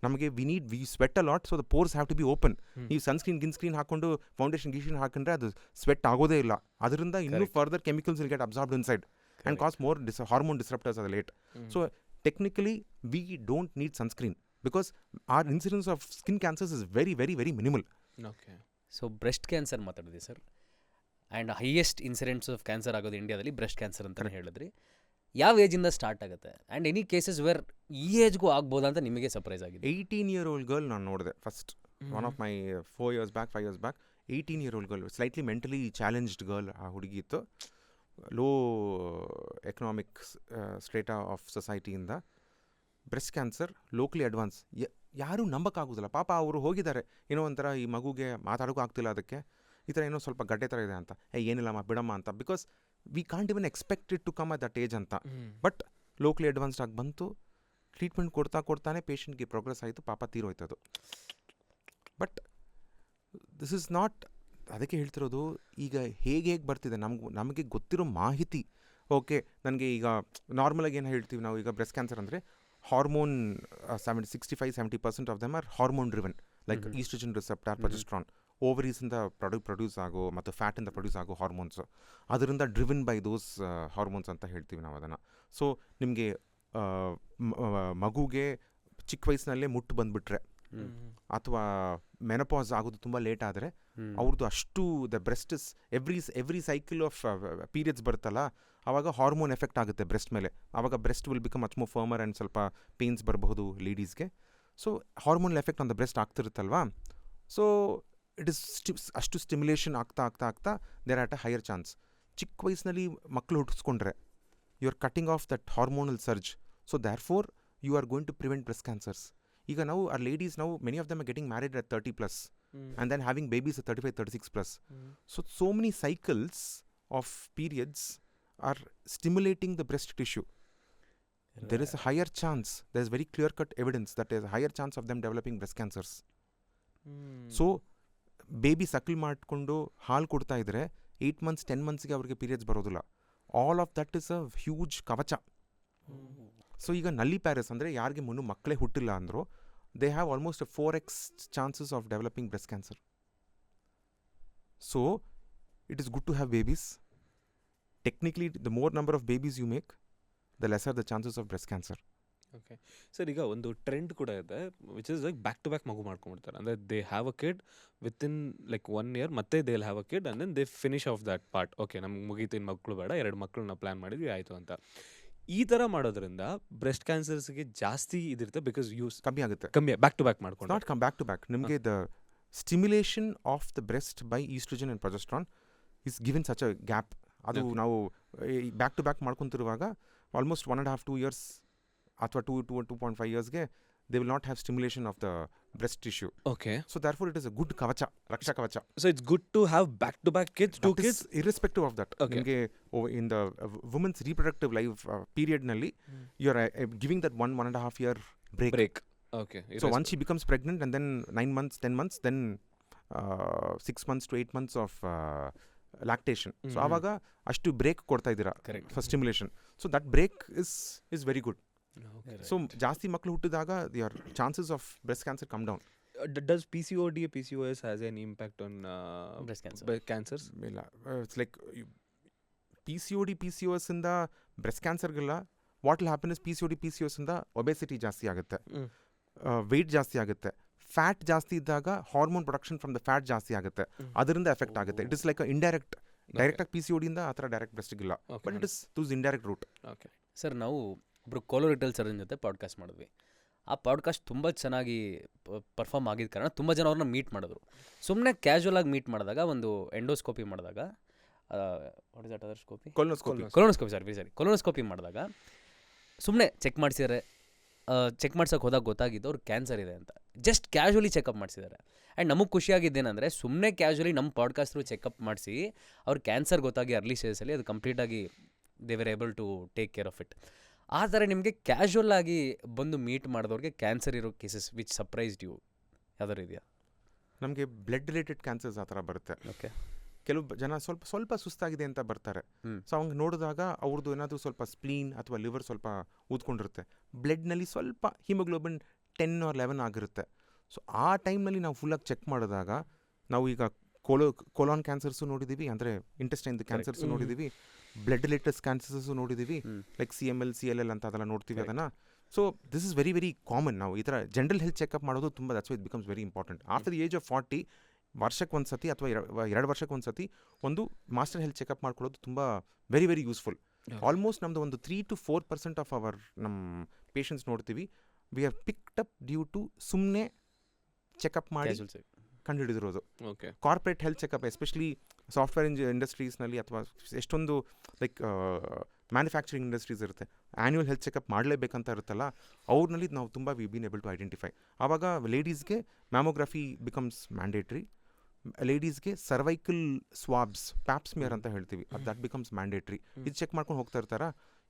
ನಮಗೆ we sweat a lot, so the pores have to be open. ನೀವು ಸನ್ಸ್ಕ್ರೀನ್ ಹಾಕೊಂಡು ಫೌಂಡೇಶನ್ ಹಾಕೊಂಡ್ರೆ ಅದು ಸ್ವೆಟ್ ಆಗೋದೇ ಇಲ್ಲ. ಅದರಿಂದ ಇನ್ನೂ further chemicals will get absorbed inside and cause more hormone disruptors at the late. So technically we don't need sunscreen because our incidence of skin cancers is very very very minimal. Okay. So breast cancer ಮಾತಾಡಿದ್ವಿ sir, and highest incidence of cancer ಆಗೋದು ಇಂಡಿಯಾದಲ್ಲಿ breast cancer ಅಂತಲೇ ಹೇಳಿದ್ರಿ. ಯಾವ ಏಜಿಂದ start ಆಗುತ್ತೆ? And any cases where ಈ ಏಜ್ಗೂ ಆಗ್ಬೋದಾ ಅಂತ ನಿಮಗೆ ಸರ್ಪ್ರೈಸ್ ಆಗಿದೆ? 18-year-old ಗರ್ಲ್ ನಾನು ನೋಡಿದೆ first. One of my 5 years back 18-year-old girl, slightly mentally challenged girl. ಆ ಹುಡುಗಿ ಇತ್ತು, ಲೋ ಎಕನಾಮಿಕ್ ಸ್ಟೇಟಾ ಆಫ್ ಸೊಸೈಟಿಯಿಂದ ಬ್ರೆಸ್ಟ್ ಕ್ಯಾನ್ಸರ್, ಲೋಕಲಿ ಅಡ್ವಾನ್ಸ್. ಯಾರೂ ನಂಬಕ್ಕಾಗೋದಿಲ್ಲ ಪಾಪ. ಅವರು ಹೋಗಿದ್ದಾರೆ, ಏನೋ ಒಂಥರ ಈ ಮಗುಗೆ ಮಾತಾಡೋಕ್ಕೂ ಆಗ್ತಿಲ್ಲ, ಅದಕ್ಕೆ ಈ ಥರ ಏನೋ ಸ್ವಲ್ಪ ಗಡ್ಡೆ ಥರ ಇದೆ ಅಂತ, ಏನಿಲ್ಲಮ್ಮ ಬಿಡಮ್ಮ ಅಂತ, because we can't even expect it to come at that age ಅಂತ. ಬಟ್ ಲೋಕಲಿ ಅಡ್ವಾನ್ಸ್ಡ್ ಆಗಿ ಬಂತು, ಟ್ರೀಟ್ಮೆಂಟ್ ಕೊಡ್ತಾನೆ ಪೇಷಂಟ್ಗೆ ಪ್ರೋಗ್ರೆಸ್ ಆಯಿತು, ಪಾಪ ತೀರೋಯ್ತದು. ಬಟ್ ದಿಸ್ ಇಸ್ ನಾಟ್, ಅದಕ್ಕೆ ಹೇಳ್ತಿರೋದು, ಈಗ ಹೇಗೆ ಬರ್ತಿದೆ ನಮಗೆ ಗೊತ್ತಿರೋ ಮಾಹಿತಿ. ಓಕೆ, ನನಗೆ ಈಗ ನಾರ್ಮಲಾಗಿ ಏನು ಹೇಳ್ತೀವಿ ನಾವು, ಈಗ ಬ್ರೆಸ್ಟ್ ಕ್ಯಾನ್ಸರ್ ಅಂದರೆ hormone 65-70% of them are hormone driven, like oestrogen receptor, progesterone, ಓವರೀಸಿಂದ ಪ್ರೊಡ್ಯೂಸ್ ಆಗೋ ಮತ್ತು ಫ್ಯಾಟಿಂದ ಪ್ರೊಡ್ಯೂಸ್ ಆಗೋ ಹಾರ್ಮೋನ್ಸ್, ಅದರಿಂದ ಡ್ರಿವನ್ ಬೈ ದೋಸ್ ಹಾರ್ಮೋನ್ಸ್ ಅಂತ ಹೇಳ್ತೀವಿ ನಾವು ಅದನ್ನು. ಸೊ ನಿಮಗೆ ಮಗುಗೆ ಚಿಕ್ಕ ವಯಸ್ಸಿನಲ್ಲೇ ಮುಟ್ಟು ಬಂದುಬಿಟ್ರೆ ಅಥವಾ ಮೆನಪಾಸ್ ಆಗೋದು ತುಂಬ ಲೇಟ್ ಆದರೆ ಅವ್ರದ್ದು ಅಷ್ಟು the breast is every cycle of periods ಬರುತ್ತಲ್ಲ, ಆವಾಗ ಹಾರ್ಮೋನ್ ಎಫೆಕ್ಟ್ ಆಗುತ್ತೆ ಬ್ರೆಸ್ಟ್ ಮೇಲೆ. ಆವಾಗ breast will become much more firmer and ಸ್ವಲ್ಪ ಪೇನ್ಸ್ ಬರಬಹುದು ಲೇಡೀಸ್ಗೆ. So hormonal effect on the breast ಆಗ್ತಿರುತ್ತಲ್ವಾ, ಸೊ ಇಟ್ ಇಸ್ ಅಷ್ಟು ಸ್ಟಿಮ್ಯುಲೇಷನ್ ಆಗ್ತಾ there at a higher chance. ಚಿಕ್ಕ ವಯಸ್ಸಿನಲ್ಲಿ ಮಕ್ಕಳು ಹುಟ್ಟಿಸ್ಕೊಂಡ್ರೆ you are cutting off that hormonal surge. So therefore you are going to prevent breast cancers. ಈಗ ನಾವು R ladies ನಾವು many of them are getting married at 30+ and then having babies at 35-36+. So many cycles of periods are stimulating the breast tissue. There is a higher chance, there is very clear-cut evidence that there is a higher chance of them developing breast cancers. So baby suckle ಮಾಡ್ಕೊಂಡು ಹಾಲು ಕೊಡ್ತಾ ಇದ್ರೆ 8 months 10 monthsಗೆ ಅವ್ರಿಗೆ periods ಬರೋದಿಲ್ಲ. All of that is a huge ಕವಚ. So ಈಗ ನಲ್ಲಿ Paris ಅಂದರೆ ಯಾರಿಗೆ ಮುನ್ನು ಮಕ್ಕಳೇ ಹುಟ್ಟಿಲ್ಲ ಅಂದರು, they have almost a 4x chances of developing breast cancer. So it is good to have babies. Technically, the more number of babies you make, the lesser the chances of breast cancer. Okay sir, ಈಗ ಒಂದು trend ಕೂಡ ಇದೆ which is like back to back ಮಗು ಮಾಡ್ಕೊಂಡ್ಬಿಡ್ತಾರೆ. ಅಂದರೆ they have a kid within like 1 year, ಮತ್ತೆ they will have a kid and then they finish off that part. Okay, ನಮ್ಗೆ ಮುಗೀತು, ಇನ್ನು ಮಕ್ಕಳು ಬೇಡ, 2 ಮಕ್ಕಳನ್ನ ಪ್ಲ್ಯಾನ್ ಮಾಡಿದ್ವಿ ಆಯಿತು ಅಂತ. ಈ ಥರ ಮಾಡೋದ್ರಿಂದ ಬ್ರೆಸ್ಟ್ ಕ್ಯಾನ್ಸರ್ಸ್ಗೆ ಜಾಸ್ತಿ ಇದಿರುತ್ತೆ, ಬಿಕಾಸ್ ಯೂಸ್ ಕಮ್ಮಿ ಆಗುತ್ತೆ. ಬ್ಯಾಕ್ ಟು ಬ್ಯಾಕ್ ಮಾಡ್ಕೊಂಡು. Not come back to back. ನಿಮಗೆ the stimulation of the breast by oestrogen and progesterone is given such a gap. ಅದು ನಾವು ಬ್ಯಾಕ್ ಟು ಬ್ಯಾಕ್ ಮಾಡ್ಕೊತಿರುವಾಗ ಆಲ್ಮೋಸ್ಟ್ 1.5-2 years ಅಥವಾ 2.5 yearsಗೆ they will not have stimulation of the breast tissue. Okay. So therefore it is a good kavacha, raksha kavacha. So it's good to have back-to-back kids, two kids? Irrespective of that. Okay. In the woman's reproductive life period nalli, you are giving that 1.5 year break. Okay. So once she becomes pregnant and then 9 months, 10 months, then 6 months to 8 months of lactation. So avaga ashtu break ಕೊಡ್ತಾ ಇದ್ದೀರಾ for stimulation. So that break is very good. Okay. So ಜಾಸ್ತಿ ಮಕ್ಕಳು ಹುಟ್ಟಿದಾಗ your chances of breast cancer come down. Does PCOD or PCOS has any impact on cancers? It's like PCOD PCOS ಇಂದ breast cancer ಗೆಲ್ಲ what will happen is PCOD PCOS ಇಂದ obesity ಜಾಸ್ತಿ ಆಗುತ್ತೆ, weight ಜಾಸ್ತಿ ಆಗುತ್ತೆ, ಫ್ಯಾಟ್ ಜಾಸ್ತಿ ಇದ್ದಾಗ hormone production from the fat ಜಾಸ್ತಿ ಆಗುತ್ತೆ, ಅದರಿಂದ ಎಫೆಕ್ಟ್ ಆಗುತ್ತೆ. ಇಟ್ ಇಸ್ ಲೈಕ್ ಡೈರೆಕ್ಟ್ ಆಗಿ PCOD ಇಂದ ಆ ಥರ ಡೈರೆಕ್ಟ್ ಬ್ರೆಸ್ಟಿಗಿಲ್ಲ, but it is through indirect route. Okay sir, ನಾವು ಒಬ್ರು ಕೋಲೋರೆಕ್ಟಲ್ ಸರ್ಜನ್ ಜೊತೆ ಪಾಡ್ಕಾಸ್ಟ್ ಮಾಡಿದ್ವಿ. ಆ ಪಾಡ್ಕಾಸ್ಟ್ ತುಂಬ ಚೆನ್ನಾಗಿ ಪರ್ಫಾರ್ಮ್ ಆಗಿದ್ದ ಕಾರಣ ತುಂಬ ಜನ ಅವ್ರನ್ನ ಮೀಟ್ ಮಾಡಿದ್ರು. ಸುಮ್ಮನೆ ಕ್ಯಾಶುವಲ್ ಆಗಿ ಮೀಟ್ ಮಾಡಿದಾಗ ಒಂದು ಎಂಡೋಸ್ಕೋಪಿ ಮಾಡಿದಾಗ ಕೊಲೋನೋಸ್ಕೋಪಿ ಮಾಡಿದಾಗ ಸುಮ್ಮನೆ ಚೆಕ್ ಮಾಡಿಸಿದ್ದಾರೆ. ಚೆಕ್ ಮಾಡ್ಸೋಕೆ ಹೋದಾಗ ಗೊತ್ತಾಗಿದ್ದು ಅವ್ರು ಕ್ಯಾನ್ಸರ್ ಇದೆ ಅಂತ. ಜಸ್ಟ್ ಕ್ಯಾಶುವಲಿ ಚೆಕಪ್ ಮಾಡಿಸಿದ್ದಾರೆ. ಆ್ಯಂಡ್ ನಮಗೆ ಖುಷಿಯಾಗಿದ್ದೇನೆಂದರೆ ಸುಮ್ಮನೆ ಕ್ಯಾಶುವಲಿ ನಮ್ಮ ಪಾಡ್ಕಾಸ್ಟ್ ಥ್ರೂ ಚೆಕಪ್ ಮಾಡಿಸಿ ಅವ್ರು ಕ್ಯಾನ್ಸರ್ ಗೊತ್ತಾಗಿ ಅರ್ಲಿ ಸ್ಟೇಜಲ್ಲಿ ಅದು ಕಂಪ್ಲೀಟಾಗಿ they were able to take care of it. ಆ ಥರ ನಿಮಗೆ ಕ್ಯಾಶುವಲ್ ಆಗಿ ಬಂದು ಮೀಟ್ ಮಾಡಿದವ್ರಿಗೆ ಕ್ಯಾನ್ಸರ್ ಇರೋ ಕೇಸಸ್ ವಿಚ್ ಸರ್ಪ್ರೈಸ್ಡ್ ಯು ಯಾವ್ದಾರು ಇದೆಯಾ? ನಮಗೆ ಬ್ಲಡ್ ರಿಲೇಟೆಡ್ ಕ್ಯಾನ್ಸರ್ಸ್ ಆ ಥರ ಬರುತ್ತೆ. ಓಕೆ, ಕೆಲವು ಜನ ಸ್ವಲ್ಪ ಸುಸ್ತಾಗಿದೆ ಅಂತ ಬರ್ತಾರೆ. ಸೊ ಅವಂಗೆ ನೋಡಿದಾಗ ಅವ್ರದ್ದು ಏನಾದರೂ ಸ್ವಲ್ಪ ಸ್ಪ್ಲೀನ್ ಅಥವಾ ಲಿವರ್ ಸ್ವಲ್ಪ ಊದ್ಕೊಂಡಿರುತ್ತೆ, ಬ್ಲಡ್ನಲ್ಲಿ ಸ್ವಲ್ಪ ಹಿಮೋಗ್ಲೋಬಿನ್ 10 or 11 ಆಗಿರುತ್ತೆ. ಸೊ ಆ ಟೈಮ್ನಲ್ಲಿ ನಾವು ಫುಲ್ಲಾಗಿ ಚೆಕ್ ಮಾಡಿದಾಗ ನಾವು ಈಗ ಕೋಲಾನ್ ಕ್ಯಾನ್ಸರ್ಸು ನೋಡಿದ್ದೀವಿ, ಅಂದರೆ ಇಂಟೆಸ್ಟೈನ್ದು ಕ್ಯಾನ್ಸರ್ಸು ನೋಡಿದ್ದೀವಿ, ಬ್ಲಡ್ ರಿಲೇಟೆಡ್ ಕ್ಯಾನ್ಸರ್ಸು ನೋಡಿದ್ದೀವಿ, ಲೈಕ್ CML CLL ಅಂತ ಅದೆಲ್ಲ ನೋಡ್ತೀವಿ ಅದನ್ನು. So this is very very common. ನಾವು ಈ ಥರ ಜನರಲ್ ಹೆಲ್ತ್ ಚೆಕಪ್ ಮಾಡೋದು ತುಂಬ, that's why it becomes very important. After the age of 40 ವರ್ಷಕ್ಕೆ ಒಂದು ಸತಿ ಅಥವಾ 2 ವರ್ಷಕ್ಕೆ ಒಂದು ಸತಿ ಒಂದು ಮಾಸ್ಟರ್ ಹೆಲ್ತ್ ಚೆಕಪ್ ಮಾಡ್ಕೊಳ್ಳೋದು ತುಂಬ ವೆರಿ ವೆರಿ ಯೂಸ್ಫುಲ್. ಆಲ್ಮೋಸ್ಟ್ ನಮ್ಮದು ಒಂದು 3-4% ಆಫ್ ಅವರ್ ನಮ್ಮ ಪೇಷಂಟ್ಸ್ ನೋಡ್ತೀವಿ we are picked up due to ಸುಮ್ಮನೆ ಚೆಕಪ್ ಮಾಡಿ ಕಂಡುಹಿಡಿದಿರೋದು. Okay, corporate health checkup especially software ಇಂಡಸ್ಟ್ರೀಸ್ನಲ್ಲಿ ಅಥವಾ ಎಷ್ಟೊಂದು ಲೈಕ್ ಮ್ಯಾನುಫ್ಯಾಕ್ಚರಿಂಗ್ ಇಂಡಸ್ಟ್ರೀಸ್ ಇರುತ್ತೆ, ಆ್ಯನ್ಯುವಲ್ ಹೆಲ್ತ್ ಚೆಕಪ್ ಮಾಡಲೇಬೇಕಂತ ಇರುತ್ತಲ್ಲ, ಅವ್ರನ್ನಲ್ಲಿ ನಾವು ತುಂಬ we been able to identify. ಆವಾಗ ಲೇಡೀಸ್ಗೆ ಮ್ಯಾಮೋಗ್ರಫಿ ಬಿಕಮ್ಸ್ ಮ್ಯಾಂಡೇಟ್ರಿ, ಲೇಡೀಸ್ಗೆ ಸರ್ವೈಕಲ್ ಸ್ವಾಬ್ಸ್ ಪ್ಯಾಪ್ಸ್ಮಿಯರ್ ಅಂತ ಹೇಳ್ತೀವಿ, ದಟ್ ಬಿಕಮ್ಸ್ ಮ್ಯಾಂಡೇಟ್ರಿ. ಇದು ಚೆಕ್ ಮಾಡ್ಕೊಂಡು ಹೋಗ್ತಾ ಇರ್ತಾರ.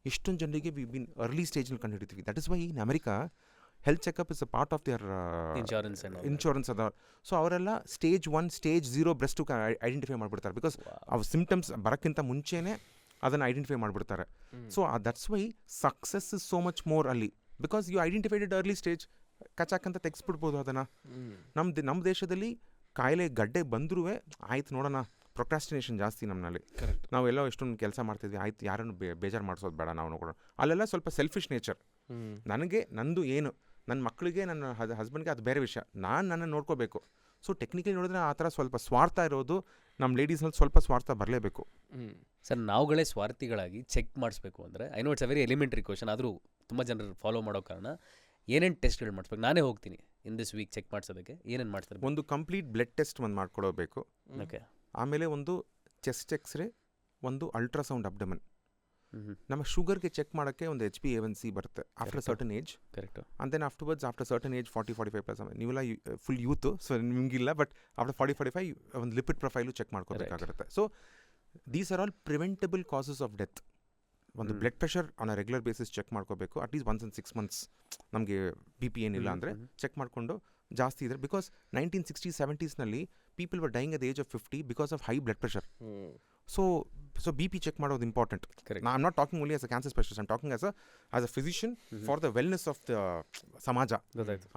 ಎಷ್ಟೊಂದು ಜನರಿಗೆ ವಿ ಬೀನ್ ಅರ್ಲಿ ಸ್ಟೇಜ್ನಲ್ಲಿ ಕಂಡು ಹಿಡಿತೀವಿ. That is why in America health checkup is a part of their insurance ಅದ. ಸೊ ಅವರೆಲ್ಲ ಸ್ಟೇಜ್ 1 ಸ್ಟೇಜ್ 0 ಬ್ರೆಸ್ಟು ಐಡೆಂಟಿಫೈ ಮಾಡಿಬಿಡ್ತಾರೆ, ಬಿಕಾಸ್ ಅವು ಸಿಮ್ಟಮ್ಸ್ ಬರೋಕ್ಕಿಂತ ಮುಂಚೆನೇ ಅದನ್ನು ಐಡೆಂಟಿಫೈ ಮಾಡಿಬಿಡ್ತಾರೆ. So that's why success is so much more ಅಲ್ಲಿ because you identified early stage ಕಚಾಕ್ ಅಂತ ತೆಗೆಸ್ಬಿಡ್ಬೋದು ಅದನ್ನು. ನಮ್ಮ ದೇಶದಲ್ಲಿ ಕಾಯಿಲೆ ಗಡ್ಡೆ ಬಂದರೂ ಆಯ್ತು ನೋಡೋಣ, ಪ್ರೊಕ್ರಾಸ್ಟಿನೇಷನ್ ಜಾಸ್ತಿ ನಮ್ಮಲ್ಲಿ. ನಾವೆಲ್ಲ ಎಷ್ಟೊಂದು ಕೆಲಸ ಮಾಡ್ತಿದ್ವಿ, ಆಯ್ತು ಯಾರನ್ನು ಬೇಜಾರು ಮಾಡಿಸೋದು ಬೇಡ ನಾವು ನೋಡೋಣ. ಅಲ್ಲೆಲ್ಲ ಸ್ವಲ್ಪ ಸೆಲ್ಫಿಶ್ ನೇಚರ್. ನನಗೆ ನಂದು ಏನು, ನನ್ನ ಮಕ್ಕಳಿಗೆ ನನ್ನ ಹಸ್ಬೆಂಡ್ಗೆ ಅದು ಬೇರೆ ವಿಷಯ, ನಾನು ನನ್ನನ್ನು ನೋಡ್ಕೋಬೇಕು. ಸೊ ಟೆಕ್ನಿಕಲಿ ನೋಡಿದ್ರೆ ಆ ಥರ ಸ್ವಲ್ಪ ಸ್ವಾರ್ಥ ಇರೋದು ನಮ್ಮ ಲೇಡೀಸ್ನಲ್ಲಿ ಸ್ವಲ್ಪ ಸ್ವಾರ್ಥ ಬರಲೇಬೇಕು. ಸರ್ ನಾವುಗಳೇ ಸ್ವಾರ್ಥಿಗಳಾಗಿ ಚೆಕ್ ಮಾಡಿಸ್ಬೇಕು ಅಂದರೆ, I know it's a very elementary question, ಆದರೂ ತುಂಬ ಜನರು ಫಾಲೋ ಮಾಡೋ ಕಾರಣ ಏನೇನು ಟೆಸ್ಟ್ಗಳು ಮಾಡಿಸ್ಬೇಕು? ನಾನೇ ಹೋಗ್ತೀನಿ ಇನ್ ದಿಸ್ ವೀಕ್ ಚೆಕ್ ಮಾಡಿಸೋದಕ್ಕೆ, ಏನೇನು ಮಾಡ್ತಾರೆ? ಒಂದು ಕಂಪ್ಲೀಟ್ ಬ್ಲಡ್ ಟೆಸ್ಟ್ ಒಂದು ಮಾಡ್ಕೊಡಬೇಕು. ಓಕೆ. ಆಮೇಲೆ ಒಂದು ಚೆಸ್ಟ್ ಎಕ್ಸ್ರೇ, ಒಂದು ಅಲ್ಟ್ರಾಸೌಂಡ್ ಅಬ್ಡಮನ್. ನಮ್ಮ ಶುಗರ್ಗೆ ಚೆಕ್ ಮಾಡೋಕ್ಕೆ ಒಂದು HbA1c ಬರುತ್ತೆ after certain age. Correct. And then afterwards after certain age 40-45+, ನೀವೆಲ್ಲ ಫುಲ್ ಯೂತು, ಸೊ ನಿಮಗಿಲ್ಲ, ಬಟ್ ಆಫ್ಟರ್ 40-45 ಒಂದು ಲಿಪಿಡ್ ಪ್ರೊಫೈಲು ಚೆಕ್ ಮಾಡ್ಕೋಬೇಕಾಗುತ್ತೆ. So these are all preventable causes of death. ಒಂದು blood pressure on a regular basis check ಮಾಡ್ಕೋಬೇಕು, at least once in 6 months. ನಮಗೆ BP ಏನಿಲ್ಲ ಅಂದರೆ check ಮಾಡಿಕೊಂಡು, ಜಾಸ್ತಿ ಇದ್ರೆ, because 1960s 70s people were dying at the age of 50 because of high blood pressure. So BP check ಮಾಡೋದು important. I am not talking only as a cancer specialist, I am talking as a physician for the wellness of the ಸಮಾಜ.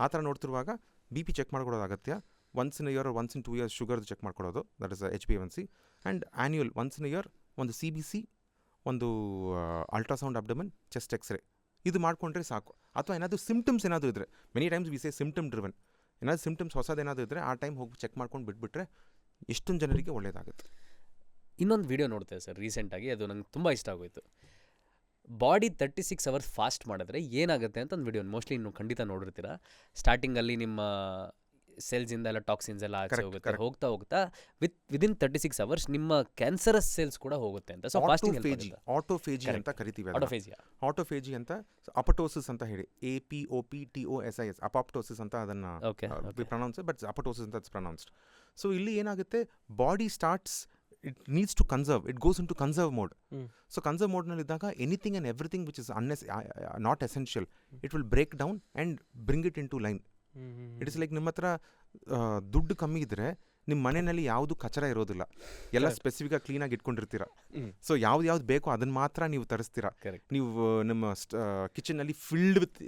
ಆ ಥರ ನೋಡ್ತಿರುವಾಗ BP check ಮಾಡ್ಕೊಡೋದು ಅಗತ್ಯ. Once in a year, once in 2 years sugar check ಮಾಡ್ಕೊಡೋದು, that is HbA1c. And annual once in a year ಒಂದು CBC, ಒಂದು ultrasound abdomen, chest x ray, ಇದು ಮಾಡಿಕೊಂಡ್ರೆ ಸಾಕು. ಅಥವಾ ಏನಾದರೂ ಸಿಮ್ಟಮ್ಸ್ ಏನಾದರೂ ಇದ್ದರೆ, many times we say symptom driven, ಏನಾದರೂ ಸಿಮ್ಟಮ್ಸ್ ಹೊಸದೇನಾದರೂ ಇದ್ದರೆ ಆ ಟೈಮ್ ಹೋಗಿ ಚೆಕ್ ಮಾಡ್ಕೊಂಡು ಬಿಟ್ಬಿಟ್ರೆ ಎಷ್ಟೊಂದು ಜನರಿಗೆ ಒಳ್ಳೆಯದಾಗುತ್ತೆ. ಇನ್ನೊಂದು ವಿಡಿಯೋ ನೋಡ್ತೇವೆ ಸರ್ ರೀಸೆಂಟಾಗಿ, ಅದು ನಂಗೆ ತುಂಬ ಇಷ್ಟ ಆಗೋಯಿತು. ಬಾಡಿ 36 hours ಫಾಸ್ಟ್ ಮಾಡಿದ್ರೆ ಏನಾಗುತ್ತೆ ಅಂತ ಒಂದು ವಿಡಿಯೋ, ಮೋಸ್ಟ್ಲಿ ನೀವು ಖಂಡಿತ ನೋಡಿರ್ತೀರ. ಸ್ಟಾರ್ಟಿಂಗಲ್ಲಿ ನಿಮ್ಮ ಸೆಲ್ಸಿಂದ ಎಲ್ಲ ಟಾಕ್ಸಿನ್ಸ್ ಎಲ್ಲ ಆಚೆ ಹೋಗುತ್ತೆ, ಹೋಗ್ತಾ ಹೋಗ್ತಾ ವಿದಿನ್ 36 hours ನಿಮ್ಮ ಕ್ಯಾನ್ಸರಸ್ ಸೆಲ್ಸ್ ಕೂಡ ಹೋಗುತ್ತೆ ಅಂತ. ಸೊ ಫಾಸ್ಟಿಂಗ್ ಆಟೋಫೇಜಿ ಅಂತ ಕರಿತೀವಿ. ಆಟೋಫೇಜಿ ಅಂತ, ಅಪಟೋಸಿಸ್ ಅಂತ ಹೇಳಿ, APOPTOSIS, ಅಪಾಪ್ಟೋಸಿಸ್ ಅಂತ ಅದನ್ನು ಪ್ರೊನೌನ್ಸ್, ಬಟ್ ಅಪಟೋಸಿಸ್ ಅಂತ ಪ್ರೊನೌನ್ಸ್ಡ್. ಸೊ ಇಲ್ಲಿ ಏನಾಗುತ್ತೆ, body starts, it needs to conserve, it goes into conserve mode. So conserve mode naliddaga anything and everything which is not essential, it will break down and bring it into line. It is like ನಿಮ್ಮ ಹತ್ರ ದುಡ್ಡು ಕಮ್ಮಿ ಇದ್ದರೆ ನಿಮ್ಮ ಮನೆಯಲ್ಲಿ ಯಾವುದು ಕಚರ ಇರೋದಿಲ್ಲ, ಎಲ್ಲ ಸ್ಪೆಸಿಫಿಕಾಗಿ ಕ್ಲೀನಾಗಿ ಇಟ್ಕೊಂಡಿರ್ತೀರ. ಸೊ ಯಾವ್ದು ಬೇಕೋ ಅದನ್ನು ಮಾತ್ರ ನೀವು ತರಿಸ್ತೀರ. ನೀವು ನಿಮ್ಮ ಕಿಚನ್ನಲ್ಲಿ ಫಿಲ್ಡ್ ವಿತ್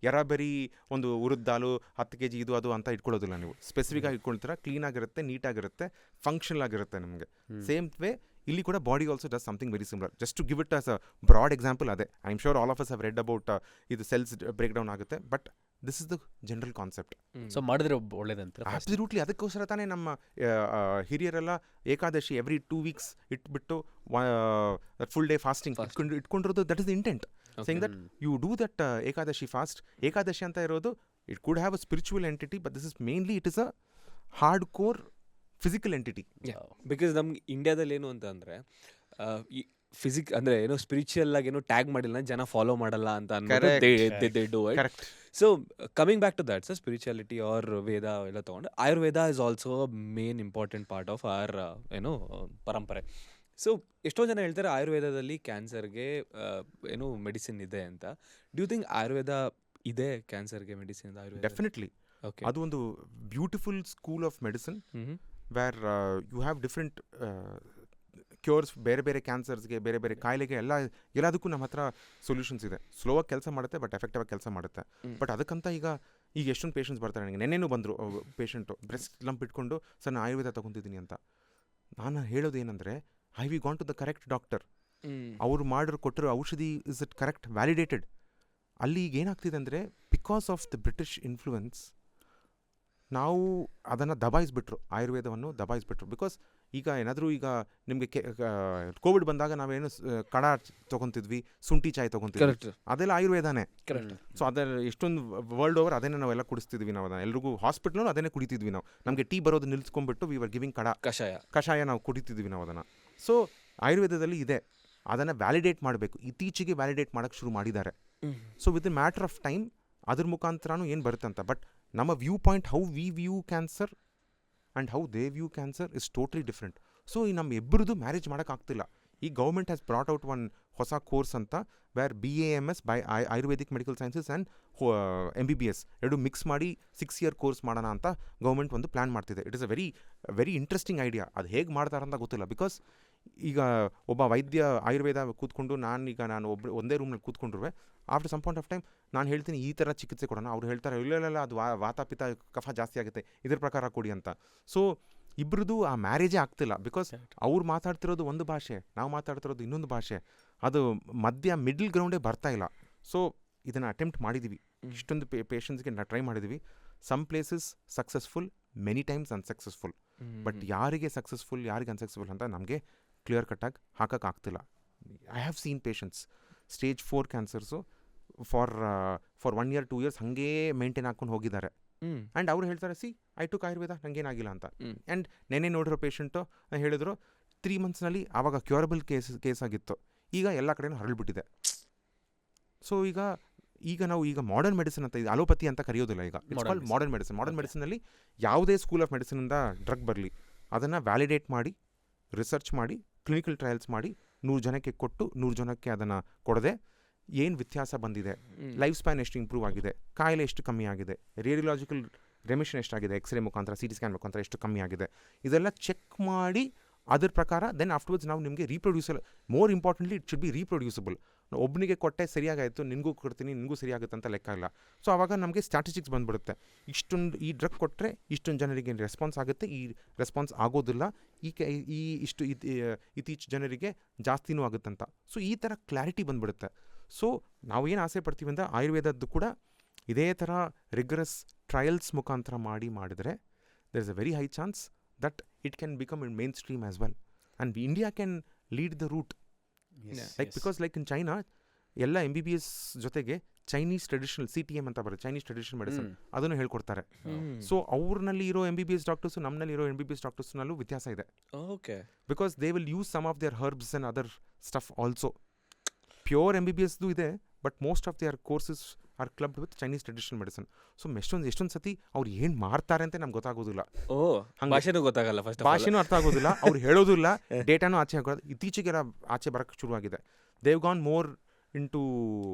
ಎರಾಬೆರಿ ಒಂದು ಉರಿದ ದಾಲು 10 kg ಇದು ಅದು ಅಂತ ಇಟ್ಕೊಳ್ಳೋದಿಲ್ಲ. ನೀವು ಸ್ಪೆಸಿಫಿಕಾಗಿ ಇಟ್ಕೊಳ್ತೀರ, ಕ್ಲೀನಾಗಿರುತ್ತೆ, ನೀಟಾಗಿರುತ್ತೆ, ಫಂಕ್ಷನಲ್ ಆಗಿರುತ್ತೆ ನಿಮಗೆ. ಸೇಮ್ ವೇ ಇಲ್ಲಿ ಕೂಡ body also does something very similar. Just to give it as a broad example, ಅದೇ I am sure all of us have read about ಇದು ಸೆಲ್ಸ್ ಬ್ರೇಕ್ ಡೌನ್ ಆಗುತ್ತೆ, but this is the general concept. So ಮಾಡಿದ್ರೆ ಒಳ್ಳೇದಂತ. Absolutely. ಅದಕ್ಕೋಸ್ಕರ ತಾನೇ ನಮ್ಮ ಹಿರಿಯರೆಲ್ಲ Ekadashi every 2 weeks ಇಟ್ಬಿಟ್ಟು ಫುಲ್ ಡೇ ಫಾಸ್ಟಿಂಗ್ ಇಟ್ಕೊಂಡಿರೋದು. That is the intent, saying that you do that Ekadashi fast. Ekadashi ಅಂತ ಇರೋದು, it could have a spiritual entity, but this is mainly it is a hard core physical entity. Because ನಮ್ಗೆ ಇಂಡಿಯಾದಲ್ಲಿ ಏನು ಅಂತ ಅಂದರೆ ಅಂದರೆ ಏನೋ ಸ್ಪಿರಿಚುವಲ್ ಆಗಿ ಏನೋ ಟ್ಯಾಗ್ ಮಾಡಿಲ್ಲ, ಜನ ಫಾಲೋ ಮಾಡಲ್ಲ ಅಂತ ಅನ್ಬೋದು. So coming back to that, sir, spirituality or Veda ಎಲ್ಲ ತೊಗೊಂಡು, Ayurveda is also main important part of our ಏನೋ ಪರಂಪರೆ. ಸೊ ಎಷ್ಟೋ ಜನ ಹೇಳ್ತಾರೆ ಆಯುರ್ವೇದದಲ್ಲಿ ಕ್ಯಾನ್ಸರ್ಗೆ ಏನೋ ಮೆಡಿಸಿನ್ ಇದೆ ಅಂತ. ಡ್ಯೂ ಥಿಂಕ್ ಆಯುರ್ವೇದ ಇದೆ ಕ್ಯಾನ್ಸರ್ಗೆ ಮೆಡಿಸಿನ್? ಡೆಫಿನೆಟ್ಲಿ. ಅದು ಒಂದು beautiful school of medicine where you have different cures. ಬೇರೆ ಬೇರೆ ಕ್ಯಾನ್ಸರ್ಸ್ಗೆ, ಬೇರೆ ಬೇರೆ ಕಾಯಿಲೆಗೆ ಎಲ್ಲದಕ್ಕೂ ನಮ್ಮ ಹತ್ರ ಸೊಲ್ಯೂಷನ್ಸ್ ಇದೆ. ಸ್ಲೋವಾಗಿ ಕೆಲಸ ಮಾಡುತ್ತೆ, ಬಟ್ ಎಫೆಕ್ಟಿವ್ ಆಗಿ ಕೆಲಸ ಮಾಡುತ್ತೆ. ಬಟ್ ಅದಕ್ಕಂತ ಈಗ ಎಷ್ಟೊಂದು ಪೇಷಂಟ್ಸ್ ಬರ್ತಾರೆ ನನಗೆ. ನೆನ್ನೆನೂ ಬಂದರು ಪೇಷಂಟು, ಬ್ರೆಸ್ಟ್ ಲಂಪ್ ಇಟ್ಕೊಂಡು, ಸರ್ ನಾನು ಆಯುರ್ವೇದ ತೊಗೊತಿದ್ದೀನಿ ಅಂತ. ನಾನು ಹೇಳೋದು ಏನಂದರೆ, I've gone to the correct doctor. ಅವರು ಕೊಟ್ಟಿರೋ ಔಷಧಿ ಇಸ್ ಇಟ್ ಕರೆಕ್ಟ್, ವ್ಯಾಲಿಡೇಟೆಡ್? ಅಲ್ಲಿ ಈಗ ಏನಾಗ್ತಿದೆ ಅಂದರೆ, because of the British influence ನಾವು ಅದನ್ನು ದಬಾಯಿಸ್ಬಿಟ್ರು, ಆಯುರ್ವೇದವನ್ನು ದಬಾಯಿಸ್ಬಿಟ್ರು. ಬಿಕಾಸ್ ಈಗ ಏನಾದರೂ ಈಗ ನಿಮಗೆ ಕೋವಿಡ್ ಬಂದಾಗ ನಾವೇನು ಕಡ ತೊಗೊತಿದ್ವಿ, ಶುಂಠಿ ಚಾಯ್ ತೊಗೊತಿದ್ವಿ, ಅದೆಲ್ಲ ಆಯುರ್ವೇದನೇ. ಸೊ ಅದರ ಎಷ್ಟೊಂದು ವರ್ಲ್ಡ್ ಓವರ್ ಅದನ್ನೇ ನಾವೆಲ್ಲ ಕುಡಿಸ್ತಿದ್ವಿ. ನಾವು ಅದನ್ನು ಎಲ್ರಿಗೂ ಹಾಸ್ಪಿಟ್ಲಲ್ಲೂ ಅದನ್ನೇ ಕುಡಿತಿದ್ವಿ. ನಾವು ನಮಗೆ ಟೀ ಬರೋದು ನಿಲ್ಸ್ಕೊಂಡ್ಬಿಟ್ಟು ವಿ ವರ್ ಗಿವಿಂಗ್ ಕಷಾಯ ನಾವು ಕುಡಿತಿದ್ವಿ ನಾವು ಅದನ್ನು. ಸೊ ಆಯುರ್ವೇದದಲ್ಲಿ ಇದೆ, ಅದನ್ನು ವ್ಯಾಲಿಡೇಟ್ ಮಾಡಬೇಕು. ಇತ್ತೀಚೆಗೆ ವ್ಯಾಲಿಡೇಟ್ ಮಾಡೋಕ್ಕೆ ಶುರು ಮಾಡಿದ್ದಾರೆ. So with the matter of time ಅದ್ರ ಮುಖಾಂತರನೂ ಏನು ಬರುತ್ತೆ ಅಂತ. ಬಟ್ ನಮ್ಮ view point, how we view cancer and how they view cancer is totally different. So ಈ ನಮ್ಮ ಇಬ್ಬರದು ಮ್ಯಾರೇಜ್ ಮಾಡೋಕ್ಕಾಗ್ತಿಲ್ಲ. ಈ government has brought out one ಹೊಸ ಕೋರ್ಸ್ ಅಂತ, where BAMS by Ayurvedic medical sciences and MBBS ಎರಡು ಮಿಕ್ಸ್ ಮಾಡಿ 6 year ಕೋರ್ಸ್ ಮಾಡೋಣ ಅಂತ ಗೌರ್ಮೆಂಟ್ ಒಂದು ಪ್ಲ್ಯಾನ್ ಮಾಡ್ತಿದೆ. It is a very interesting idea. ಅದು ಹೇಗೆ ಮಾಡ್ತಾರಂತ ಗೊತ್ತಿಲ್ಲ. ಬಿಕಾಸ್ ಈಗ ಒಬ್ಬ ವೈದ್ಯ ಆಯುರ್ವೇದ ಕೂತ್ಕೊಂಡು ನಾನು ಒಂದೇ ರೂಮ್ನಲ್ಲಿ ಕೂತ್ಕೊಂಡ್ರೆ after some point of time ನಾನು ಹೇಳ್ತೀನಿ ಈ ಥರ ಚಿಕಿತ್ಸೆ ಕೊಡೋಣ, ಅವ್ರು ಹೇಳ್ತಾರೆ ಇಲ್ಲ ಅದು ವಾತಾಪಿತ ಕಫ ಜಾಸ್ತಿ ಆಗುತ್ತೆ, ಇದ್ರ ಪ್ರಕಾರ ಕೊಡಿ ಅಂತ. ಸೊ ಇಬ್ರದ್ದು ಆ ಮ್ಯಾರೇಜೇ ಆಗ್ತಿಲ್ಲ, ಬಿಕಾಸ್ ಅವ್ರು ಮಾತಾಡ್ತಿರೋದು ಒಂದು ಭಾಷೆ, ನಾವು ಮಾತಾಡ್ತಿರೋದು ಇನ್ನೊಂದು ಭಾಷೆ, ಅದು ಮಧ್ಯ ಮಿಡ್ಲ್ ಗ್ರೌಂಡೇ ಬರ್ತಾ ಇಲ್ಲ. ಸೊ ಇದನ್ನು ಅಟೆಂಪ್ಟ್ ಮಾಡಿದ್ದೀವಿ, ಇಷ್ಟೊಂದು ಪೇಷಂಟ್ಸ್ಗೆ ನಾವು ಟ್ರೈ ಮಾಡಿದ್ದೀವಿ. Some places successful, many times unsuccessful. But ಯಾರಿಗೆ ಸಕ್ಸಸ್ಫುಲ್ ಯಾರಿಗೆ ಅನ್ಸಕ್ಸಸ್ಫುಲ್ ಅಂತ ನಮಗೆ ಕ್ಲಿಯರ್ ಕಟ್ಟಾಗಿ ಹಾಕೋಕ್ಕಾಗ್ತಿಲ್ಲ. I have seen patients stage 4 cancers for 1 year 2 years ಹಾಗೇ ಮೇಂಟೈನ್ ಹಾಕ್ಕೊಂಡು ಹೋಗಿದ್ದಾರೆ. ಆ್ಯಂಡ್ ಅವ್ರು ಹೇಳ್ತಾರೆ, ಐ ಟುಕ್ ಆಯುರ್ವೇದ, ನನಗೇನಾಗಿಲ್ಲ ಅಂತ. ಆ್ಯಂಡ್ ನೆನ್ನೆ ನೋಡಿರೋ ಪೇಷಂಟು ಹೇಳಿದ್ರು 3 monthsನಲ್ಲಿ ಆವಾಗ ಕ್ಯೂರಬಲ್ ಕೇಸ್ ಆಗಿತ್ತು, ಈಗ ಎಲ್ಲ ಕಡೆನೂ ಹರಳ್ಬಿಟ್ಟಿದೆ. ಸೊ ಈಗ ನಾವು ಮಾಡರ್ನ್ ಮೆಡಿಸಿನ್ ಅಂತ, ಇದು ಅಲೋಪತಿ ಅಂತ ಕರೆಯೋದಿಲ್ಲ, ಈಗ it's called modern medicine. Modern ಮೆಡಿಸಿನಲ್ಲಿ ಯಾವುದೇ ಸ್ಕೂಲ್ ಆಫ್ ಮೆಡಿಸಿನಿಂದ ಡ್ರಗ್ ಬರಲಿ, ಅದನ್ನು ವ್ಯಾಲಿಡೇಟ್ ಮಾಡಿ, ರಿಸರ್ಚ್ ಮಾಡಿ, ಕ್ಲಿನಿಕಲ್ ಟ್ರಯಲ್ಸ್ ಮಾಡಿ 100 ಜನಕ್ಕೆ ಕೊಟ್ಟು 100 ಜನಕ್ಕೆ ಅದನ್ನು ಕೊಡದೆ ಏನು ವ್ಯತ್ಯಾಸ ಬಂದಿದೆ, ಲೈಫ್ ಸ್ಪ್ಯಾನ್ ಎಷ್ಟು ಇಂಪ್ರೂವ್ ಆಗಿದೆ, ಕಾಯಿಲೆ ಎಷ್ಟು ಕಮ್ಮಿ ಆಗಿದೆ, ರೇಡಿಯೋಲಾಜಿಕಲ್ ರೆಮಿಷನ್ ಎಷ್ಟಾಗಿದೆ, ಎಕ್ಸ್ರೇ ಮುಖಾಂತರ CT ಸ್ಕ್ಯಾನ್ ಮುಖಾಂತರ ಎಷ್ಟು ಕಮ್ಮಿ ಆಗಿದೆ, ಇದೆಲ್ಲ ಚೆಕ್ ಮಾಡಿ ಅದ್ರ ಪ್ರಕಾರ ದೆನ್ ಆಫ್ಟರ್ವರ್ಡ್ಸ್ ನಾವು ನಿಮಗೆ reproducible, more importantly it should be reproducible. ಒಬ್ಬನಿಗೆ ಕೊಟ್ಟೆ ಸರಿಯಾಗಾಯಿತು, ನಿನಗೂ ಕೊಡ್ತೀನಿ, ನಿನಗೂ ಸರಿಯಾಗುತ್ತೆ ಅಂತ ಲೆಕ್ಕ ಇಲ್ಲ. ಸೊ ಆವಾಗ ನಮಗೆ ಸ್ಟ್ಯಾಟಿಸ್ಟಿಕ್ಸ್ ಬಂದ್ಬಿಡುತ್ತೆ, ಈ ಡ್ರಗ್ ಕೊಟ್ಟರೆ ಇಷ್ಟೊಂದು ಜನರಿಗೆ ರೆಸ್ಪಾನ್ಸ್ ಆಗುತ್ತೆ, ಈ ರೆಸ್ಪಾನ್ಸ್ ಆಗೋದಿಲ್ಲ, ಇತ್ತೀಚೆ ಜನರಿಗೆ ಜಾಸ್ತಿನೂ ಆಗುತ್ತಂತ. ಸೊ ಈ ಥರ ಕ್ಲಾರಿಟಿ ಬಂದ್ಬಿಡುತ್ತೆ. ಸೊ ನಾವು ಏನು ಆಸೆ ಪಡ್ತೀವಿ ಅಂದರೆ ಆಯುರ್ವೇದದ್ದು ಕೂಡ ಇದೇ ಥರ ರಿಗರಸ್ ಟ್ರಯಲ್ಸ್ ಮುಖಾಂತರ ಮಾಡಿದರೆ there is a very high chance that it can become in main stream as well, and India can lead the route. Because in China ಎಲ್ಲ MBBS ಜೊತೆಗೆ ಚೈನೀಸ್ ಟ್ರೆಡಿಷನಲ್ CTM ಅಂತ ಬರುತ್ತೆ, ಚೈನೀಸ್ ಟ್ರೆಡಿಷನಲ್ ಮೆಡಿಸಿನ್, ಅದನ್ನು ಹೇಳ್ಕೊಡ್ತಾರೆ. So ಅವ್ರಲ್ಲಿ ಇರೋ MBBS doctors ನಮ್ಮಲ್ಲಿ ಇರೋ MBBS ಡಾಕ್ಟರ್ಸ್ನಲ್ಲೂ ವ್ಯತ್ಯಾಸ ಇದೆ. Okay, because they will use some of their herbs and other stuff also. Pure MBBSದು ಇದೆ, but most of their courses are clubbed with Chinese traditional medicine. So ಎಷ್ಟೊಂದು ಸತಿ ಅವ್ರು ಏನು ಮಾಡ್ತಾರೆ ಅಂತ ನಮ್ಗೆ ಗೊತ್ತಾಗೋದಿಲ್ಲ, ಭಾಷೆನೂ ಗೊತ್ತಾಗಲ್ಲ, ಭಾಷೆನೂ ಅರ್ಥ ಆಗೋದಿಲ್ಲ, ಅವ್ರು ಹೇಳೋದಿಲ್ಲ, ಡೇಟಾನು ಆಚೆ ಆಗೋದು. ಇತ್ತೀಚೆಗೆಲ್ಲ ಆಚೆ ಬರೋಕ್ಕೆ ಶುರುವಾಗಿದೆ. They've gone more into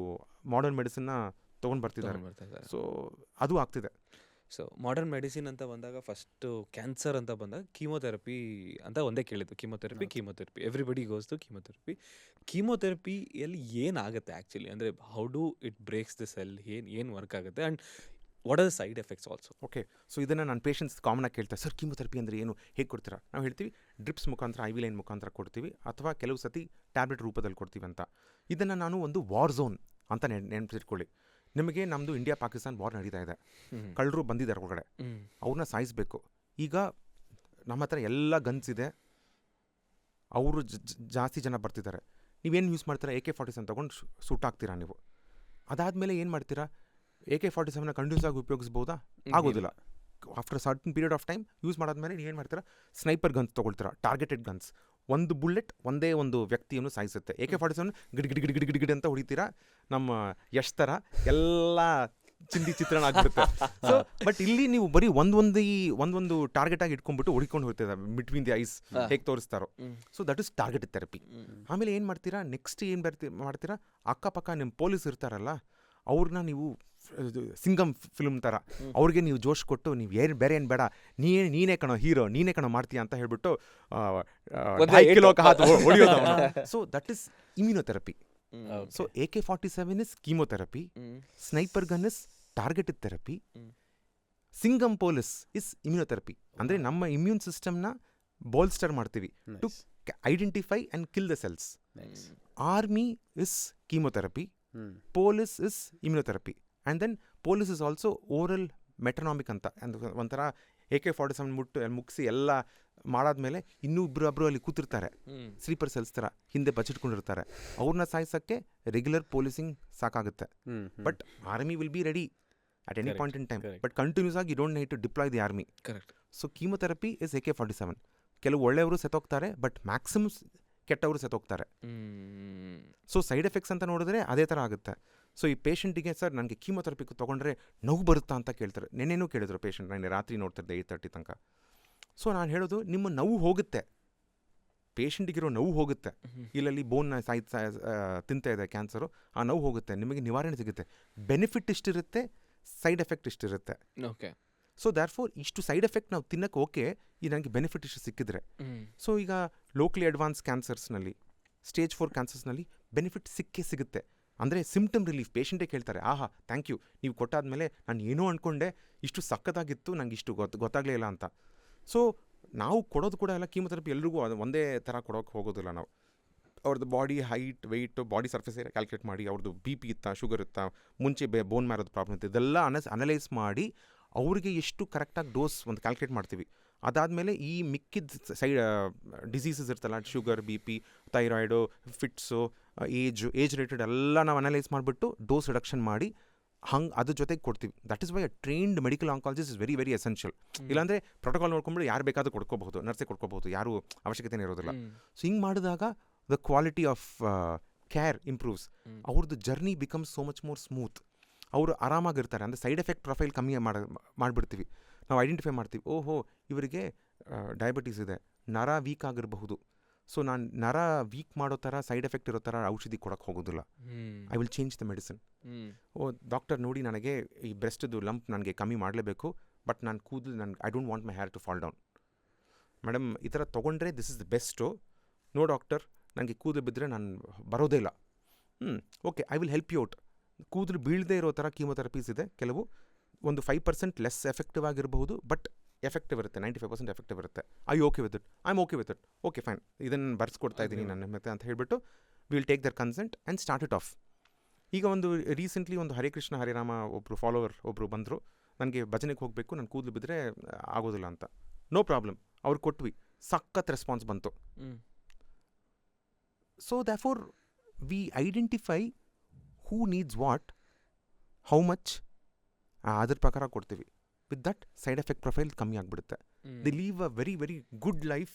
modern ಮೆಡಿಸಿನ್ನ ತೊಗೊಂಡು ಬರ್ತಿದ್ದಾರೆ. ಸೊ ಅದು ಆಗ್ತಿದೆ. ಸೊ ಮಾಡರ್ನ್ ಮೆಡಿಸಿನ್ ಅಂತ ಬಂದಾಗ ಫಸ್ಟು ಕ್ಯಾನ್ಸರ್ ಅಂತ ಬಂದಾಗ ಕೀಮೊಥೆರಪಿ ಅಂತ ಒಂದೇ ಕೇಳಿದ್ದು, ಕೀಮೊಥೆರಪಿ ಎವ್ರಿಬಡಿ ಗೋಸ್ ಟು ಕೀಮೊಥೆರಪಿಯಲ್ಲಿ ಏನಾಗುತ್ತೆ ಆ್ಯಕ್ಚುಲಿ, ಅಂದರೆ how do it breaks the cell, ಏನು ವರ್ಕ್ ಆಗುತ್ತೆ, and what are the side effects also? Okay, so ಇದನ್ನು ನನ್ನ ಪೇಷಂಟ್ಸ್ ಕಾಮನಾಗಿ ಕೇಳ್ತಾರೆ, ಸರ್ ಕೀಮೊಥೆರಪಿ ಅಂದರೆ ಏನು, ಹೇಗೆ ಕೊಡ್ತೀರಾ? ನಾವು ಹೇಳ್ತೀವಿ ಡ್ರಿಪ್ಸ್ ಮುಖಾಂತರ, IV ಲೈನ್ ಮುಖಾಂತರ ಕೊಡ್ತೀವಿ, ಅಥವಾ ಕೆಲವು ಸತಿ ಟ್ಯಾಬ್ಲೆಟ್ ರೂಪದಲ್ಲಿ ಕೊಡ್ತೀವಿ ಅಂತ. ಇದನ್ನು ನಾನು ಒಂದು ವಾರ್ ಝೋನ್ ಅಂತ ನೆನಪಿಟ್ಕೊಳ್ಳಿ. ನಿಮಗೆ ನಮ್ಮದು ಇಂಡಿಯಾ ಪಾಕಿಸ್ತಾನ್ ವಾರ್ ನಡೀತಾ ಇದೆ, ಕಳ್ಳರು ಬಂದಿದ್ದಾರೆ ಹೊರಗಡೆ, ಅವ್ರನ್ನ ಸಾಯಿಸಬೇಕು. ಈಗ ನಮ್ಮ ಹತ್ರ ಎಲ್ಲ ಗನ್ಸ್ ಇದೆ, ಅವರು ಜಾಸ್ತಿ ಜನ ಬರ್ತಿದ್ದಾರೆ. ನೀವೇನು ಯೂಸ್ ಮಾಡ್ತೀರಾ? AK-47 ತೊಗೊಂಡು ಸುಟ್ಟಾಕ್ತೀರಾ ನೀವು. ಅದಾದಮೇಲೆ ಏನು ಮಾಡ್ತೀರಾ? AK-47 ಕಂಟಿನ್ಯೂಸ್ ಆಗಿ ಉಪಯೋಗಿಸ್ಬೋದಾ? ಆಗೋದಿಲ್ಲ. After certain period of time use ಮಾಡಾದ್ಮೇಲೆ ನೀವೇನು ಮಾಡ್ತೀರಾ? ಸ್ನೈಪರ್ ಗನ್ಸ್ ತೊಗೊಳ್ತೀರಾ, ಟಾರ್ಗೆಟೆಡ್ ಗನ್ಸ್. ಒಂದು ಬುಲೆಟ್ ಒಂದೇ ಒಂದು ವ್ಯಕ್ತಿಯನ್ನು ಸಾಯಿಸುತ್ತೆ. AK-47 ಗಿಡ್ ಅಂತ ಹೊಡಿತೀರಾ, ನಮ್ಮ ಯಶ್ ಥರ ಎಲ್ಲ ಚಿಂದಿ ಚಿತ್ರಣ ಆಗ್ಬಿಡುತ್ತೆ. ಸೊ ಬಟ್ ಇಲ್ಲಿ ನೀವು ಬರೀ ಒಂದೊಂದು ಟಾರ್ಗೆಟ್ ಆಗಿ ಇಟ್ಕೊಂಡ್ಬಿಟ್ಟು ಹೊಡಿಕೊಂಡು ಹೋಗ್ತದೆ ಬಿಟ್ವೀನ್ ದಿ ಐಸ್, ಹೇಗೆ ತೋರಿಸ್ತಾರೋ. So that is targeted therapy. ಆಮೇಲೆ ಏನು ಮಾಡ್ತೀರಾ? ನೆಕ್ಸ್ಟ್ ಏನು ಮಾಡ್ತೀರಾ? ಅಕ್ಕಪಕ್ಕ ನಿಮ್ಮ ಪೊಲೀಸ್ ಇರ್ತಾರಲ್ಲ, ಅವ್ರನ್ನ ನೀವು ಸಿಂಗಮ್ ಫಿಲ್ಮ್ ಥರ ಅವ್ರಿಗೆ ನೀವು ಜೋಶ್ ಕೊಟ್ಟು, ನೀವು ಬೇರೆ ಏನು ಬೇಡ, ನೀನೇ ಕಣೋ ಹೀರೋ, ನೀನೇ ಕಣೋ ಮಾಡ್ತೀಯ ಅಂತ ಹೇಳ್ಬಿಟ್ಟು ಹೊಡಿಯೋದು. So that is immunotherapy. So AK-47 is chemotherapy, sniper gun is targeted therapy, Singam police is immunotherapy. ಅಂದರೆ ನಮ್ಮ ಇಮ್ಯೂನ್ ಸಿಸ್ಟಮ್ನ ಬೋಲ್ಸ್ಟರ್ ಮಾಡ್ತೀವಿ to identify and kill the cells. Army is chemotherapy, police is immunotherapy, and then police is also oral metronomic ಅಂತ. ಒಂಥರ AK-47 ಮುಗಿಸಿ ಎಲ್ಲ ಮಾಡಾದ್ಮೇಲೆ ಇನ್ನೂ ಇಬ್ಬರು ಅಲ್ಲಿ ಕೂತಿರ್ತಾರೆ, ಸ್ಲೀಪರ್ ಸೆಲ್ಸ್ ಥರ ಹಿಂದೆ ಬಚ್ಚಿಟ್ಕೊಂಡಿರ್ತಾರೆ. ಅವ್ರನ್ನ ಸಾಯಿಸೋಕ್ಕೆ ರೆಗ್ಯುಲರ್ ಪೊಲೀಸಿಂಗ್ ಸಾಕಾಗುತ್ತೆ. But army will be ready at any point in time, but continuous ಆಗಿ you don't need to deploy the army. Correct. So chemotherapy is AK-47. ಕೆಲವು ಒಳ್ಳೆಯವರು ಸತ್ತೋಗ್ತಾರೆ, ಬಟ್ ಮ್ಯಾಕ್ಸಿಮಮ್ ಕೆಟ್ಟವರು ಸತ್ತೋಗ್ತಾರೆ. ಸೊ ಸೈಡ್ ಎಫೆಕ್ಟ್ಸ್ ಅಂತ ನೋಡಿದ್ರೆ ಅದೇ ಥರ ಆಗುತ್ತೆ. ಸೊ ಈ ಪೇಷಂಟಿಗೆ, ಸರ್ ನನಗೆ ಕೀಮೊಥೆರಪಿ ತೊಗೊಂಡ್ರೆ ನೋವು ಬರುತ್ತಾ ಅಂತ ಕೇಳ್ತಾರೆ. ನೆನ್ನೆನೂ ಕೇಳಿದ್ರು ಪೇಷಂಟ್, ನಾನು ರಾತ್ರಿ ನೋಡ್ತಿದ್ದೆ 8:30 ತನಕ. ಸೊ ನಾನು ಹೇಳೋದು, ನಿಮ್ಮ ನೋವು ಹೋಗುತ್ತೆ, ಪೇಷಂಟಿಗಿರೋ ನೋವು ಹೋಗುತ್ತೆ. ಇಲ್ಲಲ್ಲಿ ಬೋನ್ನ ತಿಂತಾ ಇದೆ ಕ್ಯಾನ್ಸರು, ಆ ನೋವು ಹೋಗುತ್ತೆ, ನಿಮಗೆ ನಿವಾರಣೆ ಸಿಗುತ್ತೆ. ಬೆನಿಫಿಟ್ ಇಷ್ಟಿರುತ್ತೆ, ಸೈಡ್ ಎಫೆಕ್ಟ್ ಇಷ್ಟಿರುತ್ತೆ. ಓಕೆ. ಸೊ ದ್ಯಾರ್ಫೋರ್ ಇಷ್ಟು ಸೈಡ್ ಎಫೆಕ್ಟ್ ನಾವು ತಿನ್ನಕ್ಕೆ ಓಕೆ, ಈ ನನಗೆ ಬೆನಿಫಿಟ್ ಇಷ್ಟು ಸಿಕ್ಕಿದ್ರೆ. ಸೊ ಈಗ ಲೋಕಲಿ ಅಡ್ವಾನ್ಸ್ ಕ್ಯಾನ್ಸರ್ಸ್ನಲ್ಲಿ, ಸ್ಟೇಜ್ 4 ಕ್ಯಾನ್ಸರ್ಸ್ನಲ್ಲಿ ಬೆನಿಫಿಟ್ ಸಿಕ್ಕೇ ಸಿಗುತ್ತೆ. ಅಂದರೆ ಸಿಮ್ಟಮ್ ರಿಲೀಫ್. ಪೇಷಂಟೇ ಕೇಳ್ತಾರೆ, ಆಹಾ ಥ್ಯಾಂಕ್ ಯು, ನೀವು ಕೊಟ್ಟಾದ್ಮೇಲೆ ನಾನು ಏನೋ ಅಂದ್ಕೊಂಡೆ, ಇಷ್ಟು ಸಕ್ಕತ್ತಾಗಿತ್ತು, ನಂಗೆ ಇಷ್ಟು ಗೊತ್ತಾಗಲೇ ಇಲ್ಲ ಅಂತ. ಸೊ ನಾವು ಕೊಡೋದು ಕೂಡ ಎಲ್ಲ ಕೀಮೊಥೆರಪಿ ಎಲ್ರಿಗೂ ಒಂದೇ ಥರ ಕೊಡೋಕೆ ಹೋಗೋದಿಲ್ಲ ನಾವು. ಅವ್ರದ್ದು body height, weight, body surface area calculate ಮಾಡಿ, ಅವ್ರದ್ದು BP ಇತ್ತಾ, ಶುಗರ್ ಇತ್ತಾ, ಮುಂಚೆ ಬೋನ್ ಮ್ಯಾರೋದು ಪ್ರಾಬ್ಲಮ್ ಇತ್ತು, ಇದೆಲ್ಲ ಅನಲೈಸ್ ಮಾಡಿ ಅವ್ರಿಗೆ ಎಷ್ಟು ಕರೆಕ್ಟಾಗಿ ಡೋಸ್ ಒಂದು ಕ್ಯಾಲ್ಕುಲೇಟ್ ಮಾಡ್ತೀವಿ. ಅದಾದಮೇಲೆ ಈ ಮಿಕ್ಕಿದ ಸೈಡ್ ಡಿಸೀಸಸ್ ಇರ್ತಲ್ಲ, sugar, BP, thyroid, fits, age rated ಎಲ್ಲ ನಾವು ಅನಲೈಸ್ ಮಾಡಿಬಿಟ್ಟು ಡೋಸ್ ರಿಡಕ್ಷನ್ ಮಾಡಿ ಅದ್ರ ಜೊತೆಗೆ ಕೊಡ್ತೀವಿ. That is Y a trained medical oncologist is very very essential. ಇಲ್ಲಾಂದರೆ ಪ್ರೋಟೋಕಾಲ್ ನೋಡ್ಕೊಂಡ್ಬಿಟ್ಟು ಯಾರು ಬೇಕಾದರೂ ಕೊಡ್ಕೋಬಹುದು, ನರ್ಸೇ ಕೊಡ್ಕೋಬಹುದು, ಯಾರೂ ಅವಶ್ಯಕತೆನೇ ಇರೋದಿಲ್ಲ. ಸೊ ಹಿಂಗೆ ಮಾಡಿದಾಗ the quality of care improves. ಅವ್ರದ್ದು journey becomes so much more smooth. ಅವರು ಆರಾಮಾಗಿರ್ತಾರೆ. ಅಂದರೆ ಸೈಡ್ ಎಫೆಕ್ಟ್ ಪ್ರೊಫೈಲ್ ಕಮ್ಮಿ ಮಾಡಿಬಿಡ್ತೀವಿ. ನಾವು ಐಡೆಂಟಿಫೈ ಮಾಡ್ತೀವಿ, ಓಹೋ ಇವರಿಗೆ ಡಯಾಬಿಟೀಸ್ ಇದೆ, ನರ ವೀಕ್ ಆಗಿರಬಹುದು, ಸೊ ನಾನು ನರ ವೀಕ್ ಮಾಡೋ ಥರ ಸೈಡ್ ಎಫೆಕ್ಟ್ ಇರೋ ಥರ ಔಷಧಿ ಕೊಡೋಕ್ಕೆ ಹೋಗೋದಿಲ್ಲ. I will change the medicine. Oh doctor ನೋಡಿ, ನನಗೆ ಈ ಬ್ರೆಸ್ಟ್ದು ಲಂಪ್ ನನಗೆ ಕಮ್ಮಿ ಮಾಡಲೇಬೇಕು, ಬಟ್ ನಾನು ಕೂದಲು I don't want my hair to fall down. Madam ಈ ಥರ ತೊಗೊಂಡ್ರೆ this is the best. No doctor, ನನಗೆ ಕೂದಲು ಬಿದ್ದರೆ ನಾನು ಬರೋದೇ ಇಲ್ಲ. Okay, I will help you out. ಕೂದಲು ಬೀಳದೇ ಇರೋ ಥರ ಕೀಮೊಥೆರಪೀಸ್ ಇದೆ ಕೆಲವು. ಒಂದು 5% ಲೆಸ್ ಎಫೆಕ್ಟಿವ್ ಆಗಿರಬಹುದು, ಬಟ್ ಎಫೆಕ್ಟಿವ್ ಇರುತ್ತೆ. 95% ಎಫೆಕ್ಟಿವ್ ಇರುತ್ತೆ. I okay with it, I am okay with it, okay fine, ಇದನ್ನು ಬರ್ಸ್ಕೊಡ್ತಾ ಇದ್ದೀನಿ ನನ್ನ ಮತ್ತೆ ಅಂತ ಹೇಳಿಬಿಟ್ಟು will take their consent and start it off. ಈಗ ಒಂದು ರೀಸೆಂಟ್ಲಿ ಒಂದು ಹರೇ ಕೃಷ್ಣ ಹರೇರಾಮ ಒಬ್ಬರು ಫಾಲೋವರ್ ಒಬ್ಬರು ಬಂದರು, ನನಗೆ ಭಜನೆಗೆ ಹೋಗಬೇಕು, ನನ್ನ ಕೂದಲು ಬಿದ್ದರೆ ಆಗೋದಿಲ್ಲ ಅಂತ. ನೋ ಪ್ರಾಬ್ಲಮ್, ಅವ್ರು ಕೊಟ್ವಿ, ಸಖತ್ ರೆಸ್ಪಾನ್ಸ್ ಬಂತು. So therefore we identify who needs what, how much, ಅದ್ರ ಪ್ರಕಾರ ಕೊಡ್ತೀವಿ. With that side effect profile ಕಮ್ಮಿ ಆಗಿಬಿಡುತ್ತೆ. They live a very very good life.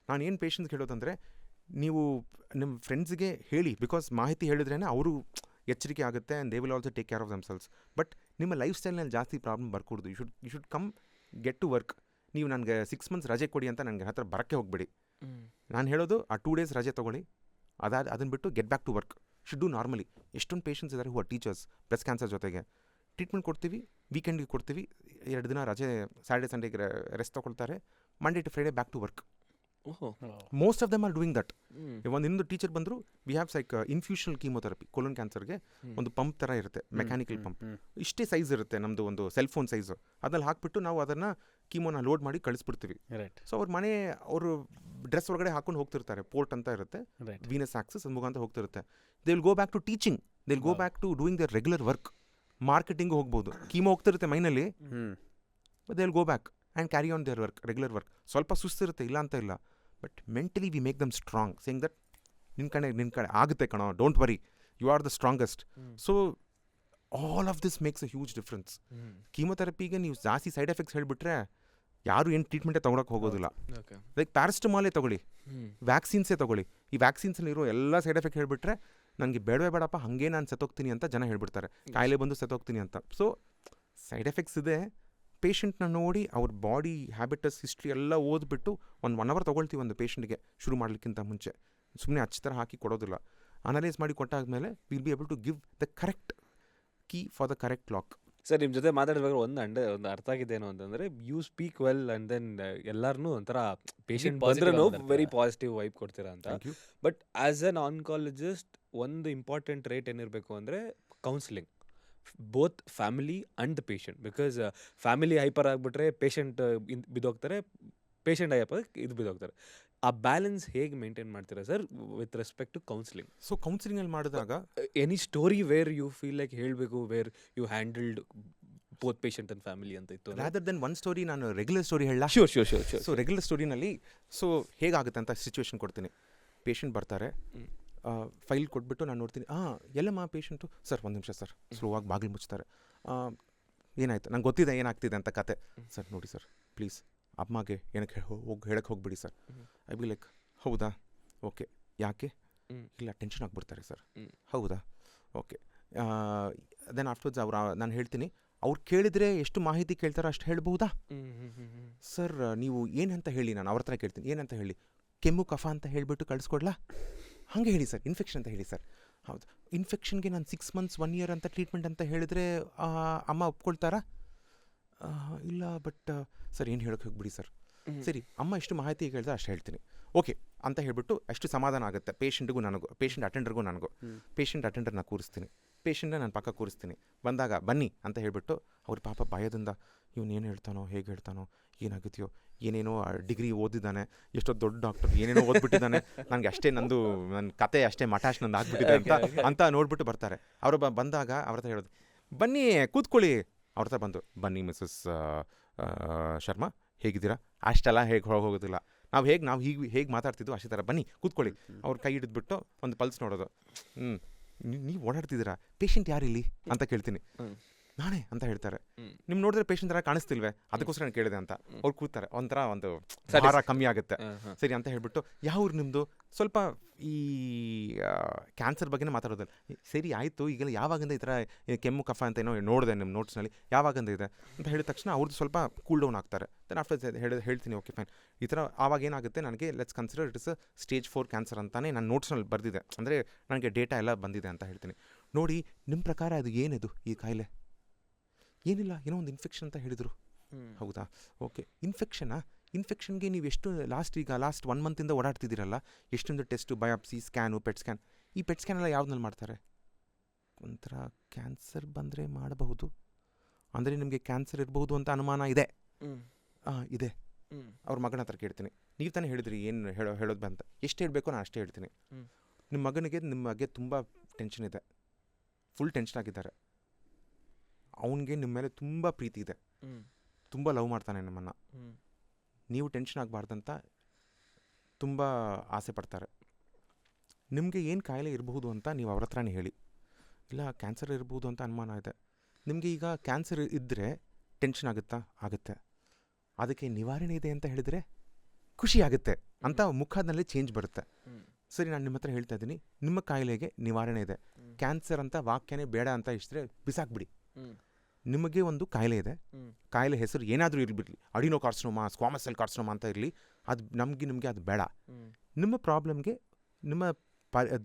ನಾನು ಏನು ಪೇಷಂಟ್ಸ್ಗೆ ಹೇಳೋದಂದರೆ, ನೀವು ನಿಮ್ಮ ಫ್ರೆಂಡ್ಸ್ಗೆ ಹೇಳಿ, ಬಿಕಾಸ್ ಮಾಹಿತಿ ಹೇಳಿದ್ರೇ ಅವರು ಎಚ್ಚರಿಕೆ ಆಗುತ್ತೆ and they will also take care of themselves. But ನಿಮ್ಮ ಲೈಫ್ ಸ್ಟೈಲ್ನಲ್ಲಿ ಜಾಸ್ತಿ ಪ್ರಾಬ್ಲಮ್ ಬರ್ಕೂಡ್ದು. You should come get to work. ನೀವು ನನಗೆ 6 months ರಜೆ ಕೊಡಿ ಅಂತ ನನಗೆ ಹತ್ರ ಬರೋಕ್ಕೆ ಹೋಗ್ಬೇಡಿ. ನಾನು ಹೇಳೋದು ಆ 2 days ರಜೆ ತೊಗೊಳ್ಳಿ, ಅದನ್ನು ಬಿಟ್ಟು get back to work. Should do normally. ಎಷ್ಟೊಂದು ಪೇಷಂಟ್ಸ್ ಇದ್ದಾರೆ who are teachers, breast cancer ಜೊತೆಗೆ ಟ್ರೀಟ್ಮೆಂಟ್ ಕೊಡ್ತೀವಿ, ವೀಕೆಂಡ್ಗೆ ಕೊಡ್ತೀವಿ, 2 ದಿನ ರಜೆ, ಸ್ಯಾಟರ್ಡೆ ಸಂಡೇಗೆ ರೆಸ್ಟ್ ತೊಗೊಳ್ತಾರೆ, Monday to Friday back to work. Most of them are doing that. ಇನ್ನೊಂದು ಟೀಚರ್ ಬಂದರು, we have infusional chemotherapy colon ಕ್ಯಾನ್ಸರ್ಗೆ ಒಂದು ಪಂಪ್ ಥರ ಇರುತ್ತೆ, ಮೆಕ್ಯಾನಿಕಲ್ ಪಂಪ್, ಇಷ್ಟೇ ಸೈಜ್ ಇರುತ್ತೆ, ನಮ್ಮದು ಒಂದು ಸೆಲ್ ಫೋನ್ ಸೈಜು. ಅದ್ರಲ್ಲಿ ಹಾಕ್ಬಿಟ್ಟು ನಾವು ಅದನ್ನು ಕೀಮೋನ ಲೋಡ್ ಮಾಡಿ ಕಳಿಸ್ಬಿಡ್ತೀವಿ. ಸೊ ಅವ್ರ ಮನೆ, ಅವರು ಡ್ರೆಸ್ ಒಳಗಡೆ ಹಾಕೊಂಡು ಹೋಗ್ತಿರ್ತಾರೆ, ಪೋರ್ಟ್ ಅಂತ ಇರುತ್ತೆ, ವೀನಸ್ ಆಕ್ಸಸ್ ಅದು ಮುಖಾಂತರ ಹೋಗ್ತಿರುತ್ತೆ. They will go back to teaching, they will go back to doing their regular work. Marketing ಹೋಗ್ಬೋದು, ಕೀಮೋ ಹೋಗ್ತಿರುತ್ತೆ ಮೈನಲ್ಲಿ, they will go back and carry on their work, regular work. ಸ್ವಲ್ಪ ಸುಸ್ತಿರುತ್ತೆ, ಇಲ್ಲ ಅಂತ ಇಲ್ಲ, but mentally we make them strong, saying that ನಿನ್ನ ಕಡೆ ಆಗುತ್ತೆ ಕಣೋ, don't worry, you are the strongest. So all of this makes a huge difference. ಕೀಮೊಥೆರಪಿಗೆ ನೀವು ಜಾಸ್ತಿ ಸೈಡ್ ಎಫೆಕ್ಟ್ಸ್ ಹೇಳಿಬಿಟ್ರೆ ಯಾರು ಏನು ಟ್ರೀಟ್ಮೆಂಟೇ ತೊಗೊಳಕ್ಕೆ ಹೋಗೋದಿಲ್ಲ. ಲೈಕ್ ಪ್ಯಾರಾಸಿಟಮಾಲೇ ತೊಗೊಳ್ಳಿ, ವ್ಯಾಕ್ಸಿನ್ಸೇ ತೊಗೊಳ್ಳಿ, ಈ ವ್ಯಾಕ್ಸಿನ್ಸಲ್ಲಿರೋ ಎಲ್ಲ ಸೈಡ್ ಎಫೆಕ್ಟ್ ಹೇಳಿಬಿಟ್ರೆ ನನಗೆ ಬೇಡವೇ ಬೇಡಪ್ಪ, ಹಾಗೆ ನಾನು ಸತ್ತೋಗ್ತೀನಿ ಅಂತ ಜನ ಹೇಳ್ಬಿಡ್ತಾರೆ, ಕಾಯಿಲೆ ಬಂದು ಸತ್ತೋಗ್ತೀನಿ ಅಂತ. ಸೊ ಸೈಡ್ ಎಫೆಕ್ಟ್ಸ್ ಇದೆ. ಪೇಷಂಟ್ನ ನೋಡಿ ಅವ್ರ ಬಾಡಿ ಹ್ಯಾಬಿಟಸ್ ಹಿಸ್ಟ್ರಿ ಎಲ್ಲ ಓದ್ಬಿಟ್ಟು 1 hour ತೊಗೊಳ್ತೀವಿ ಒಂದು ಪೇಷಂಟ್ಗೆ ಶುರು ಮಾಡಲಿಕ್ಕಿಂತ ಮುಂಚೆ. ಸುಮ್ಮನೆ ಥರ ಹಾಕಿ ಕೊಡೋದಿಲ್ಲ. ಅನಲೈಸ್ ಮಾಡಿ ಕೊಟ್ಟಾದ್ಮೇಲೆ will be able to give the correct key for the correct lock. Sir, ನಿಮ್ಮ ಜೊತೆ ಮಾತಾಡಿದಾಗ ಒಂದು ಅರ್ಥ ಆಗಿದೆ ಏನು ಅಂತಂದರೆ, you speak well and then ಎಲ್ಲರನ್ನೂ ಒಂಥರ ಪೇಷಂಟ್ ಬಂದ್ರೂ ವೆರಿ ಪಾಸಿಟಿವ್ ವೈಬ್ ಕೊಡ್ತೀರಾ ಅಂತ. ಬಟ್ ಆ್ಯಸ್ ಎನ್ ಆನ್ಕಾಲಜಿಸ್ಟ್ ಒಂದು ಇಂಪಾರ್ಟೆಂಟ್ ರೇಟ್ ಏನಿರಬೇಕು ಅಂದರೆ counselling, both family and the patient. Because family hyper ಆಗಿಬಿಟ್ರೆ ಪೇಷಂಟ್ ಬಿದ್ದೋಗ್ತಾರೆ, ಪೇಷಂಟ್ ಹೈಪರ್ ಇದು ಬಿದ್ದೋಗ್ತಾರೆ. ಆ ಬ್ಯಾಲೆನ್ಸ್ ಹೇಗೆ ಮೇಂಟೈನ್ ಮಾಡ್ತೀರಾ sir with respect to counselling? So ಕೌನ್ಸಿಲಿಂಗಲ್ಲಿ ಮಾಡಿದಾಗ any story where you feel like ಹೇಳಬೇಕು, where you handled both patient and family ಅಂತ ಇತ್ತು? ರಾದರ್ ದೆನ್ ಒನ್ ಸ್ಟೋರಿ ನಾನು ರೆಗ್ಯುಲರ್ ಸ್ಟೋರಿ ಹೇಳ. ಶೂರ್. ಸೊ ರೆಗ್ಯುಲರ್ ಸ್ಟೋರಿನಲ್ಲಿ ಸೊ ಹೇಗಾಗುತ್ತೆ ಅಂತ ಸಿಚುವೇಶನ್ ಕೊಡ್ತೀನಿ. ಪೇಷಂಟ್ ಬರ್ತಾರೆ, ಫೈಲ್ ಕೊಟ್ಬಿಟ್ಟು ನಾನು ನೋಡ್ತೀನಿ, ಎಲ್ಲಮ್ಮ ಪೇಷಂಟು, ಸರ್ 1 ನಿಮಿಷ ಸರ್, ಸ್ಲೋವಾಗಿ ಬಾಗಿಲು ಮುಚ್ತಾರೆ, ಏನಾಯ್ತು, ನಂಗೆ ಗೊತ್ತಿದೆ ಏನಾಗ್ತಿದೆ ಅಂತ ಕತೆ. ಸರ್ ನೋಡಿ ಸರ್ ಪ್ಲೀಸ್ ಅಮ್ಮಗೆ ಏನಕ್ಕೆ ಹೇಳಕ್ಕೆ ಹೋಗ್ಬಿಡಿ ಸರ್. ಐ ಬಿ ಲೈಕ್, ಹೌದಾ, ಓಕೆ, ಯಾಕೆ, ಇಲ್ಲ ಟೆನ್ಷನ್ ಆಗಿಬಿಡ್ತಾರೆ ಸರ್. ಹೌದಾ, ಓಕೆ. ದೆನ್ ಆಫ್ಟರ್ಸ್ ನಾನು ಹೇಳ್ತೀನಿ, ಅವ್ರು ಕೇಳಿದರೆ ಎಷ್ಟು ಮಾಹಿತಿ ಕೇಳ್ತಾರೋ ಅಷ್ಟು ಹೇಳ್ಬಹುದಾ ಸರ್, ನೀವು ಏನಂತ ಹೇಳಿ, ನಾನು ಅವ್ರ ಹತ್ರ ಕೇಳ್ತೀನಿ, ಏನಂತ ಹೇಳಿ, ಕೆಮ್ಮು ಕಫ ಅಂತ ಹೇಳಿಬಿಟ್ಟು ಕಳಿಸ್ಕೊಡ್ಲಾ, ಹಾಗೆ ಹೇಳಿ ಸರ್, ಇನ್ಫೆಕ್ಷನ್ ಅಂತ ಹೇಳಿ ಸರ್. ಹೌದು, ಇನ್ಫೆಕ್ಷನ್ಗೆ ನಾನು 6 months 1 year ಅಂತ ಟ್ರೀಟ್ಮೆಂಟ್ ಅಂತ ಹೇಳಿದ್ರೆ ಅಮ್ಮ ಒಪ್ಕೊಳ್ತಾರಾ? ಇಲ್ಲ ಬಟ್ ಸರ್ ಏನು ಹೇಳೋಕೆ ಹೋಗ್ಬಿಡಿ ಸರ್. ಸರಿ ಅಮ್ಮ ಎಷ್ಟು ಮಾಹಿತಿ ಕೇಳಿದ್ರೆ ಅಷ್ಟು ಹೇಳ್ತೀನಿ ಓಕೆ ಅಂತ ಹೇಳ್ಬಿಟ್ಟು ಅಷ್ಟು ಸಮಾಧಾನ ಆಗುತ್ತೆ ಪೇಷಂಟ್ಗೂ ನನಗೂ, ಪೇಷಂಟ್ ಅಟೆಂಡರ್ಗೂ ನನಗೂ. ಪೇಷಂಟ್ ಅಟೆಂಡರ್ನ ಕೂರಿಸ್ತೀನಿ, ಪೇಷಂಟ್ನ ನಾನು ಪಕ್ಕ ಕೂರಿಸ್ತೀನಿ. ಬಂದಾಗ ಬನ್ನಿ ಅಂತ ಹೇಳ್ಬಿಟ್ಟು ಅವ್ರ ಪಾಪ ಭಯದಿಂದ ಇವನು ಏನು ಹೇಳ್ತಾನೋ ಹೇಗೆ ಹೇಳ್ತಾನೋ ಏನಾಗುತ್ತೆಯೋ, ಏನೇನೋ ಡಿಗ್ರಿ ಓದಿದ್ದಾನೆ, ಎಷ್ಟೋ ದೊಡ್ಡ ಡಾಕ್ಟರ್, ಏನೇನೋ ಓದ್ಬಿಟ್ಟಿದ್ದಾನೆ, ನನಗೆ ಅಷ್ಟೇ ನನ್ನ ಕತೆ ಅಷ್ಟೇ ಮಠಾಶ್ ನಂದು ಆಗ್ಬಿಟ್ಟಿದೆ ಅಂತ ನೋಡ್ಬಿಟ್ಟು ಬರ್ತಾರೆ. ಅವರು ಬಂದಾಗ ಅವ್ರ ಹತ್ರ ಹೇಳೋದು ಬನ್ನಿ ಕೂತ್ಕೊಳ್ಳಿ. ಅವ್ರ ಹತ್ರ ಬಂದು ಬನ್ನಿ ಮಿಸಸ್ ಶರ್ಮಾ ಹೇಗಿದ್ದೀರಾ ಅಷ್ಟೆಲ್ಲ ಹೇಗೆ ಹೋಗೋದಿಲ್ಲ. ನಾವು ಹೇಗೆ ಮಾತಾಡ್ತಿದ್ವು ಅಷ್ಟೇ ಥರ ಬನ್ನಿ ಕೂತ್ಕೊಳ್ಳಿ. ಅವ್ರ ಕೈ ಹಿಡಿದ್ಬಿಟ್ಟು ಒಂದು ಪಲ್ಸ್ ನೋಡೋದು. ನೀವು ಓಡಾಡ್ತಿದ್ದೀರಾ, ಪೇಷಂಟ್ ಯಾರಿಲ್ಲಿ ಅಂತ ಕೇಳ್ತೀನಿ. ನಾನೇ ಅಂತ ಹೇಳ್ತಾರೆ. ನಿಮ್ಗೆ ನೋಡಿದ್ರೆ ಪೇಷಂಟ್ ಥರ ಕಾಣಿಸ್ತಿಲ್ವೇ, ಅದಕ್ಕೋಸ್ಕರ ನಾನು ಕೇಳಿದೆ ಅಂತ. ಅವ್ರು ಕೂತಾರೆ, ಒಂಥರ ಒಂದು ಭಾರ ಕಮ್ಮಿ ಆಗುತ್ತೆ. ಸರಿ ಅಂತ ಹೇಳ್ಬಿಟ್ಟು ಯಾವ ಊರು ನಿಮ್ಮದು, ಸ್ವಲ್ಪ ಈ ಕ್ಯಾನ್ಸರ್ ಬಗ್ಗೆನೇ ಮಾತಾಡೋದಲ್ಲ. ಸರಿ ಆಯಿತು, ಈಗೆಲ್ಲ ಯಾವಾಗಿಂದ ಈ ಥರ ಕೆಮ್ಮು ಕಫ ಅಂತ ಏನೋ ನೋಡಿದೆ ನಿಮ್ಮ ನೋಟ್ಸ್ನಲ್ಲಿ, ಯಾವಾಗಿಂದ ಇದೆ ಅಂತ ಹೇಳಿದ ತಕ್ಷಣ ಅವ್ರದ್ದು ಸ್ವಲ್ಪ ಕೂಲ್ ಡೌನ್ ಆಗ್ತಾರೆ. ದೆನ್ ಆಫ್ಟರ್ ಹೇಳ್ತೀನಿ ಓಕೆ ಫೈನ್ ಈ ಥರ. ಆವಾಗ ಏನಾಗುತ್ತೆ ನನಗೆ let's consider it is stage 4 cancer ಅಂತಾನೆ ನಾನು ನೋಟ್ಸ್ನಲ್ಲಿ ಬರೆದಿದೆ, ಅಂದರೆ ನನಗೆ ಡೇಟಾ ಎಲ್ಲ ಬಂದಿದೆ ಅಂತ ಹೇಳ್ತೀನಿ. ನೋಡಿ ನಿಮ್ಮ ಪ್ರಕಾರ ಅದು ಏನಿದು ಈ ಕಾಯಿಲೆ? ಏನಿಲ್ಲ, ಏನೋ ಒಂದು ಇನ್ಫೆಕ್ಷನ್ ಅಂತ ಹೇಳಿದರು. ಹೌದಾ, ಓಕೆ ಇನ್ಫೆಕ್ಷನ್ಗೆ ನೀವು ಎಷ್ಟು ಲಾಸ್ಟ್ 1 ಮಂತಿಂದ ಓಡಾಡ್ತಿದ್ದೀರಲ್ಲ, ಎಷ್ಟೊಂದು test, biopsy, scan, pet scan. ಈ ಪೆಟ್ ಸ್ಕ್ಯಾನ್ ಎಲ್ಲ ಯಾವ್ದ್ರಲ್ಲಿ ಮಾಡ್ತಾರೆ? ಒಂಥರ ಕ್ಯಾನ್ಸರ್ ಬಂದರೆ ಮಾಡಬಹುದು, ಅಂದರೆ ನಿಮಗೆ ಕ್ಯಾನ್ಸರ್ ಇರಬಹುದು ಅಂತ ಅನುಮಾನ ಇದೆ. ಇದೆ. ಅವ್ರ ಮಗನ ಹತ್ರ ಕೇಳ್ತೀನಿ, ನೀವು ತಾನೇ ಹೇಳಿದ್ರಿ ಏನು ಹೇಳೋದು ಅಂತ, ಎಷ್ಟು ಹೇಳಬೇಕು ನಾನು ಅಷ್ಟೇ ಹೇಳ್ತೀನಿ. ನಿಮ್ಮ ಬಗ್ಗೆ ತುಂಬ ಟೆನ್ಷನ್ ಇದೆ, ಫುಲ್ ಟೆನ್ಷನ್ ಆಗಿದ್ದಾರೆ. ಅವನಿಗೆ ನಿಮ್ಮ ಮೇಲೆ ತುಂಬ ಪ್ರೀತಿ ಇದೆ, ತುಂಬ ಲವ್ ಮಾಡ್ತಾನೆ ನಿಮ್ಮನ್ನು. ನೀವು ಟೆನ್ಷನ್ ಆಗಬಾರ್ದಂತ ತುಂಬ ಆಸೆ ಪಡ್ತಾರೆ. ನಿಮಗೆ ಏನು ಕಾಯಿಲೆ ಇರಬಹುದು ಅಂತ ನೀವು ಅವ್ರ ಹತ್ರನೇ ಹೇಳಿ. ಇಲ್ಲ ಕ್ಯಾನ್ಸರ್ ಇರ್ಬೋದು ಅಂತ ಅನುಮಾನ ಇದೆ. ನಿಮಗೆ ಈಗ ಕ್ಯಾನ್ಸರ್ ಇದ್ದರೆ ಟೆನ್ಷನ್ ಆಗುತ್ತೆ, ಅದಕ್ಕೆ ನಿವಾರಣೆ ಇದೆ ಅಂತ ಹೇಳಿದರೆ ಖುಷಿ ಆಗುತ್ತೆ ಅಂತ ಮುಖದಲ್ಲಿ ಚೇಂಜ್ ಬರುತ್ತೆ. ಸರಿ, ನಾನು ನಿಮ್ಮ ಹತ್ರ ಹೇಳ್ತಾ ಇದ್ದೀನಿ, ನಿಮ್ಮ ಕಾಯಿಲೆಗೆ ನಿವಾರಣೆ ಇದೆ, ಕ್ಯಾನ್ಸರ್ ಅಂತ ವಾಕ್ಯನೇ ಬೇಡ ಅಂತ ಇಷ್ಟೇ ಬಿಸಾಕ್ಬಿಡಿ. ನಿಮಗೆ ಒಂದು ಕಾಯಿಲೆ ಇದೆ, ಕಾಯಿಲೆ ಹೆಸರು ಏನಾದರೂ ಇರಲಿ, ಅಡಿನೋ ಕಾರ್ಸಿನೋಮಾ, ಸ್ಕ್ವಾಮಸ್ ಸೆಲ್ ಕಾರ್ಸಿನೋಮಾ ಅಂತ ಇರಲಿ, ಅದು ನಿಮಗೆ ಅದು ಬೇಡ. ನಿಮ್ಮ ಪ್ರಾಬ್ಲಮ್ಗೆ, ನಿಮ್ಮ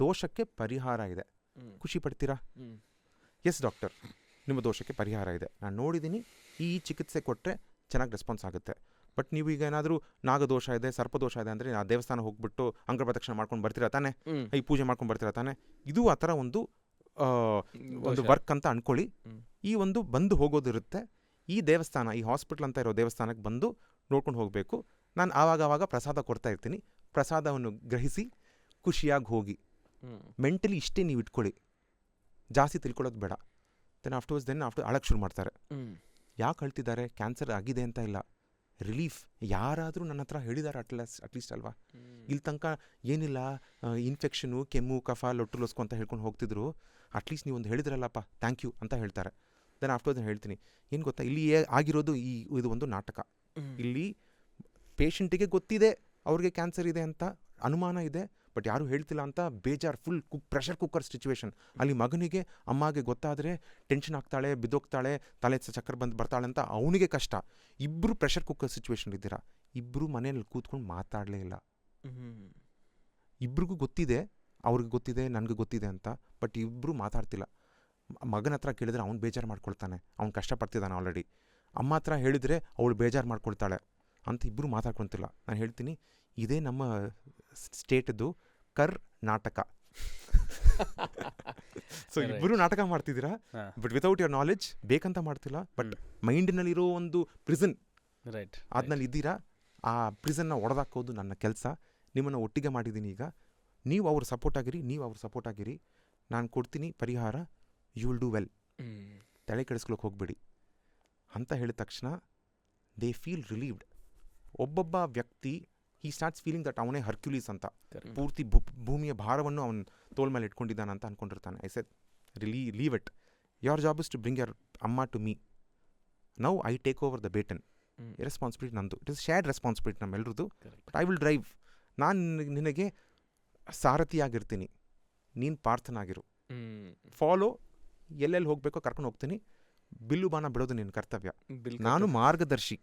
ದೋಷಕ್ಕೆ ಪರಿಹಾರ ಇದೆ, ಖುಷಿ ಪಡ್ತೀರಾ? ಎಸ್ ಡಾಕ್ಟರ್, ನಿಮ್ಮ ದೋಷಕ್ಕೆ ಪರಿಹಾರ ಇದೆ, ನಾನು ನೋಡಿದ್ದೀನಿ, ಈ ಚಿಕಿತ್ಸೆ ಕೊಟ್ಟರೆ ಚೆನ್ನಾಗಿ ರೆಸ್ಪಾನ್ಸ್ ಆಗುತ್ತೆ. ಬಟ್ ನೀವು ಈಗ ಏನಾದರೂ ನಾಗದೋಷ ಇದೆ, ಸರ್ಪದೋಷ ಇದೆ ಅಂದರೆ ಆ ದೇವಸ್ಥಾನ ಹೋಗ್ಬಿಟ್ಟು ಅಂಗ ಪ್ರದಕ್ಷಿಣೆ ಮಾಡ್ಕೊಂಡು ಬರ್ತೀರಾ ತಾನೆ, ಈ ಪೂಜೆ ಮಾಡ್ಕೊಂಡು ಬರ್ತೀರಾ ತಾನೆ, ಇದು ಆ ಥರ ಒಂದು ವರ್ಕ್ ಅಂತ ಅಂದ್ಕೊಳ್ಳಿ. ಈ ಒಂದು ಬಂದು ಹೋಗೋದಿರುತ್ತೆ. ಈ ದೇವಸ್ಥಾನ, ಈ ಹಾಸ್ಪಿಟ್ಲ್ ಅಂತ ಇರೋ ದೇವಸ್ಥಾನಕ್ಕೆ ಬಂದು ನೋಡ್ಕೊಂಡು ಹೋಗಬೇಕು. ನಾನು ಆವಾಗ ಪ್ರಸಾದ ಕೊಡ್ತಾ ಇರ್ತೀನಿ, ಪ್ರಸಾದವನ್ನು ಗ್ರಹಿಸಿ ಖುಷಿಯಾಗಿ ಹೋಗಿ. ಮೆಂಟಲಿ ಇಷ್ಟೇ ನೀವು ಇಟ್ಕೊಳ್ಳಿ, ಜಾಸ್ತಿ ತಿಳ್ಕೊಳ್ಳೋದು ಬೇಡ. ದೆನ್ ಆಫ್ಟರ್ಸ್ ಅಳಕ್ಕೆ ಶುರು ಮಾಡ್ತಾರೆ. ಯಾಕೆ ಅಳ್ತಿದ್ದಾರೆ? ಕ್ಯಾನ್ಸರ್ ಆಗಿದೆ ಅಂತ ಇಲ್ಲ, ರಿಲೀಫ್. ಯಾರಾದರೂ ನನ್ನ ಹತ್ರ ಹೇಳಿದ್ದಾರೆ ಅಟ್ಲೀಸ್ಟ್ ಅಲ್ವಾ? ಇಲ್ಲಿ ತನಕ ಏನಿಲ್ಲ, ಇನ್ಫೆಕ್ಷನು, ಕೆಮ್ಮು, ಕಫ, ಲೊಟ್ಟು ಲೊಸ್ಕು ಅಂತ ಹೇಳ್ಕೊಂಡು ಹೋಗ್ತಿದ್ರು, ಅಟ್ಲೀಸ್ಟ್ ನೀವು ಒಂದು ಹೇಳಿದ್ರಲ್ಲಪ್ಪ, ಥ್ಯಾಂಕ್ ಯು ಅಂತ ಹೇಳ್ತಾರೆ. ದೆನ್ ಆಫ್ಟರ್ ಹೇಳ್ತೀನಿ, ಏನು ಗೊತ್ತಾ, ಇಲ್ಲಿ ಆಗಿರೋದು ಇದು ಒಂದು ನಾಟಕ. ಇಲ್ಲಿ ಪೇಷಂಟಿಗೆ ಗೊತ್ತಿದೆ ಅವ್ರಿಗೆ ಕ್ಯಾನ್ಸರ್ ಇದೆ ಅಂತ ಅನುಮಾನ ಇದೆ, ಬಟ್ ಯಾರೂ ಹೇಳ್ತಿಲ್ಲ ಅಂತ ಬೇಜಾರು, ಫುಲ್ ಪ್ರೆಷರ್ ಕುಕ್ಕರ್ ಸಿಚುವೇಶನ್. ಅಲ್ಲಿ ಮಗನಿಗೆ, ಅಮ್ಮಗೆ ಗೊತ್ತಾದರೆ ಟೆನ್ಷನ್ ಆಗ್ತಾಳೆ, ಬಿದ್ದೋಗ್ತಾಳೆ, ತಲೆ ಚಕ್ಕರ್ ಬರ್ತಾಳೆ ಅಂತ ಅವನಿಗೆ ಕಷ್ಟ. ಇಬ್ಬರು ಪ್ರೆಷರ್ ಕುಕ್ಕರ್ ಸಿಚುವೇಶನ್ ಇದ್ದೀರಾ, ಇಬ್ಬರು ಮನೇಲಿ ಕೂತ್ಕೊಂಡು ಮಾತಾಡಲೇ ಇಲ್ಲ. ಇಬ್ರಿಗೂ ಗೊತ್ತಿದೆ, ಅವ್ರಿಗೆ ಗೊತ್ತಿದೆ, ನನಗೆ ಗೊತ್ತಿದೆ ಅಂತ, ಬಟ್ ಇಬ್ಬರು ಮಾತಾಡ್ತಿಲ್ಲ. ಮಗನ ಹತ್ರ ಕೇಳಿದ್ರೆ ಅವ್ನು ಬೇಜಾರು ಮಾಡ್ಕೊಳ್ತಾನೆ, ಅವ್ನು ಕಷ್ಟಪಡ್ತಿದ್ದಾನೆ ಆಲ್ರೆಡಿ. ಅಮ್ಮ ಹತ್ರ ಹೇಳಿದರೆ ಅವಳು ಬೇಜಾರು ಮಾಡ್ಕೊಳ್ತಾಳೆ ಅಂತ ಇಬ್ಬರು ಮಾತಾಡ್ಕೊತಿಲ್ಲ. ನಾನು ಹೇಳ್ತೀನಿ, ಇದೇ ನಮ್ಮ ಸ್ಟೇಟದ್ದು ನಾಟಕ. ಸೊ ಇಬ್ಬರು ನಾಟಕ ಮಾಡ್ತಿದ್ದೀರಾ, ಬಟ್ ವಿತೌಟ್ ಯುವರ್ ನಾಲೆಡ್ಜ್, ಬೇಕಂತ ಮಾಡ್ತಿಲ್ಲ, ಬಟ್ ಮೈಂಡ್ನಲ್ಲಿರೋ ಒಂದು ಪ್ರಿಸನ್, ರೈಟ್, ಅದ್ನಲ್ಲಿ ಇದ್ದೀರಾ. ಆ ಪ್ರಿಸನ್ನ ಒಡೆದಾಕೋದು ನನ್ನ ಕೆಲಸ. ನಿಮ್ಮನ್ನು ಒಟ್ಟಿಗೆ ಮಾಡಿದ್ದೀನಿ. ಈಗ ನೀವು ಅವ್ರ ಸಪೋರ್ಟ್ ಆಗಿರಿ, ನಾನು ಕೊಡ್ತೀನಿ ಪರಿಹಾರ, ಯು ವಿಲ್ ಡೂ ವೆಲ್, ತಲೆ ಕೆಡಿಸ್ಕೊಳ್ಳೋಕೆ ಹೋಗಬೇಡಿ ಅಂತ ಹೇಳಿದ ತಕ್ಷಣ ದೇ ಫೀಲ್ ರಿಲೀವ್ಡ್. ಒಬ್ಬೊಬ್ಬ ವ್ಯಕ್ತಿ ಹಿ ಸ್ಟಾರ್ಟ್ಸ್ ಫೀಲಿಂಗ್ ದಟ್ ಅವನೇ ಹರ್ಕ್ಯುಲೀಸ್ ಅಂತ, ಪೂರ್ತಿ ಭೂಮಿಯ ಭಾರವನ್ನು ಅವನು ತೋಲ್ ಮೇಲೆ ಇಟ್ಕೊಂಡಿದ್ದಾನೆ ಅಂತ ಅಂದ್ಕೊಂಡಿರ್ತಾನೆ. I said leave it, your job is to bring your amma to me, now I take over the baton. Responsibility ನಂದು, ಇಟ್ ಇಸ್ ಶೇರ್ಡ್ ರೆಸ್ಪಾನ್ಸಿಬಿಲಿಟಿ ನಮ್ಮೆಲ್ಲರದು. ಬಟ್ ಐ ವಿಲ್ ಡ್ರೈವ್, ನಾನು ನಿನಗೆ ಸಾರಥಿಯಾಗಿರ್ತೀನಿ, ನೀನು ಪಾರ್ಥನಾಗಿರು, ಫಾಲೋ, ಎಲ್ಲೆಲ್ಲಿ ಹೋಗಬೇಕೋ ಕರ್ಕೊಂಡು ಹೋಗ್ತೀನಿ, ಬಿಲ್ಲು ಬಾಣ ಬಿಡೋದು ನಿನ್ನ ಕರ್ತವ್ಯ, ನಾನು ಮಾರ್ಗದರ್ಶಿ,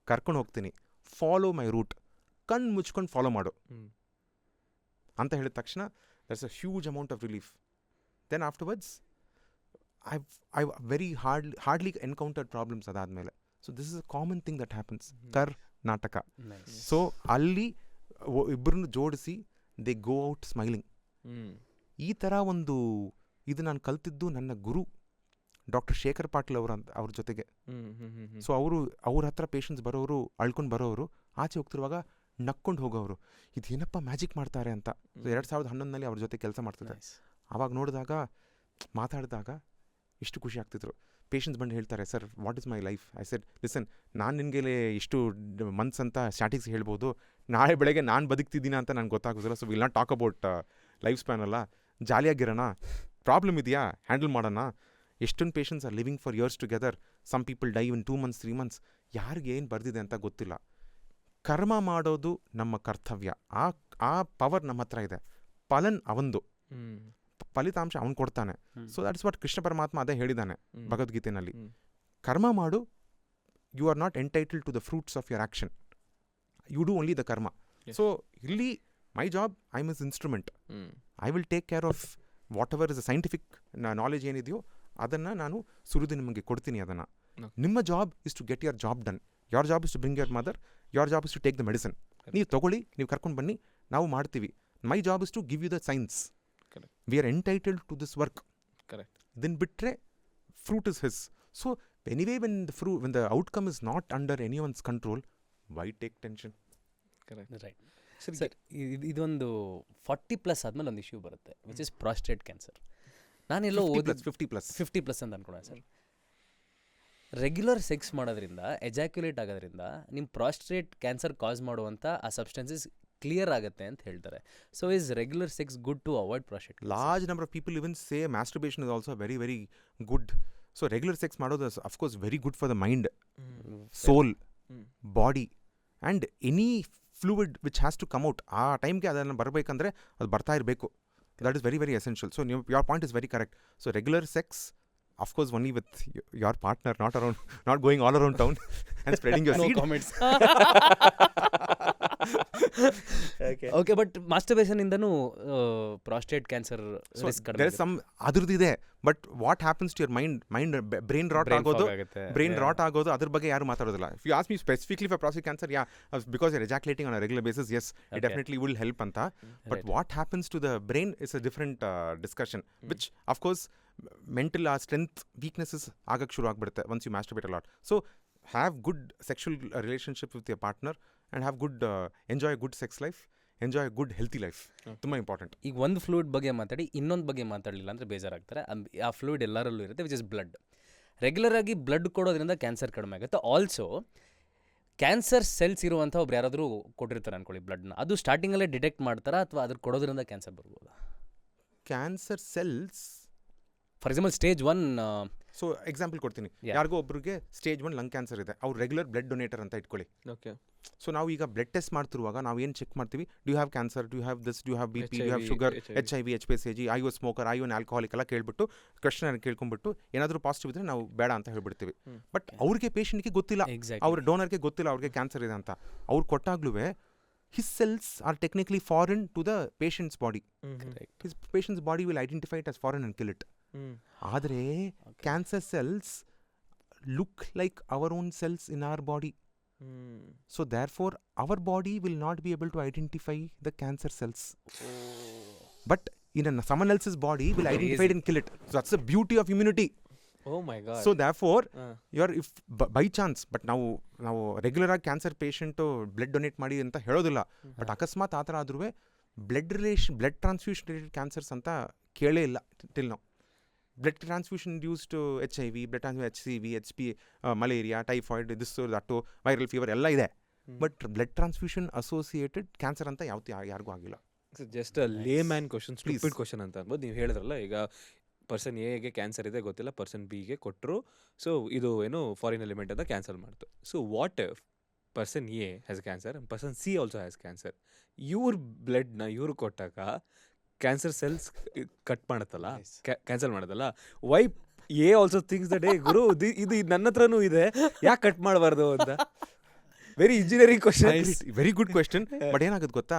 ಕರ್ಕೊಂಡು ಹೋಗ್ತೀನಿ, ಫಾಲೋ ಮೈ ರೂಟ್, ಕಣ್ಣು ಮುಚ್ಕೊಂಡು ಫಾಲೋ ಮಾಡು ಅಂತ ಹೇಳಿದ ತಕ್ಷಣ that's a huge amount of relief. Then afterwards I very hardly encountered problems. ಅದಾದಮೇಲೆ so this is a common thing that happens Karnataka. Nice. So ಅಲ್ಲಿ ಇಬ್ಬರನ್ನು ಜೋಡಿಸಿ ದೇ ಗೋ ಔಟ್ ಸ್ಮೈಲಿಂಗ್. ಈ ಥರ ಒಂದು ಇದು ನಾನು ಕಲ್ತಿದ್ದು ನನ್ನ ಗುರು ಡಾಕ್ಟರ್ ಶೇಖರ್ ಪಾಟೀಲ್ ಅವ್ರ ಜೊತೆಗೆ. ಸೊ ಅವ್ರ ಹತ್ರ ಪೇಷಂಟ್ಸ್ ಬರೋರು ಅಳ್ಕೊಂಡು ಬರೋರು ಆಚೆ ಹೋಗ್ತಿರುವಾಗ ನಕ್ಕೊಂಡು ಹೋಗೋರು, ಇದೇನಪ್ಪ ಮ್ಯಾಜಿಕ್ ಮಾಡ್ತಾರೆ ಅಂತ. 2011 ಅವ್ರ ಜೊತೆ ಕೆಲಸ ಮಾಡ್ತಿದ್ದೆ. ಆವಾಗ ನೋಡಿದಾಗ ಮಾತಾಡಿದಾಗ ಎಷ್ಟು ಖುಷಿ ಆಗ್ತಿದ್ರು. ಪೇಷಂಟ್ಸ್ ಬಂದು ಹೇಳ್ತಾರೆ, sir what is my life? I said listen, ನಾನು ನಿನಗೆ ಇಷ್ಟು ಮಂತ್ಸ್ ಅಂತ ಸ್ಟ್ಯಾಟಿಕ್ಸ್ ಹೇಳ್ಬೋದು, ನಾಳೆ ಬೆಳಗ್ಗೆ ನಾನು ಬದುಕ್ತಿದ್ದೀನ ಅಂತ ನನಗೆ ಗೊತ್ತಾಗೋದಿಲ್ಲ. So will not talk about life span ಅಲ್ಲ, ಜಾಲಿಯಾಗಿರೋಣ, ಪ್ರಾಬ್ಲಮ್ ಇದೆಯಾ ಹ್ಯಾಂಡಲ್ ಮಾಡೋಣ. ಎಷ್ಟೊಂದು patients are living for years together, some people die in 2 months 3 months. ಯಾರಿಗೆ ಏನು ಬರ್ದಿದೆ ಅಂತ ಗೊತ್ತಿಲ್ಲ. ಕರ್ಮ ಮಾಡೋದು ನಮ್ಮ ಕರ್ತವ್ಯ. ಆ ಪವರ್ ನಮ್ಮ ಹತ್ರ ಇದೆ. ಫಲನ್ ಅವಂದು, ಫಲಿತಾಂಶ ಅವನು ಕೊಡ್ತಾನೆ. ಸೊ ದಟ್ಸ್ ವಾಟ್ ಕೃಷ್ಣ ಪರಮಾತ್ಮ ಅದೇ ಹೇಳಿದ್ದಾನೆ ಭಗವದ್ಗೀತೆಯಲ್ಲಿ. ಕರ್ಮ ಮಾಡು, you are not entitled to the fruits of your action, you do only the karma. So ಇಲ್ಲಿ my job, I am is instrument. I will take care of whatever is a scientific knowledge ಏನಿದೆಯೋ ಅದನ್ನು ನಾನು ಸುರಿದು ನಿಮಗೆ ಕೊಡ್ತೀನಿ. ಅದನ್ನು ನಿಮ್ಮ job is to get your job done. Your job is to bring your mother, your job is to take the medicine. ನೀವು ತೊಗೊಳ್ಳಿ, ನೀವು ಕರ್ಕೊಂಡು ಬನ್ನಿ, ನಾವು ಮಾಡ್ತೀವಿ. My job is to give you the science. We are entitled to this work. ಇದನ್ನು ಬಿಟ್ಟರೆ fruit is his. So anyway when the outcome is not under anyone's control, why take tension? Right sir. ಇದೊಂದು 40+ ಆದಮೇಲೆ ಒಂದು issue ಬರುತ್ತೆ, which is prostate cancer. ನಾನೆಲ್ಲೋ 50+ ಅಂತ ಅನ್ಕೊಳ್ಳೋಣ sir. Regular sex ಮಾಡೋದ್ರಿಂದ, ಎಜಾಕ್ಯುಲೇಟ್ ಆಗೋದ್ರಿಂದ ನಿಮ್ಮ ಪ್ರಾಸ್ಟೇಟ್ ಕ್ಯಾನ್ಸರ್ ಕಾಸ್ ಮಾಡುವಂಥ ಆ ಸಬ್ಸ್ಟೆನ್ಸಸ್ ಕ್ಲಿಯರ್ ಆಗುತ್ತೆ ಅಂತ ಹೇಳ್ತಾರೆ. So is regular sex good to avoid prostate? Large number of people even say masturbation is also very very good. So regular sex ಮಾಡೋದು of course very good for the mind, soul, body and any fluid which has to come out. ಆ ಟೈಮ್ಗೆ ಅದನ್ನು ಬರಬೇಕಂದ್ರೆ ಅದು ಬರ್ತಾ ಇರಬೇಕು. That is very very essential. So your point is very correct. So regular sex, of course, only with your partner, not going all around town and spreading your seed. No comments. Okay, but masturbation ಇಂದನೂ prostate cancer risk ಕಡಿಮೆ. There is some ಅದ್ರದ್ದಿದೆ, but what happens to your mind brain rot ಆಗೋದು ಅದ್ರ ಬಗ್ಗೆ ಯಾರು ಮಾತಾಡೋದಿಲ್ಲ. If you ask me specifically for prostate cancer, because you are ejaculating on a regular basis, yes, it definitely will help ಅಂತ. But what happens to the brain is a different discussion, which of course mental strength weaknesses ಆಗಕ್ಕೆ ಶುರು ಆಗ್ಬಿಡುತ್ತೆ once you masturbate a lot. So have good sexual relationship with your partner and have good enjoy a good sex life, enjoy a good healthy life. ತುಂಬ important. ಈಗ ಒಂದು fluid ಬಗ್ಗೆ ಮಾತಾಡಿ ಇನ್ನೊಂದು ಬಗ್ಗೆ ಮಾತಾಡಲಿಲ್ಲ ಅಂದರೆ ಬೇಜಾರಾಗ್ತಾರೆ. ಆ ಫ್ಲೂಯಿಡ್ ಎಲ್ಲರಲ್ಲೂ ಇರುತ್ತೆ, ವಿಚ್ ಇಸ್ ಬ್ಲಡ್. ರೆಗ್ಯುಲರಾಗಿ ಬ್ಲಡ್ ಕೊಡೋದ್ರಿಂದ ಕ್ಯಾನ್ಸರ್ ಕಡಿಮೆ ಆಗುತ್ತೆ. ಆಲ್ಸೋ ಕ್ಯಾನ್ಸರ್ ಸೆಲ್ಸ್ ಇರುವಂಥ ಒಬ್ರು ಯಾರಾದರೂ ಕೊಟ್ಟಿರ್ತಾರೆ ಅನ್ಕೊಳ್ಳಿ ಬ್ಲಡ್ನ, ಅದು ಸ್ಟಾರ್ಟಿಂಗಲ್ಲೇ ಡಿಟೆಕ್ಟ್ ಮಾಡ್ತಾರಾ ಅಥವಾ ಅದ್ರ ಕೊಡೋದ್ರಿಂದ ಕ್ಯಾನ್ಸರ್ ಬರ್ಬೋದಾ? Cancer cells for example stage 1. So example ಕೊಡ್ತೀನಿ. ಯಾರಿಗೋ ಒಬ್ರಿಗೆ ಸ್ಟೇಜ್ 1 ಲಂಗ್ ಕ್ಯಾನ್ಸರ್ ಇದೆ, ಅವ್ರು ರೆಗ್ಯುಲರ್ ಬ್ಲಡ್ ಡೊನೇಟರ್ ಅಂತ ಇಟ್ಕೊಳ್ಳಿ. ಓಕೆ. ಸೊ ನಾವು ಈಗ ಬ್ಲಡ್ ಟೆಸ್ಟ್ ಮಾಡ್ತಿರುವಾಗ ನಾವು ಏನು ಚೆಕ್ ಮಾಡ್ತೀವಿ? Do you have cancer, do you have this, do you have BP, do you have sugar, HIV, HPSAG, I you smoker, I you alcoholic ಎಲ್ಲ ಕೇಳ್ಬಿಟ್ಟು question ಕೇಳ್ಕೊಂಡ್ಬಿಟ್ಟು ಏನಾದರೂ ಪಾಸಿಟಿವ್ ಇದ್ರೆ ನಾವು ಬೇಡ ಅಂತ ಹೇಳ್ಬಿಡ್ತೀವಿ. ಬಟ್ ಅವ್ರಿಗೆ ಪೇಷಂಟ್ಗೆ ಗೊತ್ತಿಲ್ಲ, ಅವ್ರ ಡೋನರ್ಗೆ ಗೊತ್ತಿಲ್ಲ ಅವ್ರಿಗೆ ಕ್ಯಾನ್ಸರ್ ಇದೆ ಅಂತ. ಅವ್ರು ಕೊಟ್ಟಾಗ್ಲೂ his cells are technically foreign to the patient's body. His patient's body will identify it as foreign and kill it. ಆದರೆ cancer cells look like our own cells in our body. So therefore our body will not be able to identify the cancer cells. But someone else's body will identify it and kill it. So that's the beauty of immunity. Oh my god. So therefore if by chance, but ನಾವು regular ಆಗಿ cancer patient blood donate ಮಾಡಿ ಅಂತ ಹೇಳೋದಿಲ್ಲ. But ಅಕಸ್ಮಾತ್ ಆ ಥರ ಆದ್ರೂ blood transfusion related cancers ಅಂತ ಕೇಳೇ ಇಲ್ಲ ಟಿಲ್ ನಾವು. Blood transfusion induced HIV, blood transfusion HCV, HP, malaria, typhoid, this that, viral fever ಎಲ್ಲ ಇದೆ. But blood transfusion associated cancer ಅಂತ ಯಾರಿಗೂ ಆಗಿಲ್ಲ. ಜಸ್ಟ್ ಅ ಲೇ ಮ್ಯಾನ್ ಕ್ವಶನ್, ಸ್ಟೂಪಿಡ್ ಕ್ವಶನ್ ಅಂತ ಅನ್ಬೋದು. ನೀವು ಹೇಳಿದ್ರಲ್ಲ, ಈಗ ಪರ್ಸನ್ ಎಗೆ ಕ್ಯಾನ್ಸರ್ ಇದೆ ಗೊತ್ತಿಲ್ಲ, ಪರ್ಸನ್ ಬಿಗೆ ಕೊಟ್ಟರು, ಸೊ ಇದು ಏನು ಫಾರಿನ್ ಎಲಿಮೆಂಟ್ ಅಂತ ಕ್ಯಾನ್ಸಲ್ ಮಾಡ್ತು. So what if person A has cancer and person C also has cancer? ಇವ್ರ ಬ್ಲಡ್ನ ಇವ್ರು ಕೊಟ್ಟಾಗ ಕ್ಯಾನ್ಸರ್ ಸೆಲ್ಸ್ ಕಟ್ ಮಾಡುತ್ತಲ್ಲ, ಕ್ಯಾನ್ಸಲ್ ಮಾಡುತ್ತಲ್ಲ, why A also thinks that ಗುರು ಇದು ನನ್ನ ಹತ್ರನೂ ಇದೆ, ಯಾಕೆ ಕಟ್ ಮಾಡಬಾರ್ದು ಅಂತ. Very engineering question, very good question. But ಏನಾಗುತ್ತೆ ಗೊತ್ತಾ,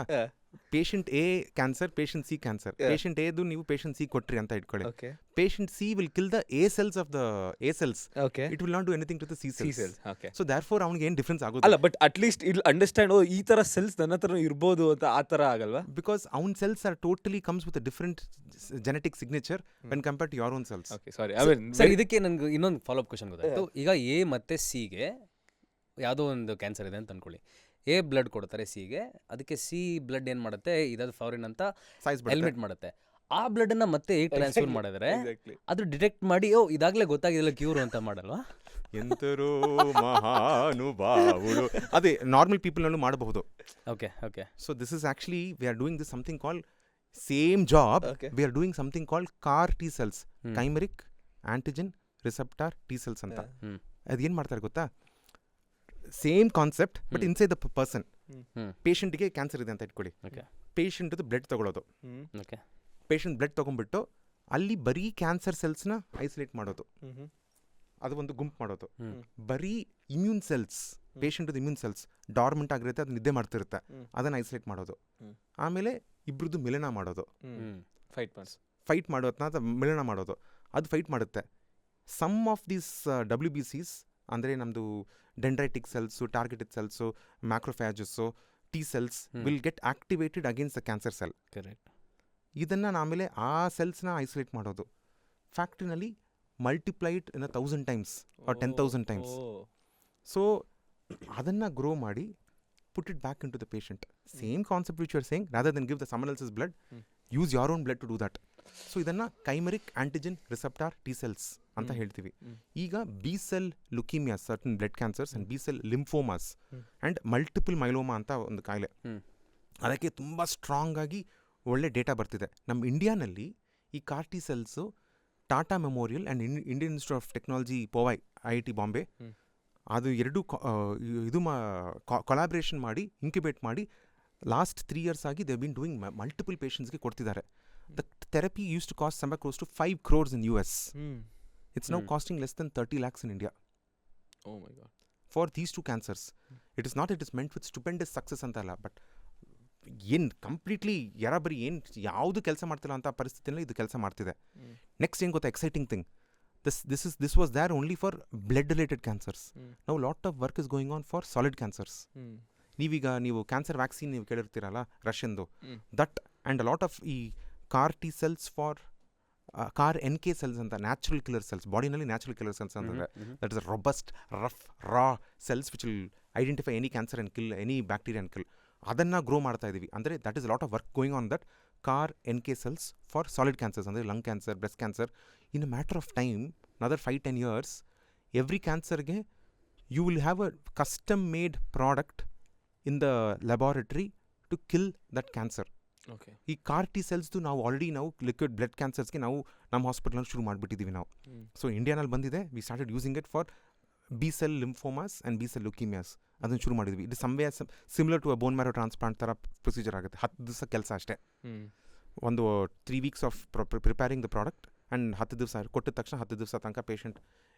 patient A cancer, patient C cancer. Patient ಎದು ನೀವು ಪೇಷಂಟ್ ಸಿ ಕೊಟ್ರಿ ಅಂತ ಇಟ್ಕೊಳ್ಳಿ. Okay patient C will kill the A cells of the A cells. Okay it will not do anything to the C cells. Okay so therefore ಅವ್ನಿಗೆ ಏನು difference ಅಲ್ಲ, ಆಗೋದಿಲ್ಲ. But at least ಇಲ್ಲಿ ಅಂಡರ್ಸ್ಟ್ಯಾಂಡ್ ಈ ತರ ಸೆಲ್ಸ್ ನನ್ನ ಹತ್ರ ಇರ್ಬೋದು ಅಂತ ಆ ತರ ಆಗಲ್ವಾ? ಬಿಕಾಸ್ ಅವ್ನ cells are totally comes with different genetic signature when compare to your own cells. Okay sorry, I mean sir ಇದಕ್ಕೆ ನನಗೆ ಇನ್ನೊಂದು ಫಾಲೋ ಅಪ್ ಕ್ವಶನ್ ಗೊತ್ತಾಯ್ತು. ಈಗ ಎ ಮತ್ತು ಸಿಗೆ ಯಾವುದೋ ಒಂದು ಕ್ಯಾನ್ಸರ್ ಇದೆ ಅಂತ ಅನ್ಕೊಳ್ಳಿ. ಎ ಬ್ಲಡ್ ಕೊಡ್ತಾರೆ ಸಿಗೆ, ಅದಕ್ಕೆ ಸಿ ಬ್ಲಡ್ ಏನು ಮಾಡುತ್ತೆ, ಇದಾದ ಫಾರಿನ್ ಅಂತ ಹೆಲ್ಮೆಟ್ ಮಾಡುತ್ತೆ. ಆ ಬ್ಲಡ್ಡನ್ನು ಮತ್ತೆ ಎ ಟ್ರಾನ್ಸ್ಫರ್ ಮಾಡಿದ್ರೆ ಅದು ಡಿಟೆಕ್ಟ್ ಮಾಡಿ ಇದಾಗಲೇ ಗೊತ್ತಾಗಿದೆಲ್ಲ ಕ್ಯೂರ್ ಅಂತ ಮಾಡಲ್ವಾ? ಎಂತರೋ ಮಹಾನುಭಾವುಡು. ಅದೇ ನಾರ್ಮಲ್ ಪೀಪಲ್ನಲ್ಲೂ ಮಾಡಬಹುದು. Okay okay. So this is actually we are doing this something call same job. We are doing something call CAR T cells, chimeric antigen receptor T cells ಅಂತ. ಅದೇನು ಮಾಡ್ತಾರೆ ಗೊತ್ತಾ? Same concept but inside the person. ಪೇಷಂಟ್ಗೆ cancer ಇದೆ ಅಂತ ಇಟ್ಕೊಳ್ಳಿ. ಪೇಷಂಟ್ದು blood ತಗೊಳ್ಳೋದು. ಪೇಷಂಟ್ ಬ್ಲಡ್ ತೊಗೊಂಡ್ಬಿಟ್ಟು ಅಲ್ಲಿ ಬರೀ ಕ್ಯಾನ್ಸರ್ ಸೆಲ್ಸ್ನ ಐಸೋಲೇಟ್ ಮಾಡೋದು, ಅದು ಒಂದು ಗುಂಪು ಮಾಡೋದು. ಬರೀ ಇಮ್ಯೂನ್ ಸೆಲ್ಸ್, ಪೇಷಂಟ್ದು ಇಮ್ಯೂನ್ ಸೆಲ್ಸ್ ಡಾರ್ಮೆಂಟ್ ಆಗಿರುತ್ತೆ, ಅದು ನಿದ್ದೆ ಮಾಡ್ತಿರುತ್ತೆ, ಅದನ್ನು ಐಸೋಲೇಟ್ ಮಾಡೋದು. ಆಮೇಲೆ ಇಬ್ರದ್ದು ಮಿಲನ ಮಾಡೋದು, ಫೈಟ್ ಮಾಡೋದನ್ನ ಅದು ಮಿಲನ ಮಾಡೋದು. ಅದು ಫೈಟ್ ಮಾಡುತ್ತೆ. ಸಮ್ ಆಫ್ ದೀಸ್ WBCs ಅಂದರೆ ನಮ್ಮದು dendritic cells, targeted cells, macrophages, T cells will get activated against the cancer cell. Correct. ಇದನ್ನು ಆಮೇಲೆ ಆ ಸೆಲ್ಸ್ನ ಐಸೋಲೇಟ್ ಮಾಡೋದು. ಫ್ಯಾಕ್ಟ್ರಿನಲ್ಲಿ multiplied in 1000 times or 10,000 times. ಸೊ ಅದನ್ನು ಗ್ರೋ ಮಾಡಿ put it back into the patient. Same concept which you are saying, rather than give the someone else's blood, use your own blood to do that. So ಇದನ್ನು ಕೈಮರಿಕ್ antigen receptor T cells ಅಂತ ಹೇಳ್ತೀವಿ. ಈಗ B cell leukaemias, certain blood cancers and B cell lymphomas and multiple myeloma ಅಂತ ಒಂದು ಕಾಯಿಲೆ, ಅದಕ್ಕೆ ತುಂಬ strong ಆಗಿ ಒಳ್ಳೆ ಡೇಟಾ ಬರ್ತಿದೆ. ನಮ್ಮ ಇಂಡಿಯಾನಲ್ಲಿ ಈ CAR T cells Tata memorial and Indian institute of technology Powai IIT Bombay ಅದು ಎರಡು ಇದು ಕೊಲಾಬ್ರೇಷನ್ ಮಾಡಿ ಇನ್ಕ್ಯುಬೇಟ್ ಮಾಡಿ ಲಾಸ್ಟ್ 3 years ಆಗಿ ದೇ ಬಿನ್ ಡೂಯಿಂಗ್ ಮಲ್ಟಿಪಲ್ ಪೇಷಂಟ್ಸ್ಗೆ ಕೊಡ್ತಿದ್ದಾರೆ. The therapy used to cost somewhere close to 5 crores in US. It's now costing less than 30 lakhs in India. Oh my God. For these two cancers. It is not, it is meant with stupendous success ಅಂತಲ್ಲ, but ಏನು completely ಯಾರಾಬರಿ ಏನು ಯಾವುದು ಕೆಲಸ ಮಾಡ್ತಿಲ್ಲ ಅಂತ ಪರಿಸ್ಥಿತಿಯಲ್ಲಿ ಇದು ಕೆಲಸ ಮಾಡ್ತಿದೆ. ನೆಕ್ಸ್ಟ್ ಏನು ಗೊತ್ತಾ exciting thing, this was there only for blood related cancers. Now lot of work is going on for solid cancers. ನೀವು ಕ್ಯಾನ್ಸರ್ ವ್ಯಾಕ್ಸಿನ್ ನೀವು ಕೇಳಿರ್ತೀರಲ್ಲ ರಷ್ಯನ್ದು, ದಟ್ ಆ್ಯಂಡ್ ಲಾಟ್ ಆಫ್ ಈ CAR T cells for CAR NK cells ಅಂತ, natural killer cells, ಬಾಡಿನಲ್ಲಿ natural killer cells ಅಂತಂದರೆ that is a robust rough raw cells which will identify any cancer and kill any bacteria and kill. ಅದನ್ನು grow ಮಾಡ್ತಾ ಇದ್ದೀವಿ. ಅಂದರೆ that is lot of work going on that CAR NK cells for solid cancers, ಅಂದರೆ lung cancer, breast cancer. In a matter of time, another 5-10 years, every ಕ್ಯಾನ್ಸರ್ಗೆ you will have a custom made product in the laboratory to kill that cancer. Okay. ಈ CAR T ಸೆಲ್ಸ್ದು ನಾವು already liquid blood ಕ್ಯಾನ್ಸರ್ಸ್ಗೆ ನಾವು ನಮ್ಮ ಹಾಸ್ಪಿಟಲ್ನಲ್ಲಿ ಶುರು ಮಾಡಿಬಿಟ್ಟಿದ್ದೀವಿ ನಾವು. So ಇಂಡಿಯಾನಲ್ಲಿ ಬಂದಿದೆ. We started using it for B cell lymphomas and B cell leukemias. ಅದನ್ನು ಶುರು ಮಾಡಿದ್ವಿ. It someway similar to a bone marrow transplant ಥರ ಪ್ರೊಸೀಜರ್ ಆಗುತ್ತೆ. 10 ದಿವಸ ಕೆಲಸ ಅಷ್ಟೇ. ಒಂದು 3 weeks of preparing the product and 10 ದಿವಸ ಕೊಟ್ಟಿದ ತಕ್ಷಣ 10 ದಿವಸ ತನಕ ಪೇಷಂಟ್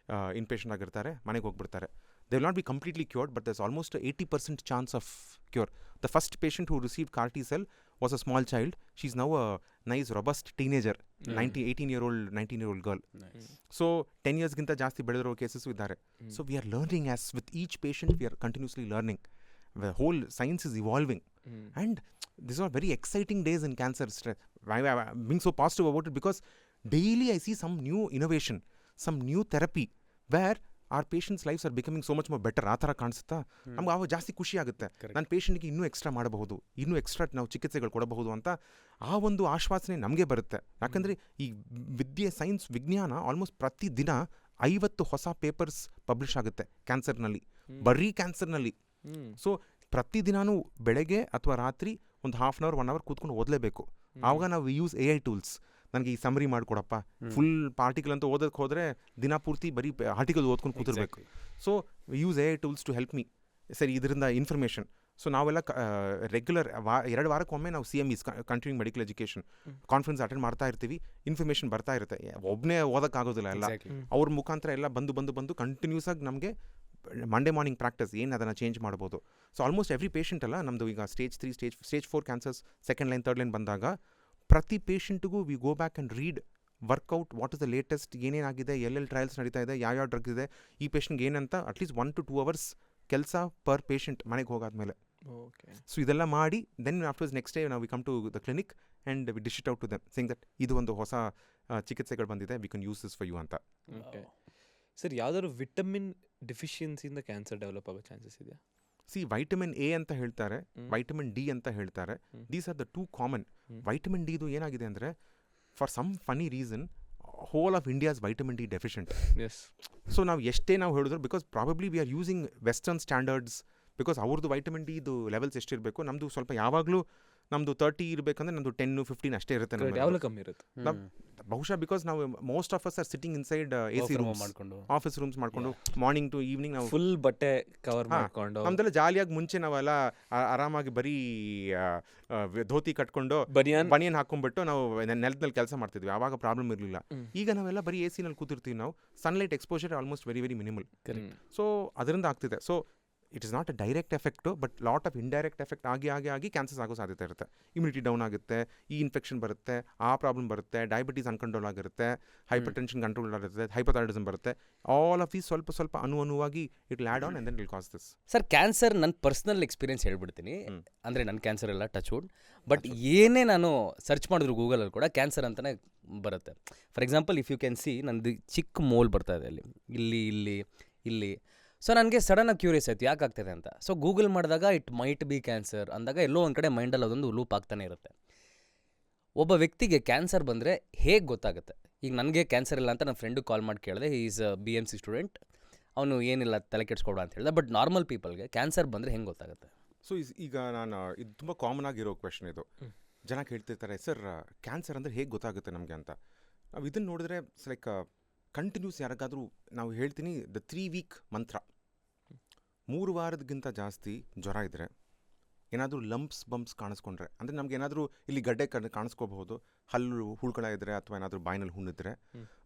ಇನ್ ಪೇಷಂಟ್ ಆಗಿರ್ತಾರೆ, ಮನೆಗೆ ಹೋಗ್ಬಿಡ್ತಾರೆ. They will not be completely cured, but ದರ್ಸ್ almost 80% chance of cure. The first patient who received car T cell was a small child. She's now a nice robust teenager, 18-year-old 19-year-old girl. Nice. So 10 years ಗಿಂತ ಜಾಸ್ತಿ ಬೆಳೆದಿರೋ cases ಇದ್ದಾರೆ. So we are learning, as with each patient we are continuously learning. The whole science is evolving. And these are very exciting days in cancer. I'm being so positive about it because daily I see some new innovation, some new therapy where our patients' lives are becoming so much more better. ಆ ಥರ ಕಾಣಿಸುತ್ತಾ ನಮ್ಗೆ ಅವಾಗ ಜಾಸ್ತಿ ಖುಷಿ ಆಗುತ್ತೆ. ನನ್ನ ಪೇಷಂಟ್ಗೆ ಇನ್ನೂ ಎಕ್ಸ್ಟ್ರಾ ಮಾಡಬಹುದು, ಇನ್ನೂ ಎಕ್ಸ್ಟ್ರಾ ನಾವು ಚಿಕಿತ್ಸೆಗಳು ಕೊಡಬಹುದು ಅಂತ ಆ ಒಂದು ಆಶ್ವಾಸನೆ ನಮಗೆ ಬರುತ್ತೆ. ಯಾಕಂದರೆ ಈ ಸೈನ್ಸ್ ವಿಜ್ಞಾನ ಆಲ್ಮೋಸ್ಟ್ ಪ್ರತಿದಿನ 50 ಹೊಸ ಪೇಪರ್ಸ್ ಪಬ್ಲಿಷ್ ಆಗುತ್ತೆ ಕ್ಯಾನ್ಸರ್ನಲ್ಲಿ, ಬರೀ ಕ್ಯಾನ್ಸರ್ನಲ್ಲಿ. ಸೊ ಪ್ರತಿದಿನಾನು ಬೆಳಗ್ಗೆ ಅಥವಾ ರಾತ್ರಿ ಒಂದು 1/2 hour 1 hour ಕೂತ್ಕೊಂಡು ಓದಲೇಬೇಕು. ಆವಾಗ ನಾವು ಯೂಸ್ AI ಟೂಲ್ಸ್. ನನಗೆ ಈ ಸಮರಿ ಮಾಡಿಕೊಡಪ್ಪ, ಫುಲ್ ಆರ್ಟಿಕಲ್ ಅಂತ ಓದೋಕ್ಕೆ ಹೋದರೆ ದಿನ ಪೂರ್ತಿ ಬರೀ ಆರ್ಟಿಕಲ್ ಓದ್ಕೊಂಡು ಕೂತಿರ್ಬೇಕು. So use AI tools to help me. ಸರಿ, ಇದರಿಂದ ಇನ್ಫಾರ್ಮೇಷನ್. ಸೊ ನಾವೆಲ್ಲ ರೆಗ್ಯುಲರ್ 2 ವಾರಕ್ಕೊಮ್ಮೆ ನಾವು CMEs, continuing medical education conference attend ಮಾಡ್ತಾ ಇರ್ತೀವಿ. ಇನ್ಫಾರ್ಮೇಷನ್ ಬರ್ತಾ ಇರುತ್ತೆ. ಒಬ್ಬನೇ ಓದೋಕ್ಕಾಗೋದಿಲ್ಲ, ಎಲ್ಲ ಅವ್ರ ಮುಖಾಂತರ ಎಲ್ಲ ಬಂದು ಕಂಟಿನ್ಯೂಸ್ ಆಗಿ ನಮಗೆ ಮಂಡೇ ಮಾರ್ನಿಂಗ್ ಪ್ರಾಕ್ಟೀಸ್ ಏನು ಅದನ್ನು ಚೇಂಜ್ ಮಾಡ್ಬೋದು. ಸೊ ಆಲ್ಮೋಸ್ಟ್ ಎವ್ರಿ ಪೇಷಂಟ್ ಅಲ್ಲ ನಮ್ಮದು ಈಗ stage 3 stage 4 cancers second line third line ಬಂದಾಗ ಪ್ರತಿ ಪೇಷಂಟ್ಗೂ we go back and read work out what is the latest, ಏನೇನಾಗಿದೆ, ಎಲ್ಲೆಲ್ಲಿ ಟ್ರಯಲ್ಸ್ ನಡೀತಾ ಇದೆ, ಯಾವ್ಯಾವ ಡ್ರಗ್ಸ್ ಇದೆ, ಈ ಪೇಷಂಟ್ಗೆ ಏನಂತ ಅಟ್ಲೀಸ್ಟ್ 1 to 2 hours ಕೆಲಸ ಪರ್ ಪೇಷಂಟ್ ಮನೆಗೆ ಹೋಗಾದ್ಮೇಲೆ. ಓಕೆ. ಸೊ ಇದೆಲ್ಲ ಮಾಡಿ ದೆನ್ ಆಫ್ಟರ್ಸ್ ನೆಕ್ಸ್ಟ್ ಡೇ ನಾವು we come to the clinic and we dish it out to them saying that ಇದು ಒಂದು ಹೊಸ ಚಿಕಿತ್ಸೆಗಳು ಬಂದಿದೆ, we can use this for you ಅಂತ. ಓಕೆ ಸರ್, ಯಾವ್ದಾದ್ರು ವಿಟಮಿನ್ ಡಿಫಿಷಿಯನ್ಸಿಯಿಂದ ಕ್ಯಾನ್ಸರ್ ಡೆವಲಪ್ ಆಗೋ ಚಾನ್ಸಸ್ ಇದೆಯಾ? ವೈಟಮಿನ್ ಎ ಅಂತ ಹೇಳ್ತಾರೆ, ವೈಟಮಿನ್ ಡಿ ಅಂತ ಹೇಳ್ತಾರೆ. These are the 2 common. Vitamin D ಇದು ಏನಾಗಿದೆ ಅಂದರೆ for some funny reason whole of India's vitamin D deficient. Yes. So ನಾವು ಎಷ್ಟೇ ನಾವು ಹೇಳಿದ್ರು because probably we are using western standards, because ಅವ್ರದ್ದು ವೈಟಮಿನ್ ಡಿ ಇದು ಲೆವೆಲ್ಸ್ ಎಷ್ಟಿರಬೇಕು, ನಮ್ಮದು ಸ್ವಲ್ಪ ಯಾವಾಗಲೂ ನಮ್ಮದು 30 ಇರಬೇಕಂದ್ರೆ ನಮ್ಮದು 10-15 ಅಷ್ಟೇ ಇರುತ್ತೆ. ಯಾವಾಗಲೂ ಕಮ್ಮಿ ಇರುತ್ತೆ ಬಹುಶಃ ಬಿಕಾಸ್ ನಾವು most of us are sitting inside AC rooms, ಮಾಡ್ಕೊಂಡು ಆಫೀಸ್ ರೂಮ್ಸ್ ಮಾಡ್ಕೊಂಡು ಮಾರ್ನಿಂಗ್ ಟು ಈವ್ನಿಂಗ್ ನಾವು ಫುಲ್ ಬಟ್ಟೆ ಕವರ್ ಮಾಡ್ಕೊಂಡು ನಮ್ದೆಲ್ಲ ಜಾಲಿಯಾಗಿ ಮುಂಚೆ ನಾವೆಲ್ಲ ಆರಾಮಾಗಿ ಬರೀ ಧೋತಿ ಕಟ್ಕೊಂಡು ಬನಿಯನ್ ಹಾಕೊಂಡ್ಬಿಟ್ಟು ನಾವು ನೆಲದಲ್ಲಿ ಕೆಲಸ ಮಾಡ್ತಿದ್ವಿ, ಆವಾಗ ಪ್ರಾಬ್ಲಮ್ ಇರಲಿಲ್ಲ. ಈಗ ನಾವೆಲ್ಲ ಬರೀ AC ನಲ್ಲಿ ಕೂತಿರ್ತೀವಿ, ನಾವು sunlight exposure almost very very minimal. So ಅದರಿಂದ ಆಗ್ತಿದೆ. So it is not a direct effect, but lot of indirect effect ಆಗಿ ಕ್ಯಾನ್ಸರ್ಸ್ ಆಗೋ ಸಾಧ್ಯತೆ ಇರುತ್ತೆ. ಇಮ್ಯುನಿಟಿ ಡೌನ್ ಆಗುತ್ತೆ, ಈ ಇನ್ಫೆಕ್ಷನ್ ಬರುತ್ತೆ, ಆ ಪ್ರಾಬ್ಲಮ್ ಬರುತ್ತೆ, ಡಯಾಬಿಟೀಸ್ ಅನ್ಕಂಟ್ರೋಲ್ ಆಗಿರುತ್ತೆ, ಹೈಪರ್ ಟೆನ್ಷನ್ ಕಂಟ್ರೋಲ್ ಆಗಿರುತ್ತೆ, ಹೈಪೋಥೈರಾಯ್ಡಿಸಮ್ ಬರುತ್ತೆ. ಆಲ್ ಆಫ್ ದೀಸ್ ಸ್ವಲ್ಪ ಅನುವಾಗಿ it led on and then will cause this. Sir, cancer ನನ್ನ ಪರ್ಸ್ನಲ್ ಎಕ್ಸ್ಪೀರಿಯನ್ಸ್ ಹೇಳ್ಬಿಡ್ತೀನಿ. ಅಂದರೆ ನನ್ನ ಕ್ಯಾನ್ಸರ್ ಎಲ್ಲ ಟಚ್ ವುಡ್, ಬಟ್ ಏನೇ ನಾನು ಸರ್ಚ್ ಮಾಡಿದ್ರು ಗೂಗಲಲ್ಲಿ ಕೂಡ ಕ್ಯಾನ್ಸರ್ ಅಂತಲೇ ಬರುತ್ತೆ. For example if you can see, ನಂದು ಚಿಕ್ಕ ಮೋಲ್ ಬರ್ತಾ ಇದೆ ಇಲ್ಲಿ. ಸೊ ನನಗೆ ಸಡನ್ನಾಗಿ ಕ್ಯೂರಿಯಸ್ ಆಯಿತು ಯಾಕೆ ಆಗ್ತಿದೆ ಅಂತ. ಸೊ ಗೂಗಲ್ ಮಾಡಿದಾಗ ಇಟ್ ಮೈಟ್ ಬಿ ಕ್ಯಾನ್ಸರ್ ಅಂದಾಗ ಎಲ್ಲೋ ಒಂದು ಕಡೆ ಮೈಂಡಲ್ಲಿ ಅದೊಂದು ಲೂಪ್ ಆಗ್ತಾನೆ ಇರುತ್ತೆ. ಒಬ್ಬ ವ್ಯಕ್ತಿಗೆ ಕ್ಯಾನ್ಸರ್ ಬಂದರೆ ಹೇಗೆ ಗೊತ್ತಾಗುತ್ತೆ? ಈಗ ನನಗೆ ಕ್ಯಾನ್ಸರ್ ಇಲ್ಲ ಅಂತ ನನ್ನ ಫ್ರೆಂಡಿಗೆ ಕಾಲ್ ಮಾಡಿ ಕೇಳಿದೆ, ಹಿ ಈಸ್ BMC ಸ್ಟೂಡೆಂಟ್, ಅವನು ಏನಿಲ್ಲ ತಲೆ ಕೆಡಿಸ್ಕೊಡ ಅಂತ ಹೇಳಿದೆ. ಬಟ್ ನಾರ್ಮಲ್ ಪೀಪಲ್ಗೆ ಕ್ಯಾನ್ಸರ್ ಬಂದರೆ ಹೆಂಗೆ ಗೊತ್ತಾಗುತ್ತೆ? ಸೊ ಈಗ ನಾನು ಇದು ತುಂಬ ಕಾಮನ್ ಆಗಿರೋ ಕ್ವೆಶನ್ ಇದು. ಜನ ಕೇಳ್ತಿರ್ತಾರೆ, ಸರ್ ಕ್ಯಾನ್ಸರ್ ಅಂದರೆ ಹೇಗೆ ಗೊತ್ತಾಗುತ್ತೆ ನಮಗೆ ಅಂತ. ನಾವು ಇದನ್ನು ನೋಡಿದ್ರೆ ಲೈಕ್ ಕಂಟಿನ್ಯೂಸ್ ಯಾರಿಗಾದರೂ ನಾವು ಹೇಳ್ತೀನಿ ದ 3 week ಮಂತ್ರ. 3 ವಾರದಕ್ಕಿಂತ ಜಾಸ್ತಿ ಜ್ವರ ಇದ್ದರೆ, ಏನಾದರೂ ಬಂಪ್ಸ್ ಕಾಣಿಸ್ಕೊಂಡ್ರೆ, ಅಂದರೆ ನಮ್ಗೆ ಏನಾದರೂ ಇಲ್ಲಿ ಗಡ್ಡೆ ಕಾಣಿಸ್ಕೋಬಹುದು, ಹಲ್ಲು ಹುಳ್ಕೊಳ ಇದ್ದರೆ ಅಥವಾ ಏನಾದರೂ ಬಾಯಿನಲ್ಲಿ ಹುಣ್ಣಿದ್ರೆ,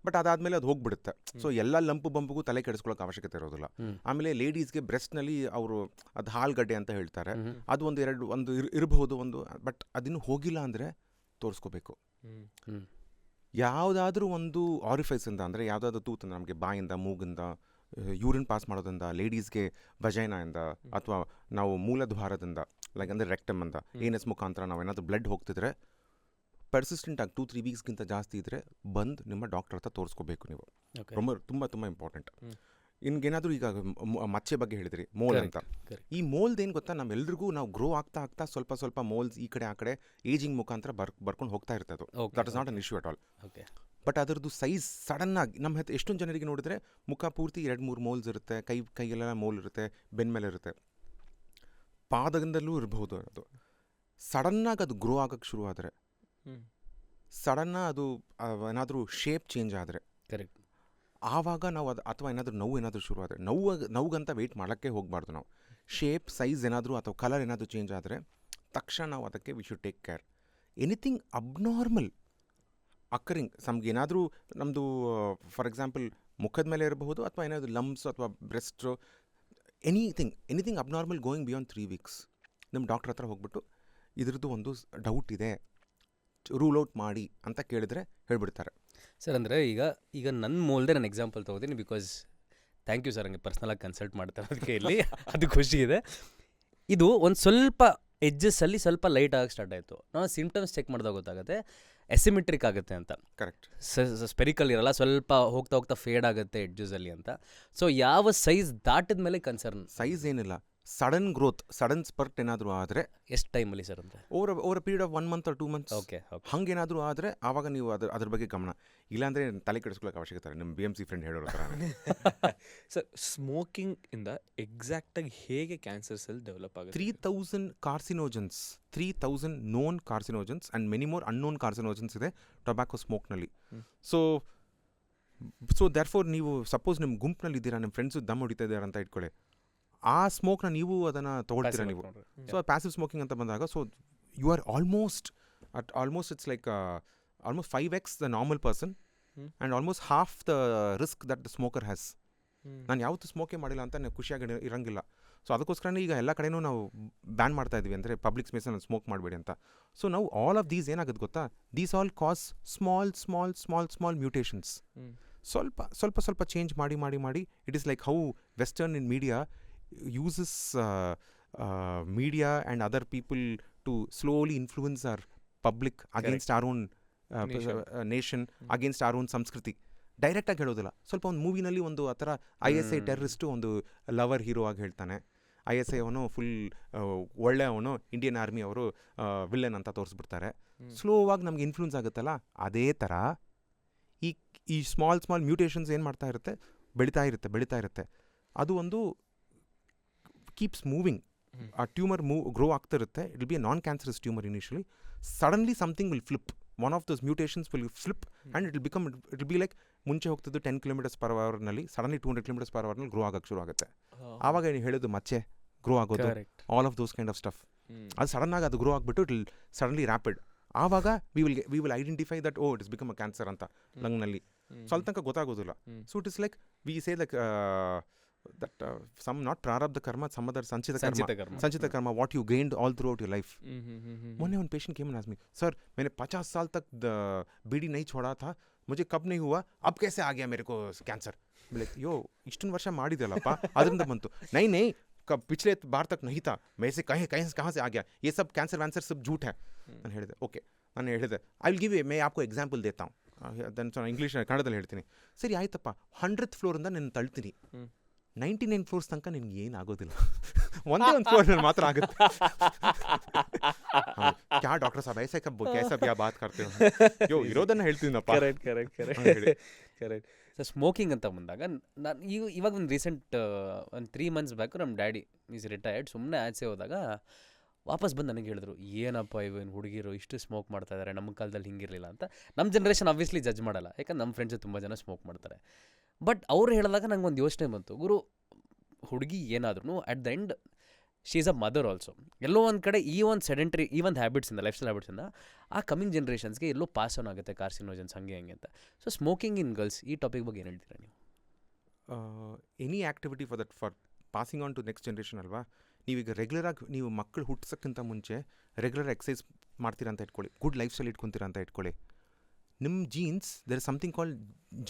ಬಟ್ ಅದಾದಮೇಲೆ ಅದು ಹೋಗ್ಬಿಡುತ್ತೆ. ಸೊ ಎಲ್ಲ ಬಂಪಿಗೂ ತಲೆ ಕೆಡಿಸ್ಕೊಳ್ಳೋಕೆ ಅವಶ್ಯಕತೆ ಇರೋದಿಲ್ಲ. ಆಮೇಲೆ ಲೇಡೀಸ್ಗೆ ಬ್ರೆಸ್ಟ್ನಲ್ಲಿ ಅವರು ಅದು ಹಾಲ್ಗಡ್ಡೆ ಅಂತ ಹೇಳ್ತಾರೆ, ಅದು ಒಂದು ಇರಬಹುದು ಒಂದು, ಬಟ್ ಅದಿನ್ನೂ ಹೋಗಿಲ್ಲ ಅಂದರೆ ತೋರಿಸ್ಕೋಬೇಕು. ಯಾವುದಾದ್ರೂ ಒಂದು ಆರಿಫೈಸಿಂದ, ಅಂದರೆ ಯಾವುದಾದ್ರೂ ತೂತಂದ, ನಮಗೆ ಬಾಯಿಂದ, ಮೂಗಿಂದ, ಯೂರಿನ್ ಪಾಸ್ ಮಾಡೋದ್ರಿಂದ, ಲೇಡೀಸ್ಗೆ ವಜೈನಾಯಿಂದ, ಅಥವಾ ನಾವು ಮೂಲದ್ವಾರದಿಂದ ಲೈಕ್ ಅಂದರೆ ರೆಕ್ಟಮ್ ಅಂತ ANS ಮುಖಾಂತರ ನಾವು ಏನಾದರೂ ಬ್ಲಡ್ ಹೋಗ್ತಿದ್ರೆ, ಪರ್ಸಿಸ್ಟೆಂಟ್ ಆಗಿ 2-3 weeksಗಿಂತ ಜಾಸ್ತಿ ಇದ್ದರೆ ಬಂದು ನಿಮ್ಮ ಡಾಕ್ಟರ್ ಹತ್ರ ತೋರಿಸ್ಕೋಬೇಕು ನೀವು. ತುಂಬ ಇಂಪಾರ್ಟೆಂಟ್. ಇನ್ನೇನಾದರೂ ಈಗ ಮಚ್ಚೆ ಬಗ್ಗೆ ಹೇಳಿದ್ರಿ, ಮೋಲ್ ಅಂತ. ಈ ಮೋಲ್ದು ಏನು ಗೊತ್ತಾ, ನಮ್ಮೆಲ್ರಿಗೂ ನಾವು ಗ್ರೋ ಆಗ್ತಾ ಸ್ವಲ್ಪ ಮೋಲ್ಸ್ ಈ ಕಡೆ ಆ ಕಡೆ ಏಜಿಂಗ್ ಮುಖಾಂತರ ಬರ್ಕೊಂಡು ಹೋಗ್ತಾ ಇರ್ತದೆ. That is not an issue at all. But ಅದರದ್ದು ಸೈಜ್ ಸಡನ್ನಾಗಿ ನಮ್ಮ ಎಷ್ಟೊಂದು ಜನರಿಗೆ ನೋಡಿದ್ರೆ ಮುಖ ಪೂರ್ತಿ 2-3 ಮೋಲ್ಸ್ ಇರುತ್ತೆ, ಕೈಯೆಲ್ಲ ಮೋಲ್ ಇರುತ್ತೆ, ಬೆನ್ನ ಮೇಲೆ ಇರುತ್ತೆ, ಪಾದದಿಂದಲೂ ಇರಬಹುದು. ಅದು ಸಡನ್ನಾಗಿ ಅದು ಗ್ರೋ ಆಗೋಕ್ಕೆ ಶುರು ಆದರೆ, ಅದು ಏನಾದರೂ ಶೇಪ್ ಚೇಂಜ್ ಆದರೆ, ಕರೆಕ್ಟ್, ಆವಾಗ ನಾವು ಅದು, ಅಥವಾ ಏನಾದರೂ ನೋವು ಶುರು ಆದರೆ, ನೋವುಗಂತ ವೆಯ್ಟ್ ಮಾಡೋಕ್ಕೆ ಹೋಗಬಾರ್ದು ನಾವು. ಶೇಪ್ ಸೈಜ್ ಏನಾದರೂ ಅಥವಾ ಕಲರ್ ಏನಾದರೂ ಚೇಂಜ್ ಆದರೆ ತಕ್ಷಣ ನಾವು ಅದಕ್ಕೆ we should take care. Anything abnormal occurring, ನಮಗೇನಾದರೂ ನಮ್ಮದು ಫಾರ್ ಎಕ್ಸಾಂಪಲ್ ಮುಖದ ಮೇಲೆ ಇರಬಹುದು, ಅಥವಾ ಏನಾದರೂ ಲಂಪ್ಸ್ ಅಥವಾ breast, anything abnormal going beyond 3 weeks, ನಿಮ್ಮ ಡಾಕ್ಟರ್ ಹತ್ರ ಹೋಗ್ಬಿಟ್ಟು ಇದ್ರದ್ದು ಒಂದು ಡೌಟ್ ಇದೆ, ರೂಲ್ ಔಟ್ ಮಾಡಿ ಅಂತ ಕೇಳಿದ್ರೆ ಹೇಳ್ಬಿಡ್ತಾರೆ. ಸರ್, ಅಂದರೆ ಈಗ ನನ್ನ ಮೋಲ್ದೆ ನಾನು ಎಕ್ಸಾಂಪಲ್ ತೊಗೋತೀನಿ, ಬಿಕಾಸ್ ಥ್ಯಾಂಕ್ ಯು ಸರ್, ಹಂಗೆ ಪರ್ಸ್ನಲಾಗಿ ಕನ್ಸಲ್ಟ್ ಮಾಡ್ತಾರೆ ಅದಕ್ಕೆ ಇಲ್ಲಿ, ಅದು ಖುಷಿ ಇದೆ. ಇದು ಒಂದು ಸ್ವಲ್ಪ ಎಡ್ಜಸ್ಸಲ್ಲಿ ಸ್ವಲ್ಪ ಲೈಟ್ ಆಗಿ ಸ್ಟಾರ್ಟ್ ಆಯಿತು. ನಾವು ಸಿಂಪ್ಟಮ್ಸ್ ಚೆಕ್ ಮಾಡಿದಾಗ ಗೊತ್ತಾಗುತ್ತೆ ಎಸಿಮೆಟ್ರಿಕ್ ಆಗುತ್ತೆ ಅಂತ. ಕರೆಕ್ಟ್. ಸ್ಪೆರಿಕಲ್ ಇರಲ್ಲ, ಸ್ವಲ್ಪ ಹೋಗ್ತಾ ಫೇಡ್ ಆಗುತ್ತೆ ಎಡ್ಜಸಲ್ಲಿ ಅಂತ. ಸೊ ಯಾವ ಸೈಜ್ ದಾಟಿದ ಮೇಲೆ ಕನ್ಸರ್ನ್? ಸೈಜ್ ಏನಿಲ್ಲ, ಸಡನ್ ಗ್ರೋತ್, ಸಡನ್ ಸ್ಪರ್ಟ್ ಏನಾದರೂ ಆದರೆ. ಎಷ್ಟು ಟೈಮಲ್ಲಿ ಸರ್ ಅಂದರೆ? Over period of 1 month or 2 months. Okay. ಹಂಗೇನಾದರೂ ಆದರೆ ಆವಾಗ ನೀವು ಅದ್ರ ಬಗ್ಗೆ ಗಮನ. ಇಲ್ಲಾಂದರೆ ತಲೆ ಕೆಡಿಸ್ಕೊಳ್ಳೋಕೆ ಅವಶ್ಯಕತೆ. ನಿಮ್ಮ BMC ಫ್ರೆಂಡ್ ಹೇಳೋ ಥರ. ಸರ್, ಸ್ಮೋಕಿಂಗ್ ಇಂದ ಎಕ್ಸಾಕ್ಟಾಗಿ ಹೇಗೆ ಕ್ಯಾನ್ಸರ್ ಸೆಲ್ ಡೆವಲಪ್ ಆಗುತ್ತೆ? 3000 carcinogens, 3000 known carcinogens and many more unknown carcinogens ಇದೆ ಟೊಬ್ಯಾಕೊ ಸ್ಮೋಕ್ನಲ್ಲಿ. ಸೊ ದೇರ್ಫೋರ್ ನೀವು ಸಪೋಸ್ ನಿಮ್ಮ ಗುಂಪಿನಲ್ಲಿ ಇದ್ದೀರಾ, ನಿಮ್ಮ ಫ್ರೆಂಡ್ಸು ದಮ್ ಹೊಡಿತಾ ಇದ್ದಾರೆ ಅಂತ ಇಟ್ಕೊಳ್ಳಿ, ಆ ಸ್ಮೋಕ್ನ ನೀವು ಅದನ್ನು ತೊಗೊಳ್ತೀರಾ ನೀವು. ಸೊ ಪ್ಯಾಸಿವ್ ಸ್ಮೋಕಿಂಗ್ ಅಂತ ಬಂದಾಗ, so you are almost it's like almost 5x the normal person and almost half the risk that the smoker has. ನಾನು ಯಾವತ್ತೂ ಸ್ಮೋಕೇ ಮಾಡಿಲ್ಲ ಅಂತ ನಾನು ಖುಷಿಯಾಗಿ ಇರಂಗಿಲ್ಲ. ಸೊ ಅದಕ್ಕೋಸ್ಕರನೇ ಈಗ ಎಲ್ಲ ಕಡೆನೂ ನಾವು ಬ್ಯಾನ್ ಮಾಡ್ತಾ ಇದ್ವಿ, ಅಂದರೆ ಪಬ್ಲಿಕ್ ಸ್ಪೇಸಲ್ಲಿ ಸ್ಮೋಕ್ ಮಾಡಬೇಡಿ ಅಂತ. ಸೊ ನಾವು ಆಲ್ ಆಫ್ ದೀಸ್ ಏನಾಗುತ್ತೆ ಗೊತ್ತಾ, these all cause small mutations. ಸ್ವಲ್ಪ ಚೇಂಜ್ ಮಾಡಿ it is like how western in media uses media and other people to slowly influence our public against our own nation, against our own ಸಂಸ್ಕೃತಿ. ಡೈರೆಕ್ಟಾಗಿ ಹೇಳೋದಿಲ್ಲ, ಸ್ವಲ್ಪ ಒಂದು ಮೂವಿನಲ್ಲಿ ಒಂದು ಆ ಥರ ISI ಟೆರರಿಸ್ಟು ಒಂದು ಲವರ್ ಹೀರೋ ಆಗಿ ಹೇಳ್ತಾನೆ, ISI ಅವನು ಫುಲ್ ಒಳ್ಳೆ ಅವನು, ಇಂಡಿಯನ್ ಆರ್ಮಿ ಅವರು ವಿಲ್ಲನ್ ಅಂತ ತೋರಿಸ್ಬಿಡ್ತಾರೆ. ಸ್ಲೋವಾಗಿ ನಮ್ಗೆ ಇನ್ಫ್ಲೂಯೆನ್ಸ್ ಆಗುತ್ತಲ್ಲ, ಅದೇ ಥರ ಈ ಸ್ಮಾಲ್ ಮ್ಯೂಟೇಷನ್ಸ್ ಏನು ಮಾಡ್ತಾ ಇರುತ್ತೆ, ಬೆಳೀತಾ ಇರುತ್ತೆ. ಅದು ಒಂದು ಕೀಪ್ಸ್ ಮೂವಿಂಗ್. ಆ ಟ್ಯೂಮರ್ ಗ್ರೋ ಆಗ್ತಿರುತ್ತೆ. It will be A non cancerous tumour initially. Suddenly something will flip, one of those mutations will flip and it will be like ಮುಂಚೆ ಹೋಗ್ತಿದ್ದು 10 km/h ಸಡನ್ಲಿ 200 km/h ಗ್ರೋ ಆಗಕ್ಕೆ ಶುರು ಆಗುತ್ತೆ. ಆವಾಗ ನೀವು ಹೇಳೋದು ಮಚ್ಚೆ ಗ್ರೋ ಆಗೋದು, all of those kind of stuff. ಅದು ಸಡನ್ನಾಗಿ ಅದು ಗ್ರೋ ಆಗಿಬಿಟ್ಟು ಇಟ್ ವಿಲ್ ಸಡನ್ಲಿ ರ್ಯಾಪಿಡ್. ಆವಾಗ we will identify that it is become a cancer ಅಂತ ಲಂಗ್ನಲ್ಲಿ. ಸ್ವಲ್ಪ ತನಕ ಗೊತ್ತಾಗೋದಿಲ್ಲ. So it is like we say like that some not prarabdha karma, some other sanchita karma what you gained all throughout your life. One day one patient came and asked me, sir मैंने 50 साल तक बीड़ी नहीं छोड़ा था, मुझे कब नहीं हुआ, अब कैसे आ गया मेरे को कैंसर? बोले यो इष्टन वर्ष ಮಾಡಿದೆಲ್ಲಪ್ಪ ಅದರಿಂದ ಬಂತು. नहीं कब पिछले बार तक नहीं था, मैं से कहाँ से आ गया, ये सब कैंसर सब झूठ है. ನಾನು ಹೇಳಿದೆ ಓಕೆ, ನಾನು ಹೇಳಿದೆ I will give A May आपको एग्जांपल देता हूँ. ಇಂಗ್ಲೀಷ್ ಕನ್ನಡದಲ್ಲಿ ಹೇಳ್ತೀನಿ. ಸರಿ ಆಯ್ತಪ್ಪ, 100th ಫ್ಲೋರಿಂದ ನಾನು ತಳ್ತೀನಿ, 99 ಫ್ಲೋರ್ಸ್ ತನಕ ನಿನ್ಗೆ ಏನಾಗೋದಿಲ್ಲ, ಒಂದೇ ಒಂದು ಫ್ಲೋರ್ನಲ್ಲಿ ಮಾತ್ರ ಆಗುತ್ತೆ. ಕ್ಯಾ ಡಾಕ್ಟರ್ ಸಾಬ್ ಐಸಾ ಕೈಸಾ ಬ್ಯಾ ಬಾತ್ ಕರ್ತೆ ಹೋ, ಯೋ ಇರೋದನ್ನ ಹೇಳ್ತೀನಪ್ಪ. ಕರೆಕ್ಟ್. ಸೊ ಸ್ಮೋಕಿಂಗ್ ಅಂತ ಬಂದಾಗ ನಾನು ಇವಾಗ ಒಂದು ರೀಸೆಂಟ್ ಒಂದು 3 months ಬ್ಯಾಕು ನಮ್ಮ ಡ್ಯಾಡಿ ಈಸ್ ರಿಟೈರ್ಡ್, ಸುಮ್ಮನೆ ಆಚೆ ಹೋದಾಗ ವಾಪಸ್ ಬಂದು ನನಗೆ ಹೇಳಿದ್ರು, ಏನಪ್ಪ ಇವೇನು ಹುಡುಗಿರು ಇಷ್ಟು ಸ್ಮೋಕ್ ಮಾಡ್ತಾ ಇದ್ದಾರೆ, ನಮ್ಮ ಕಾಲದಲ್ಲಿ ಹಿಂಗಿರಲಿಲ್ಲ ಅಂತ. ನಮ್ಮ ಜನ್ರೇಷನ್ ಆಬ್ವಿಯಸ್ಲಿ ಜಡ್ಜ್ ಮಾಡಲ್ಲ, ಯಾಕಂದ್ರೆ ನಮ್ಮ ಫ್ರೆಂಡ್ಸು ತುಂಬ ಜನ ಸ್ಮೋಕ್ ಮಾಡ್ತಾರೆ. ಬಟ್ ಅವ್ರು ಹೇಳಿದಾಗ ನಂಗೆ ಒಂದು ಯೋಚನೆ ಬಂತು, ಗುರು ಹುಡುಗಿ ಏನಾದ್ರೂ at the end she is a mother also. ಎಲ್ಲೋ ಒಂದು ಕಡೆ ಈ ಒಂದು ಸೆಡೆಂಟ್ರಿ ಈ ಒಂದು ಹ್ಯಾಬಿಟ್ಸಿಂದ, ಲೈಫ್ ಸ್ಟೈಲ್ ಹ್ಯಾಬಿಟ್ಸಿಂದ ಆ ಕಮಿಂಗ್ ಜನ್ರೇಷನ್ಸ್ಗೆ ಎಲ್ಲೋ ಪಾಸ್ ಆನ್ ಆಗುತ್ತೆ ಕಾರ್ಸಿನೋಜನ್ಸ್ ಹಂಗೆ ಅಂತ. ಸೊ ಸ್ಮೋಕಿಂಗ್ ಇನ್ ಗರ್ಲ್ಸ್, ಈ ಟಾಪಿಕ್ ಬಗ್ಗೆ ಏನು ಹೇಳ್ತೀರಾ ನೀವು? Any activity for passing on to next generation ಅಲ್ವಾ. ನೀವೀಗ ರೆಗ್ಯುಲರಾಗಿ ನೀವು ಮಕ್ಕಳು ಹುಟ್ಟಿಸೋಕ್ಕಿಂತ ಮುಂಚೆ ರೆಗ್ಯುಲರ್ ಎಕ್ಸಸೈಸ್ ಮಾಡ್ತೀರಾ ಅಂತ ಇಟ್ಕೊಳ್ಳಿ, ಗುಡ್ ಲೈಫ್ ಸ್ಟೈಲ್ ಇಟ್ಕೊತೀರಾ ಅಂತ ಇಟ್ಕೊಳ್ಳಿ. ನಿಮ್ಮ genes there is something called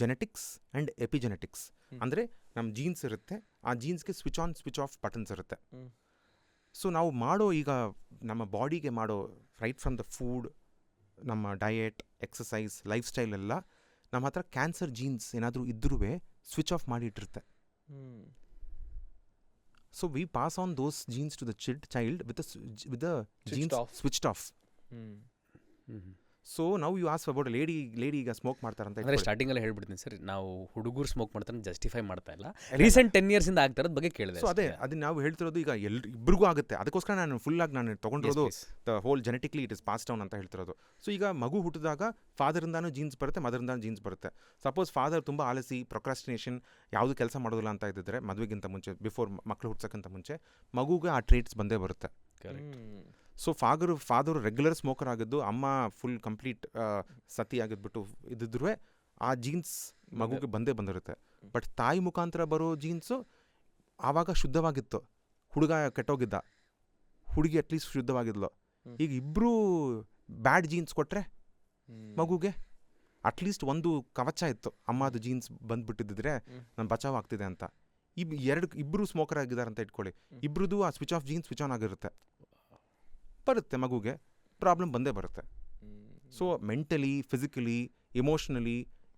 genetics and epigenetics. ಅಂದರೆ ನಮ್ಮ ಜೀನ್ಸ್ ಇರುತ್ತೆ, ಆ ಜೀನ್ಸ್ಗೆ switch on switch off buttons ಇರುತ್ತೆ. ಸೊ ನಾವು ಮಾಡೋ ಈಗ ನಮ್ಮ ಬಾಡಿಗೆ ಮಾಡೋ ರೈಟ್ ಫ್ರಮ್ ದ ಫುಡ್, ನಮ್ಮ ಡಯೆಟ್, ಎಕ್ಸಸೈಸ್, ಲೈಫ್ ಸ್ಟೈಲ್ ಎಲ್ಲ ನಮ್ಮ ಹತ್ರ ಕ್ಯಾನ್ಸರ್ ಜೀನ್ಸ್ ಏನಾದರೂ ಇದ್ರೂ ಸ್ವಿಚ್ ಆಫ್ ಮಾಡಿ ಇಟ್ಟಿರುತ್ತೆ. So we pass on those genes to the child with the genes switched off. So ನಾವು ಯು ಆಸ್ ಅಬೌಟ್ ಲೇಡಿ ಈಗ ಸ್ಮೋಕ್ ಮಾಡ್ತಾರಂತ ಅಂದರೆ ಸ್ಟಾರ್ಟಿಂಗಲ್ಲಿ ಹೇಳ್ಬಿಡ್ತೀನಿ ಸರ್, ನಾವು ಹುಡುಗರು ಸ್ಮೋಕ್ ಮಾಡ್ತಾರೆ ಜಸ್ಟಿಫೈ ಮಾಡ್ತಾ ಇಲ್ಲ, ರೀಸೆಂಟ್ 10 years ಇಂದ ಆಗ್ತಾರದ ಬಗ್ಗೆ ಕೇಳಿದೆ. ಸೊ ಅದೇ ನಾವು ಹೇಳ್ತಿರೋದು ಈಗ ಇಬ್ಬರಿಗೂ ಆಗುತ್ತೆ. ಅದಕ್ಕೋಸ್ಕರ ನಾನು ಫುಲ್ಲಾಗಿ ನಾನು ತೊಗೊಂಡಿರೋದು the whole genetically it is pass down ಅಂತ ಹೇಳ್ತಿರೋದು. ಸೊ ಈಗ ಮಗು ಹುಟ್ಟಿದಾಗ ಫಾದರಿಂದಾನು ಜೀನ್ಸ್ ಬರುತ್ತೆ, ಮದರಿಂದಾನು ಜೀನ್ಸ್ ಬರುತ್ತೆ. ಸಪೋಸ್ ಫಾದರ್ ತುಂಬ ಆಲಸಿ, ಪ್ರೊಕ್ರಾಸ್ಟಿನೇಷನ್, ಯಾವುದು ಕೆಲಸ ಮಾಡೋದಿಲ್ಲ ಅಂತ ಇದ್ದಿದ್ರೆ ಮದುವೆಗಿಂತ ಮುಂಚೆ, ಬಿಫೋರ್ ಮಕ್ಕಳು ಹುಟ್ಸೋಕ್ಕಿಂತ ಮುಂಚೆ ಮಗುಗೆ ಆ ಟ್ರೇಟ್ಸ್ ಬಂದೇ ಬರುತ್ತೆ. ಸೊ ಫಾದರು ರೆಗ್ಯುಲರ್ ಸ್ಮೋಕರ್ ಆಗಿದ್ದು, ಅಮ್ಮ ಫುಲ್ ಕಂಪ್ಲೀಟ್ ಸತಿ ಆಗಿದ್ಬಿಟ್ಟು ಇದ್ದಿದ್ರು ಆ ಜೀನ್ಸ್ ಮಗುಗೆ ಬಂದಿರುತ್ತೆ. ಬಟ್ ತಾಯಿ ಮುಖಾಂತರ ಬರೋ ಜೀನ್ಸು ಆವಾಗ ಶುದ್ಧವಾಗಿತ್ತು, ಹುಡುಗ ಕೆಟ್ಟೋಗಿದ್ದ, ಹುಡುಗಿ ಅಟ್ಲೀಸ್ಟ್ ಶುದ್ಧವಾಗಿದ್ಲು. ಈಗ ಇಬ್ಬರು ಬ್ಯಾಡ್ ಜೀನ್ಸ್ ಕೊಟ್ಟರೆ ಮಗುಗೆ ಅಟ್ಲೀಸ್ಟ್ ಒಂದು ಕವಚ ಇತ್ತು, ಅಮ್ಮದು ಜೀನ್ಸ್ ಬಂದುಬಿಟ್ಟಿದ್ದರೆ ನಾನು ಬಚಾವ್ ಆಗ್ತಿದೆ ಅಂತ. ಇಬ್ಬರು ಸ್ಮೋಕರ್ ಆಗಿದ್ದಾರೆ ಅಂತ ಇಟ್ಕೊಳ್ಳಿ, ಇಬ್ಬರದು ಆ switch off jeans switch on ಆಗಿರುತ್ತೆ, ಬರುತ್ತೆ ಮಗುಗೆ ಪ್ರಾಬ್ಲಮ್ ಬಂದೇ ಬರುತ್ತೆ. ಸೊ ಮೆಂಟಲಿ, ಫಿಸಿಕಲಿ, ಇಮೋಷ್ನಲಿ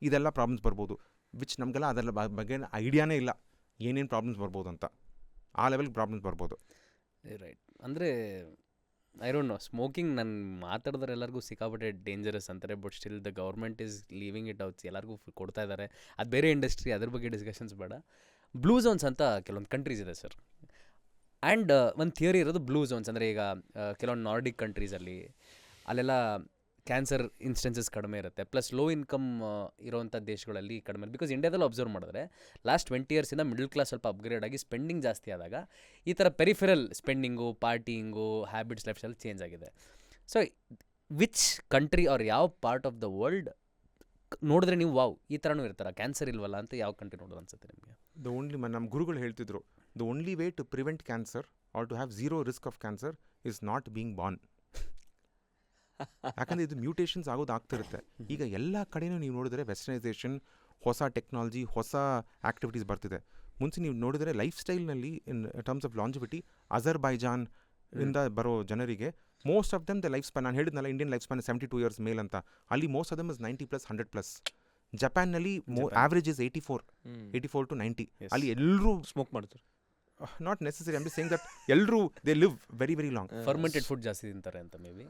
ಇದೆಲ್ಲ ಪ್ರಾಬ್ಲಮ್ಸ್ ಬರ್ಬೋದು, ವಿಚ್ ನಮಗೆಲ್ಲ ಅದೆಲ್ಲ ಬಗ್ಗೆ ಐಡಿಯಾನೇ ಇಲ್ಲ ಏನೇನು ಪ್ರಾಬ್ಲಮ್ಸ್ ಬರ್ಬೋದು ಅಂತ. ಆ ಲೆವೆಲ್ಗೆ ಪ್ರಾಬ್ಲಮ್ಸ್ ಬರ್ಬೋದು. ರೈಟ್. ಅಂದರೆ ಐ ಡೋಂಟ್ ನೋ, ಸ್ಮೋಕಿಂಗ್ ನಾನು ಮಾತಾಡಿದ್ರೆ ಎಲ್ಲರಿಗೂ ಸಿಕ್ಕಾಪಟ್ಟೆ ಡೇಂಜರಸ್ ಅಂತಾರೆ, but still the government is leaving it outs, ಎಲ್ಲರಿಗೂ ಕೊಡ್ತಾ ಇದ್ದಾರೆ. ಅದು ಬೇರೆ ಇಂಡಸ್ಟ್ರಿ, ಅದ್ರ ಬಗ್ಗೆ ಡಿಸ್ಕಷನ್ಸ್ ಬೇಡ. ಬ್ಲೂ ಝೋನ್ಸ್ ಅಂತ ಕೆಲವೊಂದು ಕಂಟ್ರೀಸ್ ಇದೆ ಸರ್. ಆ್ಯಂಡ್ ಒಂದು ಥಿಯರಿ ಇರೋದು ಬ್ಲೂ ಝೋನ್ಸ್ ಅಂದರೆ ಈಗ ಕೆಲವೊಂದು ನಾರ್ಡಿಕ್ ಕಂಟ್ರೀಸಲ್ಲಿ ಅಲ್ಲೆಲ್ಲ ಕ್ಯಾನ್ಸರ್ ಇನ್ಸ್ಟೆನ್ಸಸ್ ಕಡಿಮೆ ಇರುತ್ತೆ, ಪ್ಲಸ್ ಲೋ ಇನ್ಕಮ್ ಇರೋವಂಥ ದೇಶಗಳಲ್ಲಿ ಕಡಿಮೆ. ಬಿಕಾಸ್ ಇಂಡಿಯಾದಲ್ಲಿ ಅಬ್ಸರ್ವ್ ಮಾಡಿದ್ರೆ ಲಾಸ್ಟ್ 20 yearsಯಿಂದ ಮಿಡಲ್ ಕ್ಲಾಸ್ ಸ್ವಲ್ಪ ಅಪ್ಗ್ರೇಡ್ ಆಗಿ ಸ್ಪೆಂಡಿಂಗ್ ಜಾಸ್ತಿ ಆದಾಗ ಈ ಥರ peripheral spending, partying, habits, life style change ಆಗಿದೆ. ಸೊ ವಿಚ್ ಕಂಟ್ರಿ ಆರ್ ಯಾವ ಪಾರ್ಟ್ ಆಫ್ ದ ವರ್ಲ್ಡ್ ನೋಡಿದ್ರೆ ನೀವು ವಾವ್ ಈ ಥರನೂ ಇರ್ತಾರೆ, ಕ್ಯಾನ್ಸರ್ ಇಲ್ವಲ್ಲ ಅಂತ ಯಾವ ಕಂಟ್ರಿ ನೋಡೋದು ಅನ್ಸುತ್ತೆ ನಿಮಗೆ? ದ ಓನ್ಲಿ ನಮ್ಮ ಗುರುಗಳು ಹೇಳ್ತಿದ್ರು, the only way to prevent cancer or to have zero risk of cancer is not being born. ಯಾಕಂದರೆ ಇದು ಮ್ಯೂಟೇಷನ್ಸ್ ಆಗೋದು ಆಗ್ತಿರುತ್ತೆ. ಈಗ ಎಲ್ಲ ಕಡೆನೂ ನೀವು ನೋಡಿದ್ರೆ ವೆಸ್ಟರ್ನೈಸೇಷನ್, ಹೊಸ ಟೆಕ್ನಾಲಜಿ, ಹೊಸ ಆ್ಯಕ್ಟಿವಿಟೀಸ್ ಬರ್ತಿದೆ. ಮುಂಚೆ ನೀವು ನೋಡಿದರೆ ಲೈಫ್ ಸ್ಟೈಲ್ನಲ್ಲಿ in terms of longevity Azerbaijan ಇಂದ ಬರೋ ಜನರಿಗೆ most of them the life span, ನಾನು ಹೇಳಿದ್ನಲ್ಲ ಇಂಡಿಯನ್ ಲೈಫ್ ಸ್ಪ್ಯಾನ್ 72 years ಮೇಲ್ ಅಂತ, ಅಲ್ಲಿ ಮೋಸ್ಟ್ ಆಫ್ ದಮ್ ಇಸ್ 90+, 100+. ಜಪಾನ್ನಲ್ಲಿ ಆವ್ರೇಜ್ ಇಸ್ 84 to 90. ಅಲ್ಲಿ ಎಲ್ಲರೂ ಸ್ಮೋಕ್ ಮಾಡ್ತಾರೆ. Not necessary, I am saying that ಎಲ್ಲರೂ they live very very long. Fermented food ಜಾಸ್ತಿ ತಿಂತಾರೆ ಅಂತ ಮೇ ಬಿ.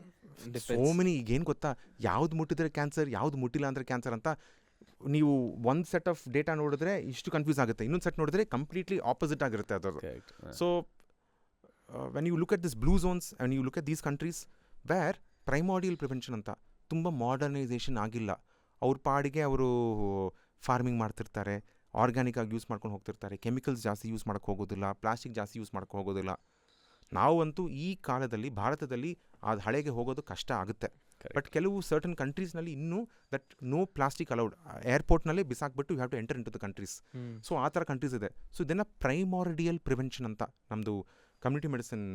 So many. ಈಗ ಏನು ಗೊತ್ತಾ, ಯಾವ್ದು ಮುಟ್ಟಿದ್ರೆ ಕ್ಯಾನ್ಸರ್, ಯಾವ್ದು ಮುಟ್ಟಿಲ್ಲ ಅಂದರೆ ಕ್ಯಾನ್ಸರ್ ಅಂತ ನೀವು ಒಂದು ಸೆಟ್ ಆಫ್ ಡೇಟಾ ನೋಡಿದ್ರೆ ಇಷ್ಟು ಕನ್ಫ್ಯೂಸ್ ಆಗುತ್ತೆ, ಇನ್ನೊಂದು ಸೆಟ್ ನೋಡಿದ್ರೆ ಕಂಪ್ಲೀಟ್ಲಿ ಆಪೋಸಿಟ್ ಆಗಿರುತ್ತೆ ಅದರದ್ದು. So when you look at this blue zones and you look at these countries where primordial prevention ಅಂತ ತುಂಬ ಮಾಡರ್ನೈಸೇಷನ್ ಆಗಿಲ್ಲ. ಅವ್ರ ಪಾಡಿಗೆ ಅವರು ಫಾರ್ಮಿಂಗ್ ಮಾಡ್ತಿರ್ತಾರೆ, ಆರ್ಗ್ಯಾನಿಕ್ ಆಗಿ ಯೂಸ್ ಮಾಡ್ಕೊಂಡು ಹೋಗ್ತಿರ್ತಾರೆ, ಕೆಮಿಕಲ್ಸ್ ಜಾಸ್ತಿ ಯೂಸ್ ಮಾಡೋಕ್ಕೆ ಹೋಗೋದಿಲ್ಲ, ಪ್ಲಾಸ್ಟಿಕ್ ಜಾಸ್ತಿ ಯೂಸ್ ಮಾಡೋಕ್ಕೆ ಹೋಗೋದಿಲ್ಲ. ನಾವಂತೂ ಈ ಕಾಲದಲ್ಲಿ ಭಾರತದಲ್ಲಿ ಅದು ಹಳೆಗೆ ಹೋಗೋದು ಕಷ್ಟ ಆಗುತ್ತೆ. ಬಟ್ ಕೆಲವು ಸರ್ಟನ್ ಕಂಟ್ರೀಸ್ನಲ್ಲಿ ಇನ್ನೂ ದಟ್ ನೋ ಪ್ಲಾಸ್ಟಿಕ್ ಅಲೌಡ್, ಏರ್ಪೋರ್ಟ್ನಲ್ಲೇ ಬಿಸಾಕ್ಬಿಟ್ಟು you have to enter into the countries. So ಆ ಥರ ಕಂಟ್ರೀಸ್ ಇದೆ. ಸೊ ಇದನ್ನು ಪ್ರೈಮಾರ್ಡಿಯಲ್ ಪ್ರಿವೆನ್ಷನ್ ಅಂತ ನಮ್ಮದು ಕಮ್ಯುನಿಟಿ ಮೆಡಿಸಿನ್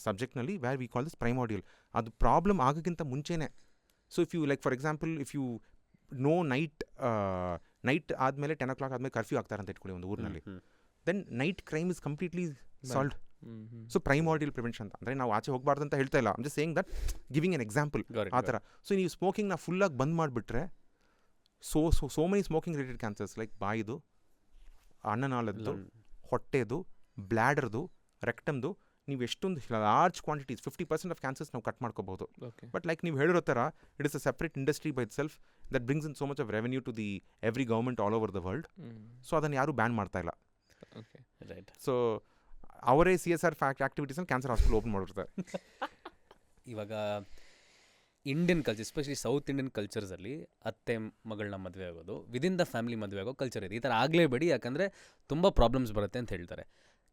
ಸಬ್ಜೆಕ್ಟ್ನಲ್ಲಿ where we call this primordial. ಅದು ಪ್ರಾಬ್ಲಮ್ ಆಗೋಕ್ಕಿಂತ ಮುಂಚೆನೇ. So if you like for example if you know night ಆದಮೇಲೆ 10 o'clock ಆದಮೇಲೆ ಕರ್ಫ್ಯೂ ಆಗ್ತಾರೆ ಅಂತ ಇಟ್ಕೊಳ್ಳಿ ಒಂದು ಊರಿನಲ್ಲಿ, then night crime is completely solved. So primordial prevention ಅಂತ ಅಂದರೆ ನಾವು ಆಚೆ ಹೋಗಬಾರ್ದು ಅಂತ ಹೇಳ್ತಾ ಇಲ್ಲ, I am just saying that, giving an example ಆ ಥರ. ಸೊ ನೀವು ಸ್ಮೋಕಿಂಗ್ನ ಫುಲ್ಲಾಗಿ ಬಂದ್ ಮಾಡಿಬಿಟ್ರೆ so many smoking related cancers like ಬಾಯಿದು, ಅನ್ನನಾಳದ್ದು, ಹೊಟ್ಟೆದು, ಬ್ಲ್ಯಾಡರ್ದು, ರೆಕ್ಟಮ್ದು, ನೀವು ಎಷ್ಟೊಂದು ಲಾರ್ಜ್ ಕ್ವಾಂಟಿಟೀಸ್ 50% ಆಫ್ ಕ್ಯಾನ್ಸರ್ಸ್ ನಾವು ಕಟ್ ಮಾಡ್ಕೋಬಹುದು. ಬಟ್ ಲೈಕ್ ನೀವು ಹೇಳಿರೋ ಥರ it is a separate industry by it self that brings in so much of revenue to the every government all over the world. So ಅದನ್ನು ಯಾರೂ ban ಮಾಡ್ತಾ ಇಲ್ಲ. So ಅವರೇ CSR ಆಕ್ಟಿವಿಟೀಸ್ನ ಕ್ಯಾನ್ಸರ್ ಹಾಸ್ಪಿಟಲ್ ಓಪನ್ ಮಾಡಿರ್ತಾರೆ. ಇವಾಗ Indian culture, especially south Indian ಕಲ್ಚರ್ಸಲ್ಲಿ ಅತ್ತೆ ಮಗಳನ್ನ ಮದುವೆ ಆಗೋದು, ವಿದಿನ್ ದ ಫ್ಯಾಮಿಲಿ ಮದುವೆ ಆಗೋ ಕಲ್ಚರ್ ಇದೆ. ಈ ಥರ ಆಗಲೇಬೇಡಿ, ಯಾಕಂದರೆ ತುಂಬ ಪ್ರಾಬ್ಲಮ್ಸ್ ಬರುತ್ತೆ ಅಂತ ಹೇಳ್ತಾರೆ.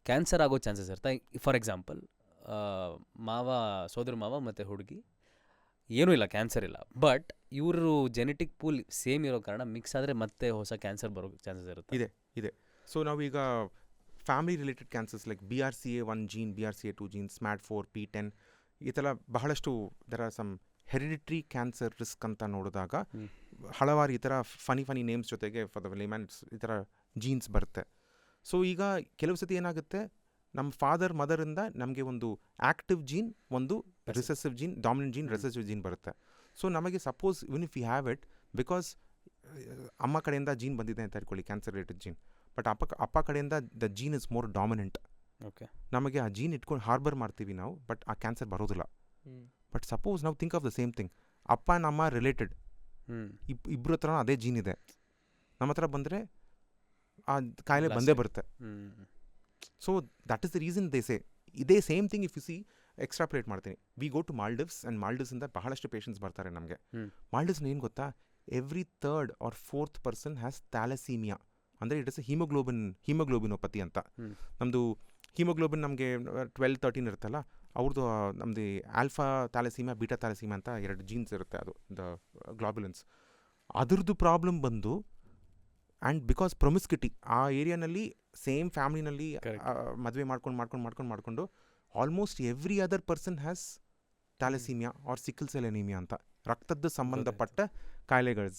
ಕ್ಯಾನ್ಸರ್ ಆಗೋ ಚಾನ್ಸಸ್ ಇರುತ್ತೆ. ಫಾರ್ ಎಕ್ಸಾಂಪಲ್ ಸೋದರ ಮಾವ ಮತ್ತು ಹುಡುಗಿ ಏನೂ ಇಲ್ಲ, ಕ್ಯಾನ್ಸರ್ ಇಲ್ಲ, ಬಟ್ ಇವರು ಜೆನೆಟಿಕ್ ಪೂಲ್ ಸೇಮ್ ಇರೋ ಕಾರಣ ಮಿಕ್ಸ್ ಆದರೆ ಮತ್ತೆ ಹೊಸ ಕ್ಯಾನ್ಸರ್ ಬರೋ ಚಾನ್ಸಸ್ ಇರುತ್ತೆ. ಇದೆ. ಸೊ ನಾವೀಗ family related cancers like BRCA1 gene, BRCA2 gene, SMAD4, P10 ಈ ಥರ ಬಹಳಷ್ಟು there are some hereditary cancer risk ಅಂತ ನೋಡಿದಾಗ ಹಲವಾರು ಈ ಥರ ಫನಿ ನೇಮ್ಸ್ ಜೊತೆಗೆ ಫಾರ್ ದ ಲೇಮ್ಯಾನ್ಸ್ ಈ ಥರ ಜೀನ್ಸ್ ಬರುತ್ತೆ. ಸೊ ಈಗ ಕೆಲವು ಸತಿ ಏನಾಗುತ್ತೆ, ನಮ್ಮ ಫಾದರ್ ಮದರಿಂದ ನಮಗೆ ಒಂದು ಆ್ಯಕ್ಟಿವ್ ಜೀನ್, ಒಂದು recessive gene, dominant gene, recessive gene ಬರುತ್ತೆ. ಸೊ ನಮಗೆ suppose even if you have it because ಅಮ್ಮ ಕಡೆಯಿಂದ ಜೀನ್ ಬಂದಿದೆ ಅಂತ ಇಟ್ಕೊಳ್ಳಿ, ಕ್ಯಾನ್ಸರ್ ರಿಲೇಟೆಡ್ ಜೀನ್, ಬಟ್ ಅಪ್ಪ ಕಡೆಯಿಂದ the gene is more dominant. Okay, ನಮಗೆ ಆ ಜೀನ್ ಇಟ್ಕೊಂಡು ಹಾರ್ಬರ್ ಮಾಡ್ತೀವಿ ನಾವು, ಬಟ್ ಆ ಕ್ಯಾನ್ಸರ್ ಬರೋದಿಲ್ಲ. ಬಟ್ ಸಪೋಸ್ ನಾವು think of the same thing, ಅಪ್ಪ ನಮ್ಮ ರಿಲೇಟೆಡ್, ಇಬ್ಬರ ಹತ್ರ ಅದೇ ಜೀನ್ ಇದೆ, ನಮ್ಮ ಹತ್ರ ಬಂದರೆ ಆ ಕಾಯಿಲೆ ಬಂದೇ ಬರುತ್ತೆ. So that is the reason they say. ಇದೇ same thing if you see extrapolate ಮಾಡ್ತೀನಿ, we go to Maldives and ಮಾಲ್ಡಿವ್ಸಿಂದ ಬಹಳಷ್ಟು ಪೇಷಂಟ್ಸ್ ಬರ್ತಾರೆ ನಮಗೆ. ಮಾಲ್ಡಿವ್ಸ್ನ ಏನು ಗೊತ್ತಾ, every 3rd or 4th person has thalassaemia. ಅಂದರೆ ಇಟ್ ಇಸ್ ಹೀಮೋಗ್ಲೋಬಿನೋಪತಿ ಅಂತ. ನಮ್ಮದು ಹೀಮೋಗ್ಲೋಬಿನ್ ನಮಗೆ 12-13 ಇರುತ್ತಲ್ಲ, ಅವ್ರದ್ದು ನಮ್ಮದು ಆಲ್ಫಾ ಥ್ಯಾಲಸೀಮಿಯಾ, ಬೀಟಾ ಥ್ಯಾಲಸೀಮಿಯಾ ಅಂತ 2 ಜೀನ್ಸ್ ಇರುತ್ತೆ, ಅದು ದ ಗ್ಲೋಬುಲಿನ್ಸ್. ಅದ್ರದ್ದು ಪ್ರಾಬ್ಲಮ್ ಬಂದು ಆ್ಯಂಡ್ ಬಿಕಾಸ್ ಪ್ರೊಮಿಸ್ಕಿಟಿ ಆ ಏರಿಯಾನಲ್ಲಿ ಸೇಮ್ ಫ್ಯಾಮಿಲಿನಲ್ಲಿ ಮದುವೆ ಮಾಡ್ಕೊಂಡು almost every other person has thalassaemia or sickle cell anaemia ಅಂತ, ರಕ್ತದ ಸಂಬಂಧಪಟ್ಟ ಕಾಯಿಲೆಗಳು.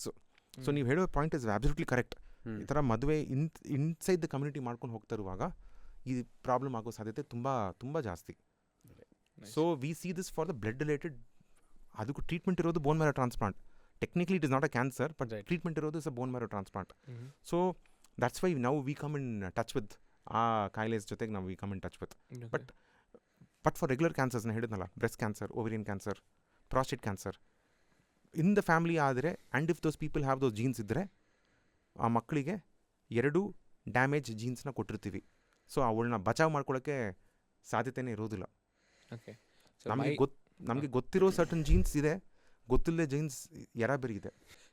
ಸೊ ನೀವು ಹೇಳೋ ಪಾಯಿಂಟ್ ಇಸ್ ಅಬ್ಸಲ್ಯೂಟ್ಲಿ ಕರೆಕ್ಟ್. ಈ ಥರ ಮದುವೆ ಇನ್ಸೈಡ್ ದ ಕಮ್ಯುನಿಟಿ ಮಾಡ್ಕೊಂಡು ಹೋಗ್ತಾ ಇರುವಾಗ ಈ ಪ್ರಾಬ್ಲಮ್ ಆಗೋ ಸಾಧ್ಯತೆ ತುಂಬ ಜಾಸ್ತಿ. So we see this for the blood related. ಅದಕ್ಕೂ ಟ್ರೀಟ್ಮೆಂಟ್ ಇರೋದು ಬೋನ್ marrow transplant. Technically it is not a cancer, but treatment ಇರೋದು is a bone marrow transplant. So that's why now we come in touch with ಆ ಕಾಯಿಲೆಸ್ ಜೊತೆಗೆ ನಾವು we come in touch with. But for regular cancers ನಾನು ಹೇಳಿದ್ನಲ್ಲ, breast cancer, ovarian cancer, prostate cancer, in the family ಆದರೆ and if those people have those genes ಇದ್ದರೆ ಆ ಮಕ್ಕಳಿಗೆ 2 damage ಜೀನ್ಸ್ನ ಕೊಟ್ಟಿರ್ತೀವಿ. ಸೊ ಅವಳನ್ನ ಬಚಾವ್ ಮಾಡ್ಕೊಳ್ಳೋಕ್ಕೆ ಸಾಧ್ಯತೆಯೇ ಇರೋದಿಲ್ಲ. ನಮಗೆ ಗೊತ್ತಿರೋ ಸರ್ಟನ್ ಜೀನ್ಸ್ ಇದೆ, ಗೊತ್ತಿಲ್ಲದೆ ಜೀನ್ಸ್ ಬೇರೆ ಇದೆ.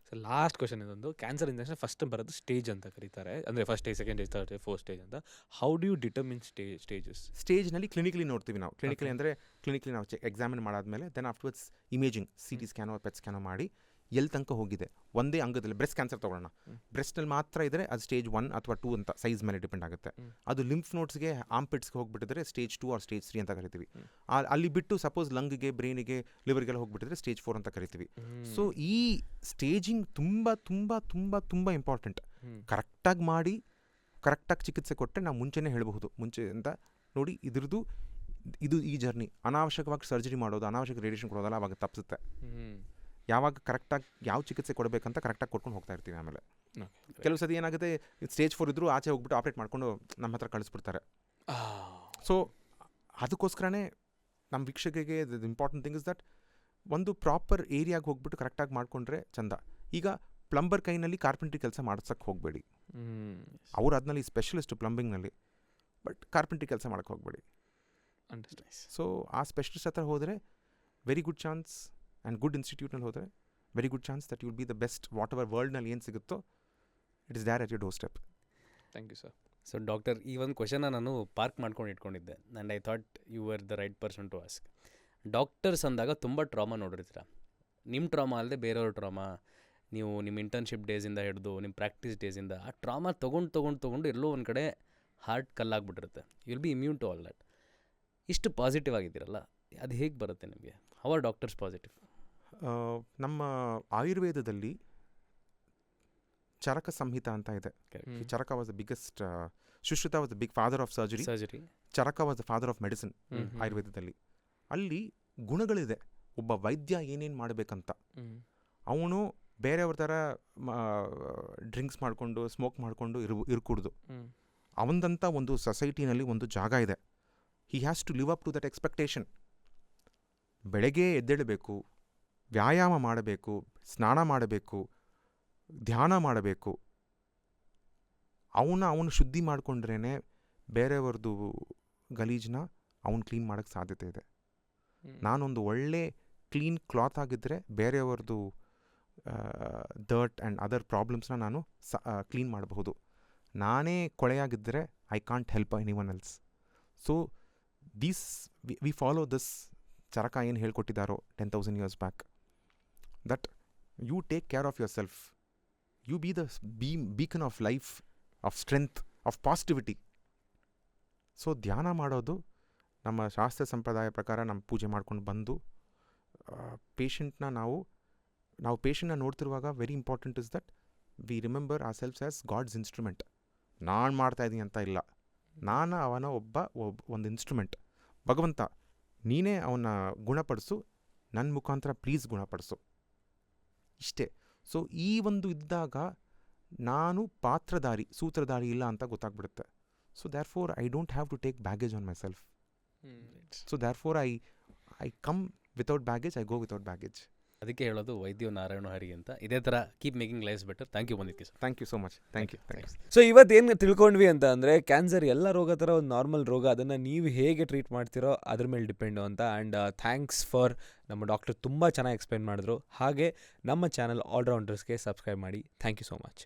ಸೊ ಲಾಸ್ಟ್ ಕ್ವಶನ್ ಇದೊಂದು, ಕ್ಯಾನ್ಸರ್ ಇಂದ ಫಸ್ಟ್ ಬರೋದು ಸ್ಟೇಜ್ ಅಂತ ಕರೀತಾರೆ, ಅಂದರೆ first stage, second stage, third stage, fourth stage ಅಂತ. How do you determine stages? ಸ್ಟೇಜ್ನಲ್ಲಿ ಕ್ಲಿನಿಕಲಿ ನೋಡ್ತೀವಿ ನಾವು. ಕ್ಲಿನಿಕಲಿ ಅಂದರೆ ಕ್ಲಿನಿಕಲಿ ನಾವು ಎಕ್ಸಾಮಿನ್ ಮಾಡಾದ್ಮೇಲೆ ದೆನ್ ಆಫ್ಟರ್ವರ್ಡ್ಸ್ ಇಮೇಜಿಂಗ್, CT ಸ್ಕ್ಯಾನೋ, PET ಸ್ಕ್ಯಾನೋ ಮಾಡಿ ಎಲ್ಲಿ ತನಕ ಹೋಗಿದೆ. ಒಂದೇ ಅಂಗದಲ್ಲಿ ಬ್ರೆಸ್ಟ್ ಕ್ಯಾನ್ಸರ್ ತೊಗೊಳ್ಳೋಣ, ಬ್ರೆಸ್ಟ್ನಲ್ಲಿ ಮಾತ್ರ ಇದ್ದರೆ ಅದು ಸ್ಟೇಜ್ 1 ಅಥವಾ 2 ಅಂತ ಸೈಜ್ ಮೇಲೆ ಡಿಪೆಂಡ್ ಆಗುತ್ತೆ. ಅದು ಲಿಂಫ್ ನೋಟ್ಸ್ಗೆ ಆಂಪಿಟ್ಸ್ಗೆ ಹೋಗ್ಬಿಟ್ಟಿದ್ರೆ ಸ್ಟೇಜ್ 2 ಆರ್ ಸ್ಟೇಜ್ 3 ಅಂತ ಕರಿತೀವಿ. ಅಲ್ಲಿ ಬಿಟ್ಟು ಸಪೋಸ್ ಲಂಗ್ಗೆ, ಬ್ರೈನಿಗೆ, ಲಿವರ್ಗೆಲ್ಲ ಹೋಗ್ಬಿಟ್ಟಿದ್ರೆ ಸ್ಟೇಜ್ 4 ಅಂತ ಕರಿತೀವಿ. ಸೊ ಈ ಸ್ಟೇಜಿಂಗ್ ತುಂಬ ತುಂಬ ತುಂಬ ತುಂಬ ಇಂಪಾರ್ಟೆಂಟ್. ಕರೆಕ್ಟಾಗಿ ಮಾಡಿ ಕರೆಕ್ಟಾಗಿ ಚಿಕಿತ್ಸೆ ಕೊಟ್ಟರೆ ನಾವು ಮುಂಚೆನೇ ಹೇಳಬಹುದು. ಮುಂಚೆ ಅಂತ ನೋಡಿ ಇದು ಈ ಜರ್ನಿ. ಅನಾವಶ್ಯಕವಾಗಿ ಸರ್ಜರಿ ಮಾಡೋದು, ಅನಾವಶ್ಯಕ ರೇಡಿಯೇಷನ್ ಕೊಡೋದಲ್ಲ, ಅವಾಗ ತಪ್ಪಿಸುತ್ತೆ. ಯಾವಾಗ ಕರೆಕ್ಟಾಗಿ ಯಾವ ಚಿಕಿತ್ಸೆ ಕೊಡಬೇಕಂತ ಕರೆಕ್ಟಾಗಿ ಕೊಟ್ಕೊಂಡು ಹೋಗ್ತಾ ಇರ್ತೀವಿ. ಆಮೇಲೆ ಕೆಲವು ಸತಿ ಏನಾಗುತ್ತೆ, ಸ್ಟೇಜ್ 4 ಇದ್ದರೂ ಆಚೆ ಹೋಗ್ಬಿಟ್ಟು ಆಪ್ರೇಟ್ ಮಾಡ್ಕೊಂಡು ನಮ್ಮ ಹತ್ರ ಕಳಿಸ್ಬಿಡ್ತಾರೆ. ಸೊ ಅದಕ್ಕೋಸ್ಕರನೇ ನಮ್ಮ ವೀಕ್ಷಕರಿಗೆ ಇಂಪಾರ್ಟೆಂಟ್ ಥಿಂಗ್ ಇಸ್ ದಟ್ ಒಂದು ಪ್ರಾಪರ್ ಏರಿಯಾಗೆ ಹೋಗ್ಬಿಟ್ಟು ಕರೆಕ್ಟಾಗಿ ಮಾಡಿಕೊಂಡ್ರೆ ಚಂದ. ಈಗ ಪ್ಲಂಬರ್ ಕೈನಲ್ಲಿ ಕಾರ್ಪೆಂಟ್ರಿ ಕೆಲಸ ಮಾಡ್ಸೋಕ್ಕೆ ಹೋಗಬೇಡಿ. ಅವ್ರು ಅದರಲ್ಲಿ ಸ್ಪೆಷಲಿಸ್ಟ್ ಪ್ಲಂಬಿಂಗ್ನಲ್ಲಿ, ಬಟ್ ಕಾರ್ಪೆಂಟ್ರಿ ಕೆಲಸ ಮಾಡೋಕ್ಕೆ ಹೋಗಬೇಡಿ. ಸೊ ಆ ಸ್ಪೆಷಲಿಸ್ಟ್ ಹತ್ರ ಹೋದರೆ very good chance, and good ಇನ್ಸ್ಟಿಟ್ಯೂಟ್ನಲ್ಲಿ ಹೋದರೆ very good chance that you will be the best. Whatever ವರ್ಲ್ಡ್ನಲ್ಲಿ ಏನು ಸಿಗುತ್ತೋ it is there at your doorstep. Thank you sir. So doctor, ಈ ಒಂದು ಕ್ವೆಶನ್ನ ನಾನು ಪಾರ್ಕ್ ಮಾಡ್ಕೊಂಡು ಇಟ್ಕೊಂಡಿದ್ದೆ, and I thought you are the right person to ask. Doctors ಅಂದಾಗ ತುಂಬ ಟ್ರಾಮಾ ನೋಡಿರ್ತೀರ. ನಿಮ್ಮ ಟ್ರಾಮಾ ಅಲ್ಲದೆ ಬೇರೆಯವ್ರ ಟ್ರಾಮಾ, ನೀವು ನಿಮ್ಮ ಇಂಟರ್ನ್ಶಿಪ್ ಡೇಸಿಂದ ಹಿಡಿದು ನಿಮ್ಮ ಪ್ರಾಕ್ಟೀಸ್ ಡೇಸಿಂದ ಆ ಟ್ರಾಮಾ ತೊಗೊಂಡು ಎಲ್ಲೋ ಒಂದು ಕಡೆ ಹಾರ್ಟ್ ಕಲ್ಲಾಗ್ಬಿಟ್ಟಿರುತ್ತೆ. You will be immune to all that. ಇಷ್ಟು ಪಾಸಿಟಿವ್ ಆಗಿದ್ದೀರಲ್ಲ, ಅದು ಹೇಗೆ ಬರುತ್ತೆ ನಿಮಗೆ? How are doctors positive? ನಮ್ಮ ಆಯುರ್ವೇದದಲ್ಲಿ ಚರಕ ಸಂಹಿತ ಅಂತ ಇದೆ. Charaka was the biggest, Sushruta was the big father of surgery. Charaka was the father of medicine ಆಯುರ್ವೇದದಲ್ಲಿ. ಅಲ್ಲಿ ಗುಣಗಳಿದೆ. ಒಬ್ಬ ವೈದ್ಯ ಏನೇನು ಮಾಡಬೇಕಂತ. ಅವನು ಬೇರೆಯವ್ರ ಥರ ಡ್ರಿಂಕ್ಸ್ ಮಾಡಿಕೊಂಡು ಸ್ಮೋಕ್ ಮಾಡಿಕೊಂಡು ಇರ್ಕೂಡ್ದು. ಅವನದಂಥ ಒಂದು ಸೊಸೈಟಿನಲ್ಲಿ ಒಂದು ಜಾಗ ಇದೆ. He has to live up to that expectation. ಬೆಳಗ್ಗೆ ಎದ್ದೇಳಬೇಕು, ವ್ಯಾಯಾಮ ಮಾಡಬೇಕು, ಸ್ನಾನ ಮಾಡಬೇಕು, ಧ್ಯಾನ ಮಾಡಬೇಕು. ಅವನು ಶುದ್ಧಿ ಮಾಡಿಕೊಂಡ್ರೇ ಬೇರೆಯವ್ರದ್ದು ಗಲೀಜನ್ನ ಅವನು ಕ್ಲೀನ್ ಮಾಡೋಕ್ಕೆ ಸಾಧ್ಯತೆ ಇದೆ. ನಾನೊಂದು ಒಳ್ಳೆ ಕ್ಲೀನ್ ಕ್ಲಾತ್ ಆಗಿದ್ದರೆ ಬೇರೆಯವ್ರದ್ದು ಡರ್ಟ್ ಆ್ಯಂಡ್ ಅದರ್ ಪ್ರಾಬ್ಲಮ್ಸ್ನ ನಾನು ಕ್ಲೀನ್ ಮಾಡಬಹುದು. ನಾನೇ ಕೊಳೆಯಾಗಿದ್ದರೆ I can't help anyone else. So we follow this. ಚರಕ ಏನು ಹೇಳ್ಕೊಟ್ಟಿದ್ದಾರೋ 10,000 years back, that you take care of your self, you B the beacon of life, of strength, of positivity. So ಧ್ಯಾನ ಮಾಡೋದು ನಮ್ಮ ಶಾಸ್ತ್ರ ಸಂಪ್ರದಾಯ ಪ್ರಕಾರ ನಮ್ಮ ಪೂಜೆ ಮಾಡ್ಕೊಂಡು ಬಂದು ಪೇಷಂಟ್ನ ನಾವು ಪೇಷಂಟ್ನ ನೋಡ್ತಿರುವಾಗ very important is that we remember our selves as God's instrument. ನಾನು ಮಾಡ್ತಾಯಿದ್ದೀನಿ ಅಂತ ಇಲ್ಲ, ಅವನ ಒಂದು ಇನ್ಸ್ಟ್ರೂಮೆಂಟ್. ಭಗವಂತ ನೀನೇ ಅವನ್ನ ಗುಣಪಡಿಸು, ನನ್ನ ಮುಖಾಂತರ ಪ್ಲೀಸ್ ಗುಣಪಡಿಸು, ಇಷ್ಟೇ. ಸೊ ಈ ಒಂದು ಇದ್ದಾಗ ನಾನು ಪಾತ್ರಧಾರಿ, ಸೂತ್ರಧಾರಿ ಇಲ್ಲ ಅಂತ ಗೊತ್ತಾಗ್ಬಿಡುತ್ತೆ. So therefore I don't have to take baggage on myself. So therefore I come without baggage, I go without baggage. ಅದಕ್ಕೆ ಹೇಳೋದು ವೈದ್ಯೋ ನಾರಾಯಣ ಹರಿ ಅಂತ. ಇದೇ ಥರ keep making lives better. Thank you ಬಂದಿದ್ದಕ್ಕೆ sir. Thank you so much. Thank you. So ಇವತ್ತೇನು ತಿಳ್ಕೊಂಡ್ವಿ ಅಂತ ಅಂದರೆ, ಕ್ಯಾನ್ಸರ್ ಎಲ್ಲ ರೋಗ ಥರ ಒಂದು ನಾರ್ಮಲ್ ರೋಗ, ಅದನ್ನು ನೀವು ಹೇಗೆ ಟ್ರೀಟ್ ಮಾಡ್ತೀರೋ ಅದ್ರ ಮೇಲೆ ಡಿಪೆಂಡು ಅಂತ. ಆ್ಯಂಡ್ ಥ್ಯಾಂಕ್ಸ್ ಫಾರ್ ನಮ್ಮ ಡಾಕ್ಟರ್ ತುಂಬ ಚೆನ್ನಾಗಿ ಎಕ್ಸ್ಪ್ಲೈನ್ ಮಾಡಿದ್ರು. ಹಾಗೆ ನಮ್ಮ ಚಾನಲ್ ಆಲ್ರೌಂಡರ್ಸ್ಗೆ ಸಬ್ಸ್ಕ್ರೈಬ್ ಮಾಡಿ. Thank you so much.